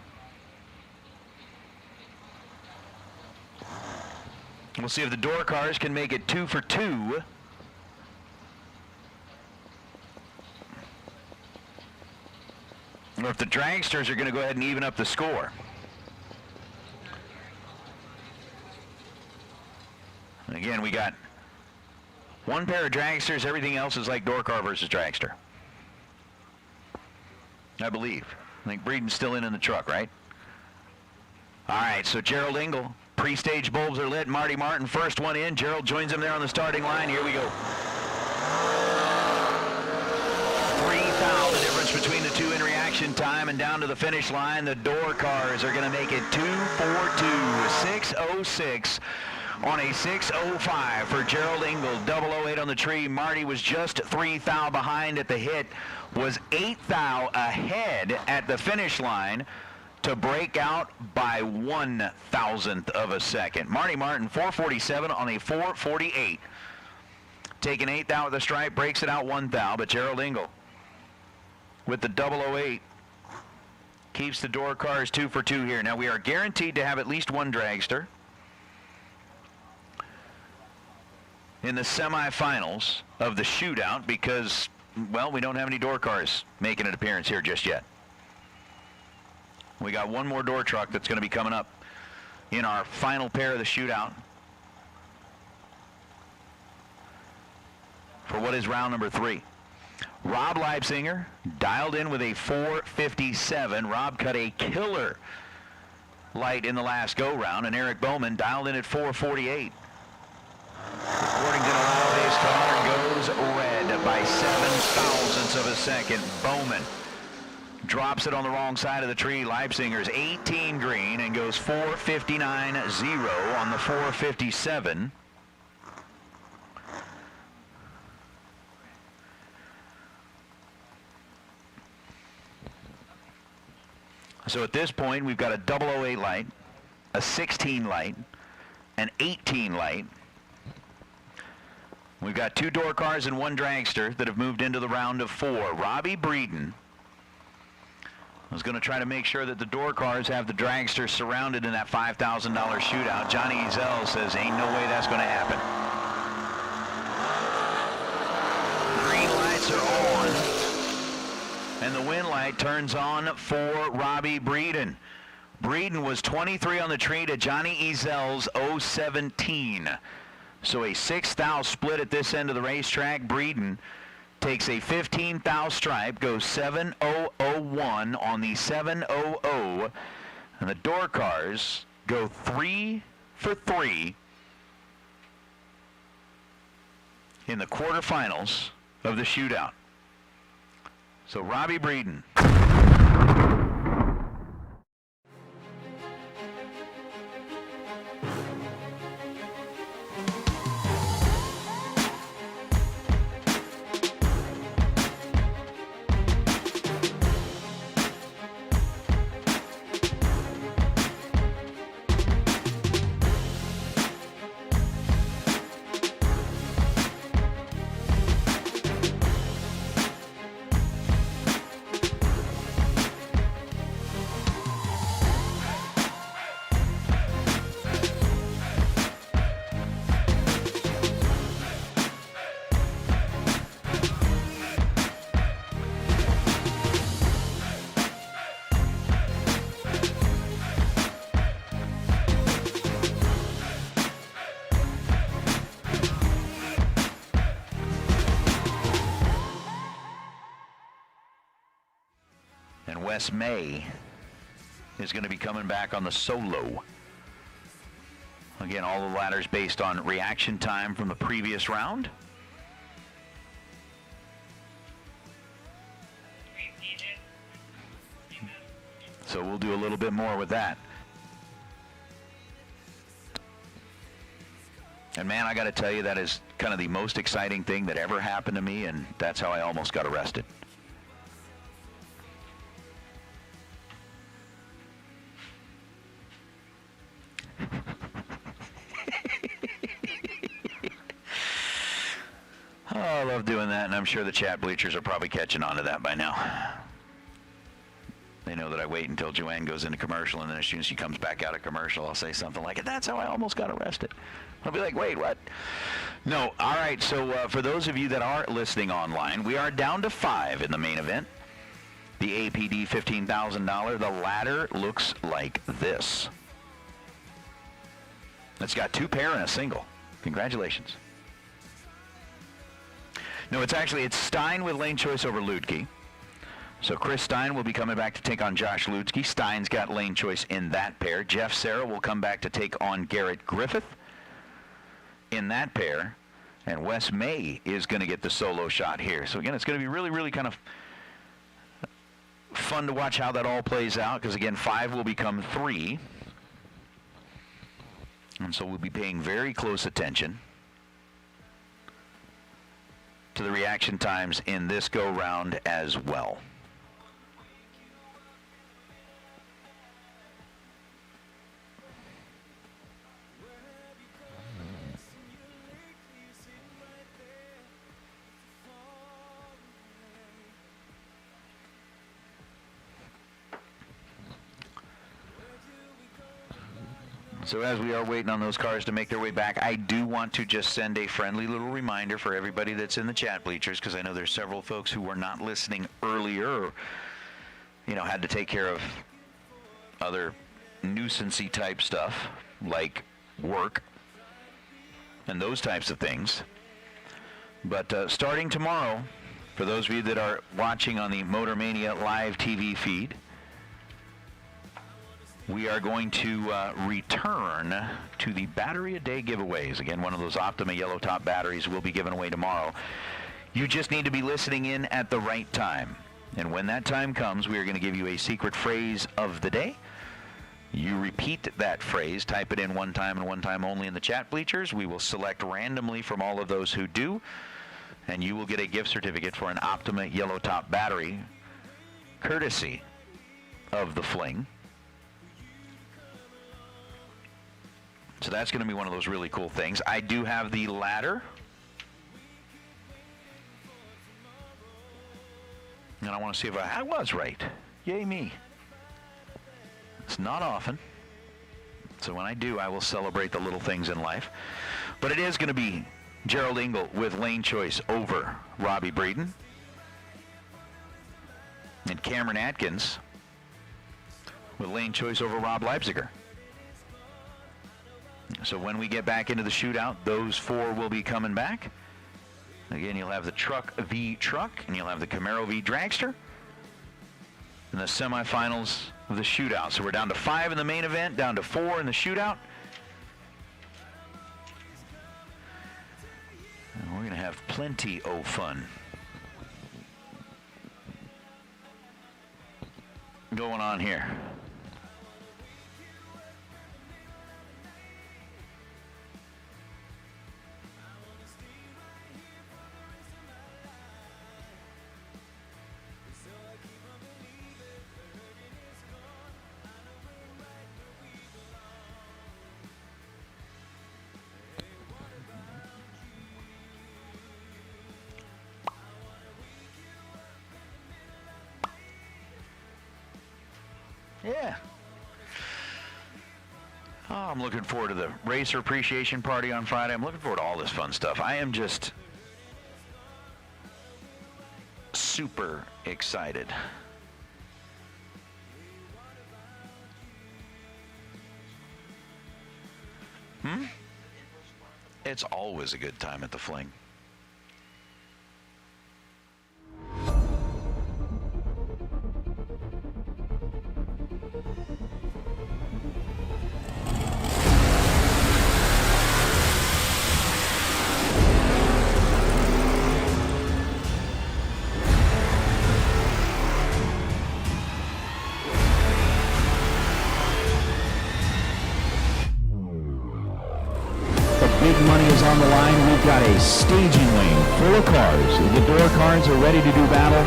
We'll see if the door cars can make it 2 for 2. Or if the dragsters are going to go ahead and even up the score. And again, we got one pair of dragsters. Everything else is like door car versus dragster, I believe. I think Breeden's still in the truck, right? All right, so Gerald Engel, pre-stage bulbs are lit. Marty Martin, first one in. Gerald joins him there on the starting line. Here we go. 3 thou, the difference between the two in reaction time, and down to the finish line. The door cars are going to make it 2-4-2, 6:06. On a 6:05 for Gerald Engel, 008 on the tree. Marty was just 3 thou behind at the hit, was 8 thou ahead at the finish line to break out by 1/1000th of a second. Marty Martin 447 on a 448. Taking 8 thou at the stripe, breaks it out 1 thou, but Gerald Engel with the 008 keeps the door cars 2 for 2 here. Now we are guaranteed to have at least one dragster in the semifinals of the shootout because, well, we don't have any door cars making an appearance here just yet. We got one more door truck that's going to be coming up in our final pair of the shootout for what is round number 3. Rob Leipzinger dialed in with a 457. Rob cut a killer light in the last go-round, and Eric Bowman dialed in at 448. According to the loud, his car goes red by 0.07 of a second. Bowman drops it on the wrong side of the tree. Leipzinger's 18 green and goes 459.0 on the 457. So at this point, we've got a 008 light, a 16 light, an 18 light. We've got 2 door cars and 1 dragster that have moved into the round of 4. Robbie Breeden was going to try to make sure that the door cars have the dragster surrounded in that $5,000 shootout. Johnny Ezel says, ain't no way that's going to happen. Green lights are on, and the win light turns on for Robbie Breeden. Breeden was 23 on the tree to Johnny Ezel's 017. So a 6 thou split at this end of the racetrack. Breeden takes a 15 thou stripe, goes 7:001 on the 7:00, and the door cars go 3 for 3 in the quarterfinals of the shootout. So Robbie Breeden. Wes May is going to be coming back on the solo. Again, all the ladders based on reaction time from the previous round. So we'll do a little bit more with that. And man, I got to tell you, that is kind of the most exciting thing that ever happened to me, and that's how I almost got arrested. Oh, I love doing that, and I'm sure the chat bleachers are probably catching on to that by now. They know that I wait until Joanne goes into commercial, and then as soon as she comes back out of commercial, I'll say something like, that's how I almost got arrested. I'll be like, wait, what? No, all right, so for those of you that aren't listening online, we are down to 5 in the main event. The APD $15,000, the ladder looks like this. It's got 2 pair and a single. Congratulations. No, it's Stein with lane choice over Ludke. So Chris Stein will be coming back to take on Josh Ludke. Stein's got lane choice in that pair. Jeff Serra will come back to take on Garrett Griffith in that pair. And Wes May is going to get the solo shot here. So again, it's going to be really, really kind of fun to watch how that all plays out, because again, 5 will become 3. And so we'll be paying very close attention to the reaction times in this go-round as well. So as we are waiting on those cars to make their way back, I do want to just send a friendly little reminder for everybody that's in the chat bleachers, because I know there's several folks who were not listening earlier, or, had to take care of other nuisance-y type stuff like work and those types of things. But starting tomorrow, for those of you that are watching on the Motor Mania live TV feed, we are going to return to the battery a day giveaways. Again, one of those Optima yellow top batteries will be given away tomorrow. You just need to be listening in at the right time. And when that time comes, we are going to give you a secret phrase of the day. You repeat that phrase, type it in one time and one time only in the chat bleachers. We will select randomly from all of those who do, and you will get a gift certificate for an Optima yellow top battery, courtesy of the Fling. So that's going to be one of those really cool things. I do have the ladder. And I want to see if I was right. Yay me. It's not often. So when I do, I will celebrate the little things in life. But it is going to be Gerald Engel with lane choice over Robbie Breeden. And Cameron Atkins with lane choice over Rob Leipziger. So when we get back into the shootout, those 4 will be coming back. Again, you'll have the Truck v Truck, and you'll have the Camaro v Dragster in the semifinals of the shootout. So we're down to 5 in the main event, down to 4 in the shootout. And we're going to have plenty of fun going on here. Yeah. Oh, I'm looking forward to the Racer Appreciation Party on Friday. I'm looking forward to all this fun stuff. I am just super excited. It's always a good time at the Fling. got a staging lane full of cars. The door cars are ready to do battle.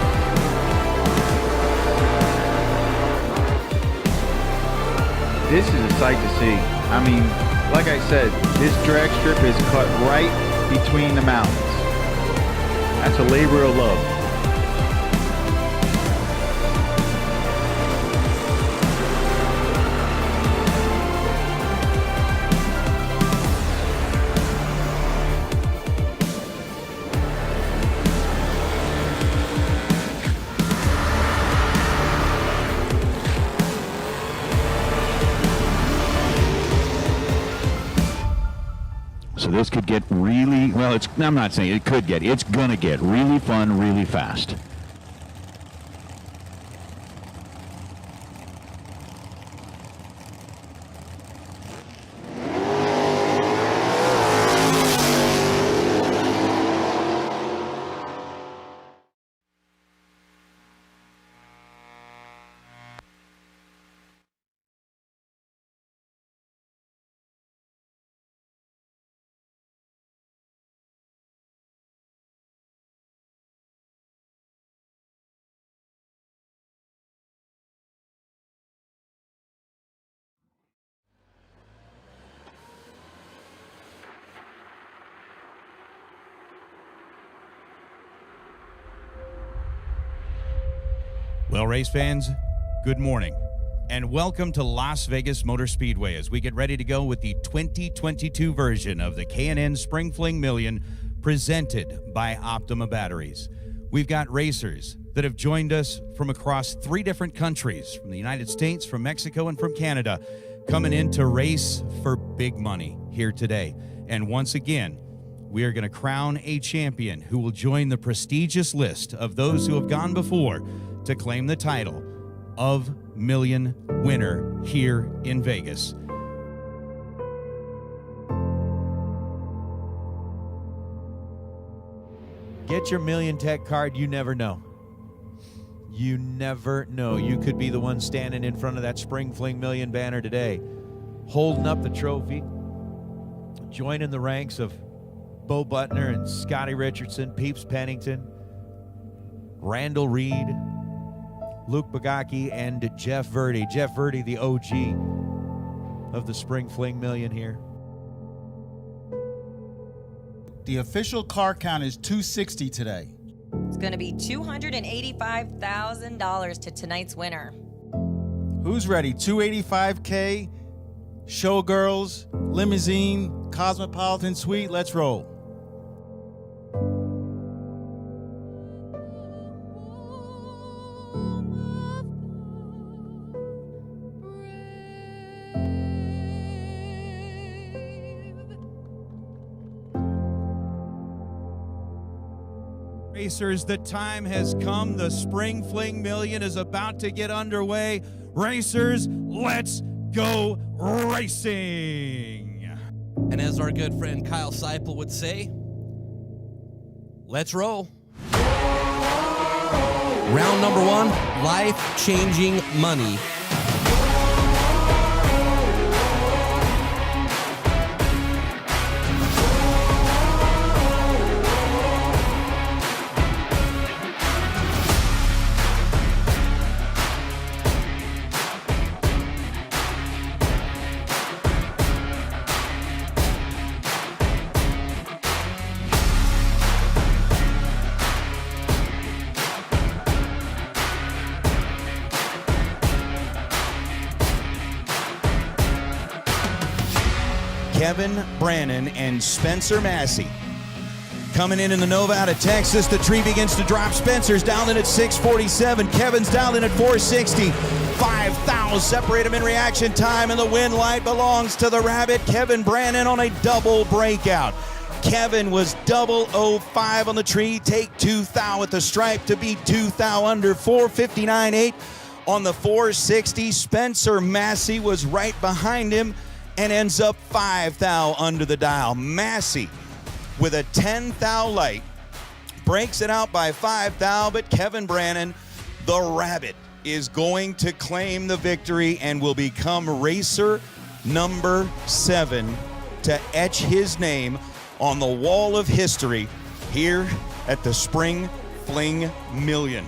This is a sight to see. I mean, like I said, this drag strip is cut right between the mountains. That's a labor of love.
So this could get really, well, I'm not saying it could get, it's going to get really fun, really fast.
Well, race fans, good morning, and welcome to Las Vegas Motor Speedway as we get ready to go with the 2022 version of the K&N Spring Fling Million presented by Optima Batteries. We've got racers that have joined us from across 3 different countries, from the United States, from Mexico, and from Canada, coming in to race for big money here today. And once again, we are going to crown a champion who will join the prestigious list of those who have gone before to claim the title of Million winner here in Vegas.
Get your Million Tech card. You never know. You never know. You could be the one standing in front of that Spring Fling Million banner today, holding up the trophy, joining the ranks of Bo Butner and Scotty Richardson, Peeps Pennington, Randall Reed, Luke Bagaki, and Jeff Verdi. Jeff Verdi, the OG of the Spring Fling Million here.
The official car count is 260 today.
It's going to be $285,000 to tonight's winner.
Who's ready? 285K, Showgirls, Limousine, Cosmopolitan Suite. Let's roll.
Racers, the time has come. The Spring Fling Million is about to get underway. Racers, let's go racing.
And as our good friend Kyle Seipel would say, let's roll. Round number 1, life-changing money.
Kevin Brannon and Spencer Massey. Coming in the Nova out of Texas, the tree begins to drop. Spencer's down in at 647. Kevin's down in at 460. 5,000 separate them in reaction time, and the win light belongs to the Rabbit. Kevin Brannon on a double breakout. Kevin was 005 on the tree. Take 2,000 at the stripe to beat 2,000 under 459.8 on the 460. Spencer Massey was right behind him and ends up 5,000 under the dial. Massey with a 10,000 light breaks it out by 5,000, but Kevin Brannon, the Rabbit, is going to claim the victory and will become racer number 7 to etch his name on the wall of history here at the Spring Fling Million.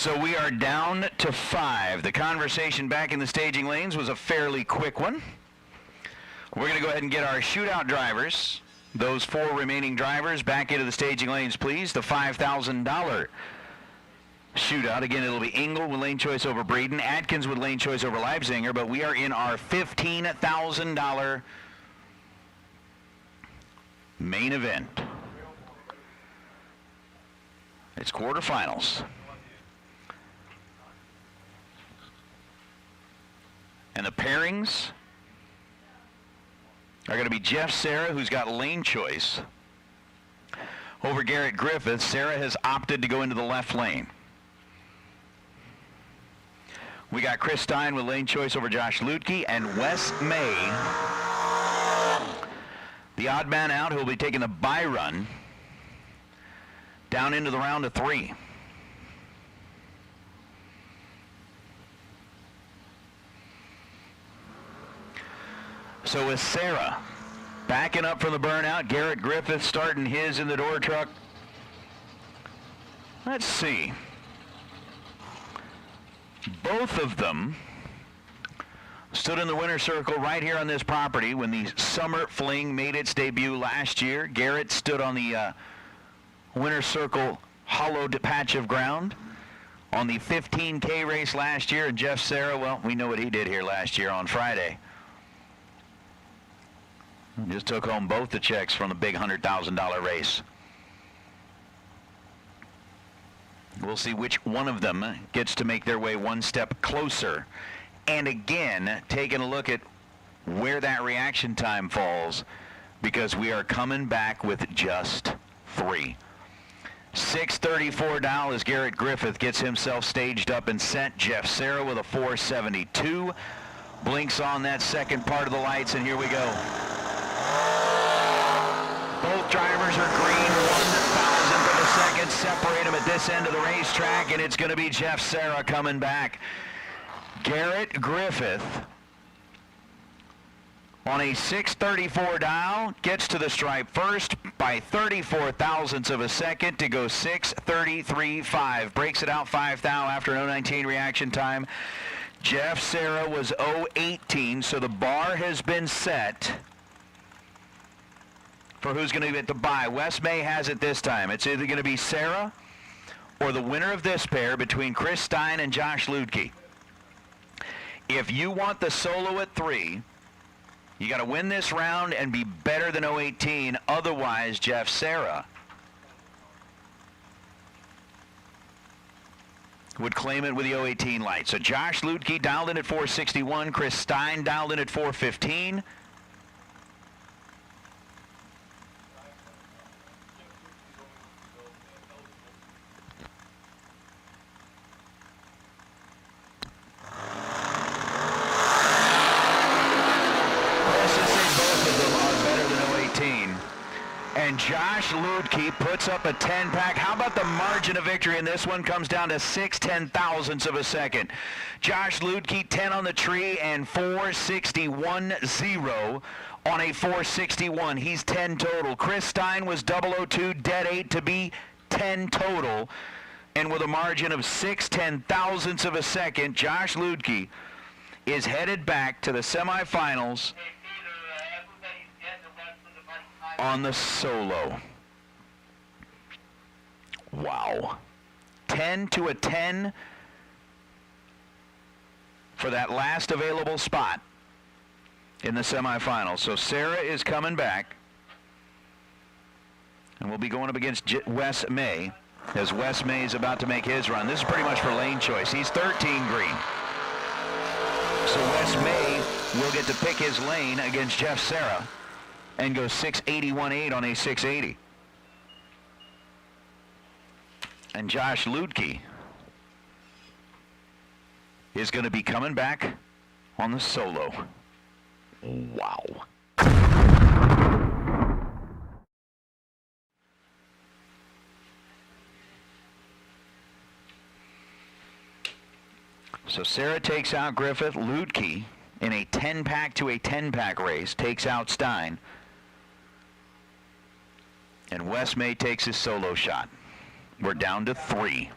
So we are down to 5. The conversation back in the staging lanes was a fairly quick one. We're going to go ahead and get our shootout drivers, those 4 remaining drivers, back into the staging lanes, please. The $5,000 shootout. Again, it'll be Engel with lane choice over Braden, Atkins with lane choice over Leibzinger, but we are in our $15,000 main event. It's quarterfinals. And the pairings are going to be Jeff Serra, who's got lane choice, over Garrett Griffith. Serra has opted to go into the left lane. We got Chris Stein with lane choice over Josh Lutke, and Wes May The odd man out, who'll be taking the bye run down into the round of 3. So with Sarah backing up from the burnout, Garrett Griffith starting his in the door truck. Let's see. Both of them stood in the winner's circle right here on this property when the Summer Fling made its debut last year. Garrett stood on the winner's circle hollowed patch of ground on the 15K race last year. And Jeff Serra, well, we know what he did here last year on Friday. Just took home both the checks from the big $100,000 race. We'll see which one of them gets to make their way one step closer. And again, taking a look at where that reaction time falls, because we are coming back with just 3. 6:34 dial as Garrett Griffith gets himself staged up and set. Jeff Serra with a 4:72. Blinks on that second part of the lights, and here we go. Both drivers are green, 1,000th of a second. Separate them at this end of the racetrack, and it's going to be Jeff Serra coming back. Garrett Griffith on a 6:34 dial gets to the stripe first by 34,000ths of a second to go 6:33.5. Breaks it out 5 thou after an 0:19 reaction time. Jeff Serra was 0:18, so the bar has been set for who's going to get the bye. Wes May has it this time. It's either going to be Serra or the winner of this pair between Chris Stein and Josh Ludke. If you want the solo at 3, you got to win this round and be better than 0:18. Otherwise, Jeff Serra would claim it with the 0:18 light. So Josh Ludke dialed in at 4:61. Chris Stein dialed in at 4:15. And Josh Ludke puts up a 10-pack. How about the margin of victory in this one? Comes down to 6/10,000ths of a second. Josh Ludke 10 on the tree and 4:61.0 on a 4:61. He's 10 total. Chris Stein was 002, dead 8 to be 10 total. And with a margin of 6/10,000ths of a second, Josh Ludke is headed back to the semifinals on the solo. Wow. 10 to a 10 for that last available spot in the semifinals. So Serra is coming back, and we'll be going up against Wes May as Wes May is about to make his run. This is pretty much for lane choice. He's 13 green. So Wes May will get to pick his lane against Jeff Serra and go 6:81.8 on a 680. And Josh Ludke is going to be coming back on the solo. Wow. So Serra takes out Griffith. Ludke in a 10-pack to a 10-pack race takes out Stein. And Wes May takes his solo shot. We're down to 3.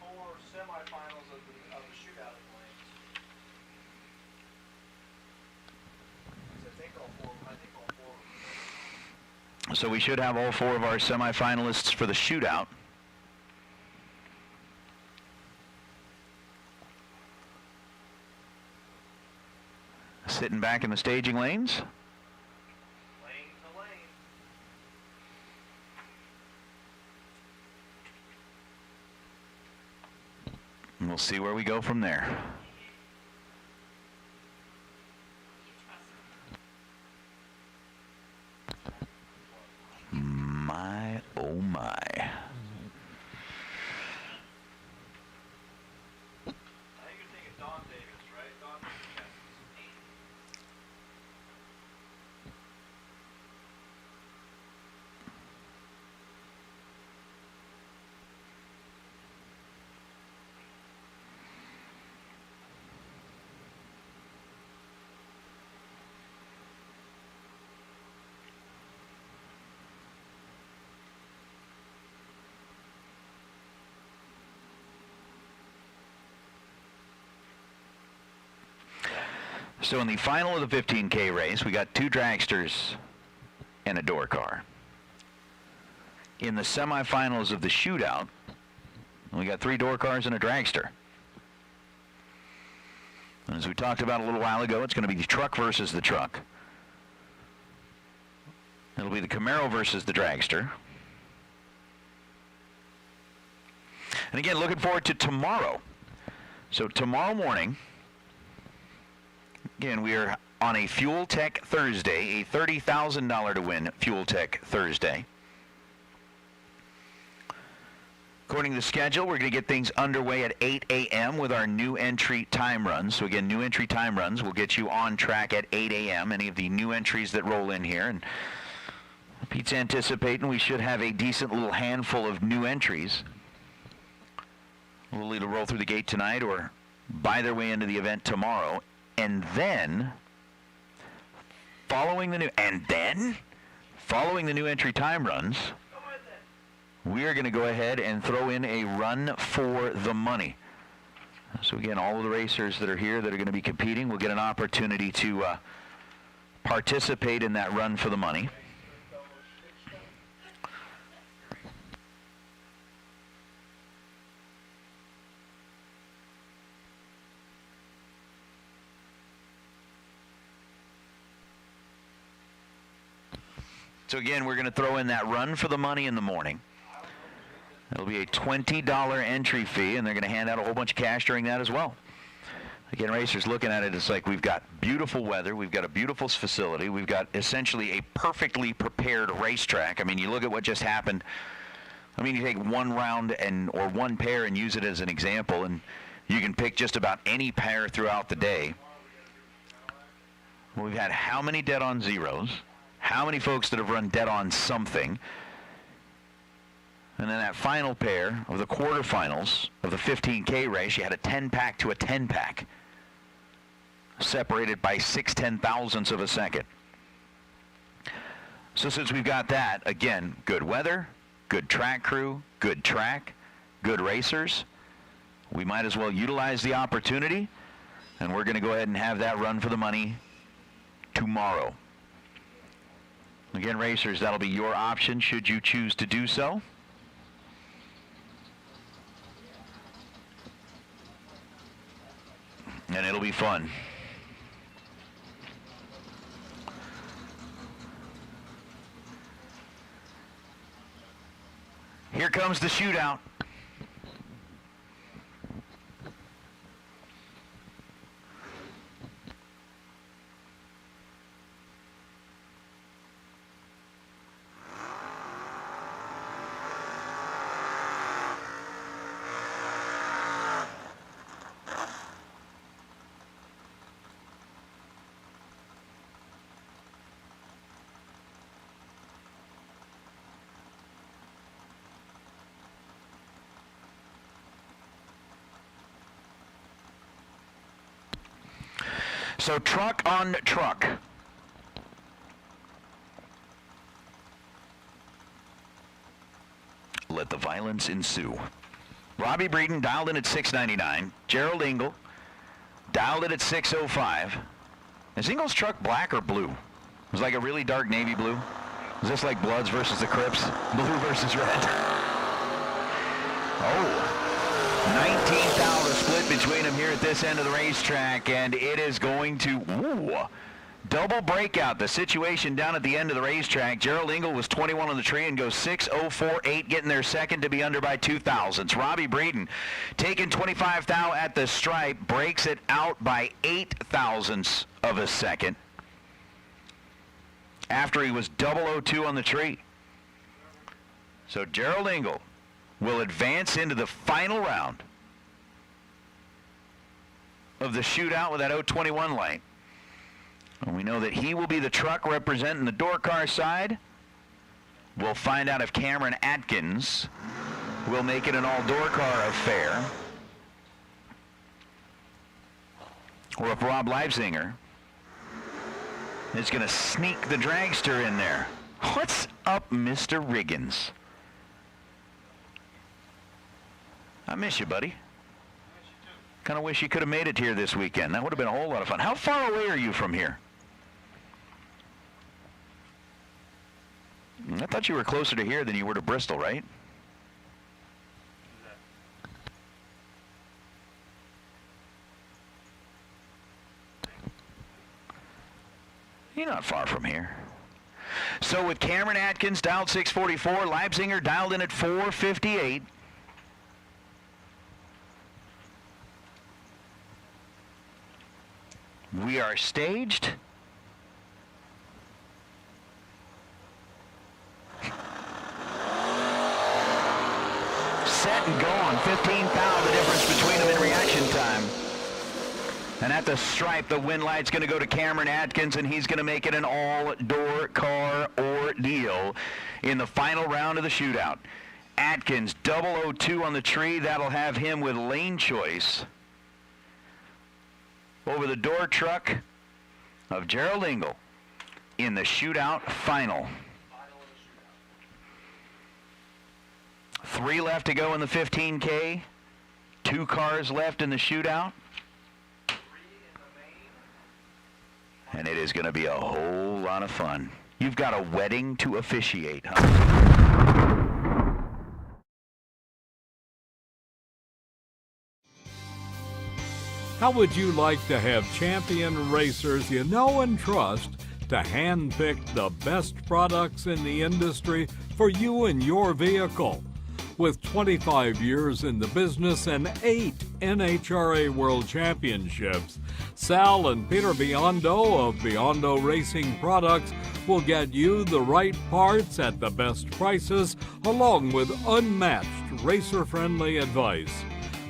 So we should have all 4 of our semifinalists for the shootout. Sitting back in the staging lanes. And we'll see where we go from there. My, oh my. So in the final of the 15K race, we got 2 dragsters and a door car. In the semifinals of the shootout, we got 3 door cars and a dragster. And as we talked about a little while ago, it's going to be the truck versus the truck. It'll be the Camaro versus the dragster. And again, looking forward to tomorrow. So tomorrow morning, again, we are on a Fuel Tech Thursday, a $30,000 to win Fuel Tech Thursday. According to the schedule, we're going to get things underway at 8 a.m. with our new entry time runs. So again, new entry time runs will get you on track at 8 a.m. Any of the new entries that roll in here. And Pete's anticipating we should have a decent little handful of new entries. Will either roll through the gate tonight or buy their way into the event tomorrow. And then, following the new entry time runs, we are going to go ahead and throw in a run for the money. So again, all of the racers that are here that are going to be competing will get an opportunity to participate in that run for the money. So again, we're going to throw in that run for the money in the morning. It'll be a $20 entry fee, and they're going to hand out a whole bunch of cash during that as well. Again, racers looking at it, it's like we've got beautiful weather, we've got a beautiful facility, we've got essentially a perfectly prepared racetrack. I mean, you look at what just happened. I mean, you take one round or one pair and use it as an example, and you can pick just about any pair throughout the day. We've had how many dead on zeros? How many folks that have run dead on something? And then that final pair of the quarterfinals of the 15K race, you had a 10-pack to a 10-pack, separated by 6/10,000ths of a second. So since we've got that, again, good weather, good track crew, good track, good racers, we might as well utilize the opportunity, and we're going to go ahead and have that run for the money tomorrow. Again, racers, that'll be your option should you choose to do so. And it'll be fun. Here comes the shootout. So truck on truck. Let the violence ensue. Robbie Breeden dialed in at 699. Gerald Engel dialed it at 605. Is Engel's truck black or blue? It was like a really dark navy blue. Is this like Bloods versus the Crips? Blue versus red. Oh. 19,000 split between them here at this end of the racetrack, and it is going to double breakout. The situation down at the end of the racetrack. Gerald Engel was 21 on the tree and goes 6:04.8, getting their second to be under by 2,000ths. Robbie Breeden taking 25 thou at the stripe, breaks it out by 8,000ths of a second after he was 002 on the tree. So Gerald Engel will advance into the final round of the shootout with that 021 light. And we know that he will be the truck representing the door car side. We'll find out if Cameron Atkins will make it an all-door car affair, or if Rob Leipzinger is going to sneak the dragster in there. What's up, Mr. Riggins? I miss you, buddy. Kind of wish you could have made it here this weekend. That would have been a whole lot of fun. How far away are you from here? I thought you were closer to here than you were to Bristol, right? You're not far from here. So with Cameron Atkins dialed 644, Leipziger dialed in at 458. We are staged. Set and gone. 15 thou, the difference between them in reaction time. And at the stripe, the win light's going to go to Cameron Atkins, and he's going to make it an all-door car ordeal in the final round of the shootout. Atkins, 002 on the tree. That'll have him with lane choice over the door truck of Gerald Engel in the shootout final. 3 left to go in the 15K. 2 cars left in the shootout. And it is going to be a whole lot of fun. You've got a wedding to officiate, huh?
How would you like to have champion racers you know and trust to handpick the best products in the industry for you and your vehicle? With 25 years in the business and 8 NHRA World Championships, Sal and Peter Biondo of Biondo Racing Products will get you the right parts at the best prices, along with unmatched racer-friendly advice.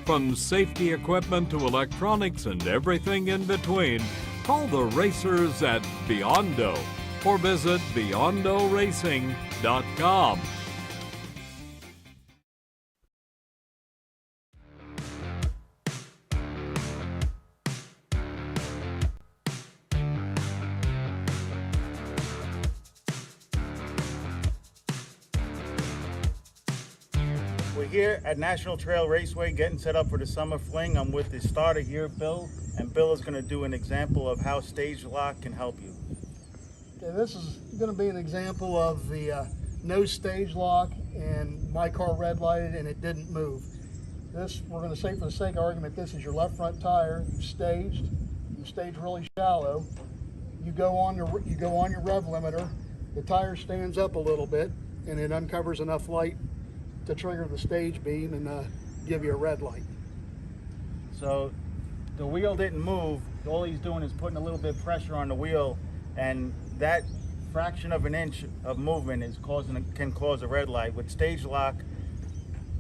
From safety equipment to electronics and everything in between, call the racers at Biondo or visit BiondoRacing.com.
We're here at National Trail Raceway getting set up for the Summer Fling. I'm with the starter here, Bill, and Bill is going to do an example of how stage lock can help you.
Okay, this is going to be an example of the no stage lock, and my car red lighted and it didn't move. This, we're going to say for the sake of argument, this is your left front tire. You staged really shallow. You go on your rev limiter. The tire stands up a little bit, and it uncovers enough light to trigger the stage beam and give you a red light.
So the wheel didn't move. All he's doing is putting a little bit of pressure on the wheel, and that fraction of an inch of movement can cause a red light. With stage lock,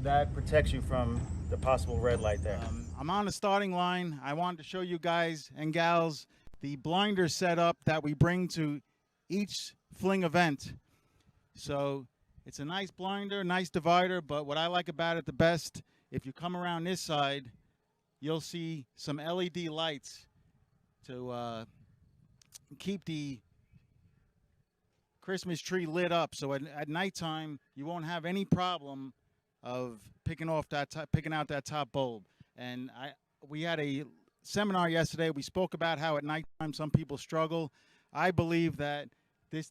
that protects you from the possible red light there. I'm on the starting line. I wanted to show you guys and gals the blinder setup that we bring to each Fling event. So it's a nice blinder, nice divider, but what I like about it the best, if you come around this side, you'll see some LED lights to keep the Christmas tree lit up. So at nighttime, you won't have any problem of picking out that top bulb. And we had a seminar yesterday. We spoke about how at nighttime some people struggle. I believe that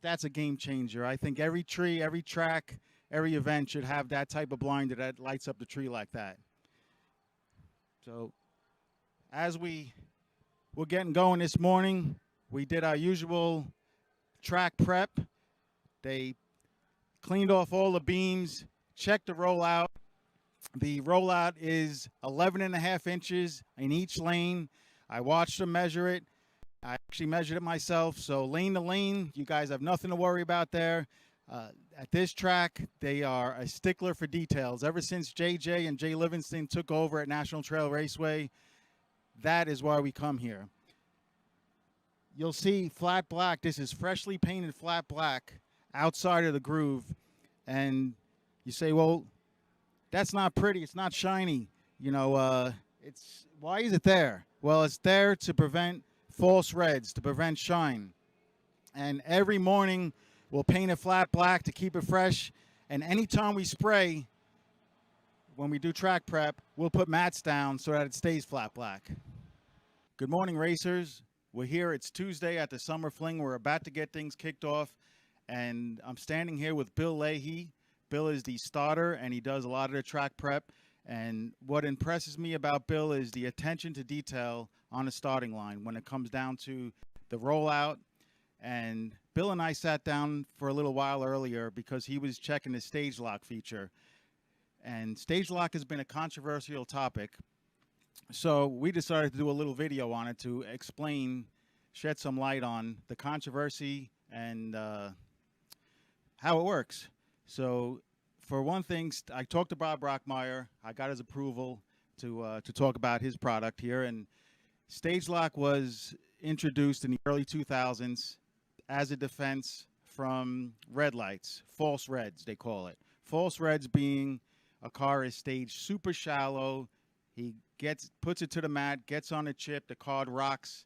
that's a game changer. I think every tree, every track, every event should have that type of blinder that lights up the tree like that. So as we were getting going this morning, we did our usual track prep. They cleaned off all the beams, checked the rollout. The rollout is 11.5 inches in each lane. I watched them measure it. I actually measured it myself, so lane to lane, you guys have nothing to worry about there. At this track, they are a stickler for details. Ever since JJ and Jay Livingston took over at National Trail Raceway, that is why we come here. You'll see flat black. This is freshly painted flat black outside of the groove. And you say, well, that's not pretty. It's not shiny. You know, why is it there? Well, it's there to prevent false reds, to prevent shine. And every morning we'll paint it flat black to keep it fresh, and anytime we spray, when we do track prep, we'll put mats down so that it stays flat black. Good morning, racers. We're here. It's Tuesday at the Summer Fling. We're about to get things kicked off, and I'm standing here with Bill Leahy. Bill is the starter, and he does a lot of the track prep. And what impresses me about Bill is the attention to detail on the starting line when it comes down to the rollout. And Bill and I sat down for a little while earlier because he was checking the stage lock feature. And stage lock has been a controversial topic. So we decided to do a little video on it to explain, shed some light on the controversy and how it works. So for one thing, I talked to Bob Brockmeyer. I got his approval to talk about his product here. And stage lock was introduced in the early 2000s as a defense from red lights, false reds, they call it. False reds being a car is staged super shallow. He puts it to the mat, gets on a chip, the card rocks.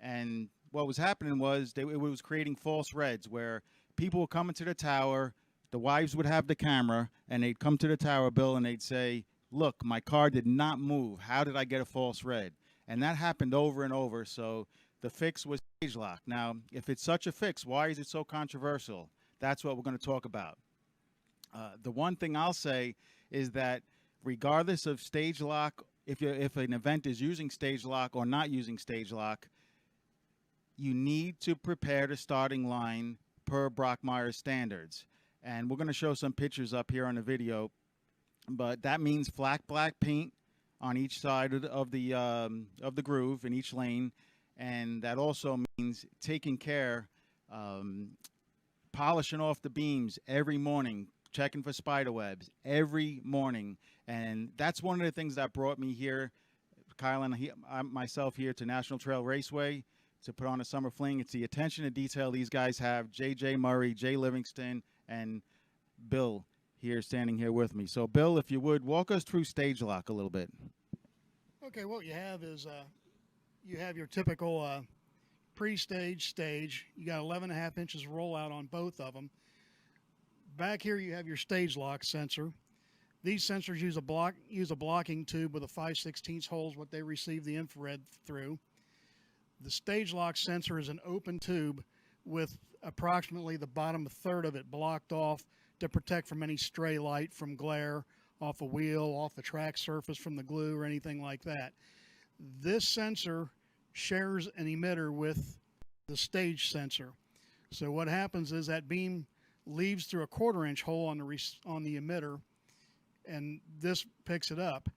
And what was happening was it was creating false reds where people were coming to the tower, the wives would have the camera, and they'd come to the tower, Bill, and they'd say, look, my car did not move. How did I get a false red? And that happened over and over. So the fix was stage lock. Now, if it's such a fix, why is it so controversial? That's what we're going to talk about. The one thing I'll say is that regardless of stage lock, if an event is using stage lock or not using stage lock, you need to prepare the starting line per Brockmeyer's standards. And we're going to show some pictures up here on the video. But that means flat black paint on each side of the groove in each lane. And that also means taking care, polishing off the beams every morning, checking for spider webs every morning. And that's one of the things that brought me here, Kyle and myself here to National Trail Raceway to put on a Summer Fling. It's the attention to detail these guys have. J.J. Murray, Jay Livingston, and Bill here standing here with me. So, Bill, if you would, walk us through stage lock a little bit.
Okay, what you have is you have your typical pre-stage stage. You got 11.5 inches rollout on both of them. Back here you have your stage lock sensor. These sensors use a blocking tube with a 5/16 holes, what they receive the infrared through. The stage lock sensor is an open tube with approximately the bottom third of it blocked off to protect from any stray light, from glare, off a wheel, off the track surface, from the glue or anything like that. This sensor shares an emitter with the stage sensor. So what happens is that beam leaves through a 1/4 inch hole on the emitter, and this picks it up.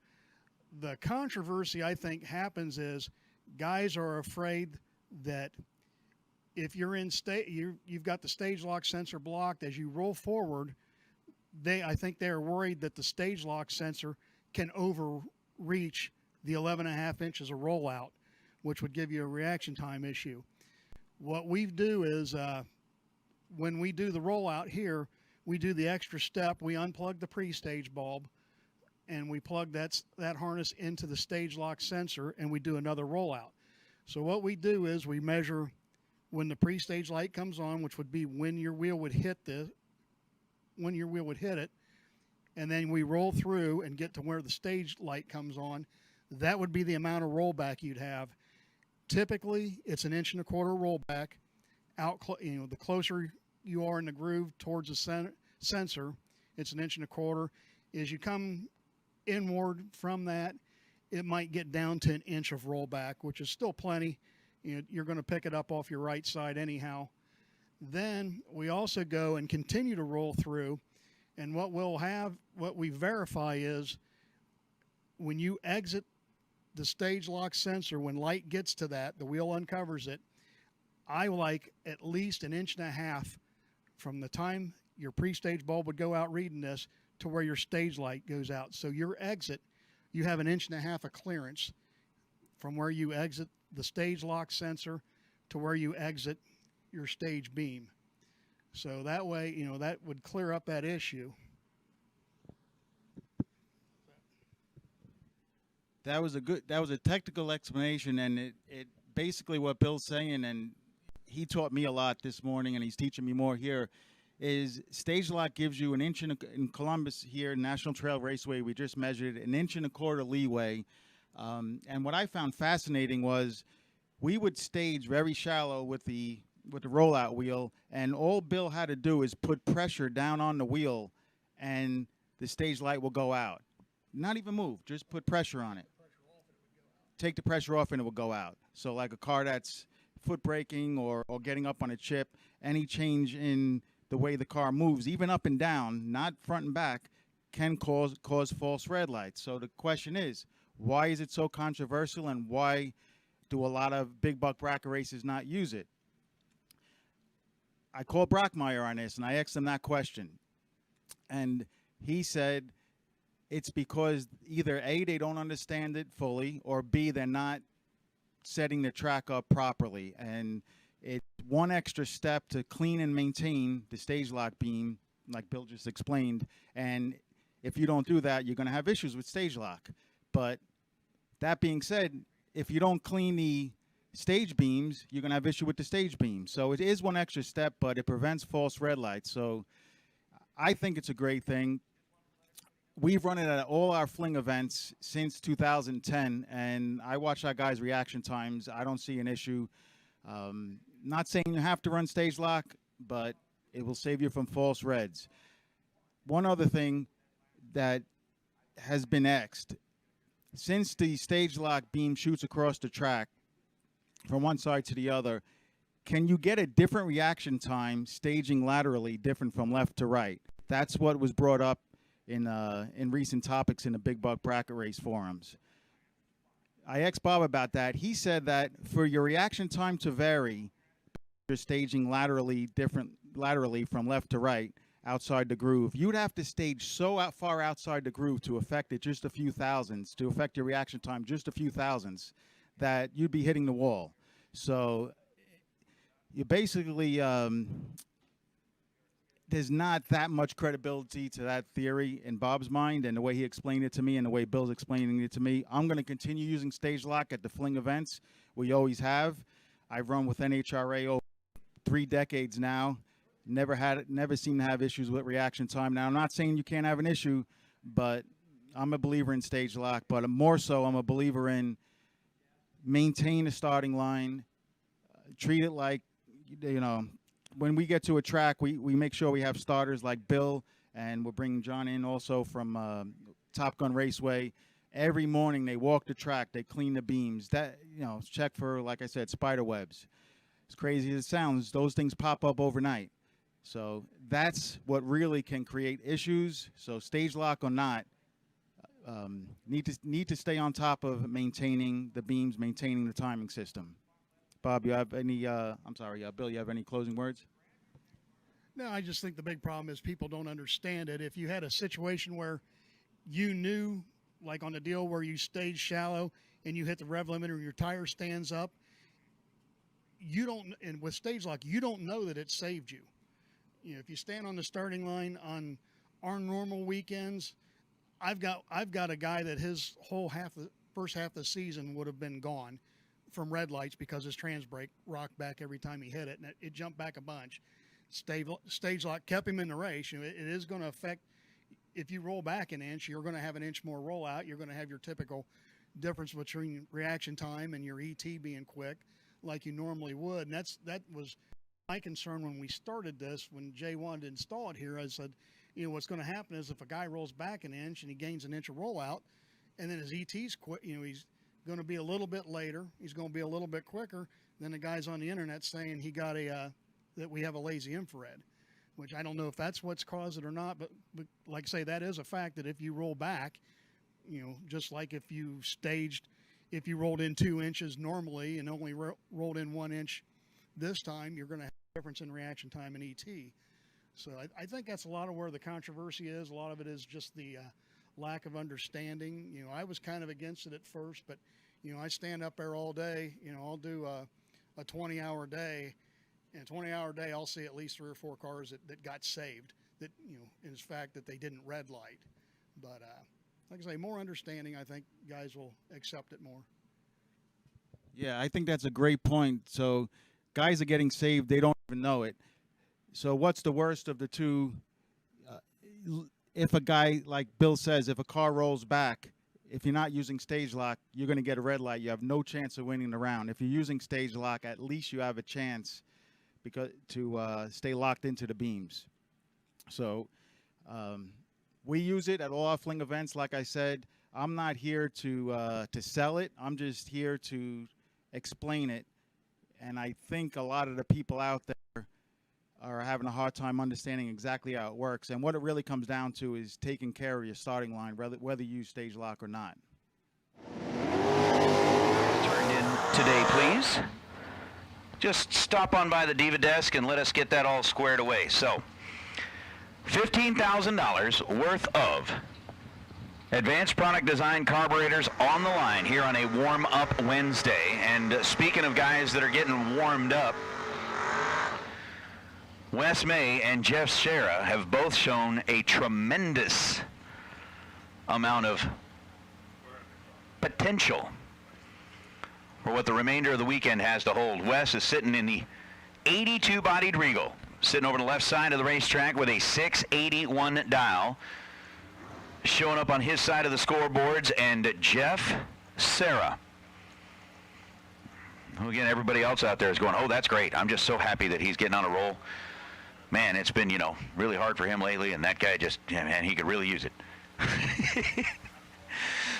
The controversy I think happens is guys are afraid that if you're in you've got the stage lock sensor blocked as you roll forward. I think they're worried that the stage lock sensor can overreach the 11.5 inches of rollout, which would give you a reaction time issue. What we do is when we do the rollout here, we do the extra step. We unplug the pre-stage bulb and we plug that harness into the stage lock sensor, and we do another rollout. So what we do is we measure when the pre-stage light comes on, which would be when your wheel would hit it, and then we roll through and get to where the stage light comes on. That would be the amount of rollback you'd have. Typically, it's 1.25 inches rollback. The closer you are in the groove towards the sensor, it's 1.25 inches. As you come inward from that, it might get down to 1 inch of rollback, which is still plenty. You're going to pick it up off your right side anyhow. Then we also go and continue to roll through, and what we verify is when you exit the stage lock sensor, when light gets to that, the wheel uncovers it. I like at least 1.5 inches from the time your pre-stage bulb would go out reading this to where your stage light goes out. So your exit, you have 1.5 inches of clearance from where you exit the stage lock sensor to where you exit your stage beam. So that way, that would clear up that issue.
That was a technical explanation, and it basically what Bill's saying, and he taught me a lot this morning, and he's teaching me more here, is stage lock gives you an inch in Columbus here, National Trail Raceway. We just measured an 1.25 inch leeway. And what I found fascinating was we would stage very shallow with the rollout wheel, and all Bill had to do is put pressure down on the wheel, and the stage light will go out. Not even move, just put pressure on it. Take the pressure off and it will go out. So like a car that's foot braking or getting up on a chip, any change in the way the car moves, even up and down, not front and back, can cause false red lights. So the question is, why is it so controversial, and why do a lot of big buck bracket races not use it? I called Brockmeyer on this, and I asked him that question. And he said it's because either A, they don't understand it fully, or B, they're not setting the track up properly. And it's one extra step to clean and maintain the stage lock beam, like Bill just explained. And if you don't do that, you're going to have issues with stage lock. But that being said, if you don't clean the stage beams, you're going to have issue with the stage beams. So it is one extra step, but it prevents false red lights. So I think it's a great thing. We've run it at all our Fling events since 2010, and I watch our guys' reaction times. I don't see an issue. Not saying you have to run stage lock, but it will save you from false reds. One other thing that has been X'd, since the stage lock beam shoots across the track from one side to the other, can you get a different reaction time staging laterally different from left to right? That's what was brought up in recent topics in the Big Buck Bracket Race forums. I asked Bob about that. He said that for your reaction time to vary, you're staging laterally from left to right outside the groove. You'd have to stage so far outside the groove to affect it just a few thousandths, to affect your reaction time just a few thousandths, that you'd be hitting the wall. So you basically, there's not that much credibility to that theory in Bob's mind, and the way he explained it to me and the way Bill's explaining it to me. I'm going to continue using stage lock at the Fling events. We always have. I've run with NHRA over 3 decades now. Never seem to have issues with reaction time. Now, I'm not saying you can't have an issue, but I'm a believer in stage lock. But more so, I'm a believer in maintain the starting line, treat it like, you know, when we get to a track, we make sure we have starters like Bill, and we're bringing John in also from Top Gun Raceway. Every morning they walk the track, they clean the beams. That, you know, check for, like I said, spider webs. As crazy as it sounds, those things pop up overnight. So that's what really can create issues. So stage lock or not, need to stay on top of maintaining the beams, maintaining the timing system. Bob, you have any, I'm sorry, Bill, you have any closing words?
No, I just think the big problem is people don't understand it. If you had a situation where you knew, like on the deal where you stayed shallow and you hit the rev limiter and your tire stands up, you don't, and with stage lock, you don't know that it saved you. You know, if you stand on the starting line on our normal weekends, I've got a guy that his whole first half of the season would have been gone from red lights because his trans brake rocked back every time he hit it, and it jumped back a bunch. Stage lock kept him in the race. You know, it is going to affect, if you roll back an inch, you're going to have an inch more rollout. You're going to have your typical difference between reaction time and your ET being quick like you normally would. And that was my concern when we started this. When Jay wanted to install it here, I said, you know, what's going to happen is if a guy rolls back an inch and he gains an inch of rollout, and then his ET's quick, you know, he's going to be a little bit later, he's going to be a little bit quicker than the guys on the internet saying he got that we have a lazy infrared, which I don't know if that's what's caused it or not, but like I say, that is a fact that if you roll back, you know, just like if you rolled in 2 inches normally and only rolled in 1 inch this time, you're going to have a difference in reaction time and ET. So I think that's a lot of where the controversy is. A lot of it is just the lack of understanding. You know, I was kind of against it at first, but, you know, I stand up there all day. You know, I'll do a 20-hour day. In a 20-hour day, I'll see at least 3 or 4 cars that got saved, that, you know, in fact that they didn't red light. But like I say, more understanding, I think guys will accept it more.
Yeah, I think that's a great point. So guys are getting saved, they don't even know it. So what's the worst of the two? If a guy, like Bill says, if a car rolls back, if you're not using stage lock, you're going to get a red light. You have no chance of winning the round. If you're using stage lock, at least you have a chance because to stay locked into the beams. So we use it at all our fling events. Like I said, I'm not here to sell it. I'm just here to explain it. And I think a lot of the people out there are having a hard time understanding exactly how it works. And what it really comes down to is taking care of your starting line, whether you use stage lock or not.
Turned in today, please. Just stop on by the Diva desk and let us get that all squared away. So, $15,000 worth of advanced product design carburetors on the line here on a warm-up Wednesday. And speaking of guys that are getting warmed up, Wes May and Jeff Serra have both shown a tremendous amount of potential for what the remainder of the weekend has to hold. Wes is sitting in the 82 bodied Regal, sitting over the left side of the racetrack with a 681 dial. Showing up on his side of the scoreboards, and Jeff Serra, who again, everybody else out there is going, oh, that's great. I'm just so happy that he's getting on a roll. Man, it's been, really hard for him lately, and that guy just, man, he could really use it.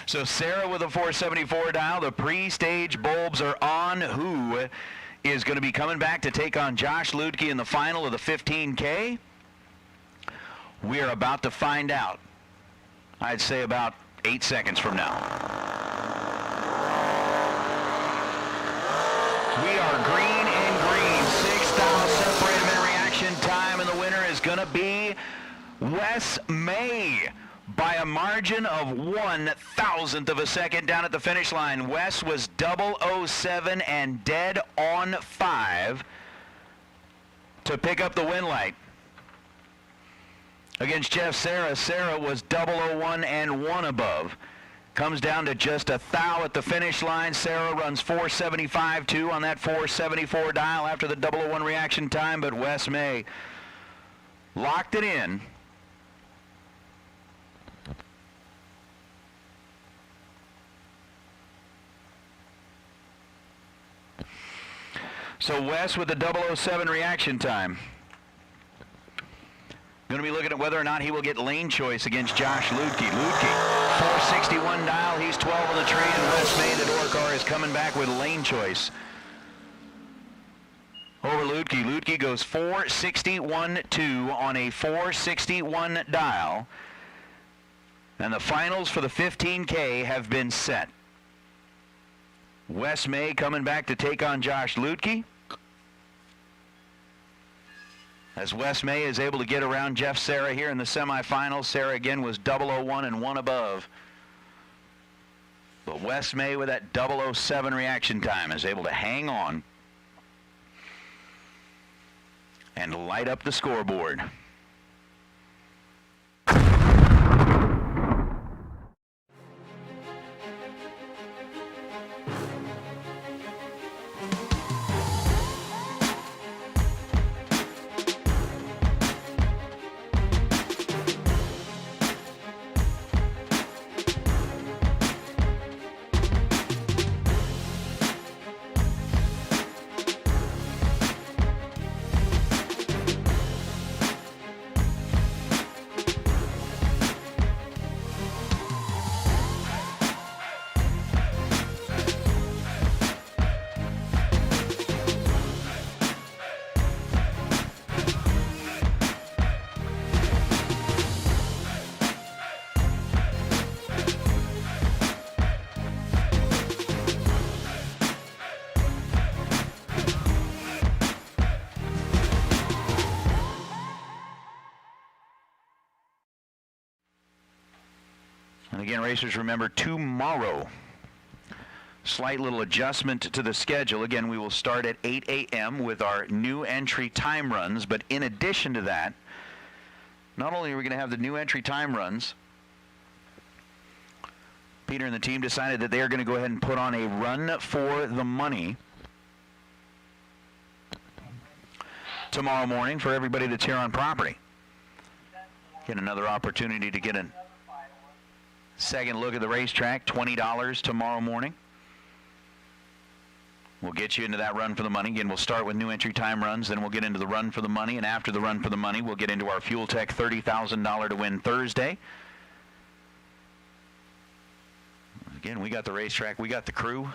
So Serra with a 474 dial. The pre-stage bulbs are on. Who is going to be coming back to take on Josh Ludke in the final of the 15K? We are about to find out. I'd say about 8 seconds from now. We are green and green. 6,000 separated minute reaction time, and the winner is going to be Wes May by a margin of 1,000th of a second down at the finish line. Wes was 007 and dead on 5 to pick up the win light. Against Jeff Serra, Serra was 001 and 1 above. Comes down to just a thou at the finish line. Serra runs 475.2 on that 474 dial after the 001 reaction time, but Wes May locked it in. So Wes with the 007 reaction time. Going to be looking at whether or not he will get lane choice against Josh Ludke. Ludke, 461 dial. He's 12 on the tree, and Wes May, the door car, is coming back with lane choice over Ludke. Ludke goes 461.2 on a 461 dial. And the finals for the 15K have been set. Wes May coming back to take on Josh Ludke. As Wes May is able to get around Jeff Serra here in the semifinals. Serra again was 001 and 1 above. But Wes May with that 007 reaction time is able to hang on and light up the scoreboard. And again, racers, remember, tomorrow, slight little adjustment to the schedule. Again, we will start at 8 a.m. with our new entry time runs. But in addition to that, not only are we going to have the new entry time runs, Peter and the team decided that they are going to go ahead and put on a run for the money tomorrow morning for everybody that's here on property. Get another opportunity to get a second look at the racetrack, $20 tomorrow morning. We'll get you into that run for the money. Again, we'll start with new entry time runs, then we'll get into the run for the money, and after the run for the money, we'll get into our Fuel Tech $30,000 to win Thursday. Again, we got the racetrack, we got the crew.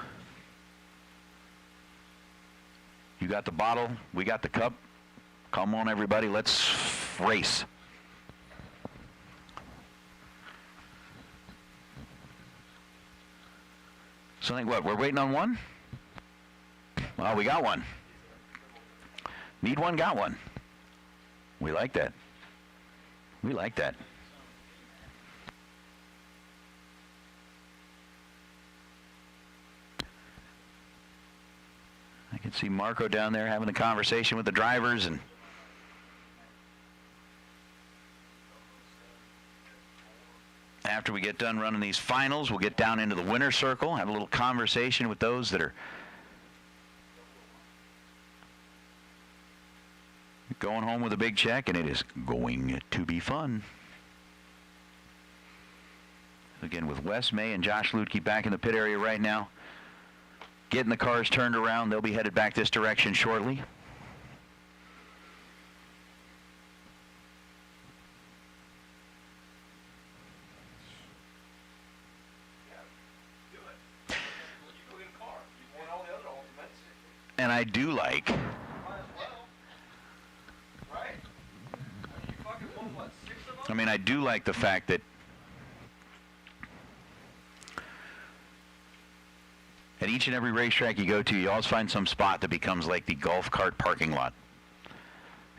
You got the bottle, we got the cup. Come on, everybody, let's race. So I think what, we're waiting on one? Well, we got one. Need one, got one. We like that. We like that. I can see Marco down there having a conversation with the drivers, and after we get done running these finals, we'll get down into the winner's circle, have a little conversation with those that are going home with a big check, and it is going to be fun. Again, with Wes May and Josh Lutke back in the pit area right now, getting the cars turned around. They'll be headed back this direction shortly. And I do like, I do like the fact that at each and every racetrack you go to, you always find some spot that becomes like the golf cart parking lot.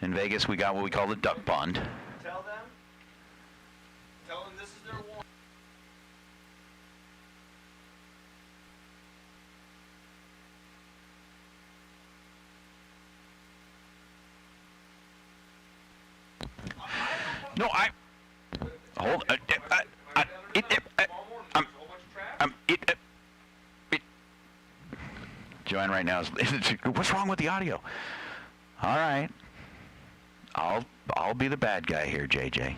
In Vegas, we got what we call the duck pond.
Tell them this is their warning.
No, hold. Joanne right now is. What's wrong with the audio? All right, I'll be the bad guy here, JJ.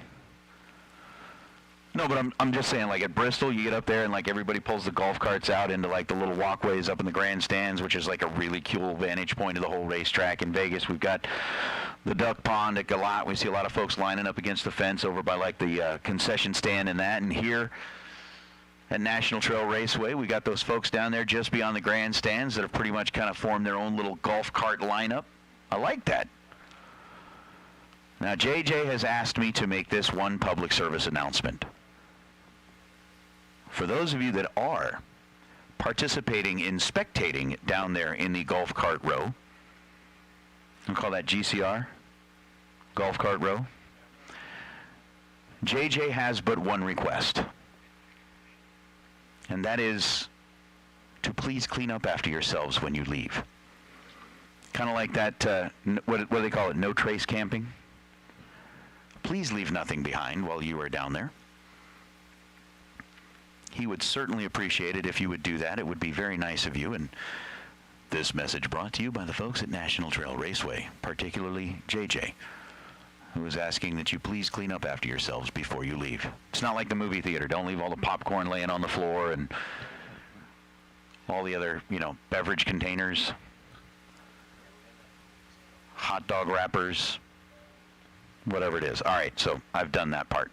No, but I'm just saying, like at Bristol, you get up there and like everybody pulls the golf carts out into like the little walkways up in the grandstands, which is like a really cool vantage point of the whole racetrack. In Vegas, we've got the duck pond at Galat. We see a lot of folks lining up against the fence over by like the concession stand and that. And here at National Trail Raceway, we got those folks down there just beyond the grandstands that have pretty much kind of formed their own little golf cart lineup. I like that. Now, JJ has asked me to make this one public service announcement. For those of you that are participating in spectating down there in the golf cart row, we'll call that GCR, golf cart row, JJ has but one request, and that is to please clean up after yourselves when you leave. Kind of like that, what do they call it, no trace camping? Please leave nothing behind while you are down there. He would certainly appreciate it if you would do that. It would be very nice of you. And this message brought to you by the folks at National Trail Raceway, particularly JJ, who is asking that you please clean up after yourselves before you leave. It's not like the movie theater. Don't leave all the popcorn laying on the floor and all the other, beverage containers, hot dog wrappers, whatever it is. All right, so I've done that part.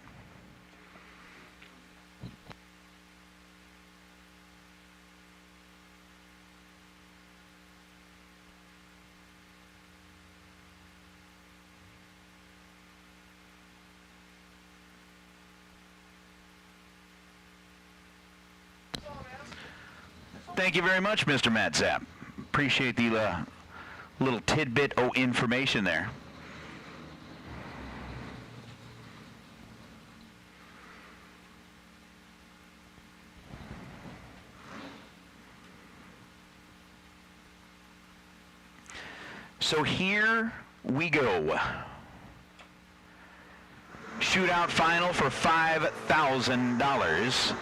Thank you very much, Mr. Matt Zapp. Appreciate the little tidbit of information there. So here we go. Shootout final for $5,000.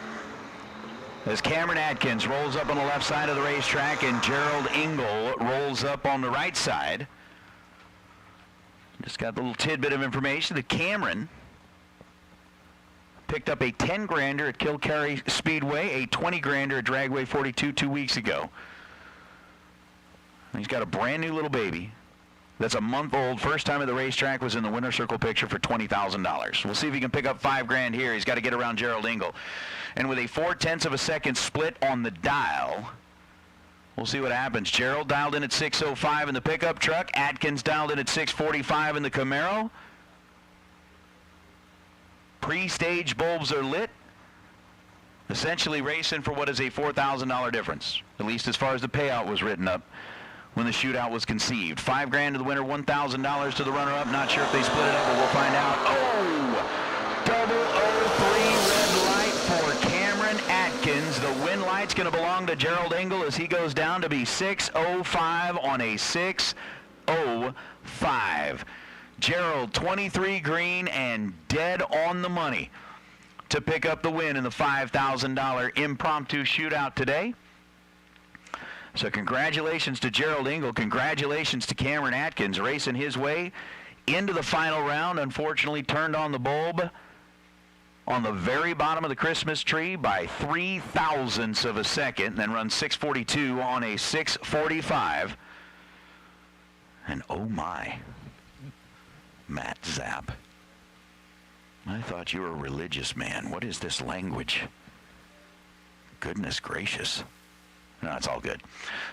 As Cameron Atkins rolls up on the left side of the racetrack and Gerald Engel rolls up on the right side. Just got the little tidbit of information that Cameron picked up a 10-grander at Kilcary Speedway, a 20-grander at Dragway 42 2 weeks ago. He's got a brand new little baby that's a month old. First time at the racetrack, was in the winner's circle picture for $20,000. We'll see if he can pick up $5,000 here. He's got to get around Gerald Engel. And with a 0.4 of a second split on the dial, we'll see what happens. Gerald dialed in at 6:05 in the pickup truck. Atkins dialed in at 6:45 in the Camaro. Pre-stage bulbs are lit. Essentially racing for what is a $4,000 difference, at least as far as the payout was written up when the shootout was conceived. $5,000 to the winner, $1,000 to the runner-up. Not sure if they split it up, but we'll find out. Oh! 003 red light for Cameron Atkins. The win light's going to belong to Gerald Engel as he goes down to be 6:05 on a 6:05. Gerald, 23 green and dead on the money to pick up the win in the $5,000 impromptu shootout today. So congratulations to Gerald Engel. Congratulations to Cameron Atkins, racing his way into the final round. Unfortunately turned on the bulb on the very bottom of the Christmas tree by 0.03 of a second, then run 6:42 on a 6:45. And oh my, Matt Zapp, I thought you were a religious man. What is this language? Goodness gracious. No, it's all good.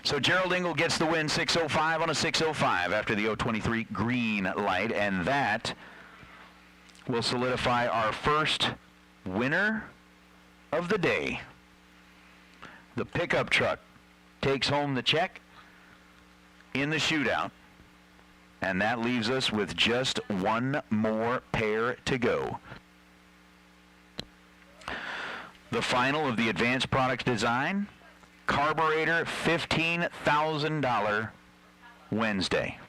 So Gerald Engel gets the win, 6:05 on a 6:05 after the 023 green light, and that will solidify our first winner of the day. The pickup truck takes home the check in the shootout, and that leaves us with just one more pair to go. The final of the advanced product design, carburetor, $15,000 Wednesday.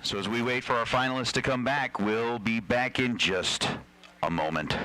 So as we wait for our finalists to come back, we'll be back in just a moment.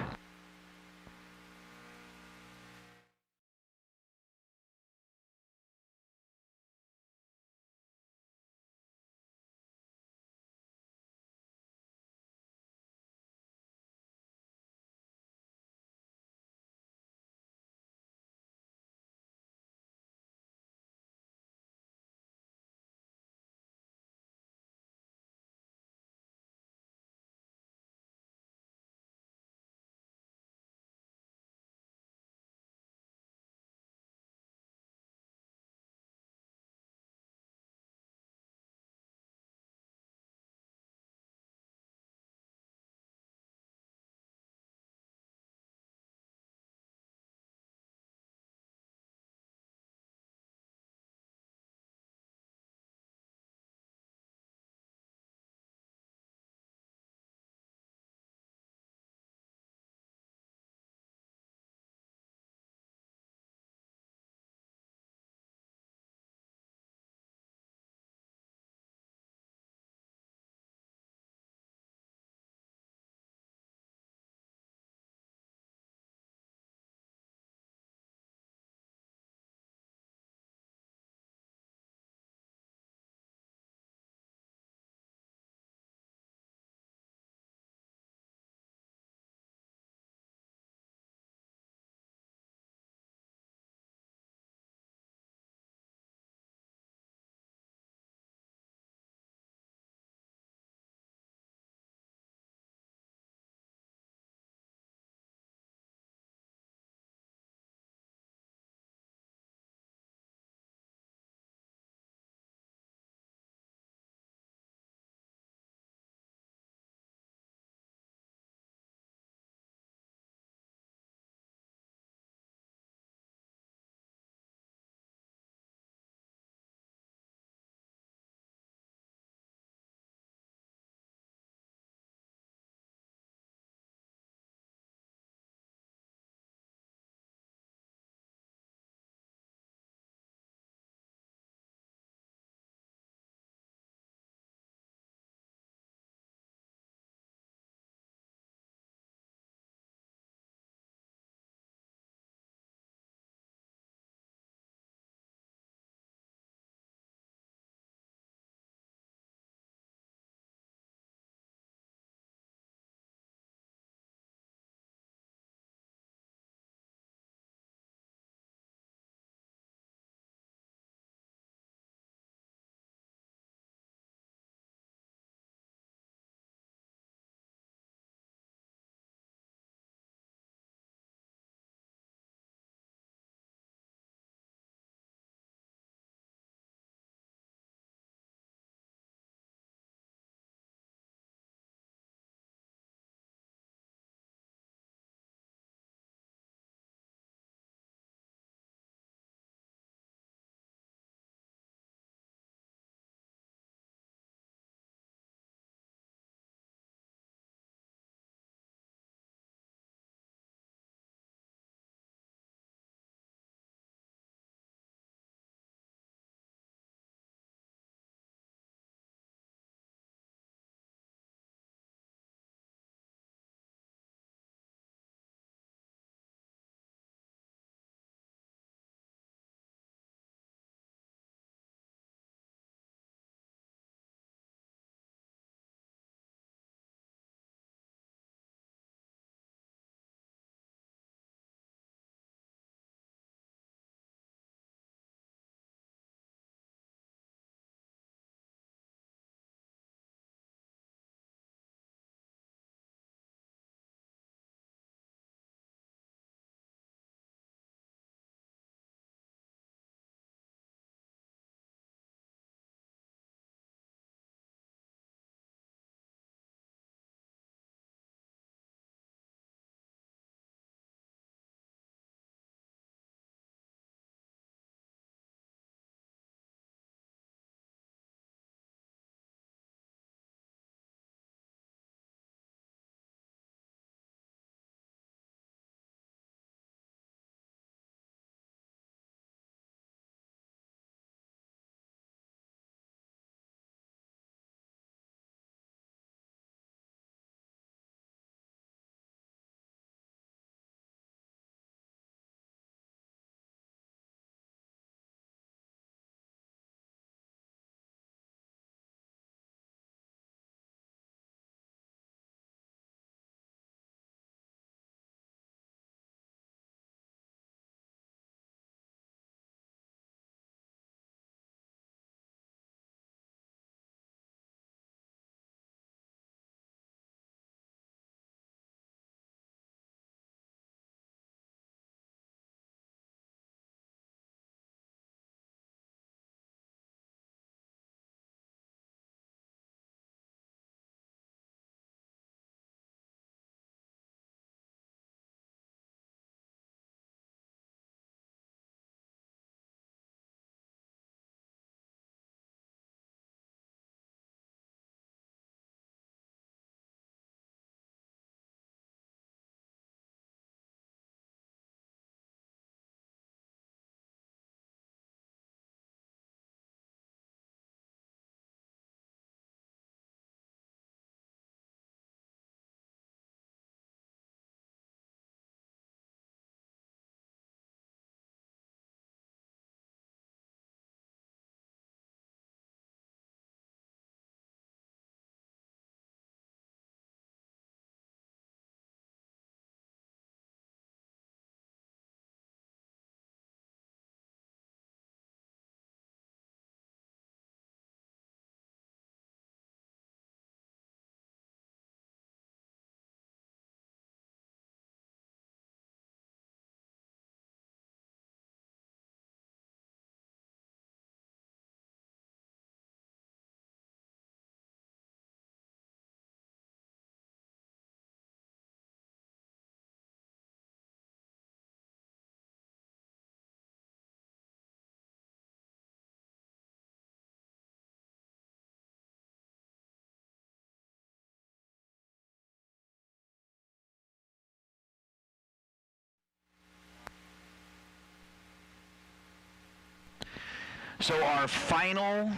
So our final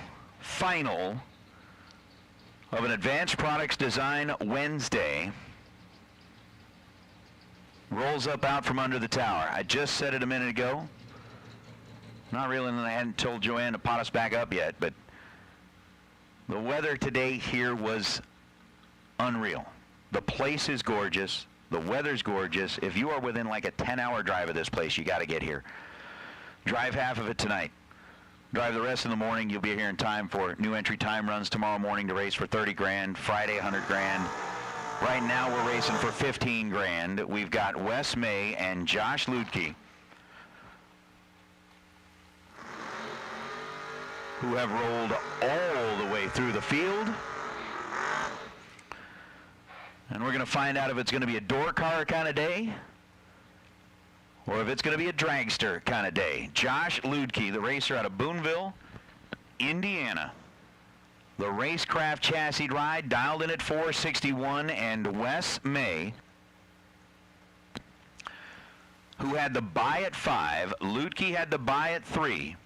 of an Advanced Products Design Wednesday rolls up out from under the tower. I just said it a minute ago. Not realizing I hadn't told Joanne to pot us back up yet, but the weather today here was unreal. The place is gorgeous. The weather's gorgeous. If you are within like a 10-hour drive of this place, you got to get here. Drive half of it tonight. Drive the rest of the morning. You'll be here in time for new entry time runs tomorrow morning to race for 30 grand, Friday 100 grand. Right now we're racing for 15 grand. We've got Wes May and Josh Ludke, who have rolled all the way through the field. And we're going to find out if it's going to be a door car kind of day or if it's going to be a dragster kind of day. Josh Ludke, the racer out of Boonville, Indiana. The Racecraft chassis ride, dialed in at 461, and Wes May, who had the bye at 5. Ludke had the bye at 3.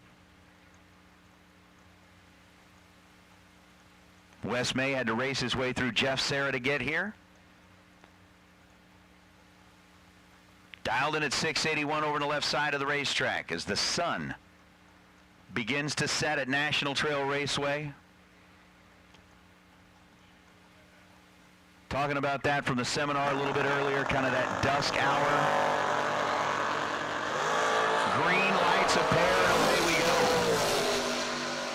Wes May had to race his way through Jeff Serra to get here. Dialed in at 681 over on the left side of the racetrack as the sun begins to set at National Trail Raceway. Talking about that from the seminar a little bit earlier, kind of that dusk hour. Green lights a pair, and away we go.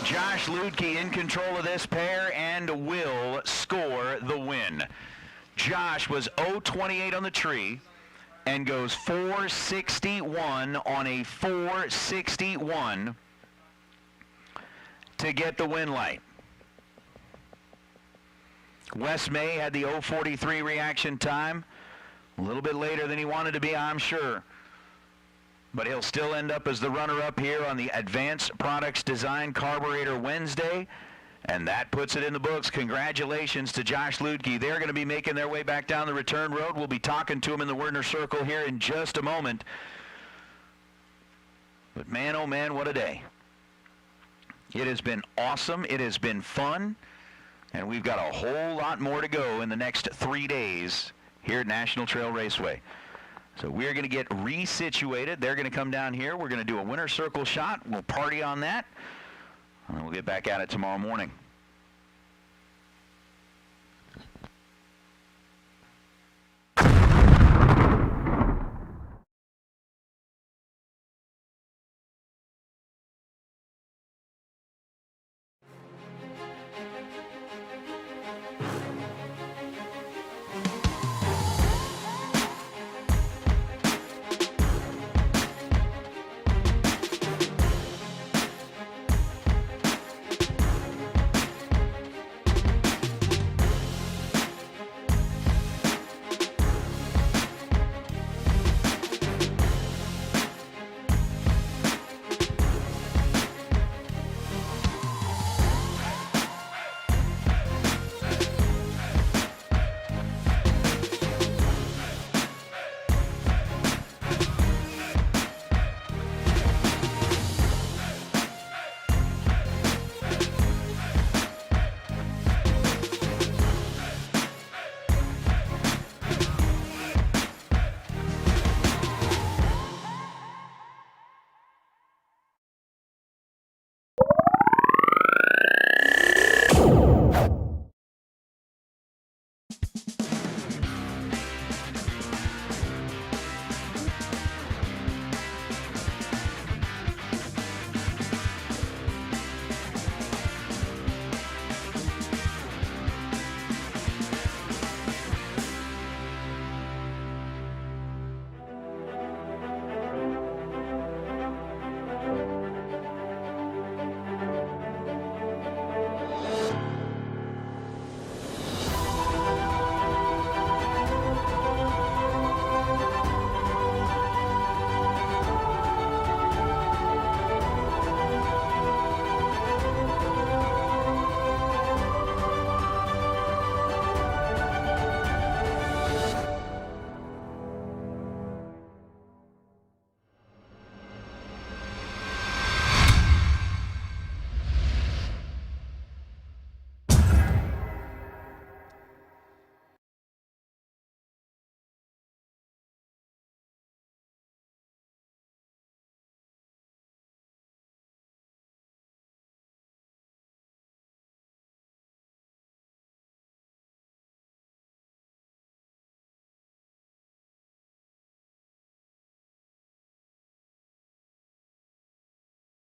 Josh Ludke in control of this pair and will score the win. Josh was 0.28 on the tree and goes 461 on a 461 to get the win light. Wes May had the 0.43 reaction time, a little bit later than he wanted to be, I'm sure. But he'll still end up as the runner-up here on the Advanced Products Design Carburetor Wednesday, and that puts it in the books. Congratulations to Josh Ludke. They're going to be making their way back down the return road. We'll be talking to him in the Werner Circle here in just a moment. But man, oh man, what a day. It has been awesome. It has been fun. And we've got a whole lot more to go in the next 3 days here at National Trail Raceway. So we're going to get resituated. They're going to come down here. We're going to do a winter circle shot. We'll party on that. And we'll get back at it tomorrow morning.